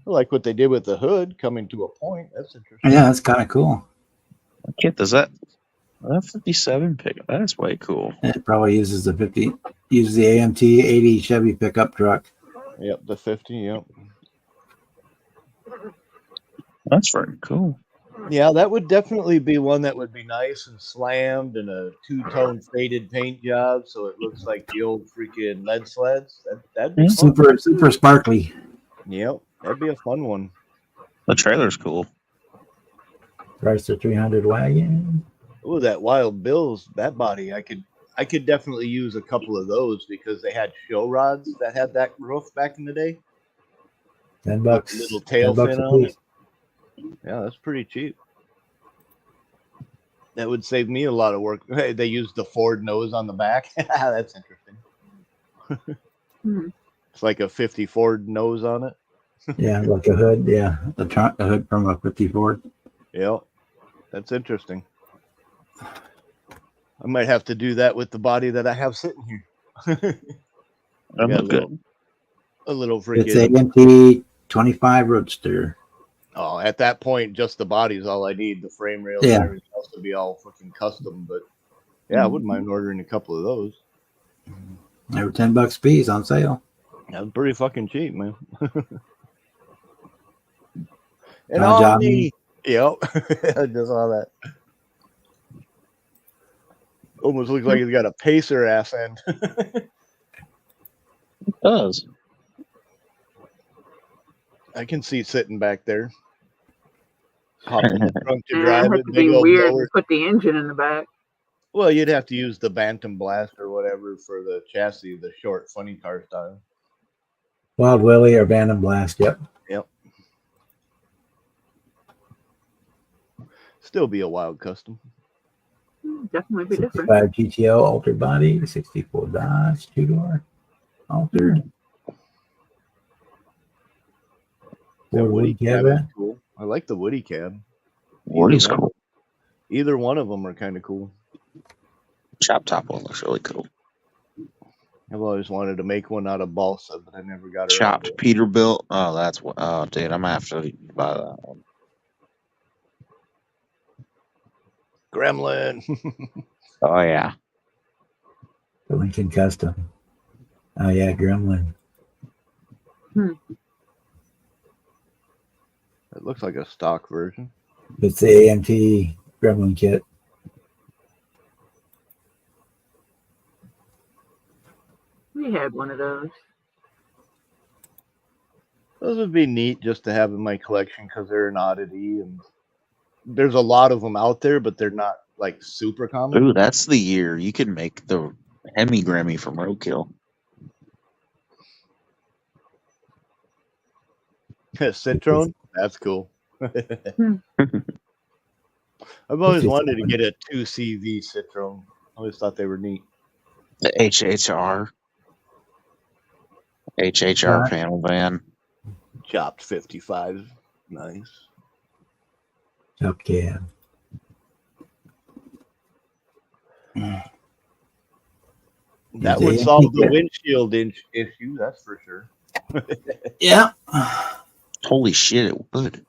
I like what they did with the hood coming to a point. That's interesting. Yeah, that's kind of cool. Kit, does that 57 pickup? That's way cool. It probably uses the AMT 80 Chevy pickup truck. Yep, the 50. Yep. That's very cool. Yeah, that would definitely be one that would be nice and slammed and a 2-tone faded paint job, so it looks like the old freaking lead sleds. That'd be fun. Super sparkly. Yep, that'd be a fun one. The trailer's cool. Chrysler 300 wagon. Oh, that Wild Bill's, that body, I could definitely use a couple of those because they had show rods that had that roof back in the day. $10. Little tail $10 fin a on piece. it. Yeah, that's pretty cheap. That would save me a lot of work. Hey, they used the Ford nose on the back. That's interesting. Hmm. It's like a 50 Ford nose on it. Yeah, like a hood. Yeah, the hood from a 50 Ford. Yep. That's interesting. I might have to do that with the body that I have sitting here. That Yeah, look good. a little It's freaking. AMT 25 Roadster. Oh, at that point, just the body is all I need. The frame rails Yeah. and everything else to be all fucking custom. But yeah, I wouldn't mind ordering a couple of those. They were $10 a piece on sale. That was pretty fucking cheap, man. And John on Johnson. me. Yep. I just saw that. Almost looks like he's got a pacer ass end. It does. I can see sitting back there. Hop in the trunk to Yeah, drive it it. had to Big be old weird blower. and put the engine in the back. Well, you'd have to use the Bantam Blast or whatever for the chassis, the short, funny car style. Wild Willie or Bantam Blast. Yep. Yep. Still be a wild custom. Definitely be different. 65 GTO altered body, 64 Dodge 2-door altered. That Ford Woody wood cab is cabin. cool. I like the Woody cab. Woody's one. cool. Either one of them are kind of cool. Chop top one looks really cool. I've always wanted to make one out of balsa, but I never got around to Chopped it. Peterbilt. Oh, that's what. Oh, dude, I'm gonna have to buy that one. Gremlin. Oh yeah. The Lincoln Custom. Oh yeah, Gremlin. It looks like a stock version. It's the AMT Gremlin kit. We had one of those. Those would be neat just to have in my collection because they're an oddity, and there's a lot of them out there, but they're not like super common. Ooh, that's the year you can make the Hemi Grammy from Roadkill. Citroen, that's cool. I've always wanted to get a 2CV Citroen. I always thought they were neat. The HHR panel van. Chopped 55, nice. Top cab. That Is would it solve the antique? windshield issue, that's for sure. Yeah. Holy shit, it would.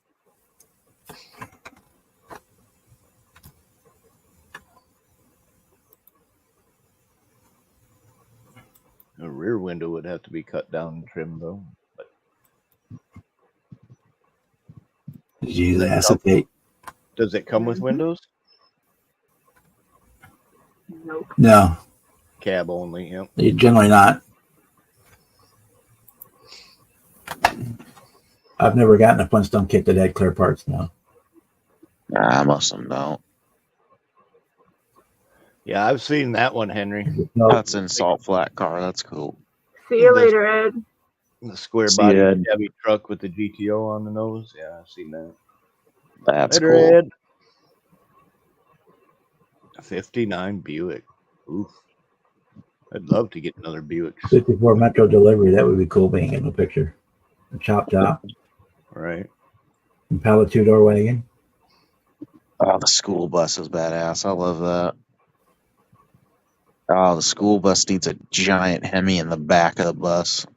A rear window would have to be cut down and trimmed though. But Use acetate. does it come with windows? Nope. No, Cab only, yep. you're generally not. I've never gotten a Flintstone kit that had clear parts. No. Nah, most of them don't. Yeah, I've seen that one, Henry. No. That's in Salt Flat car. That's cool. See you later, Ed. The square See body ya, Ed. Chevy truck with the GTO on the nose. Yeah, I've seen that. That's Later, cool. Ed. A 59 Buick. Oof. I'd love to get another Buick. 54 Metro delivery. That would be cool being in the picture. A chop top. Right. Impala 2-door wagon. Oh, the school bus is badass. I love that. Oh, the school bus needs a giant Hemi in the back of the bus.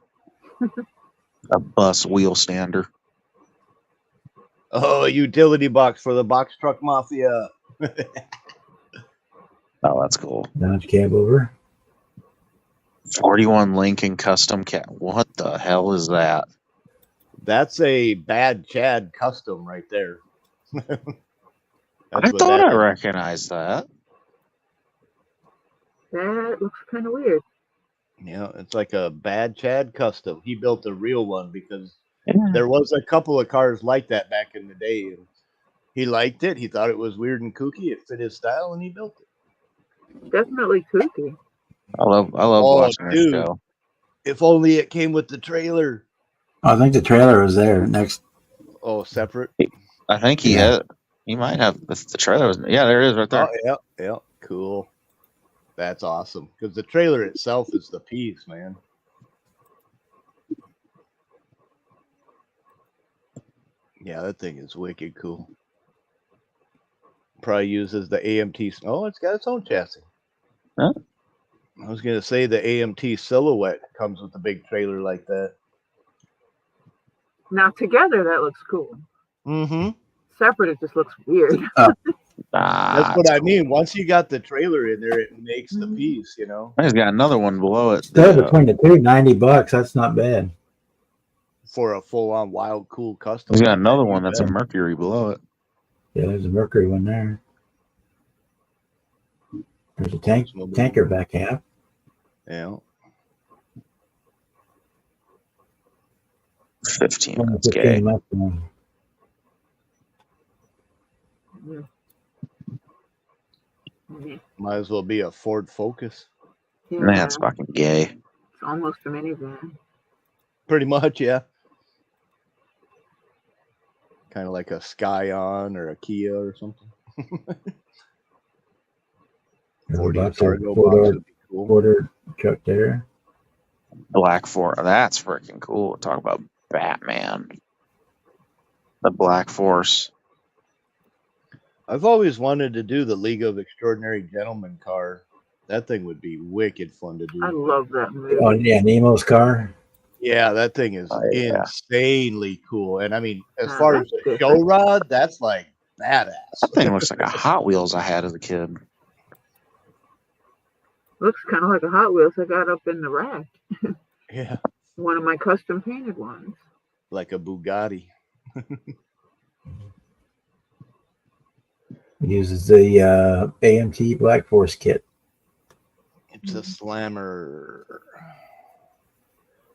A bus wheel stander. Oh, a utility box for the box truck mafia. Oh, that's cool. Dodge cab over. 41 Lincoln Custom Cat. What the hell is that? That's a bad Chad custom right there. I thought I recognized that. That looks kind of weird. Yeah, it's like a bad Chad custom. He built a real one because Yeah. there was a couple of cars like that back in the day. And he liked it. He thought it was weird and kooky. It fit his style, and he built it. Definitely kooky. I love Oh, watching this dude. show. If only it came with the trailer. I think the trailer was there next. Oh, separate. I think he Yeah. had. He might have the trailer. Yeah, there it is right there. Oh, yeah, yeah, cool. That's awesome because the trailer itself is the piece, man. Yeah, that thing is wicked cool. Probably uses the AMT. Oh, it's got its own chassis. Huh? I was gonna say the AMT Silhouette comes with a big trailer like that. Now together, that looks cool. Mm-hmm. Separate, it just looks weird. That's what I mean. Once you got the trailer in there, it makes the piece, you know. He's got another one below it. Still between the two, $90. That's not bad. for a full-on wild, cool custom. He's got like another that, one you that's a bet. Mercury below it. Yeah, there's a Mercury one there. There's a tanker back half. Yeah. 15. Only That's 15 gay. left on. Might as well be a Ford Focus. Yeah, That's fucking gay. it's almost a minivan. Pretty much, yeah. Kind of like a Scion or a Kia or something. There's a 40 box cargo there, box would be cool. quarter truck there. Black Force. That's freaking cool. Talk about Batman. The Black Force. I've always wanted to do the League of Extraordinary Gentlemen car. That thing would be wicked fun to I do. love that movie. Oh yeah, Nemo's car. Yeah, that thing is Oh, yeah. insanely cool. And I mean, as Ah, far as that's the different. show rod, that's like badass. That thing looks like a Hot Wheels I had as a kid. Looks kind of like a Hot Wheels I got up in the rack. Yeah, One of my custom painted ones. like a Bugatti. Uses the AMT Black Force kit. It's a slammer.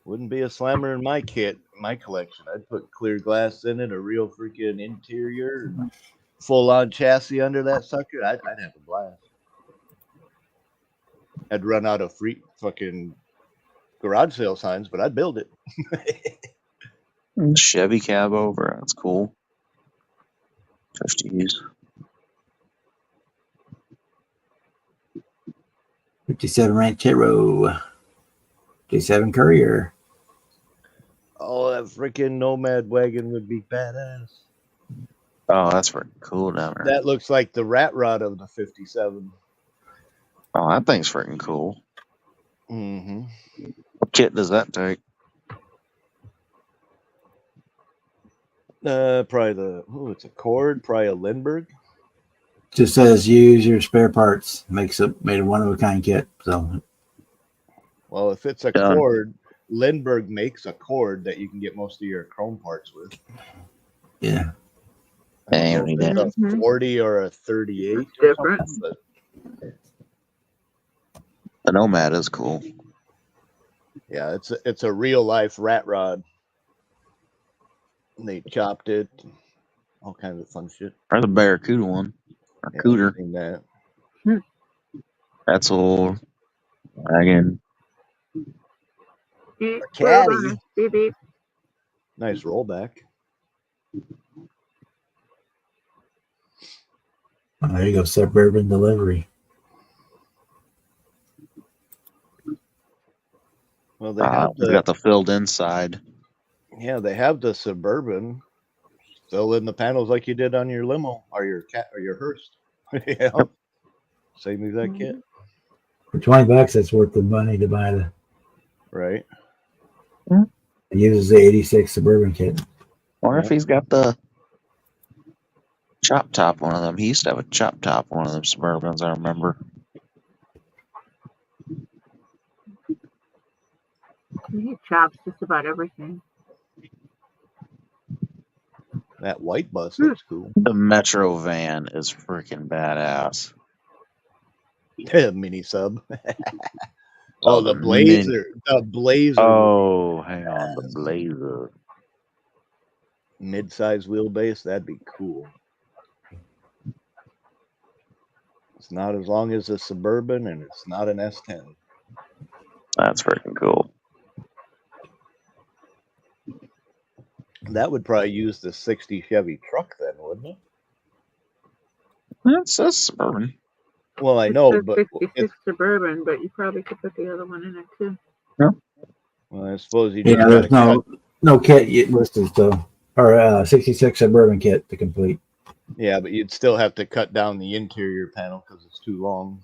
Wouldn't be a slammer in my kit, my collection. I'd put clear glass in it, a real freaking interior, full on chassis under that sucker. I'd have a blast. I'd run out of free fucking garage sale signs, but I'd build it. Chevy cab over. That's cool. 50s. 57 Ranchero. 57 Courier. Oh, that freaking Nomad wagon would be badass. Oh, that's freaking cool down there. That looks like the rat rod of the 57. Oh, that thing's freaking cool. Mm-hmm. What kit does that take? Probably it's a Cord, probably a Lindbergh. Just says use your spare parts. Made a one of a kind kit. So Well, if it's a Done. Cord, Lindbergh makes a Cord that you can get most of your chrome parts with. yeah. I don't Hey, know we if need it's that. a 40 or a 38 It's or different. something, but The Nomad is cool. yeah, it's a real life rat rod. And they chopped it, all kinds of fun shit. Or the Barracuda one. Or Yeah, Cooter. I've seen that. That's old. Wagon. Beep, Caddy. wheelbarrow, beep, beep. Nice rollback. Oh, there you go. Suburban delivery. Well, they have We got the filled inside. they have the Suburban still in the panels like you did on your limo or your Hearst. Yeah, same exact kit, For $20, that's worth the money to buy the. right? It uses the 86 Suburban kit. Wonder Yeah. if he's got the chop top one of them. He used to have a chop top one of them Suburbans, I remember. He chops just about everything. That white bus looks cool. The Metro van is freaking badass. Mini sub. Oh, the Mini- Blazer. The Blazer. Oh, hang on. The Blazer. Mid-size wheelbase. That'd be cool. It's not as long as a Suburban, and it's not an S10. That's freaking cool. That would probably use the 60 Chevy truck then, wouldn't it? It says Suburban. Well, I It know, says but 66 Suburban, but you probably could put the other one in it too. well, I suppose you just Yeah, gotta there's no kit yet listed still. Or 66 Suburban kit to complete. yeah, but you'd still have to cut down the interior panel because it's too long.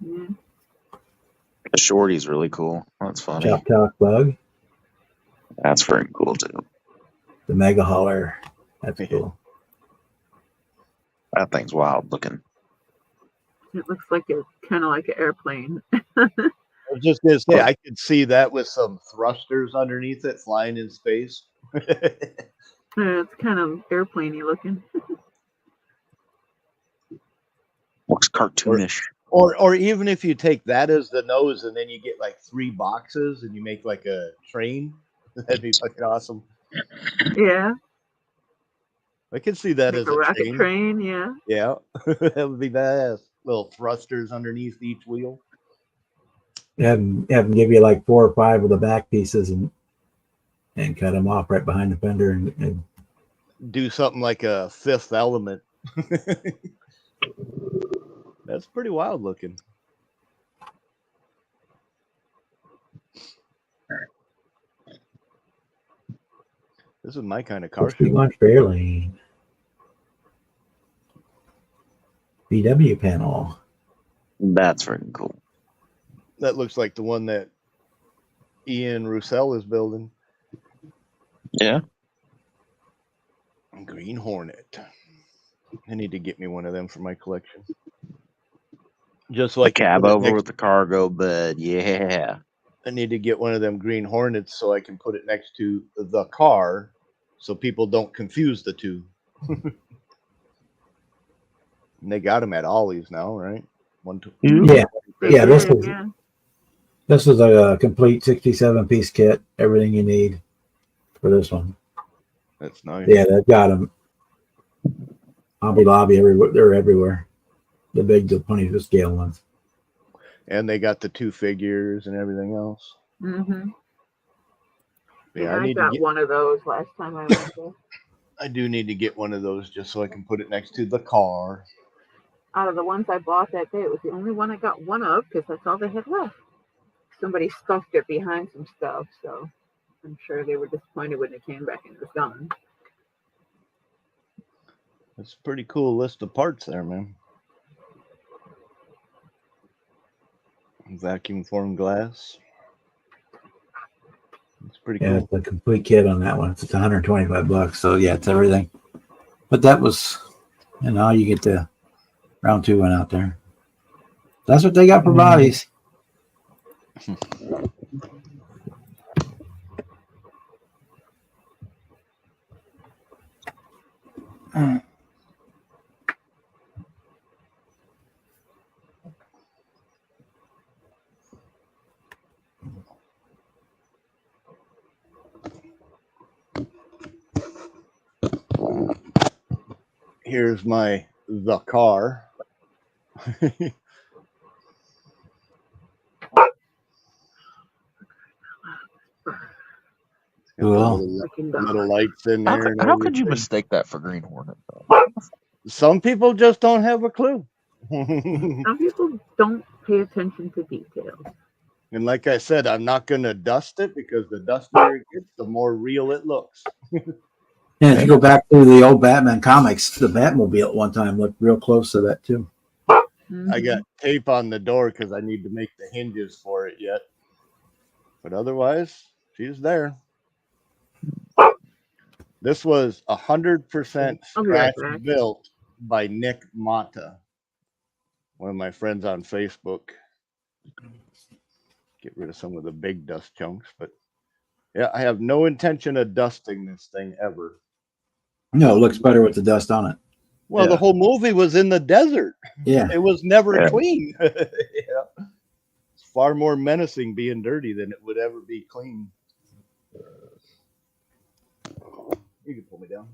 Yeah. The Shorty's really cool. That's funny. Chop Talk Bug. That's freaking cool too. The Mega Hauler. That's cool. That thing's wild looking. It looks like it's kind of like an airplane. I was just gonna say I could see that with some thrusters underneath it flying in space. It's kind of airplaney looking. Looks cartoonish. Or even if you take that as the nose and then you get like 3 boxes and you make like a train, that'd be fucking awesome. Yeah, I can see that like as a a rocket train. train. Yeah. Yeah, that would be badass. Little thrusters underneath each wheel. Have them give you like 4 or 5 of the back pieces and cut them off right behind the fender and Do something like a Fifth Element. That's pretty wild looking. This is my kind of car show. 61 Fairlane VW panel. That's freaking cool. That looks like the one that Ian Roussel is building. Yeah. Green Hornet. I need to get me one of them for my collection. Just A like cab over with the cargo bed. Yeah. I need to get one of them Green Hornets so I can put it next to the car so people don't confuse the two. And they got them at Ollie's now, right? Yeah. Yeah, this is Yeah. this is a complete 67-piece kit. Everything you need for this one. That's nice. Yeah, they've got them. Hobby Lobby everywhere. They're everywhere. The 20 scale ones. And they got the 2 figures and everything else. Mm-hmm. Yeah, I got one of those last time I went there. I do need to get one of those just so I can put it next to the car. Out of the ones I bought that day, it was the only one I got one of because that's all they had left. Somebody stuffed it behind some stuff, so I'm sure they were disappointed when it came back and it was gone. That's a pretty cool list of parts there, man. Vacuum formed glass. It's pretty Yeah, cool. it's a complete kit on that one. It's $125. So yeah, it's everything. But that was, you get the round 2 one out there. That's what they got for bodies. Here's the car. Cool. Little lights in How, there. how could you mistake that for Green Hornet, though? Some people just don't have a clue. Some people don't pay attention to details. And like I said, I'm not going to dust it because the dustier it gets, the more real it looks. Yeah, if you go back to the old Batman comics, the Batmobile at one time looked real close to that too. Mm-hmm. I got tape on the door because I need to make the hinges for it yet. But otherwise, she's there. This was 100% scratch built by Nick Mata, one of my friends on Facebook. Get rid of some of the big dust chunks, but yeah, I have no intention of dusting this thing ever. No, it looks better with the dust on it. Well, the whole movie was in the desert. Yeah. It was never clean. Yeah. It's far more menacing being dirty than it would ever be clean. You can pull me down.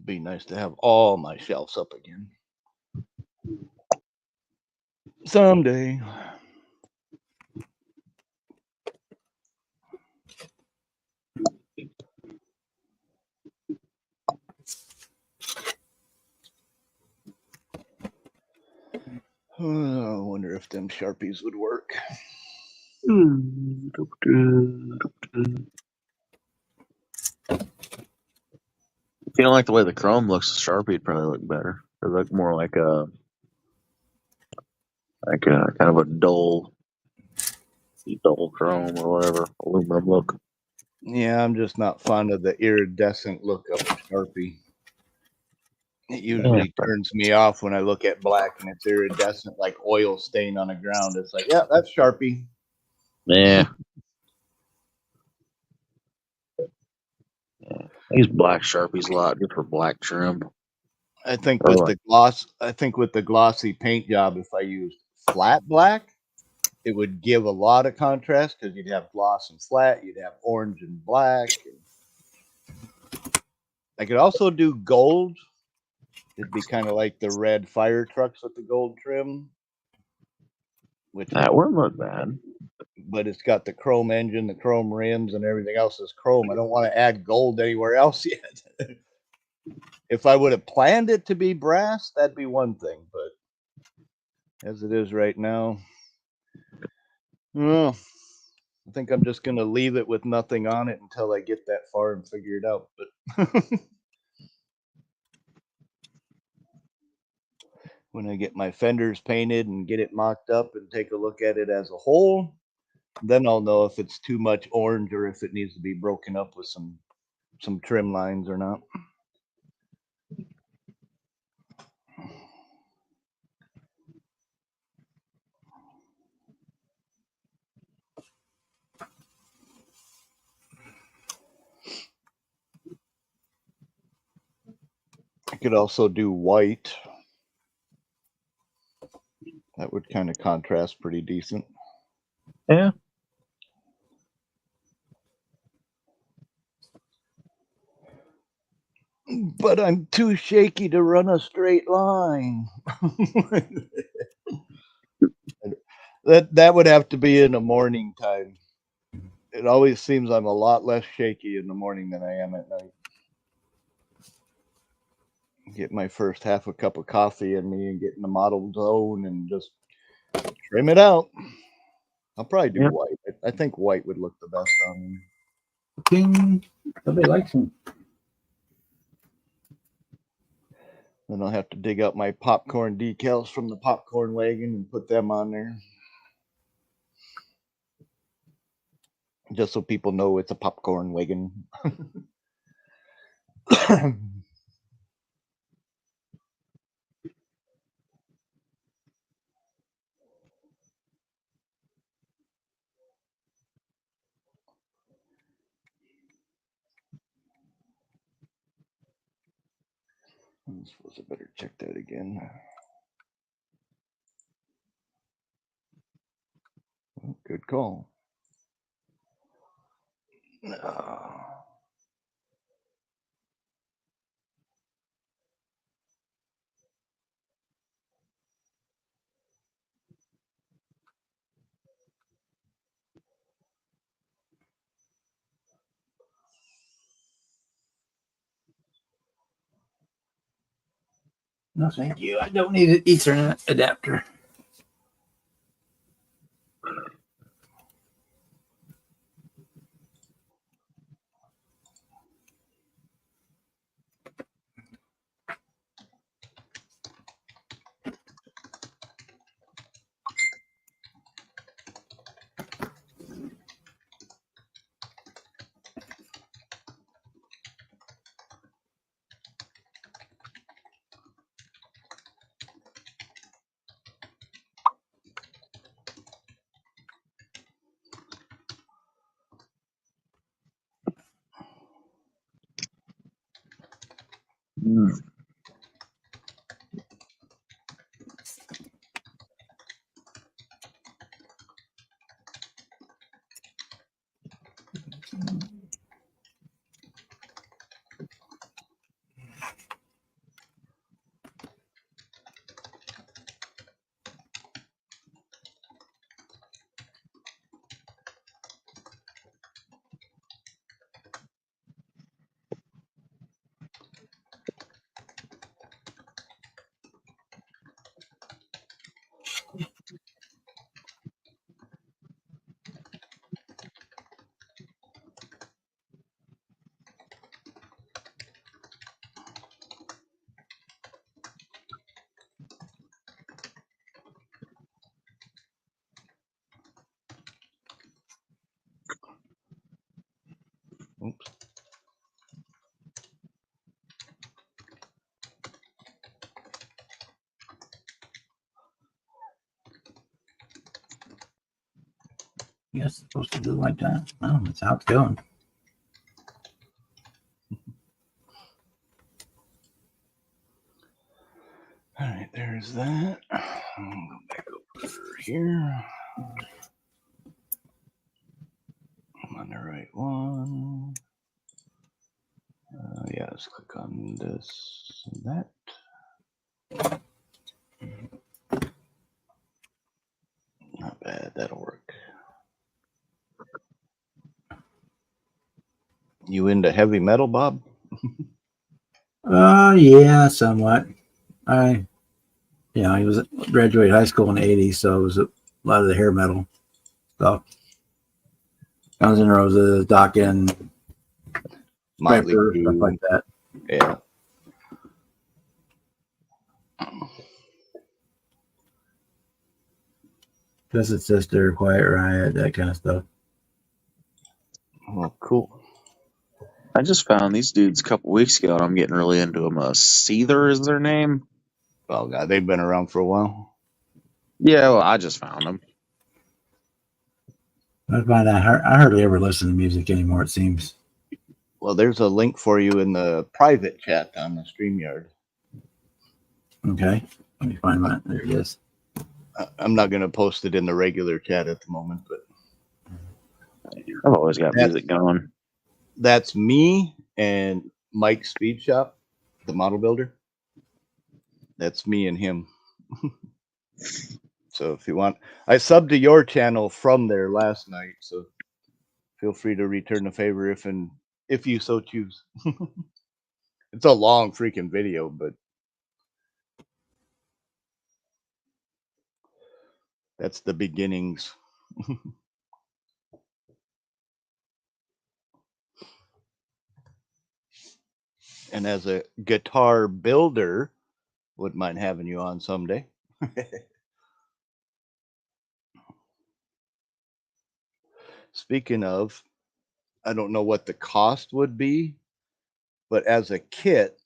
Be nice to have all my shelves up again. Someday. I wonder if them Sharpies would work. If you don't like the way the chrome looks, the Sharpie would probably look better. It look more like a kind of a dull chrome or whatever, aluminum look. Yeah, I'm just not fond of the iridescent look of a Sharpie. It usually turns me off when I look at black and it's iridescent, like oil stain on the ground. It's like, yeah, that's Sharpie. Yeah. I use black Sharpies a lot just for black trim. I think with the glossy paint job, if I used flat black, it would give a lot of contrast because you'd have gloss and flat, you'd have orange and black. I could also do gold. It'd be kind of like the red fire trucks with the gold trim, which That wouldn't look bad. but it's got the chrome engine, the chrome rims, and everything else is chrome. I don't want to add gold anywhere else yet. If I would have planned it to be brass, that'd be one thing, but as it is right now, I think I'm just going to leave it with nothing on it until I get that far and figure it out. But when I get my fenders painted and get it mocked up and take a look at it as a whole, then I'll know if it's too much orange or if it needs to be broken up with some trim lines or not. I could also do white. That would kind of contrast pretty decent. Yeah. But I'm too shaky to run a straight line. That would have to be in the morning time. It always seems I'm a lot less shaky in the morning than I am at night. Get my first half a cup of coffee in me and get in the model zone and just trim it out. I'll probably do white. I think white would look the best on me. Ding. Somebody likes them. Then I'll have to dig up my popcorn decals from the popcorn wagon and put them on there. Just so people know it's a popcorn wagon. I suppose I better check that again. Oh, good call. No, thank you. I don't need an Ethernet adapter. Oops. Yes, it's supposed to do like that. Oh, that's how it's going. All right, there's that. I'll go back over here. I'm on the right one. Yeah, let's click on this and that. Not bad, that'll work. You into heavy metal, Bob? Yeah, somewhat. I was graduated high school in the '80s, so it was a lot of the hair metal stuff. Guns N' Roses, Dokken, Motley Viper, stuff Crue. like that. Yeah. Twisted Sister, Quiet Riot, that kind of stuff. Well, cool. I just found these dudes a couple weeks ago, and I'm getting really into them. Seether is their name. Oh God, they've been around for a while. Yeah, well, I just found them. I find I hardly ever listen to music anymore, it seems. Well, there's a link for you in the private chat on the StreamYard. Okay. Let me find mine. There it is. I'm not going to post it in the regular chat at the moment, but I've always got music going. That's me and Mike Speed Shop, the model builder. That's me and him. So if you want, I subbed to your channel from there last night, so feel free to return the favor if you so choose. It's a long freaking video, but that's the beginnings. And as a guitar builder, wouldn't mind having you on someday. Speaking of, I don't know what the cost would be, but as a kit,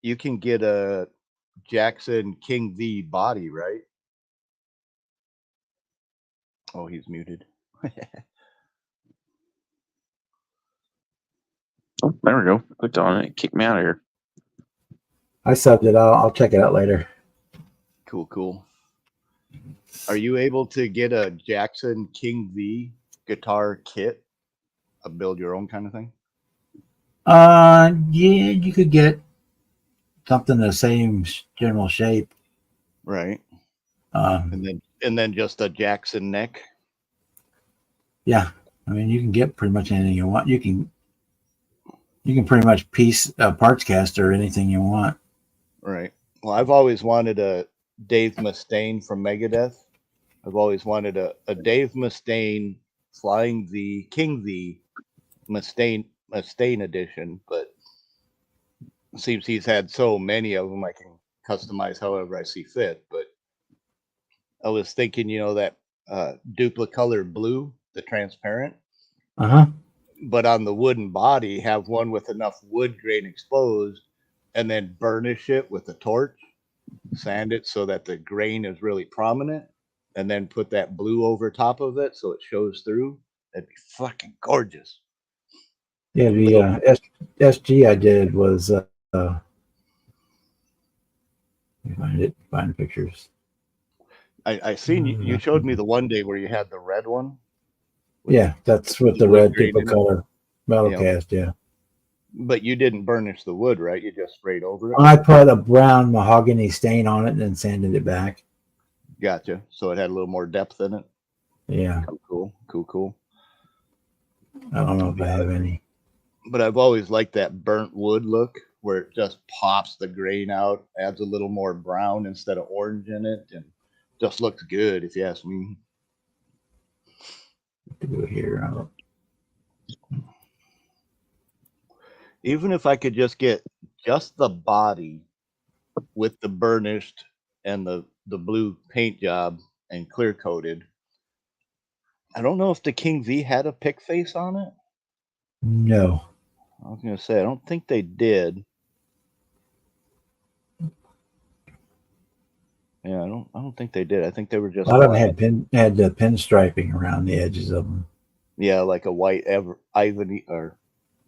you can get a Jackson King V body, right? Oh, he's muted. Oh, there we go. Clicked on it. Kicked me out of here. I subbed it. I'll check it out later. Cool, cool. Are you able to get a Jackson King V guitar kit? A build your own kind of thing? Yeah, you could get something the same general shape. Right. Um, And then just a Jackson neck. Yeah, I mean, you can get pretty much anything you want. You can pretty much piece a parts caster anything you want. Right. Well, I've always wanted a Dave Mustaine from Megadeth. I've always wanted a Dave Mustaine Flying V, King V Mustaine edition, but it seems he's had so many of them I can customize however I see fit. But I was thinking, that duplicolor blue, the transparent, but on the wooden body, have one with enough wood grain exposed and then burnish it with a torch, sand it so that the grain is really prominent, and then put that blue over top of it so it shows through. That'd be fucking gorgeous. Yeah, the SG I did was find pictures. I seen you showed me the one day where you had the red one. Yeah, that's with the red duplicolor metal cast. Yeah, but you didn't burnish the wood, right? You just sprayed over it. I put a brown mahogany stain on it and then sanded it back. Gotcha. So it had a little more depth in it. Yeah. Cool. I don't know if I have any. But I've always liked that burnt wood look where it just pops the grain out, adds a little more brown instead of orange in it, and just looks good if you ask me. Do it here. Even if I could just get just the body with the burnished and the blue paint job and clear coated. I don't know if the King V had a pick face on it. No, I was gonna say I don't think they did. Yeah, I don't think they did. I think they were a just lot of them flat. had the pinstriping around the edges of them. Yeah, like a white ivory or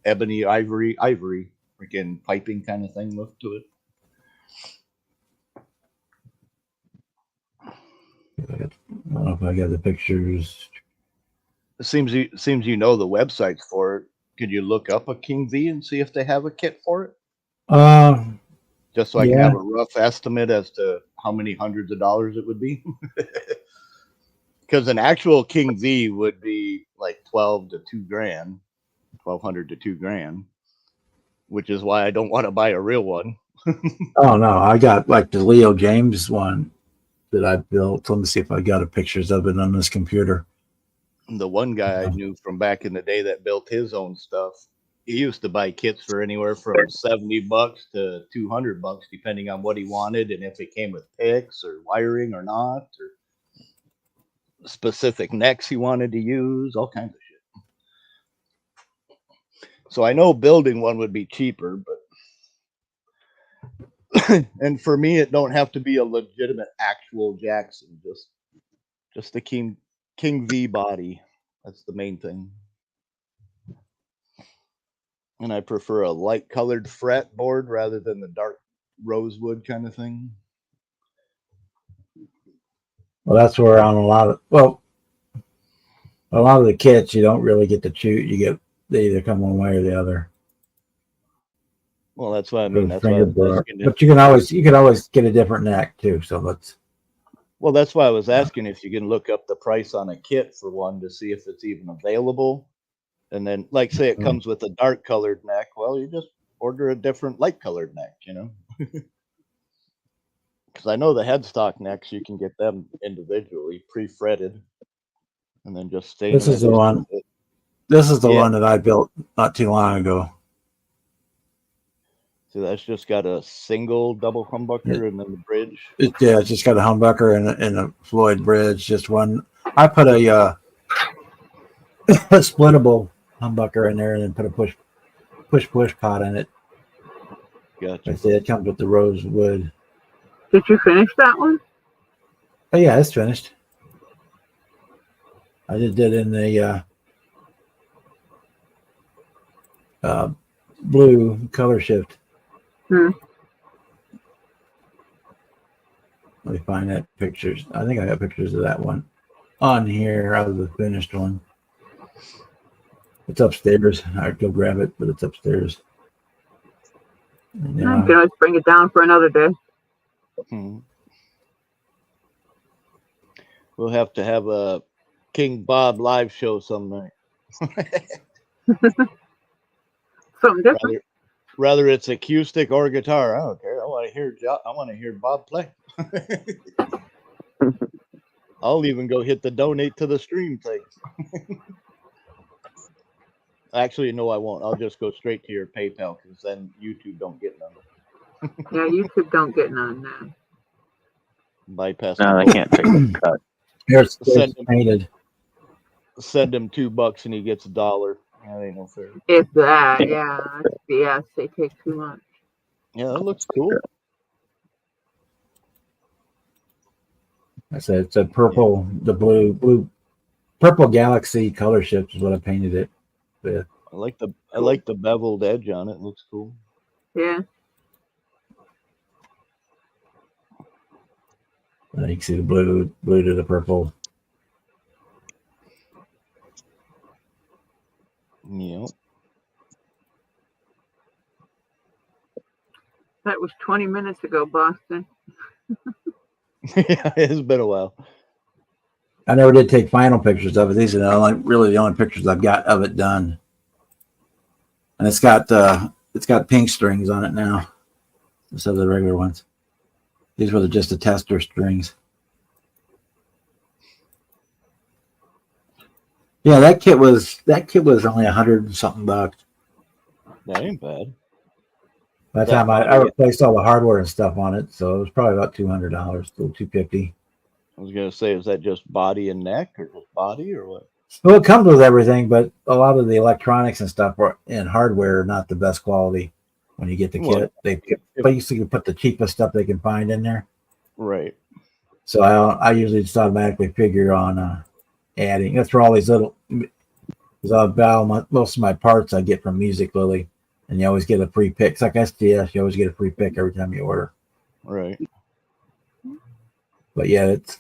ebony ivory freaking piping kind of thing look to it. I don't know if I got the pictures. It seems you know the websites for it. Could you look up a King V and see if they have a kit for it? Just so I can Yeah. have a rough estimate as to how many hundreds of dollars it would be. Because an actual King V would be like 12 to 2 grand, 1,200 to 2 grand, which is why I don't want to buy a real one. Oh no, I got like the Leo James one that I built. Let me see if I got a pictures of it on this computer. The one guy I knew from back in the day that built his own stuff, he used to buy kits for anywhere from $70 to $200, depending on what he wanted and if it came with picks or wiring or not, or specific necks he wanted to use, all kinds of shit. So I know building one would be cheaper, but and for me, it don't have to be a legitimate actual Jackson, just the King V body. That's the main thing. And I prefer a light colored fretboard rather than the dark rosewood kind of thing. Well, that's where on a lot of the kits you don't really get to choose. They either come one way or the other. Well, that's what I mean. That's why I Finger was bar. asking But you can always get a different neck too. So let's. well, that's why I was asking if you can look up the price on a kit for one to see if it's even available. And then, like, say it comes with a dark colored neck. Well, you just order a different light colored neck, you know? Because I know the headstock necks, you can get them individually, pre-fretted, and then just stain This them is the as you one. see fit. This is the Yeah. one that I built not too long ago. So that's just got a single double humbucker and then the bridge. It's just got a humbucker and a Floyd bridge. Just one. I put a splittable humbucker in there and then put a push pot in it. Gotcha. I say it comes with the rosewood. Did you finish that one? Oh yeah, it's finished. I just did in the blue color shift. Let me find that pictures. I think I got pictures of that one on here of the finished one. It's upstairs. I'd go grab it, but it's upstairs. And, You can always bring it down for another day. We'll have to have a King Bob live show some night. Something different. Rather it's acoustic or guitar. I don't care. I want to hear Bob play. I'll even go hit the donate to the stream thing. Actually, no, I won't. I'll just go straight to your PayPal because then YouTube don't get none. Yeah, YouTube don't get none now. Bypass. No, they can't take the cut. Here's Send him painted. $2 and he gets $1. That ain't no fair. If that, yeah. Yes, they take too much. Yeah, that looks cool. I said it's a purple, the blue, purple galaxy color shift is what I painted it with. I like the beveled edge on it. Looks cool. Yeah. You can see the blue to the purple. Yep. That was 20 minutes ago, Boston. Yeah, it's been a while. I never did take final pictures of it. These are the only pictures I've got of it done. And it's got pink strings on it now instead of the regular ones. These were just the tester strings. Yeah, that kit was only $100 and something. That ain't bad. By the time I replaced all the hardware and stuff on it, so it was probably about $200, still $250. I was gonna say, is that just body and neck, or just body, or what? Well, it comes with everything, but a lot of the electronics and stuff and hardware are not the best quality when you get the Well, kit. They basically put the cheapest stuff they can find in there. Right. So I usually just automatically figure on adding. That's where all these little, because I buy most of my parts I get from Music Lily, and you always get a free pick. It's like SDS, you always get a free pick every time you order. Right. But yeah, it's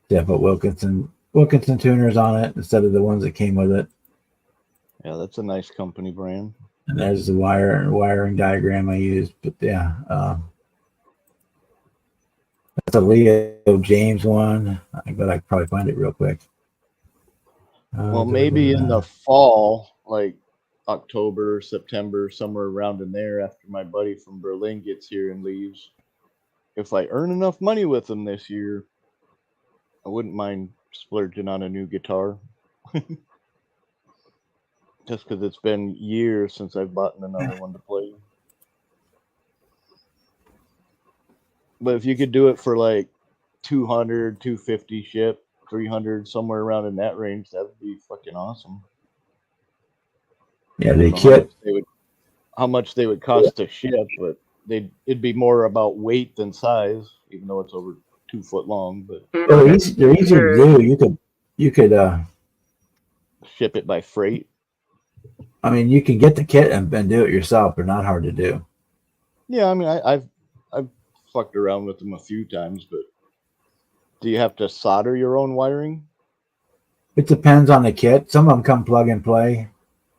put Wilkinson tuners on it instead of the ones that came with it. Yeah, that's a nice company brand. And there's the wiring diagram I used. But yeah, that's a Leo James one. I bet I could probably find it real quick. Well, maybe in the fall, like October, September, somewhere around in there, after my buddy from Berlin gets here and leaves. If I earn enough money with him this year, I wouldn't mind splurging on a new guitar. Just because it's been years since I've bought another one to play. But if you could do it for like 200, 250 ship, 300, somewhere around in that range, that would be fucking awesome. Yeah, I the don't know kit. how much they would cost to ship, but it'd be more about weight than size, even though it's over 2 foot long. But They're easy to do. You could ship it by freight. I mean, you can get the kit and do it yourself. They're not hard to do. Yeah, I mean, I've fucked around with them a few times, but do you have to solder your own wiring? It depends on the kit. Some of them come plug and play,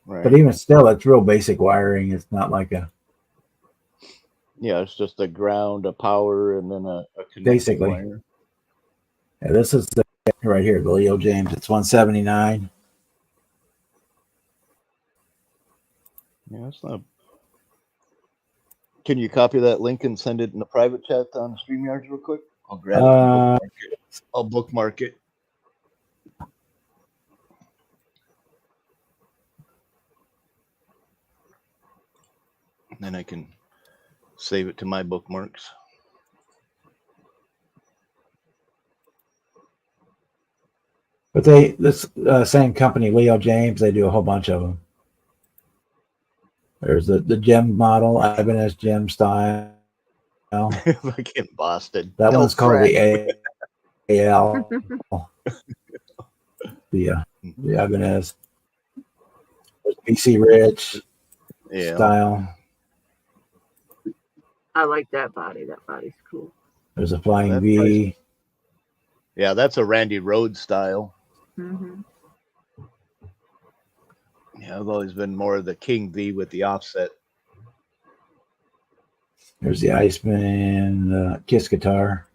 Right. but even still, it's real basic wiring. It's not like it's just a ground, a power, and then a connecting basically. wire. Yeah, this is the right here, the Leo James. It's 179. Yeah, it's not. Can you copy that link and send it in the private chat on StreamYard real quick? I'll grab it. I'll bookmark it. And then I can save it to my bookmarks. But this same company, Leo James, they do a whole bunch of them. There's the gem model, Ibanez gem style. Fucking Boston. That No one's called crack. the AL. the Ibanez. There's PC Rich style. I like that body. That body's cool. There's a Flying That's V. nice. Yeah, that's a Randy Rhoads style. Mm-hmm. Yeah, I've always been more of the King V with the offset. There's the Iceman Kiss guitar.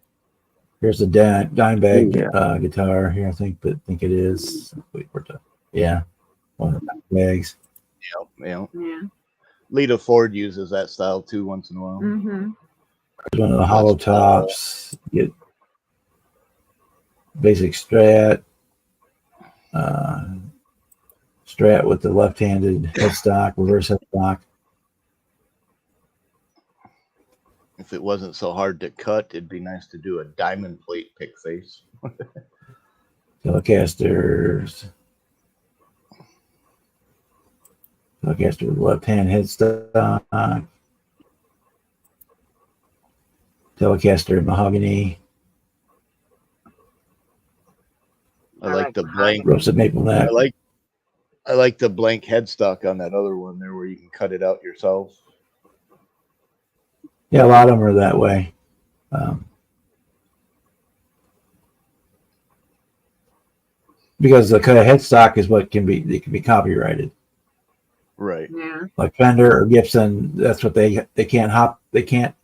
Here's the Dimebag guitar here. I think it is. Wait for it. Yeah, one of the bags. Yeah. Yeah. Lita Ford uses that style too once in a while. Mm-hmm. There's one of the hollow tops. Get basic Strat. Strat with the left-handed headstock, reverse headstock. If it wasn't so hard to cut, it'd be nice to do a diamond plate pick face. Telecasters. Telecaster with left-hand headstock. Telecaster mahogany. I like the blank. Roasted maple neck. I like the blank headstock on that other one there where you can cut it out yourself. Yeah, a lot of them are that way. Because the headstock is what can be copyrighted. Right. Yeah. Like Fender or Gibson, that's what they can't.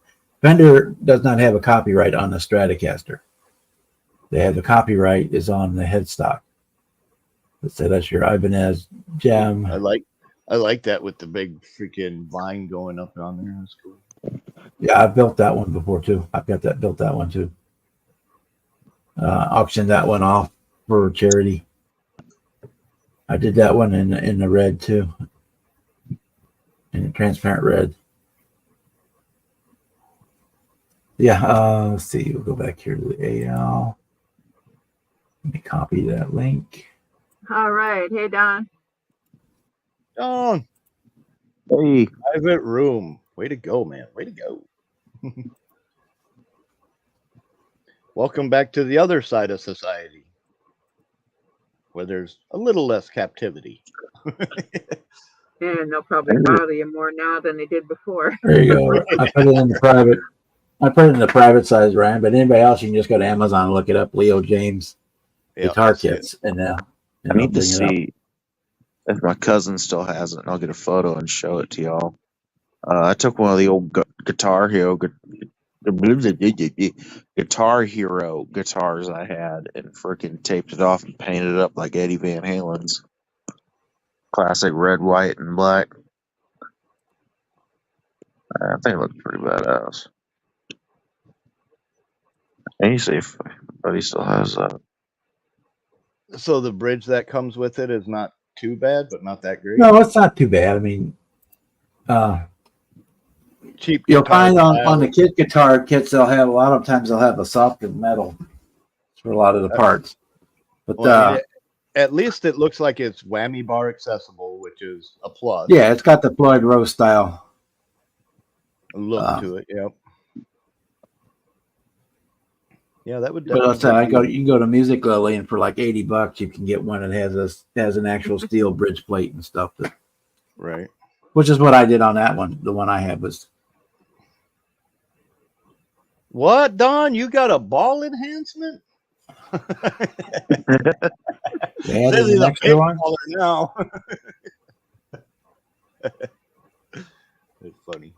Fender does not have a copyright on the Stratocaster. They have the copyright is on the headstock. Let's say that's your Ibanez gem. I like that with the big freaking vine going up on there. That's cool. Yeah, I built that one before too. I've got built that one too. Auctioned that one off for charity. I did that one in the red too. In the transparent red. Yeah, let's see. We'll go back here to the AL. Let me copy that link. All right. Hey, Don. Don, Hey, private room. Way to go, man. Way to go. Welcome back to the other side of society, where there's a little less captivity. And they'll probably bother you more now than they did before. There you go. I put it in the private. I put it in the private size, Ryan. But anybody else, you can just go to Amazon and look it up. Leo James Yeah, guitar that's it. kits, and I they'll need to bring it up. see if my cousin still has it. And I'll get a photo and show it to y'all. I took one of the old Guitar Hero guitars I had and freaking taped it off and painted it up like Eddie Van Halen's classic red, white, and black. I think it looks pretty badass. Let me see if buddy still has that. So the bridge that comes with it is not too bad, but not that great. No, it's not too bad. I mean, Cheap. you'll guitar find on style. the kit guitar kits, they'll have a lot of times they'll have a softened metal for a lot of the parts. But Well, I mean, at least it looks like it's whammy bar accessible, which is a plus. yeah, it's got the Floyd Rose style. Look to it. Yep. Yeah, that would. But I'll definitely say you can go to Music Lily, and for like $80, you can get one that has an actual steel bridge plate and stuff. Right. Which is what I did on that one. The one I had was. What, Don? You got a ball enhancement? Yeah, This there's is an a extra big one. baller now. It's funny.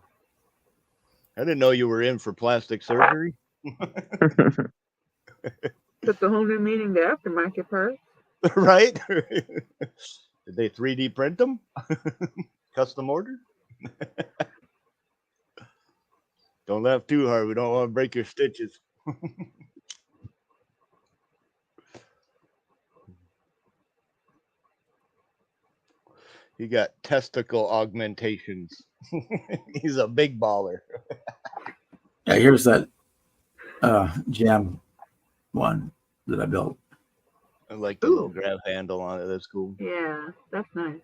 I didn't know you were in for plastic surgery. Puts a whole new meaning to aftermarket parts. Right? Did they 3D print them? Custom order? Don't laugh too hard. We don't want to break your stitches. He got testicle augmentations. He's a big baller. Yeah, here's that gem one that I built. I like the little grab handle on it. That's cool. Yeah, that's nice.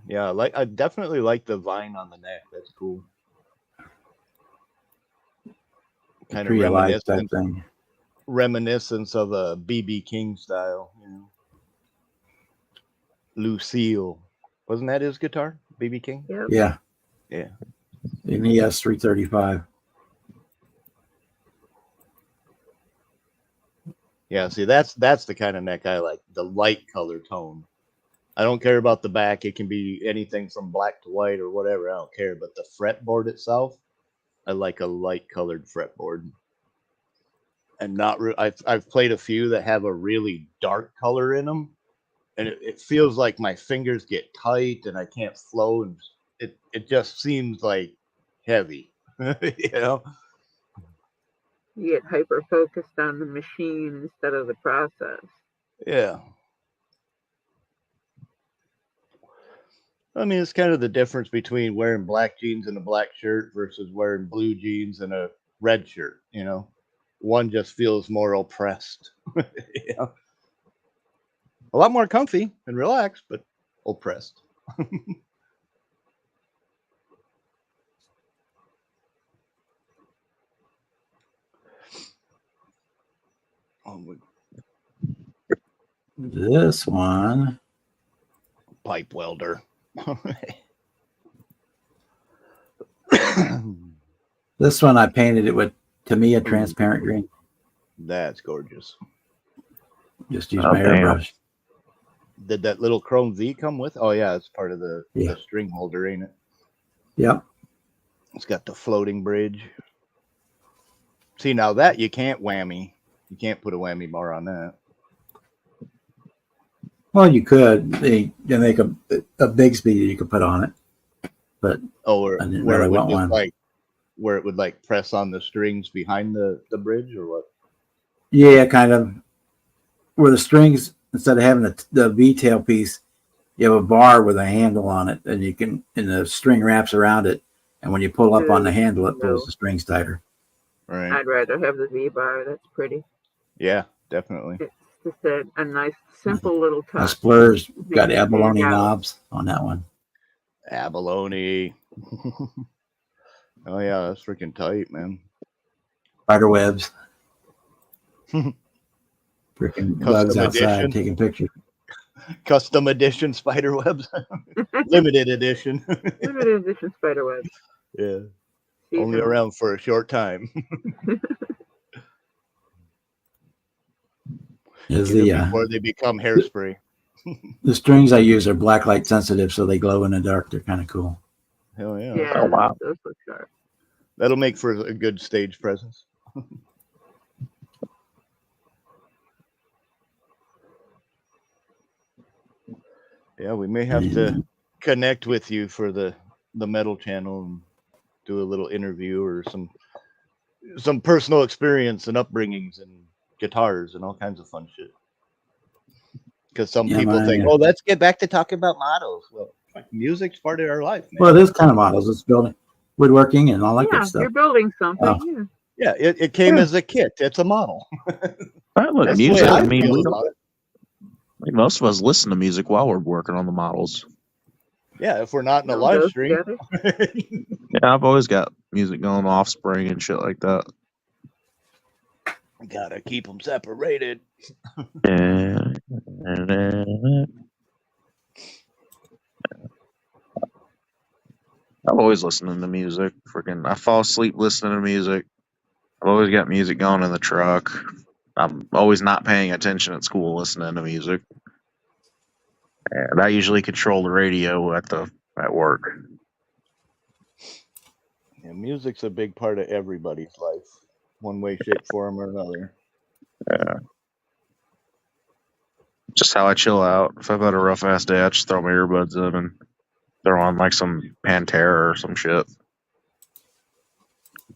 Yeah, I definitely like the vine on the neck. That's cool. Kind of Tree of life type reminiscence of a BB King style. You know. Lucille, wasn't that his guitar? BB King. Yep. Yeah. Yeah. An ES 335. Yeah, see, that's the kind of neck I like, the light color tone. I don't care about the back. It can be anything from black to white or whatever. I don't care. But the fretboard itself, I like a light colored fretboard. And not I've played a few that have a really dark color in them, and it feels like my fingers get tight and I can't flow, and it just seems like heavy, you know. You get hyper focused on the machine instead of the process. Yeah. I mean, it's kind of the difference between wearing black jeans and a black shirt versus wearing blue jeans and a red shirt, you know. One just feels more oppressed. You know? A lot more comfy and relaxed, but oppressed. This one. Pipe welder. This one I painted it with Tamiya transparent green. That's gorgeous. Just use my airbrush. Did that little chrome V come with? Oh yeah, it's part of the string holder, ain't it? Yep. It's got the floating bridge. See, now that you can't whammy. You can't put a whammy bar on that. Well, you could. They make a Bigsby that you could put on it, but or I didn't where really it would want just one. like where it would like press on the strings behind the bridge, or what? Yeah, kind of. Where the strings, instead of having the V tail piece, you have a bar with a handle on it, and the string wraps around it, and when you pull up on the handle, it pulls the strings tighter. Right. I'd rather have the V bar. That's pretty. Yeah, definitely. It Just a nice, simple little touch. Splur's got Makes it abalone stand out. knobs on that one. Abalone. Oh yeah, that's freaking tight, man. Spider webs. Freaking bugs outside edition. taking pictures. Custom edition spider webs. Limited edition. Limited edition spider webs. Yeah. Only Seasonal. around for a short time. Is Before they become hairspray. the strings I use are black light sensitive, so they glow in the dark. They're kind of cool. Hell yeah. Yeah, Oh, wow. those look sharp. That'll make for a good stage presence. Yeah, we may have to connect with you for the metal channel and do a little interview or some personal experience and upbringings and guitars and all kinds of fun shit. Because some Yeah, people man, think, yeah. oh, let's get back to talking about models. Well, music's part of our life, man. Well, it is kind of models. It's building woodworking and all that Yeah, good stuff. you're building something. Oh. Yeah. Yeah, it came as a kit. It's a model. But look, That's the way music. I mean, feel we about don't, it. like, most of us listen to music while we're working on the models. Yeah, if we're not in a All live goes stream. together. Yeah, I've always got music going, Offspring and shit like that. Gotta keep them separated. I'm always listening to music. Freaking, I fall asleep listening to music. I've always got music going in the truck. I'm always not paying attention at school listening to music. And I usually control the radio at work. Yeah, music's a big part of everybody's life, one way, shape, form, or another. Yeah. Just how I chill out. If I've had a rough ass day, I just throw my earbuds in and throw on like some Pantera or some shit.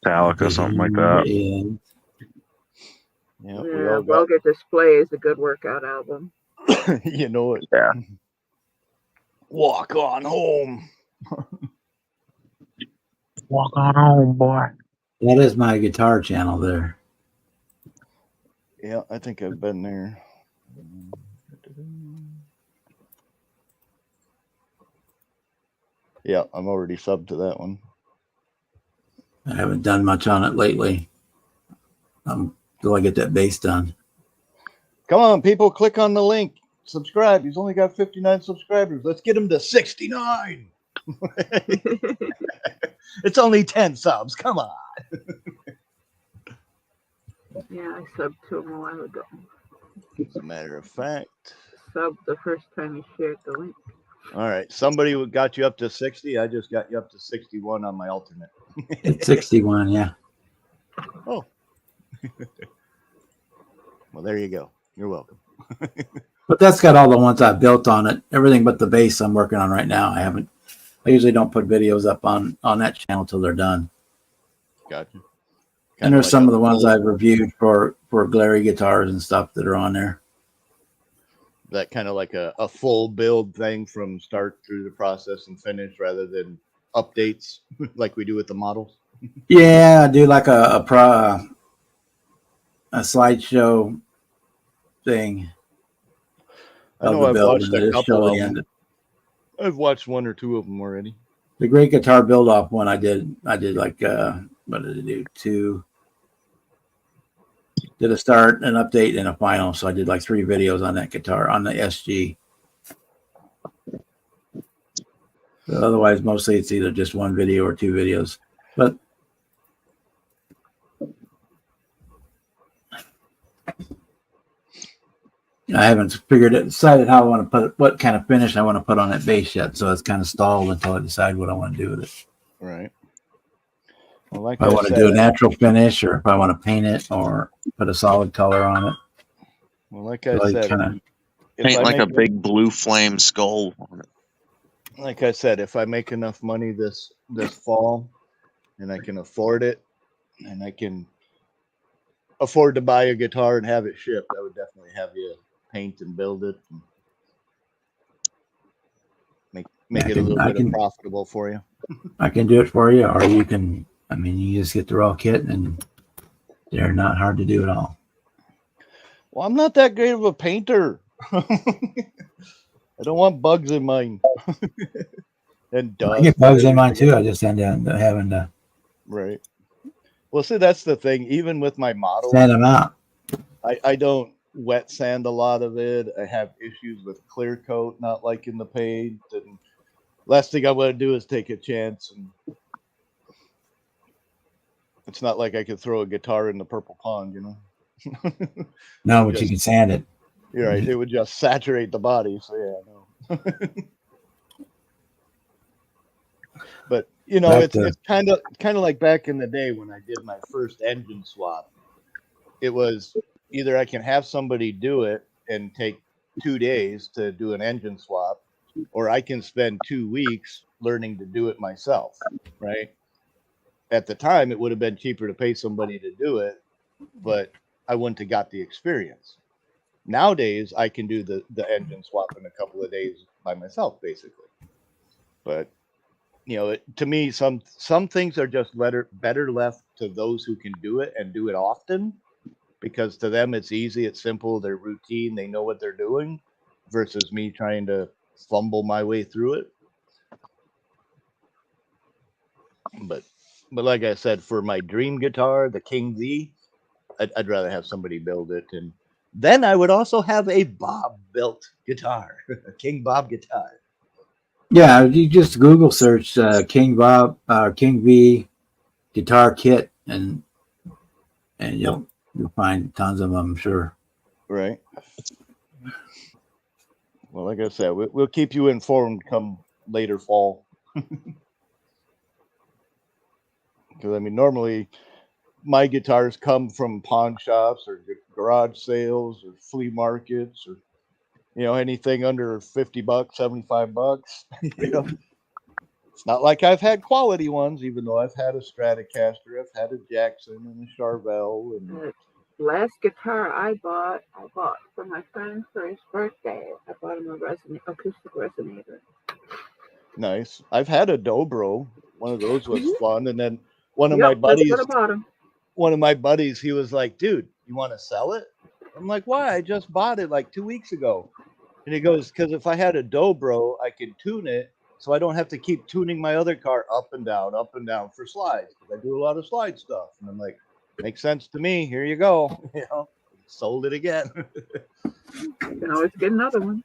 Metallica, something like that. Yeah, we Yeah, all got, Well Get Display is a good workout album. you know it. Yeah. Walk on home. Walk on home, boy. That is my guitar channel there. Yeah, I think I've been there. Yeah, I'm already subbed to that one. I haven't done much on it lately. Till I get that bass done. Come on, people, click on the link. Subscribe. He's only got 59 subscribers. Let's get him to 69. It's only 10 subs. Come on. Yeah, I subbed to him a while ago. As a matter of fact. Subbed the first time he shared the link. All right. Somebody got you up to 60. I just got you up to 61 on my alternate. It's 61, yeah. Oh. Well, there you go. You're welcome. But that's got all the ones I built on it. Everything but the bass I'm working on right now. I usually don't put videos up on that channel till they're done. Gotcha. And there's some of the ones I've reviewed for Glary guitars and stuff that are on there. That kind of like a full build thing from start through the process and finish rather than updates like we do with the models. Yeah, I do like a slideshow thing. I know I've watched a couple of the them. I've watched one or two of them already. The Great Guitar Build Off one I did like what did I do? Did a start, an update, and a final. So I did like 3 videos on that guitar on the SG. But otherwise, mostly it's either just 1 video or 2 videos. But I haven't decided how I want to put it, what kind of finish I want to put on that bass yet. So it's kind of stalled until I decide what I want to do with it. Right. Well, like If I want to said, do a natural finish, or if I want to paint it, or put a solid color on it. well, like I So said, if Paint I like a make- big blue flame skull on it. like I said, if I make enough money this fall and I can afford it and I can afford to buy a guitar and have it shipped, I would definitely have you paint and build it and make it a little bit profitable for you. I can do it for you, or you can. I mean, you just get the raw kit, and they're not hard to do at all. Well, I'm not that great of a painter. I don't want bugs in mine. And dust. I get and bugs in mine everything. too. I just end up having to Right. Well, see, that's the thing. Even with my models, sand them out. I don't wet sand a lot of it. I have issues with clear coat, not liking the paint. And last thing I want to do is take a chance. And it's not like I could throw a guitar in the purple pond, you know? No, It but you just- can sand it. You're right. It would just saturate the body. So, yeah, no. But you know, Back it's kind of like back in the day when I did my first engine swap. It was either I can have somebody do it and take 2 days to do an engine swap, or I can spend 2 weeks learning to do it myself, right? At the time, it would have been cheaper to pay somebody to do it, but I wouldn't have got the experience. Nowadays, I can do the engine swap in a couple of days by myself, basically. But you know, to me, some things are just better left to those who can do it and do it often, because to them it's easy, it's simple, they're routine, they know what they're doing, versus me trying to fumble my way through it. But like I said, for my dream guitar, the King V, I'd rather have somebody build it, and then I would also have a Bob built guitar, a King Bob guitar. Yeah, you just Google search King Bob, King V guitar kit, and you'll find tons of them, I'm sure. Right. Well, like I said, we'll keep you informed come later fall. Because I mean, normally my guitars come from pawn shops or garage sales or flea markets, or you know, anything under $50, $75. You know, it's not like I've had quality ones, even though I've had a Stratocaster, I've had a Jackson and a Charvel, and The last guitar I bought for my friend for his birthday. I bought him a acoustic resonator. nice. I've had a Dobro. One of those was fun, and then one of Yep, my that's buddies. what I bought him. One of my buddies, he was like, dude, you want to sell it? I'm like, why? I just bought it like 2 weeks ago. And he goes, because if I had a Dobro, I could tune it so I don't have to keep tuning my other car up and down for slides. I do a lot of slide stuff. And I'm like, makes sense to me. Here you go. You know, sold it again. You can always get another one.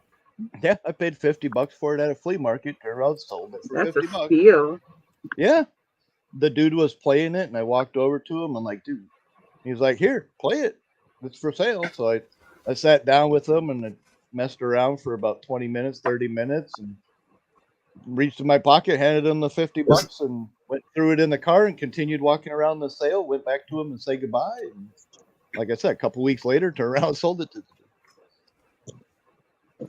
Yeah, I paid $50 for it at a flea market. Turned around, sold it for That's $50. a steal. Yeah. The dude was playing it, and I walked over to him. I'm like, dude, he's like, here, play it. It's for sale. So I sat down with him and I messed around for about 20 minutes, 30 minutes, and reached in my pocket, handed him the $50 and went through it in the car and continued walking around the sale, went back to him and say goodbye. And like I said, a couple weeks later, turned around and sold it to him.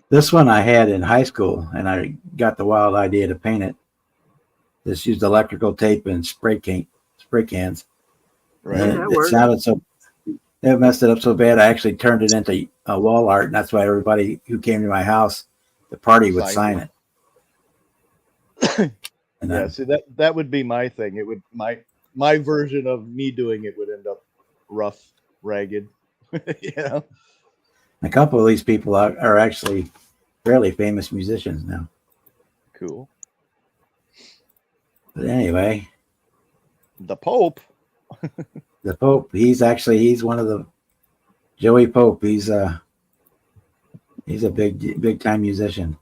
This one I had in high school, and I got the wild idea to paint it. Just used electrical tape and spray cans. Right. And that it works. sounded so. It messed it up so bad. I actually turned it into a wall art, and that's why everybody who came to my house, the party would sign it. And Yeah, see that would be my thing. It would my version of me doing it would end up rough, ragged. You know? a couple of these people are actually fairly famous musicians now. Cool. But anyway, The Pope. the Pope, he's one of the Joey Pope. He's a big time musician.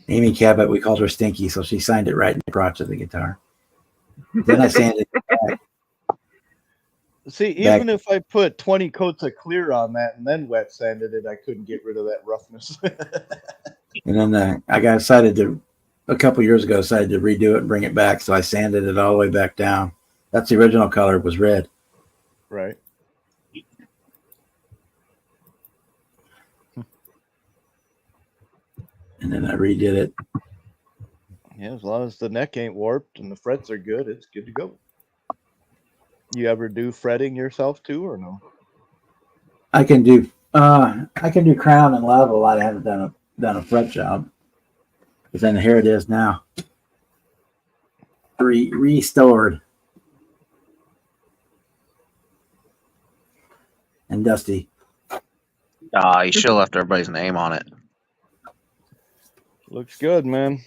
Amy Cabot, we called her Stinky, so she signed it right in the crotch of the guitar. Then I sanded it back. See, even if I put 20 coats of clear on that and then wet sanded it, I couldn't get rid of that roughness. And then I decided a couple years ago, decided to redo it and bring it back. So I sanded it all the way back down. That's the original color, was red. Right. And then I redid it. Yeah, as long as the neck ain't warped and the frets are good, it's good to go. You ever do fretting yourself too, or no? I can do crown and level. I haven't done a fret job. But then here it is now. Restored. And dusty. You should have left everybody's name on it. Looks good, man.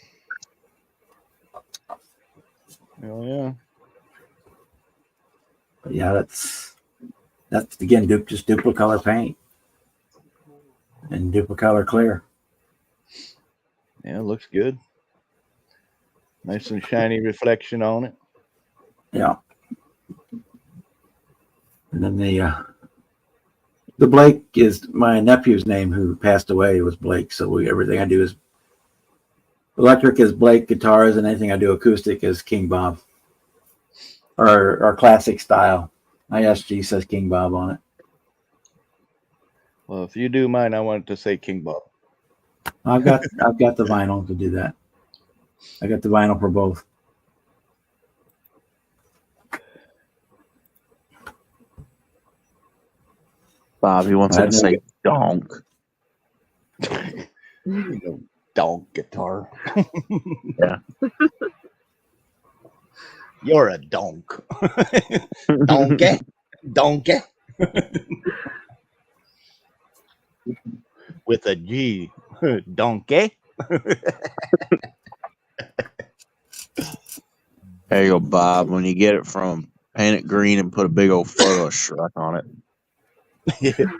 Hell yeah. But yeah, that's again just Duplicolor paint and Duplicolor clear. Yeah, looks good. Nice and shiny reflection on it. Yeah. And then the Blake is my nephew's name who passed away was Blake. So everything I do is electric is Blake, guitars, and anything I do acoustic is King Bob. Or classic style. ISG says King Bob on it. Well, if you do mine, I want it to say King Bob. I've got the vinyl to do that. I got the vinyl for both. Bob, he wants I it to say donk. You know, donk guitar. Yeah. You're a donk. Donkey. Donkey. With a G. Donkey. There you go, Bob. When you get it from him, paint it green and put a big old photo of Shrek on it.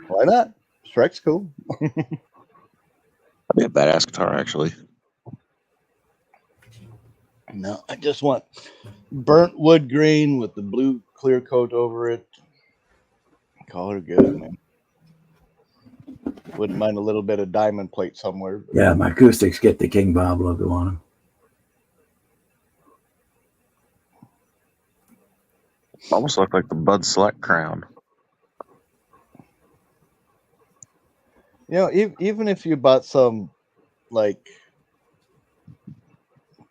Why not? Shrek's cool. That'd be a badass guitar, actually. No, I just want burnt wood green with the blue clear coat over it. Call it good, man. Wouldn't mind a little bit of diamond plate somewhere. But Yeah, my acoustics get the King Bob logo on them. Almost look like the Bud Select crown. you know, even if you bought some like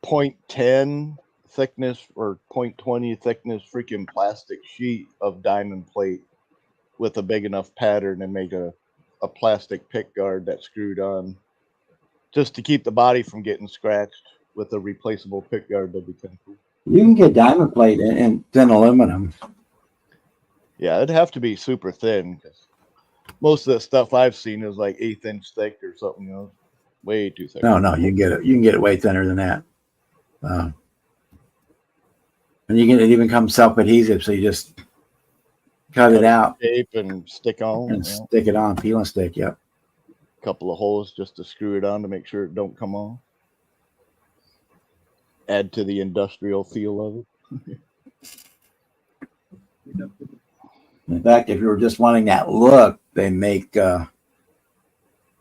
0.10 thickness or 0.20 thickness freaking plastic sheet of diamond plate with a big enough pattern and make a plastic pick guard that's screwed on just to keep the body from getting scratched with a replaceable pick guard, that'd be kind of cool. You can get diamond plate in thin aluminum. Yeah, it'd have to be super thin because most of the stuff I've seen is like 1/8 inch thick or something, you know, way too thick. No, you can get it. You can get it way thinner than that. And it even comes self-adhesive, so you just cut it out Tape and stick on. and You know, stick it on, peel and stick. Yep. a couple of holes just to screw it on to make sure it don't come off. Add to the industrial feel of it. In fact, if you were just wanting that look, they make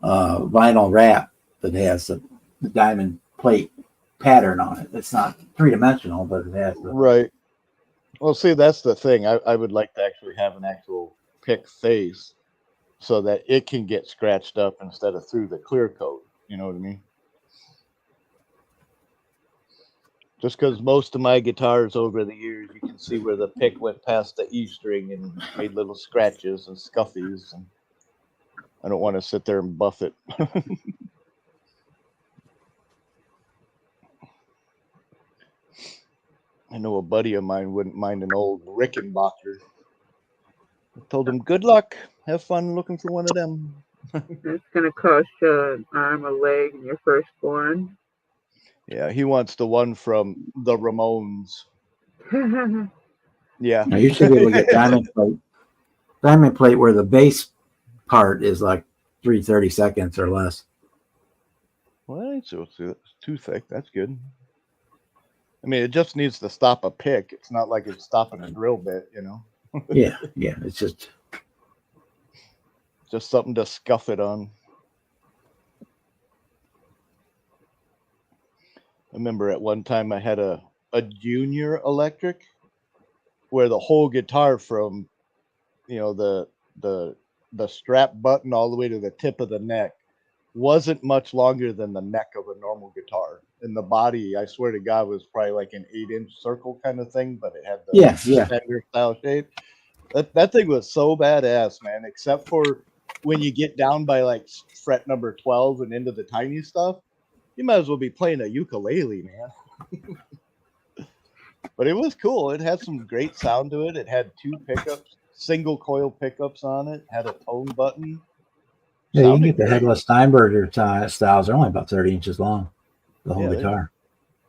vinyl wrap that has the diamond plate pattern on it. It's not three-dimensional, but it has the Right. Well, see, that's the thing. I would like to actually have an actual pick face so that it can get scratched up instead of through the clear coat. You know what I mean? Just because most of my guitars over the years, you can see where the pick went past the E string and made little scratches and scuffies. And I don't want to sit there and buff it. I know a buddy of mine wouldn't mind an old Rickenbacker. I told him, good luck. Have fun looking for one of them. It's gonna cost you an arm, a leg, and your firstborn. Yeah, he wants the one from the Ramones. Yeah. Now you should be able to get diamond plate. Diamond plate where the base part is like 3/30 seconds or less. Well, so it's too thick. That's good. I mean, it just needs to stop a pick. It's not like it's stopping a drill bit, you know. Yeah. It's just something to scuff it on. I remember at one time I had a Junior electric where the whole guitar from, you know, the strap button all the way to the tip of the neck wasn't much longer than the neck of a normal guitar. And the body, I swear to God, was probably like an 8-inch circle kind of thing, but it had the Fender style shape. That thing was so badass, man, except for when you get down by like fret number 12 and into the tiny stuff, you might as well be playing a ukulele, man. But it was cool. It had some great sound to it. It had 2 pickups, single coil pickups on it, had a tone button. Yeah, you can Sounded get the great. headless Steinberger styles. They're only about 30 inches long. The whole Yeah, guitar.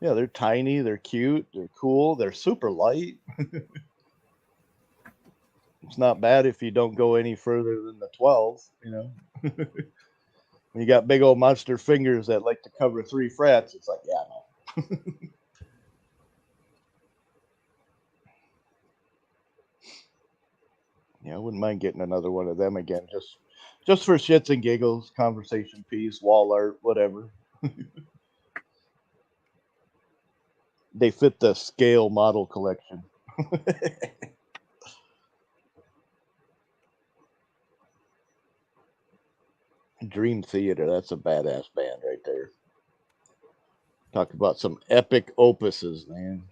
Yeah, they're tiny, they're cute, they're cool, they're super light. It's not bad if you don't go any further than the 12, you know. When you got big old monster fingers that like to cover 3 frets, it's like, yeah, no. Yeah, I wouldn't mind getting another one of them again, just for shits and giggles, conversation piece, wall art, whatever. They fit the scale model collection. Dream Theater, that's a badass band right there. Talk about some epic opuses, man.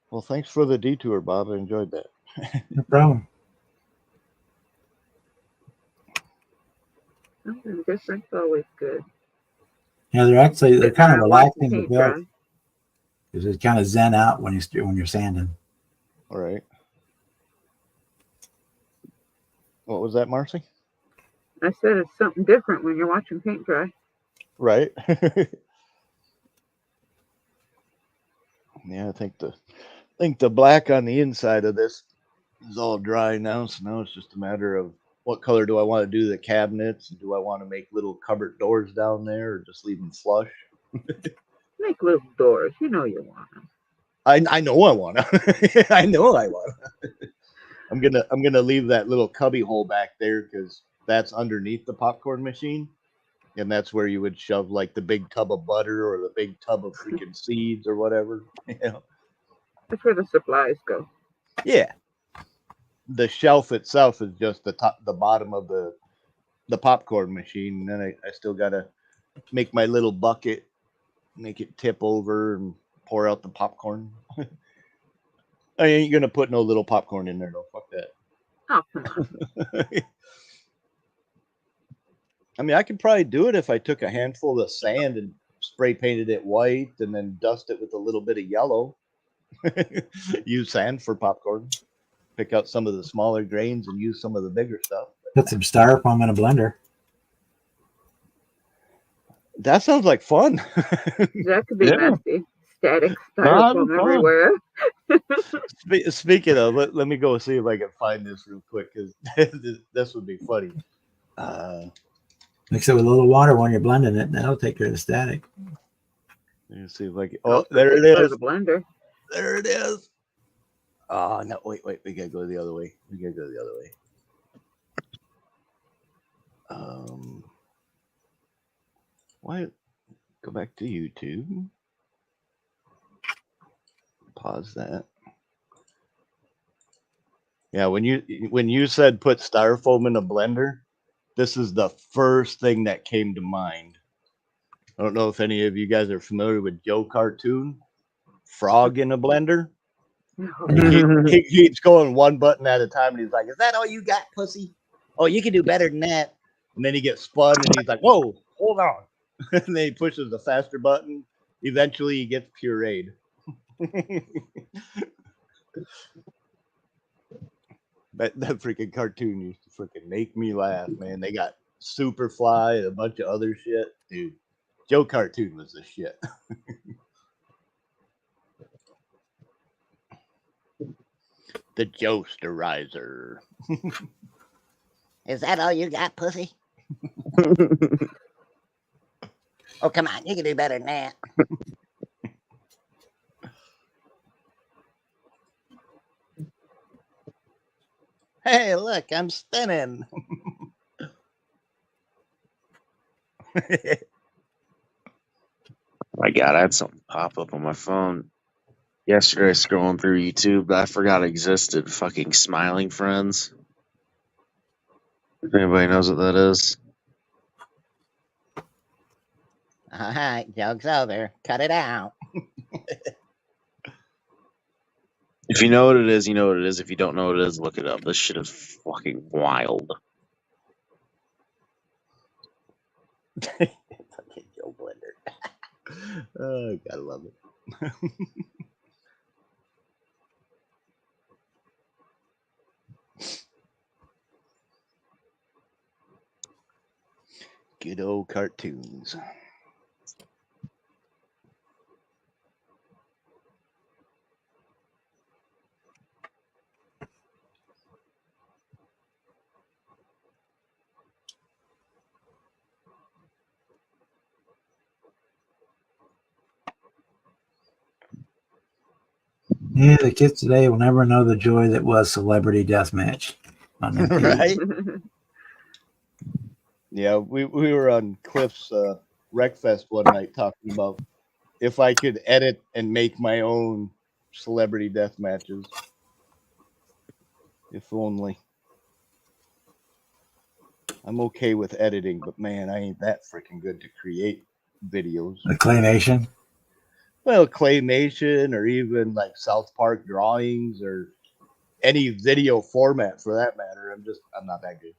Well, thanks for the detour, Bob. I enjoyed that. No problem. Something different's always good. Yeah, they're kind of Watching relaxing the paint belt dry. because it kind of zen out when you're sanding. All right. What was that, Marcy? I said it's something different when you're watching paint dry. Right. Yeah, I think the black on the inside of this is all dry now, so now it's just a matter of what color do I want to do the cabinets? Do I want to make little cupboard doors down there, or just leave them flush? Make little doors. You know you want them. I know I want to. I know I want to. I'm gonna leave that little cubby hole back there because that's underneath the popcorn machine, and that's where you would shove like the big tub of butter or the big tub of freaking seeds or whatever. You know? That's where the supplies go. Yeah. The shelf itself is just the bottom of the popcorn machine, and then I still gotta make my little bucket, make it tip over, and pour out the popcorn. I ain't gonna put no little popcorn in there though. Fuck that. Oh, come on. I mean, I could probably do it if I took a handful of sand and spray painted it white and then dust it with a little bit of yellow. Use sand for popcorn. Pick out some of the smaller grains and use some of the bigger stuff. Put some styrofoam in a blender. That sounds like fun. That could be Yeah. messy. Static That'd styrofoam be fun. everywhere. Speaking of, let me go see if I can find this real quick because this would be funny. Mix it with a little water when you're blending it, and that'll take care of the static. Let me see if I can. Oh, there it is. The blender. There it is. Oh no! Wait! We gotta go the other way. Why? Go back to YouTube. Pause that. Yeah, when you said put styrofoam in a blender, this is the first thing that came to mind. I don't know if any of you guys are familiar with Joe Cartoon, Frog in a Blender. He keeps going one button at a time, and he's like, "Is that all you got, pussy? Oh, you can do better than that." And then he gets spun, and he's like, "Whoa, hold on!" And then he pushes the faster button. Eventually, he gets pureed. That freaking cartoon used to freaking make me laugh, man. They got Superfly and a bunch of other shit, dude. Joe Cartoon was the shit. The Joesterizer. Is that all you got, pussy? Oh, come on. You can do better than that. Hey, look, I'm spinning. My God, I had something pop up on my phone yesterday scrolling through YouTube that I forgot existed. Fucking Smiling Friends. If anybody knows what that is. All right, joke's over. Cut it out. If you know what it is, you know what it is. If you don't know what it is, look it up. This shit is fucking wild. Fucking Joe Blender. Oh, gotta love it. Good old cartoons. Yeah, the kids today will never know the joy that was Celebrity Deathmatch on MTV. Right? Yeah, we were on Cliff's Wreckfest one night talking about if I could edit and make my own celebrity death matches. If only. I'm okay with editing, but man, I ain't that freaking good to create videos. The claymation. Well, claymation or even like South Park drawings or any video format for that matter. I'm not that good.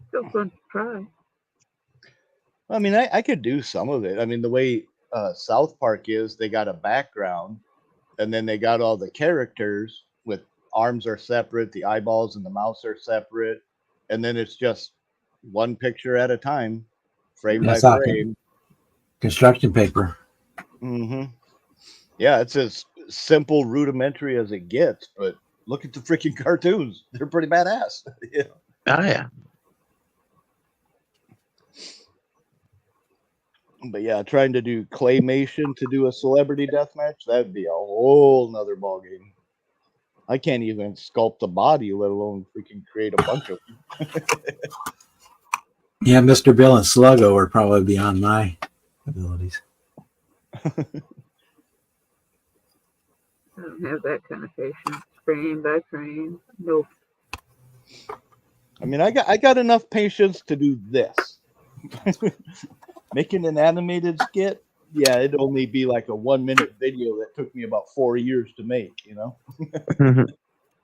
Still fun to try. I mean, I could do some of it. I mean, the way South Park is, they got a background and then they got all the characters with arms are separate, the eyeballs and the mouth are separate, and then it's just one picture at a time, frame by That's how frame. construction paper. Mm-hmm. Yeah, it's as simple, rudimentary as it gets, but look at the freaking cartoons. They're pretty badass. Yeah. Oh yeah. But yeah, trying to do claymation to do a celebrity death match, that'd be a whole nother ballgame. I can't even sculpt a body, let alone freaking create a bunch of them. Yeah, Mr. Bill and Sluggo are probably beyond my abilities. I don't have that kind of patience. Frame by frame. Nope. I mean, I got enough patience to do this. Making an animated skit, yeah, it'd only be like a 1-minute video that took me about 4 years to make, you know?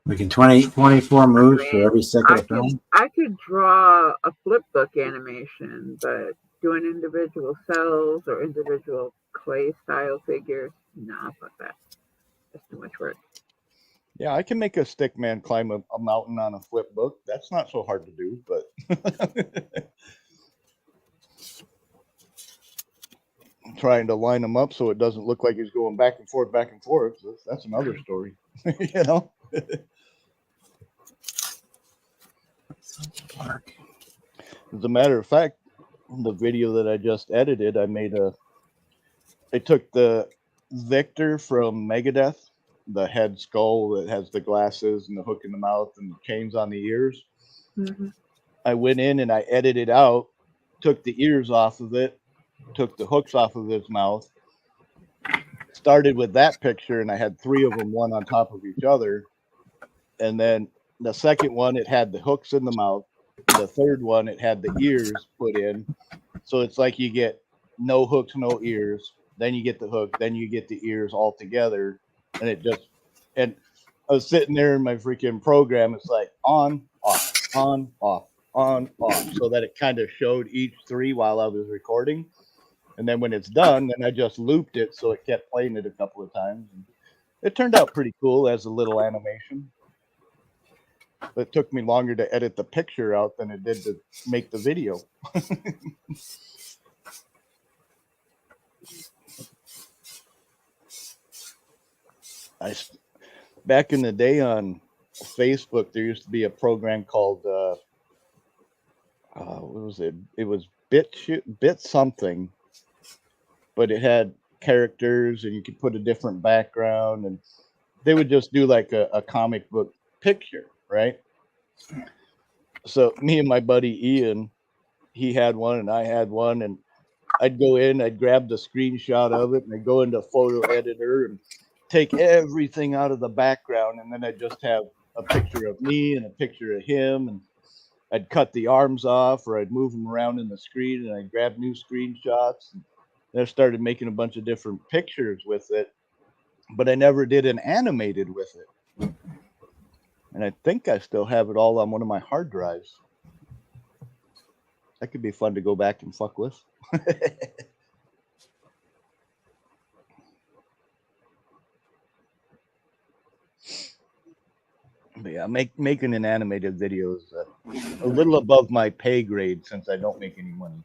We can 24 moves for every second of film. I could draw a flip book animation, but doing individual cells or individual clay style figures, nah, fuck that. That's too much work. Yeah, I can make a stick man climb a mountain on a flip book. That's not so hard to do, but trying to line them up so it doesn't look like he's going back and forth. That's another story, you know? As a matter of fact, the video that I just edited, I took the Victor from Megadeth, the head skull that has the glasses and the hook in the mouth and the chains on the ears. Mm-hmm. I went in and I edited out, took the ears off of it, took the hooks off of his mouth, started with that picture, and I had 3 of them, one on top of each other. And then the second one, it had the hooks in the mouth. The third one, it had the ears put in. So it's like you get no hooks, no ears. Then you get the hook. Then you get the ears all together. And I was sitting there in my freaking program. It's like on, off, on, off, on, off. So that it kind of showed each 3 while I was recording. And then when it's done, then I just looped it. So it kept playing it a couple of times. And it turned out pretty cool as a little animation. It took me longer to edit the picture out than it did to make the video. Back in the day on Facebook, there used to be a program called what was it? It was Bit something, but it had characters and you could put a different background, and they would just do like a comic book picture, right? So me and my buddy Ian, he had one and I had one, and I'd go in, I'd grab the screenshot of it, and I'd go into photo editor and take everything out of the background, and then I'd just have a picture of me and a picture of him, and I'd cut the arms off, or I'd move them around in the screen, and I'd grab new screenshots. And I started making a bunch of different pictures with it, but I never did an animated with it. And I think I still have it all on one of my hard drives. That could be fun to go back and fuck with. But yeah, making an animated video is a little above my pay grade since I don't make any money.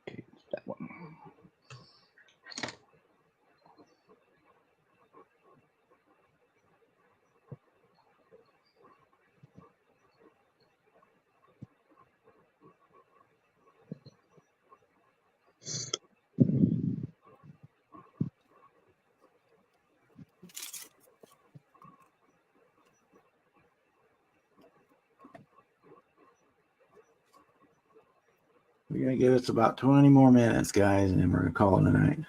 Okay, that one. We're gonna give us about 20 more minutes, guys, and then we're gonna call it a night.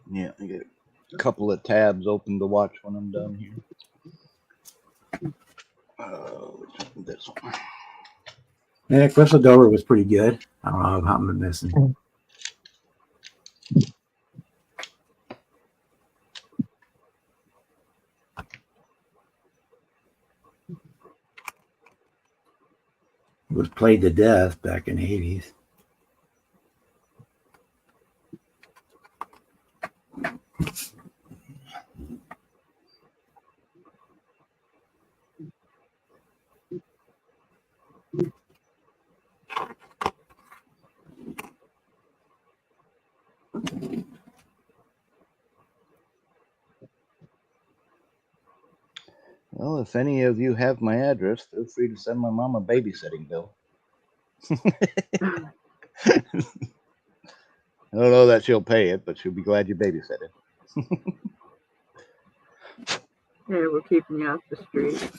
Yeah, I get a couple of tabs open to watch when I'm done here. This one. Yeah, Crystal Dover was pretty good. I don't know how I'm missing. It was played to death back in the 80s. Well, if any of you have my address, feel free to send my mom a babysitting bill. I don't know that she'll pay it, but she'll be glad you babysit it. Yeah, we're keeping you off the street.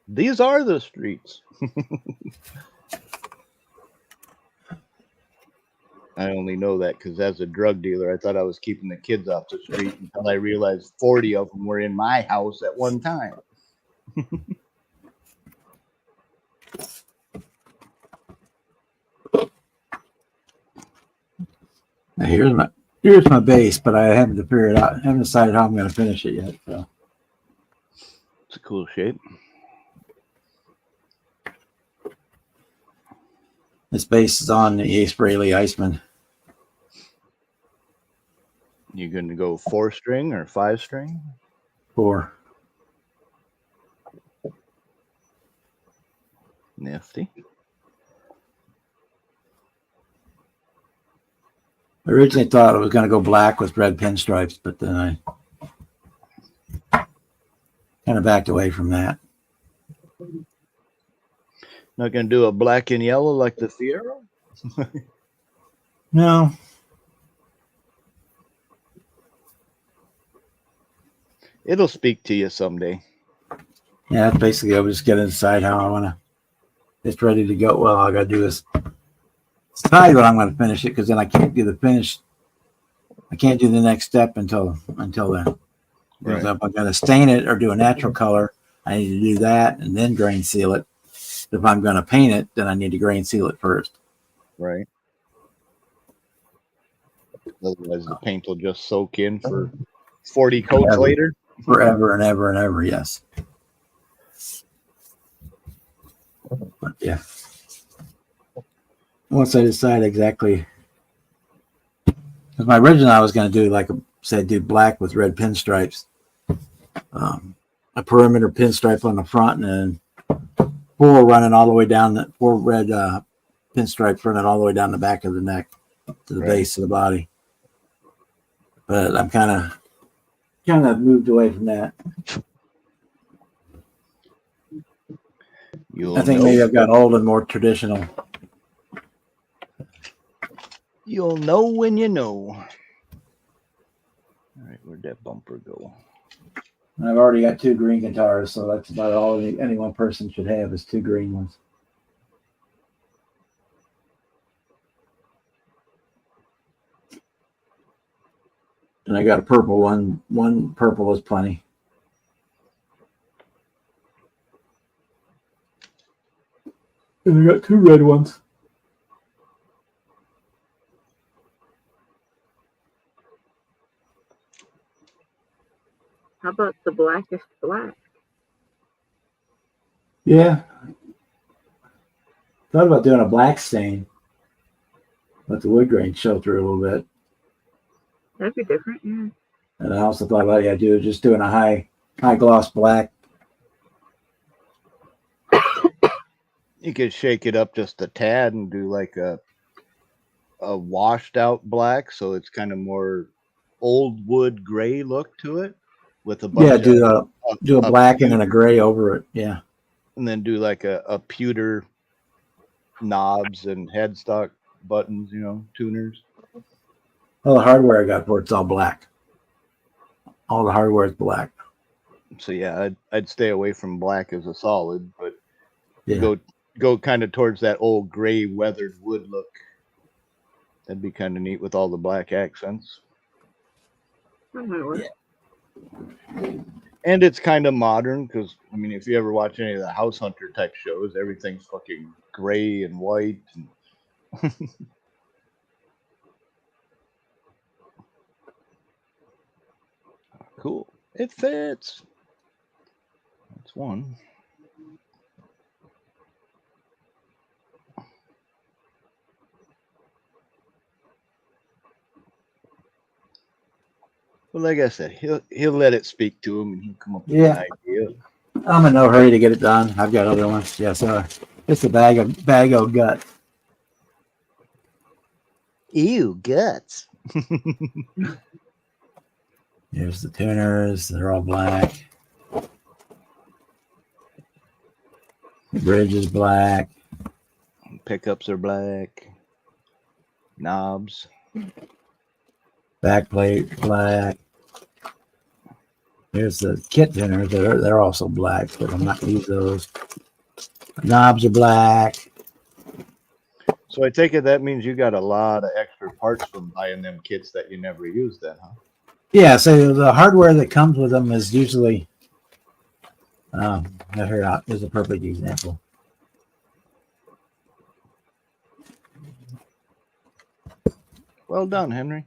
These are the streets. I only know that because as a drug dealer, I thought I was keeping the kids off the street until I realized 40 of them were in my house at one time. Now here's my base, but I haven't figured it out. I haven't decided how I'm going to finish it yet. So It's a cool shape. this base is on the Ace Frehley Iceman. You going to go 4-string or 5-string? 4. Nifty. I originally thought I was going to go black with red pinstripes, but then I kind of backed away from that. Not going to do a black and yellow like the Fiero? No. It'll speak to you someday. Yeah, that's basically I was just going to decide how I want to. It's ready to go. Well, all I got to do is decide when I'm going to finish it, because then I can't do the finish. I can't do the next step until then. Right. Because if I'm going to stain it or do a natural color, I need to do that and then grain seal it. If I'm going to paint it, then I need to grain seal it first. Right. Otherwise, the paint will just soak in for 40 coats Forever. later. Forever and ever and ever, yes. But yeah. Once I decide exactly, because my original I was going to do, like I said, do black with red pinstripes, a perimeter pinstripe on the front, and then 4 running all the way down, the 4 red pinstripes running all the way down the back of the neck to the Right. base of the body. But I'm kind of moved away from that. You'll I think know. maybe I've got old and more traditional. You'll know when you know. All right, where'd that bumper go? And I've already got 2 green guitars, so that's about all any one person should have is 2 green ones. And I got a purple one. One purple is plenty. And I got 2 red ones. How about the blackest black. Yeah. Thought about doing a black stain. Let the wood grain show through a little bit. That'd be different, yeah. And I also thought about just doing a high gloss black. You could shake it up just a tad and do like a washed out black, so it's kind of more old wood gray look to it, with a bunch Do a black and then a gray over it. Yeah. and then do like a pewter knobs and headstock buttons, tuners. Well, the hardware I got for it's all black. All the hardware is black. So yeah, I'd stay away from black as a solid, but Yeah. go kind of towards that old gray weathered wood look. That'd be kind of neat with all the black accents. That might work. And it's kind of modern because, I mean, if you ever watch any of the House Hunter type shows, everything's fucking gray and white. And cool. It fits. That's one. Well, like I said, he'll let it speak to him and he'll come up with an idea. I'm in no hurry to get it done. I've got other ones. Yeah, so it's a bag of gut. Ew, guts. Here's the tuners. They're all black. The bridge is black. Pickups are black. Knobs. Back plate black. Here's the kit tuners. They're also black, but I'm not gonna use those. Knobs are black. So I take it that means you got a lot of extra parts from buying them kits that you never use then, huh? Yeah, so the hardware that comes with them is usually here's a perfect example. Well done, Henry.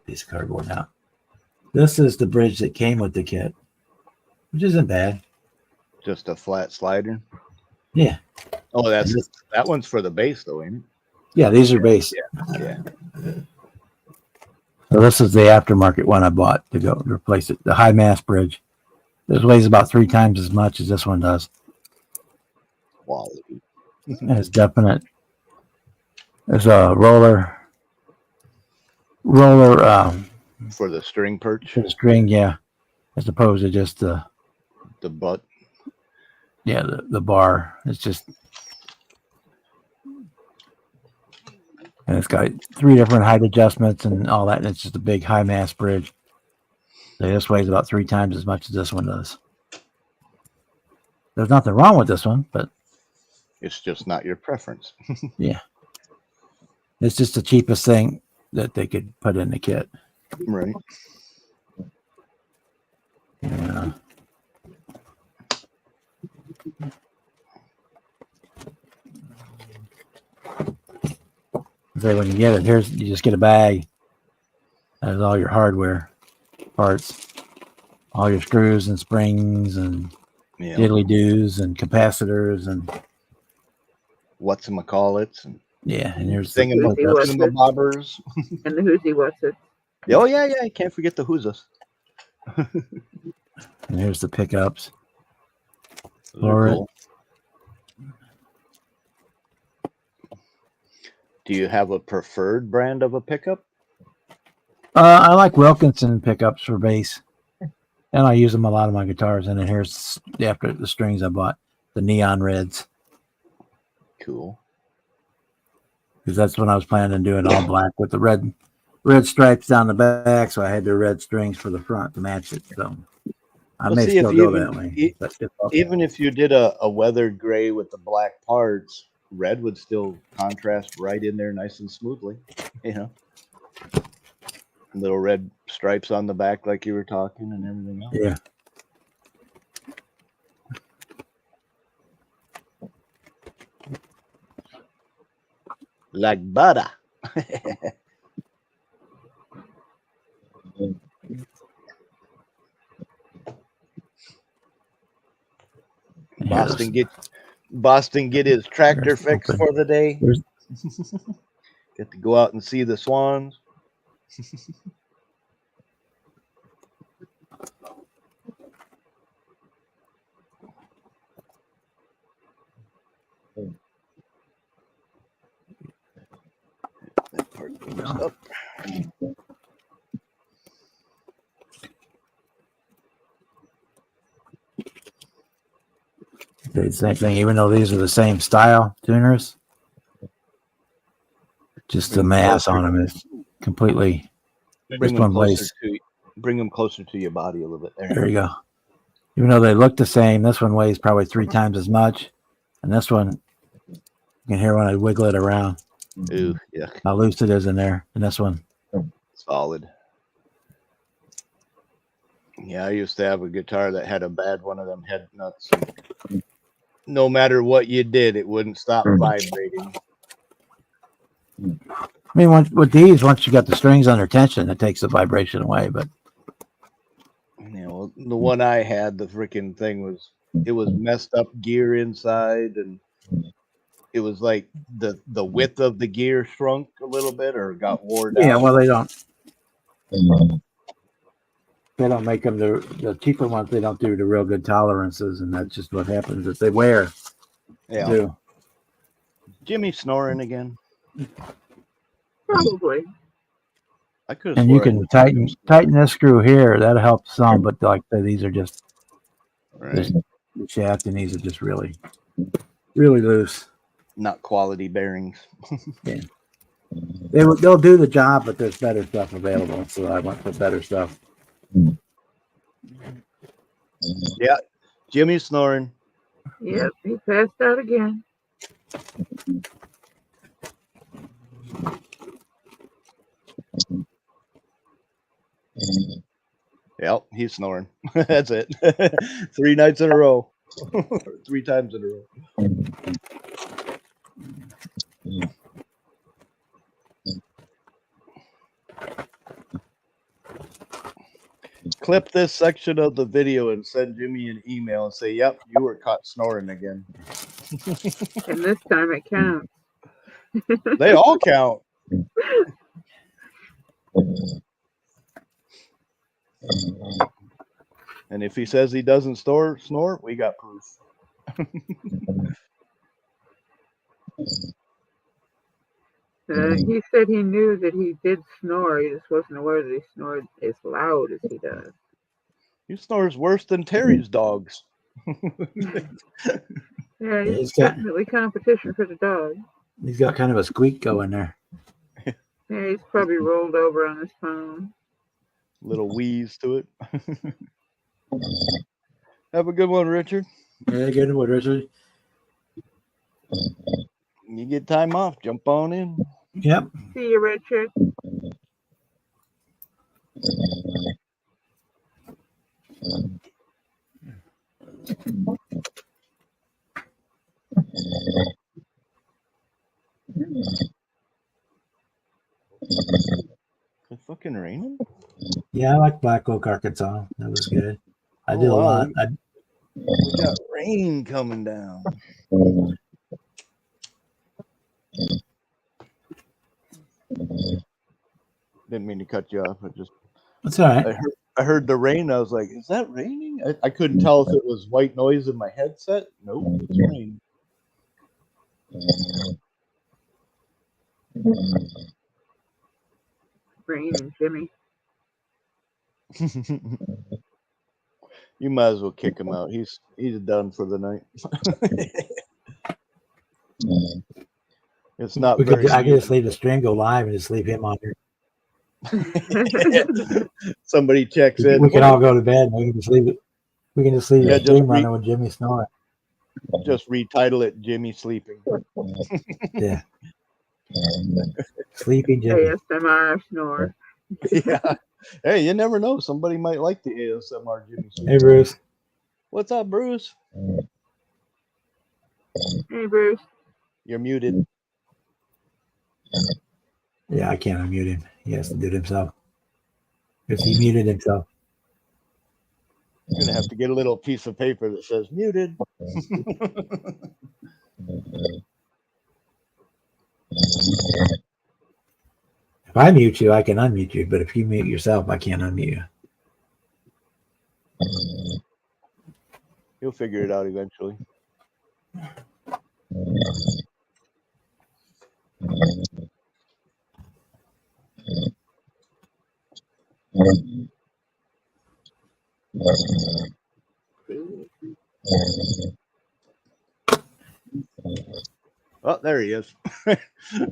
Piece of cardboard out. This is the bridge that came with the kit, which isn't bad. Just a flat slider. Yeah. Oh, that one's for the base though, ain't it? Yeah, these are base. Yeah. So this is the aftermarket one I bought to go replace it. The high mass bridge. This weighs about 3 times as much as this one does. Quality. And it's definite. There's a roller For the string perch. for the string, yeah, as opposed to just the butt. Yeah, the bar. It's just, and it's got 3 different height adjustments and all that. And it's just a big high mass bridge. So this weighs about 3 times as much as this one does. There's nothing wrong with this one, but It's just not your preference. yeah, it's just the cheapest thing that they could put in the kit. Right. Yeah. So when you get it, you just get a bag. That has all your hardware parts, all your screws and springs and Yeah. diddly doos and capacitors and Whatchamacallits and yeah. And here's thingamabobbers. And the whoosy what's it? Oh yeah, I can't forget the whoozas. And here's the pickups. Those are cool. Do you have a preferred brand of a pickup? I like Wilkinson pickups for bass, and I use them a lot of my guitars. And then here's after the strings I bought, the neon reds, Cool. because that's when I was planning on doing all black with the red stripes down the back. So I had the red strings for the front to match it. So I Well, may see, if still you go even- that way. But Even if you did a weathered gray with the black parts, red would still contrast right in there nice and smoothly. Little red stripes on the back like you were talking and everything else. yeah. Like butter. Boston get his tractor fixed for the day. Get to go out and see the swans. That part goes up. The same thing, even though these are the same style tuners, just the mass on them is completely. Bring This them one closer weighs. bring them closer to your body a little bit. There you go. Even though they look the same, this one weighs probably 3 times as much, and this one, you can hear when I wiggle it around. Ooh, yeah, How loose it is in there, and this one. solid. Yeah, I used to have a guitar that had a bad one of them head nuts. No matter what you did, it wouldn't stop vibrating. I mean, with these, once you got the strings under tension, it takes the vibration away. But You know, the one I had, the freaking thing was messed up gear inside, and it was like the width of the gear shrunk a little bit or got wore down. yeah, well, they don't make them the cheaper ones. They don't do the real good tolerances, and that's just what happens if they wear. Yeah. Too. Jimmy snoring again. Probably. I could. And you can tighten this screw here. That'll help some, but like these are just Right. the shaft, and these are just really loose. Not quality bearings. They'll do the job, but there's better stuff available. So I went for better stuff. Yeah, Jimmy's snoring. Yep, he passed out again. Yep, he's snoring. That's it. 3 nights in a row. 3 times in a row. Clip this section of the video and send Jimmy an email and say, "Yep, you were caught snoring again." And this time it counts. They all count. And if he says he doesn't snore, we got proof. He said he knew that he did snore. He just wasn't aware that he snored as loud as he does. He snores worse than Terry's dogs. Yeah, He's he's got- definitely competition for the dog. He's got kind of a squeak going there. Yeah, he's probably rolled over on his phone. Little wheeze to it. Have a good one, Richard. Yeah, good one, Richard. You get time off, jump on in. Yep. See you, Richard. It's fucking raining. Yeah, I like Black Oak, Arkansas. That was good. I did a Oh, wow. lot. We got rain coming down. Didn't mean to cut you off. That's all right. I heard the rain. I was like, "Is that raining?" I couldn't tell if it was white noise in my headset. Nope, it's rain. Rain and Jimmy. You might as well kick him out. He's done for the night. It's not. I could just leave the string go live and just leave him on here. Somebody checks in. We can all go to bed. And we can just leave it. We can just leave Yeah, the just stream running with Jimmy snoring. Just retitle it Jimmy Sleeping. Yeah. Sleeping Jimmy. ASMR snore. Yeah. Hey, you never know. Somebody might like the ASMR Jimmy Sleeping. Hey, Bruce. What's up, Bruce? Hey, Bruce. You're muted. Yeah, I can't unmute him. He has to do it himself. Because he muted himself. You're gonna have to get a little piece of paper that says muted. If I mute you, I can unmute you. But if you mute yourself, I can't unmute you. You'll figure it out eventually. Oh, there he is.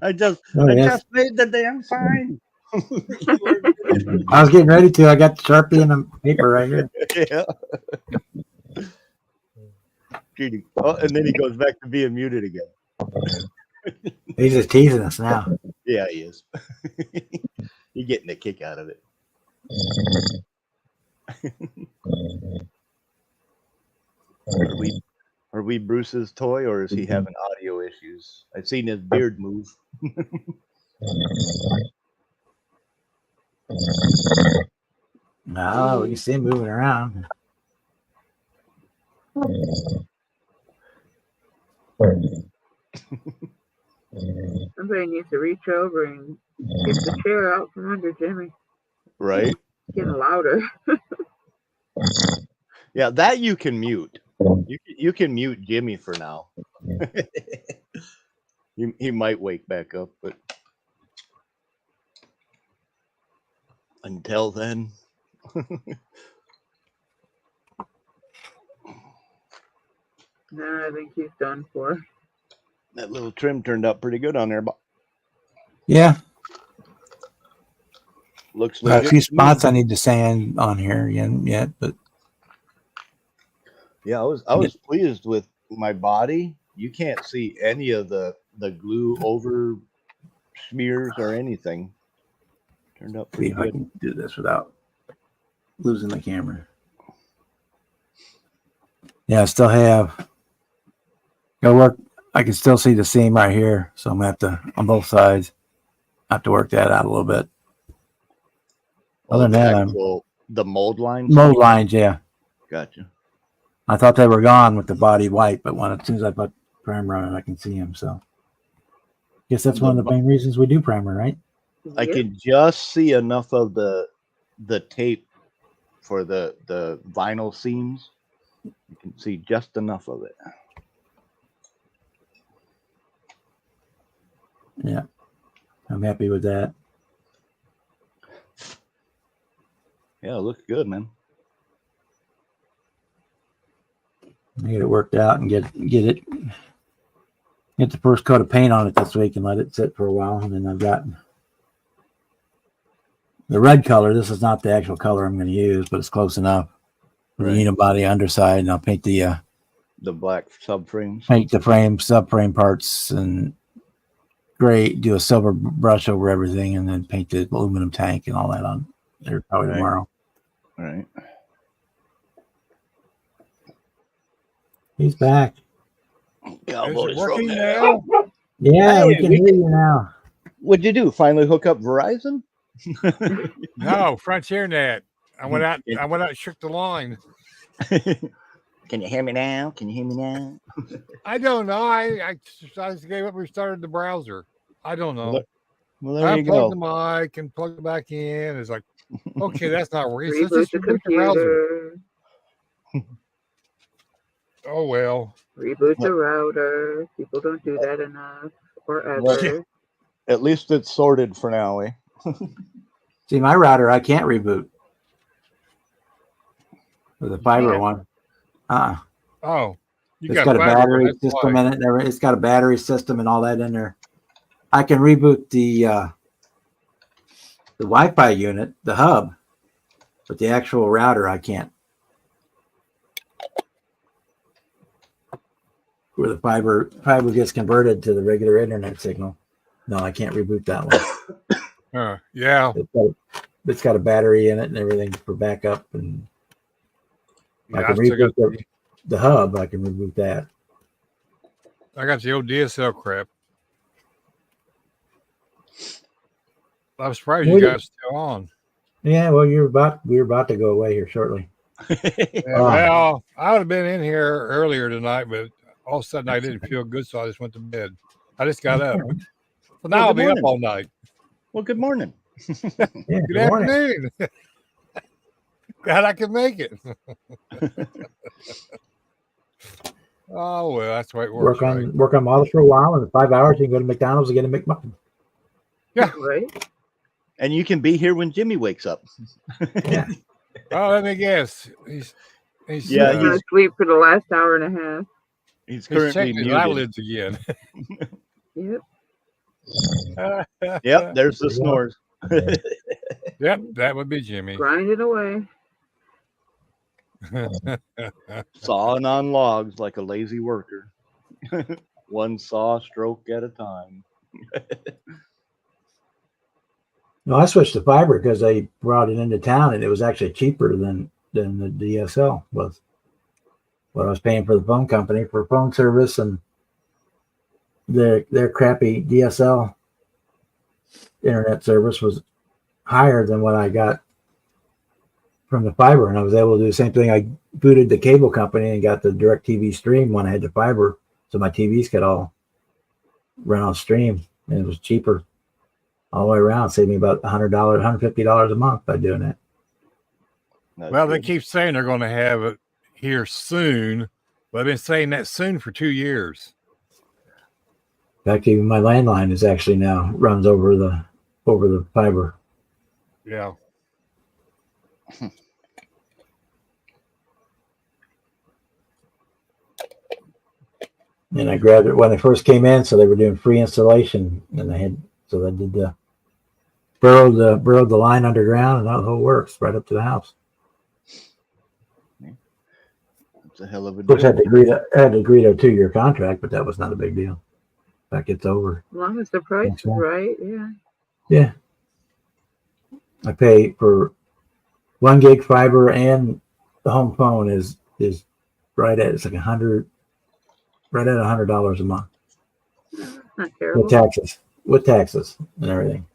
I just made the damn sign. I was getting ready to. I got the Sharpie and the paper right here. Yeah. Cheating. Oh, and then he goes back to being muted again. He's just teasing us now. Yeah, he is. You're getting a kick out of it. Are we Bruce's toy, or is he having audio issues? I've seen his beard move. No, we can see him moving around. Somebody needs to reach over and get the chair out from under Jimmy. Right? Getting louder. Yeah, that you can mute. You can mute Jimmy for now. he might wake back up, but until then. No, I think he's done for. That little trim turned out pretty good on there, but Yeah. looks Got a legit few to me. spots I need to sand on here yet, but Yeah, I was pleased with my body. You can't see any of the glue over smears or anything. Turned out see pretty if I good. can do this without losing the camera. Yeah, I still have. Gotta work. I can still see the seam right here, so I'm gonna have to on both sides. Have to work that out a little bit. Other than that, I'm The mold lines. mold lines. Yeah, Gotcha. I thought they were gone with the body white, but as soon as I put primer on it, I can see them. So, guess that's one of the main reasons we do primer, right? I can just see enough of the tape for the vinyl seams. You can see just enough of it. Yeah, I'm happy with that. Yeah, it looks good, man. I get it worked out and get the first coat of paint on it this week and let it sit for a while, and then I've got the red color. This is not the actual color I'm going to use, but it's close enough. Right. The unibody underside, and I'll paint the black subframes. Paint the subframe parts and gray. Do a silver brush over everything, and then paint the aluminum tank and all that on there probably tomorrow. All right. He's back. Cowboys working from now? Yeah, Hey, we can hear you now. What'd you do? Finally hook up Verizon? No, Frontier Net. I went out and shook the line. Can you hear me now? Can you hear me now? I don't know. I just gave up and restarted the browser. I don't know. Well, there I you go. unplugged the mic and plugged it back in. It's like, okay, that's not working. Let's Reboot just the reboot the browser. computer. Oh well. Reboot the router. People don't do that enough or ever. Well, at least it's sorted for now, eh? See, my router I can't reboot with the fiber can't? one. Oh, you It's got a fiber, battery that's system why. in it. It's got a battery system and all that in there. I can reboot the Wi-Fi unit, the hub, but the actual router I can't. Where the fiber gets converted to the regular internet signal. No, I can't reboot that one. Yeah. It's got a battery in it and everything for backup, and I Yeah, can reboot the hub. I can reboot that. I got the old DSL crap. I'm surprised Well, you guys are still on. Yeah, well, we're about to go away here shortly. Yeah, well, I would have been in here earlier tonight, but all of a sudden I didn't feel good, so I just went to bed. I just got up. So now I'll good be morning. up all night. Well, good morning. Yeah, Good afternoon. Glad I could make it. Oh well, that's the way it works, right? Work on models for a while, and in 5 hours you can go to McDonald's and get a McMuffin. Yeah. Right? And you can be here when Jimmy wakes up. Yeah. Oh, let me guess. He's Yeah, He's gonna sleep for the last hour and a half. He's he's currently checking his muted. eyelids again. Yep. Yep, there's the snores. Yep, that would be Jimmy. Grinding away. Sawing on logs like a lazy worker. One saw stroke at a time. No, I switched to fiber because they brought it into town, and it was actually cheaper than the DSL was. What I was paying for the phone company for phone service, and their crappy DSL internet service was higher than what I got from the fiber, and I was able to do the same thing. I booted the cable company and got the DirecTV stream when I had the fiber, so my TVs could all run on stream, and it was cheaper all the way around. Saved me about $100, $150 a month by doing it. Well, they keep saying they're going to have it here soon, but I've been saying that soon for 2 years. In fact, even my landline is actually now runs over the fiber. Yeah. And I grabbed it when they first came in, so they were doing free installation, and they did the burrowed the line underground, and that whole works right up to the house. It's a hell of a Of course, deal. I had to agree to a 2-year contract, but that was not a big deal. That gets over. As long as the price is right, yeah. Yeah. I pay for 1 gig fiber, and the home phone is right at it's like $100 a month Not terrible. with taxes and everything.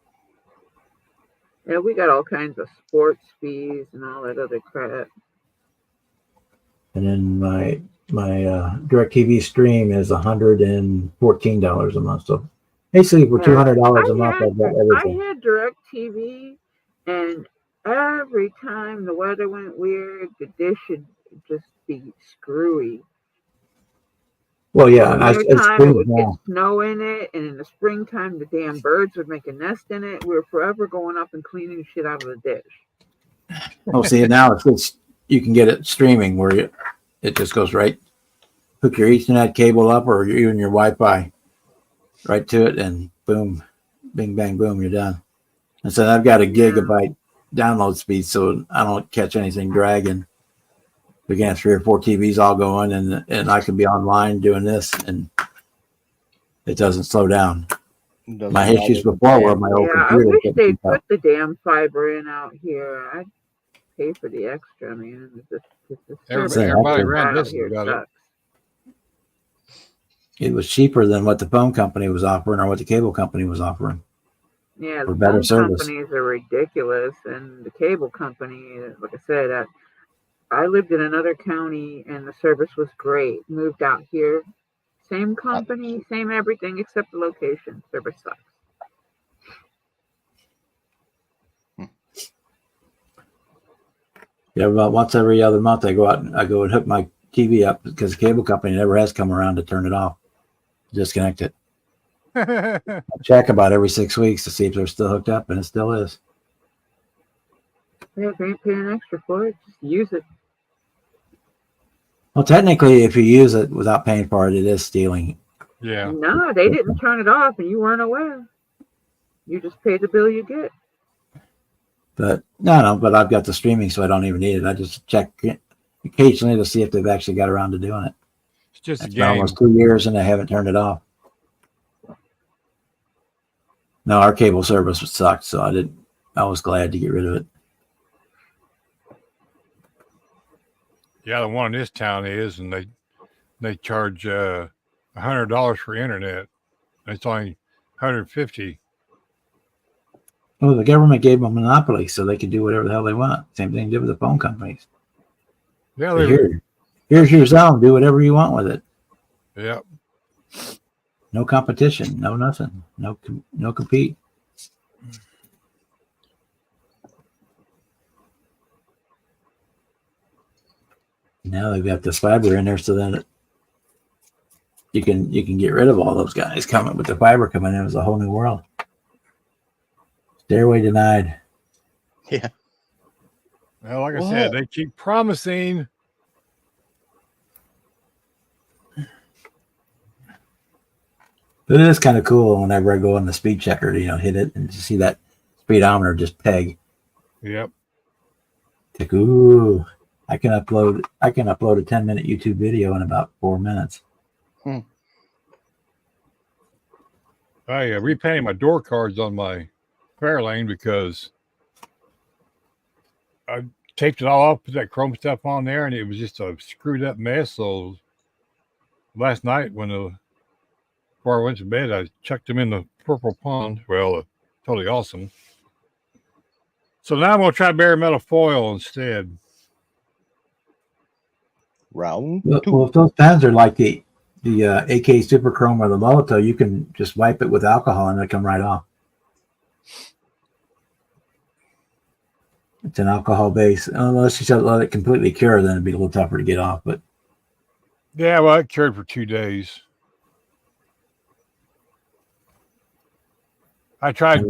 Yeah, we got all kinds of sports fees and all that other crap. And then my DirecTV stream is $114 a month. So basically, for $200 a month, I've got everything. I had DirecTV, and every time the weather went weird, the dish would just be screwy. Well, yeah, In I the wintertime, it stream would get now. snow in it, and in the springtime, the damn birds would make a nest in it. We were forever going up and cleaning shit out of the dish. Oh, see, now it's you can get it streaming where it just goes right. Hook your Ethernet cable up, or even your Wi-Fi right to it, and boom, bing, bang, boom, you're done. And so I've got a gigabyte download speed, so I don't catch anything dragging. We can have 3 or 4 TVs all going, and I can be online doing this, and it doesn't slow down. My issues before were my old Yeah, I computer. wish couldn't they'd keep up. put the damn fiber in out here. I'd pay for the extra, man. The Everybody ran out this here about it. sucks. It was cheaper than what the phone company was offering or what the cable company was offering. Yeah, For the better phone service. companies are ridiculous, and the cable company, like I said, I lived in another county, and the service was great. Moved out here, same company, same everything except the location. Service sucks. Yeah, about once every other month, I go out and hook my TV up because the cable company never has come around to turn it off, disconnect it. I check about every 6 weeks to see if they're still hooked up, and it still is. Yeah, if you ain't paying extra for it, just use it. Well, technically, if you use it without paying for it, it is stealing. Yeah. No, they didn't turn it off, and you weren't aware. You just pay the bill you get. But no, but I've got the streaming, so I don't even need it. I just check occasionally to see if they've actually got around to doing it. It's just a It's been game. almost 2 years, and they haven't turned it off. No, our cable service sucked, so I was glad to get rid of it. Yeah, the one in this town is, and they charge $100 for internet. It's only $150 Well, the government gave them a monopoly so they could do whatever the hell they want. Same thing they did with the phone companies. Yeah, But here's your zone. Do whatever you want with it. yeah. No competition. No nothing. No compete. Now they've got this fiber in there so that you can get rid of all those guys coming with the fiber coming in. It was a whole new world. Stairway denied. Yeah. Well, like I said, they keep promising. But it is kind of cool whenever I go on the speed checker to, hit it and see that speedometer just peg. Yep. It's like, ooh, I can upload a 10-minute YouTube video in about 4 minutes. I repainted my door cards on my Fairlane because I taped it all off, put that chrome stuff on there, and it was just a screwed up mess. So last night before I went to bed, I chucked them in the purple pond. Well, totally awesome. So now I'm going to try bare metal foil instead. Round Well, two. if those pens are like the AK Super Chrome or the Molotov, you can just wipe it with alcohol and it'll come right off. It's an alcohol base. Unless you let it completely cure, then it'd be a little tougher to get off. But Yeah, well, it cured for 2 days. I tried,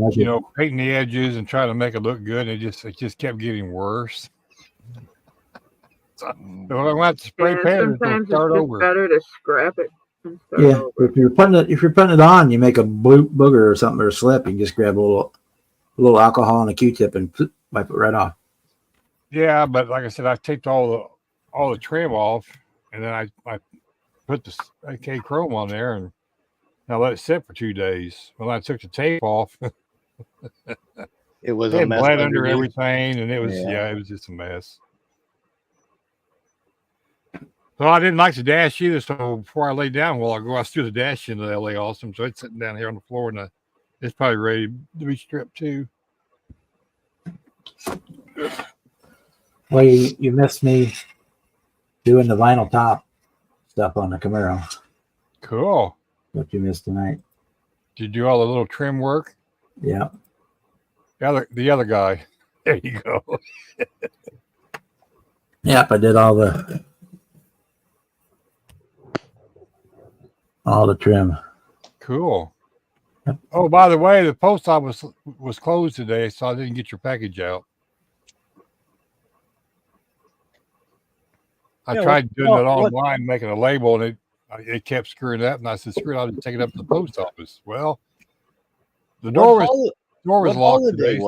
painting the edges and trying to make it look good. And it just kept getting worse. So when I went to spray paint, sometimes start it's over. better to scrap it and start yeah, over. if you're putting it on, you make a booger or something or a slip, you can just grab a little alcohol and a Q-tip and wipe it right off. Yeah, but like I said, I taped all the trim off, and then I put the AK Chrome on there, and I let it sit for 2 days. When I took the tape off, It was it a mess bled under underneath. everything, and it was Yeah. it was just a mess. So I didn't like the dash either. So before I lay down, I threw the dash into the LA Awesome. So it's sitting down here on the floor, and it's probably ready to be stripped too. Well, you missed me doing the vinyl top stuff on the Camaro. Cool. What you missed tonight? Did you do all the little trim work? Yeah. The other guy. There you go. Yep, I did all the trim. Cool. Oh, by the way, the post office was closed today, so I didn't get your package out. I tried doing it online, making a label, and it kept screwing up. And I said, "Screw it! I'll just take it up to the post office." Well, the door was locked today.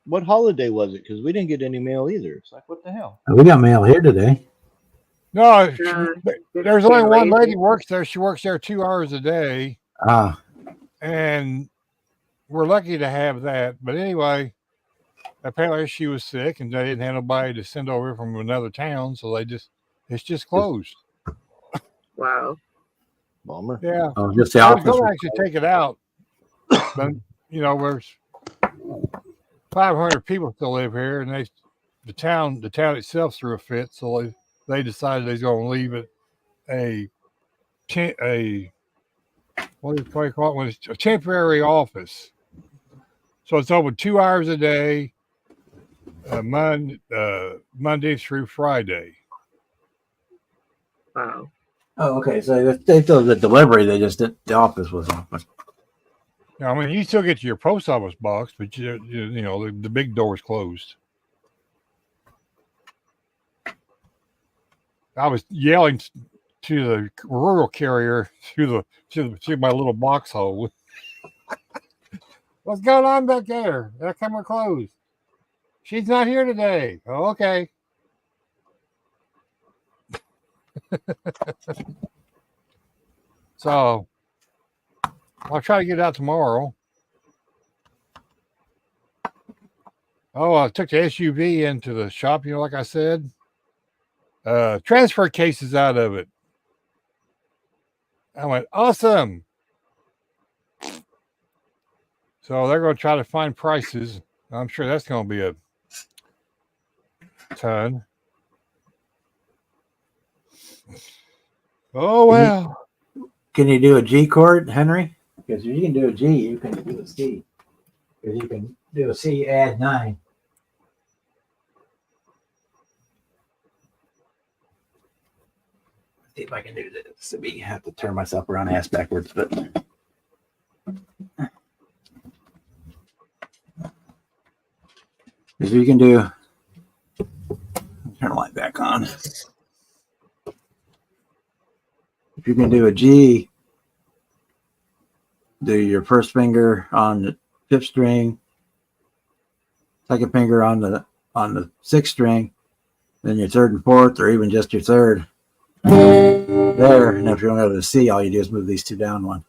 What holiday was it? Because we didn't get any mail either. It's like, what the hell? We got mail here today. No, there's only one lady works there. She works there 2 hours a day. And we're lucky to have that. But anyway, apparently she was sick and they didn't have nobody to send over from another town. So it's just closed. Wow. Bummer. Yeah. Oh, just the I was office. going to actually take it out. But, there's 500 people still live here, and the town itself threw a fit. So they decided they're going to leave it what do you call it? When it's a temporary office. So it's open 2 hours a day, Monday through Friday. Wow. Oh, okay. So they did the delivery. They just did the office was open. Yeah, I mean, you still get to your post office box, but the big door is closed. I was yelling to the rural carrier through my little box hole. What's going on back there? How come we're closed? She's not here today. Oh, okay. So I'll try to get it out tomorrow. Oh, I took the SUV into the shop, like I said. Transfer cases out of it. I went, awesome. So they're going to try to find prices. I'm sure that's going to be a ton. Oh, well. Can you do a G chord, Henry? Because if you can do a G, you can do a C. Because you can do a C, add 9. See if I can do this. I have to turn myself around ass backwards, but if you can do, turn the light back on. If you can do a G, do your first finger on the 5th string, second finger on the 6th string, then your 3rd and 4th, or even just your 3rd. There, and if you don't have the C, all you do is move these 2 down 1.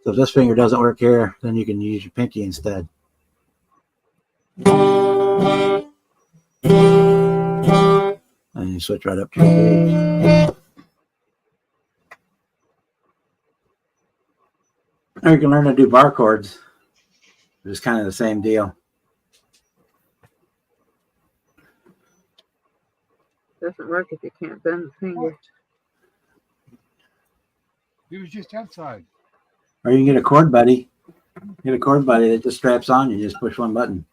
So if this finger doesn't work here, then you can use your pinky instead. And you switch right up to your G. Or you can learn to do bar chords. It's kind of the same deal. Doesn't work if you can't bend the finger. He was just outside. Or you can get a chord buddy. Get a chord buddy that just straps on. You just push one button.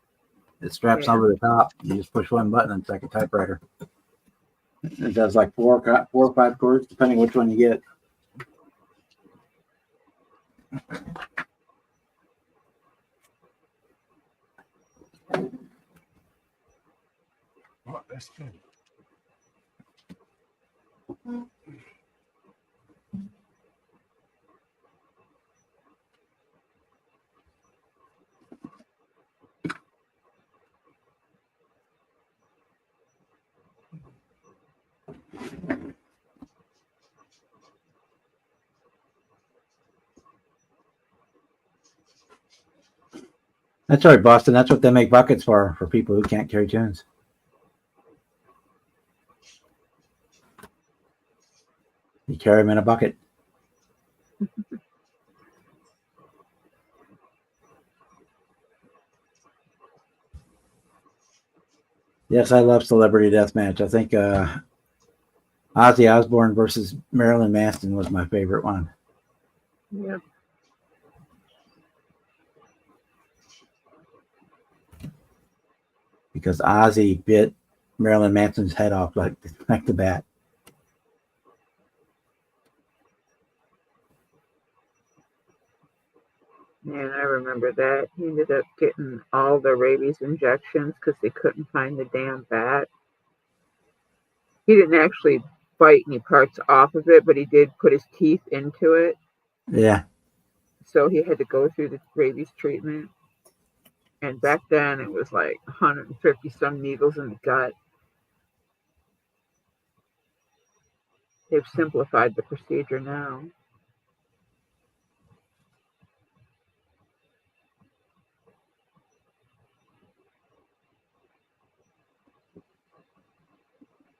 It straps over the top. You just push one button and it's like a typewriter. It does like 4 or 5 chords, depending which one you get. Oh, that's good. That's right, Boston. That's what they make buckets for people who can't carry tunes. You carry them in a bucket. Yes, I love Celebrity Deathmatch. I think Ozzy Osbourne versus Marilyn Manson was my favorite one. Yep. Because Ozzy bit Marilyn Manson's head off like the bat. Man, I remember that. He ended up getting all the rabies injections because they couldn't find the damn bat. He didn't actually bite any parts off of it, but he did put his teeth into it. Yeah. So he had to go through the rabies treatment. And back then it was like 150 some needles in the gut. They've simplified the procedure now.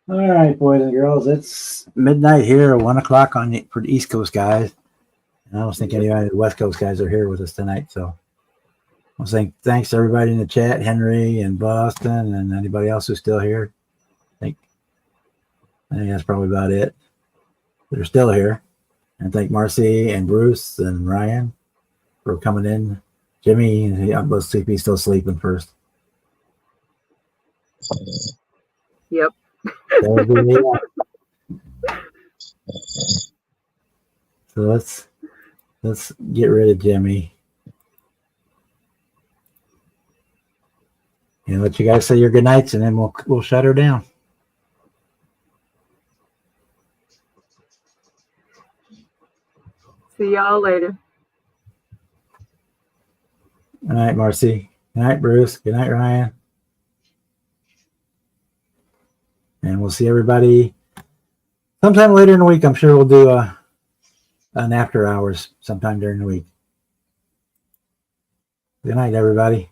All right, boys and girls, it's midnight here, 1 o'clock for the East Coast guys. And I don't think any of the West Coast guys are here with us tonight. So I'll say thanks to everybody in the chat, Henry and Boston and anybody else who's still here. I think that's probably about it. They're still here. And thank Marcy and Bruce and Ryan for coming in. Jimmy, let's see if he's still sleeping first. Yep. So let's get rid of Jimmy. And let you guys say your good nights, and then we'll shut her down. See y'all later. Good night, Marcy. Good night, Bruce. Good night, Ryan. And we'll see everybody sometime later in the week. I'm sure we'll do an after hours sometime during the week. Good night, everybody.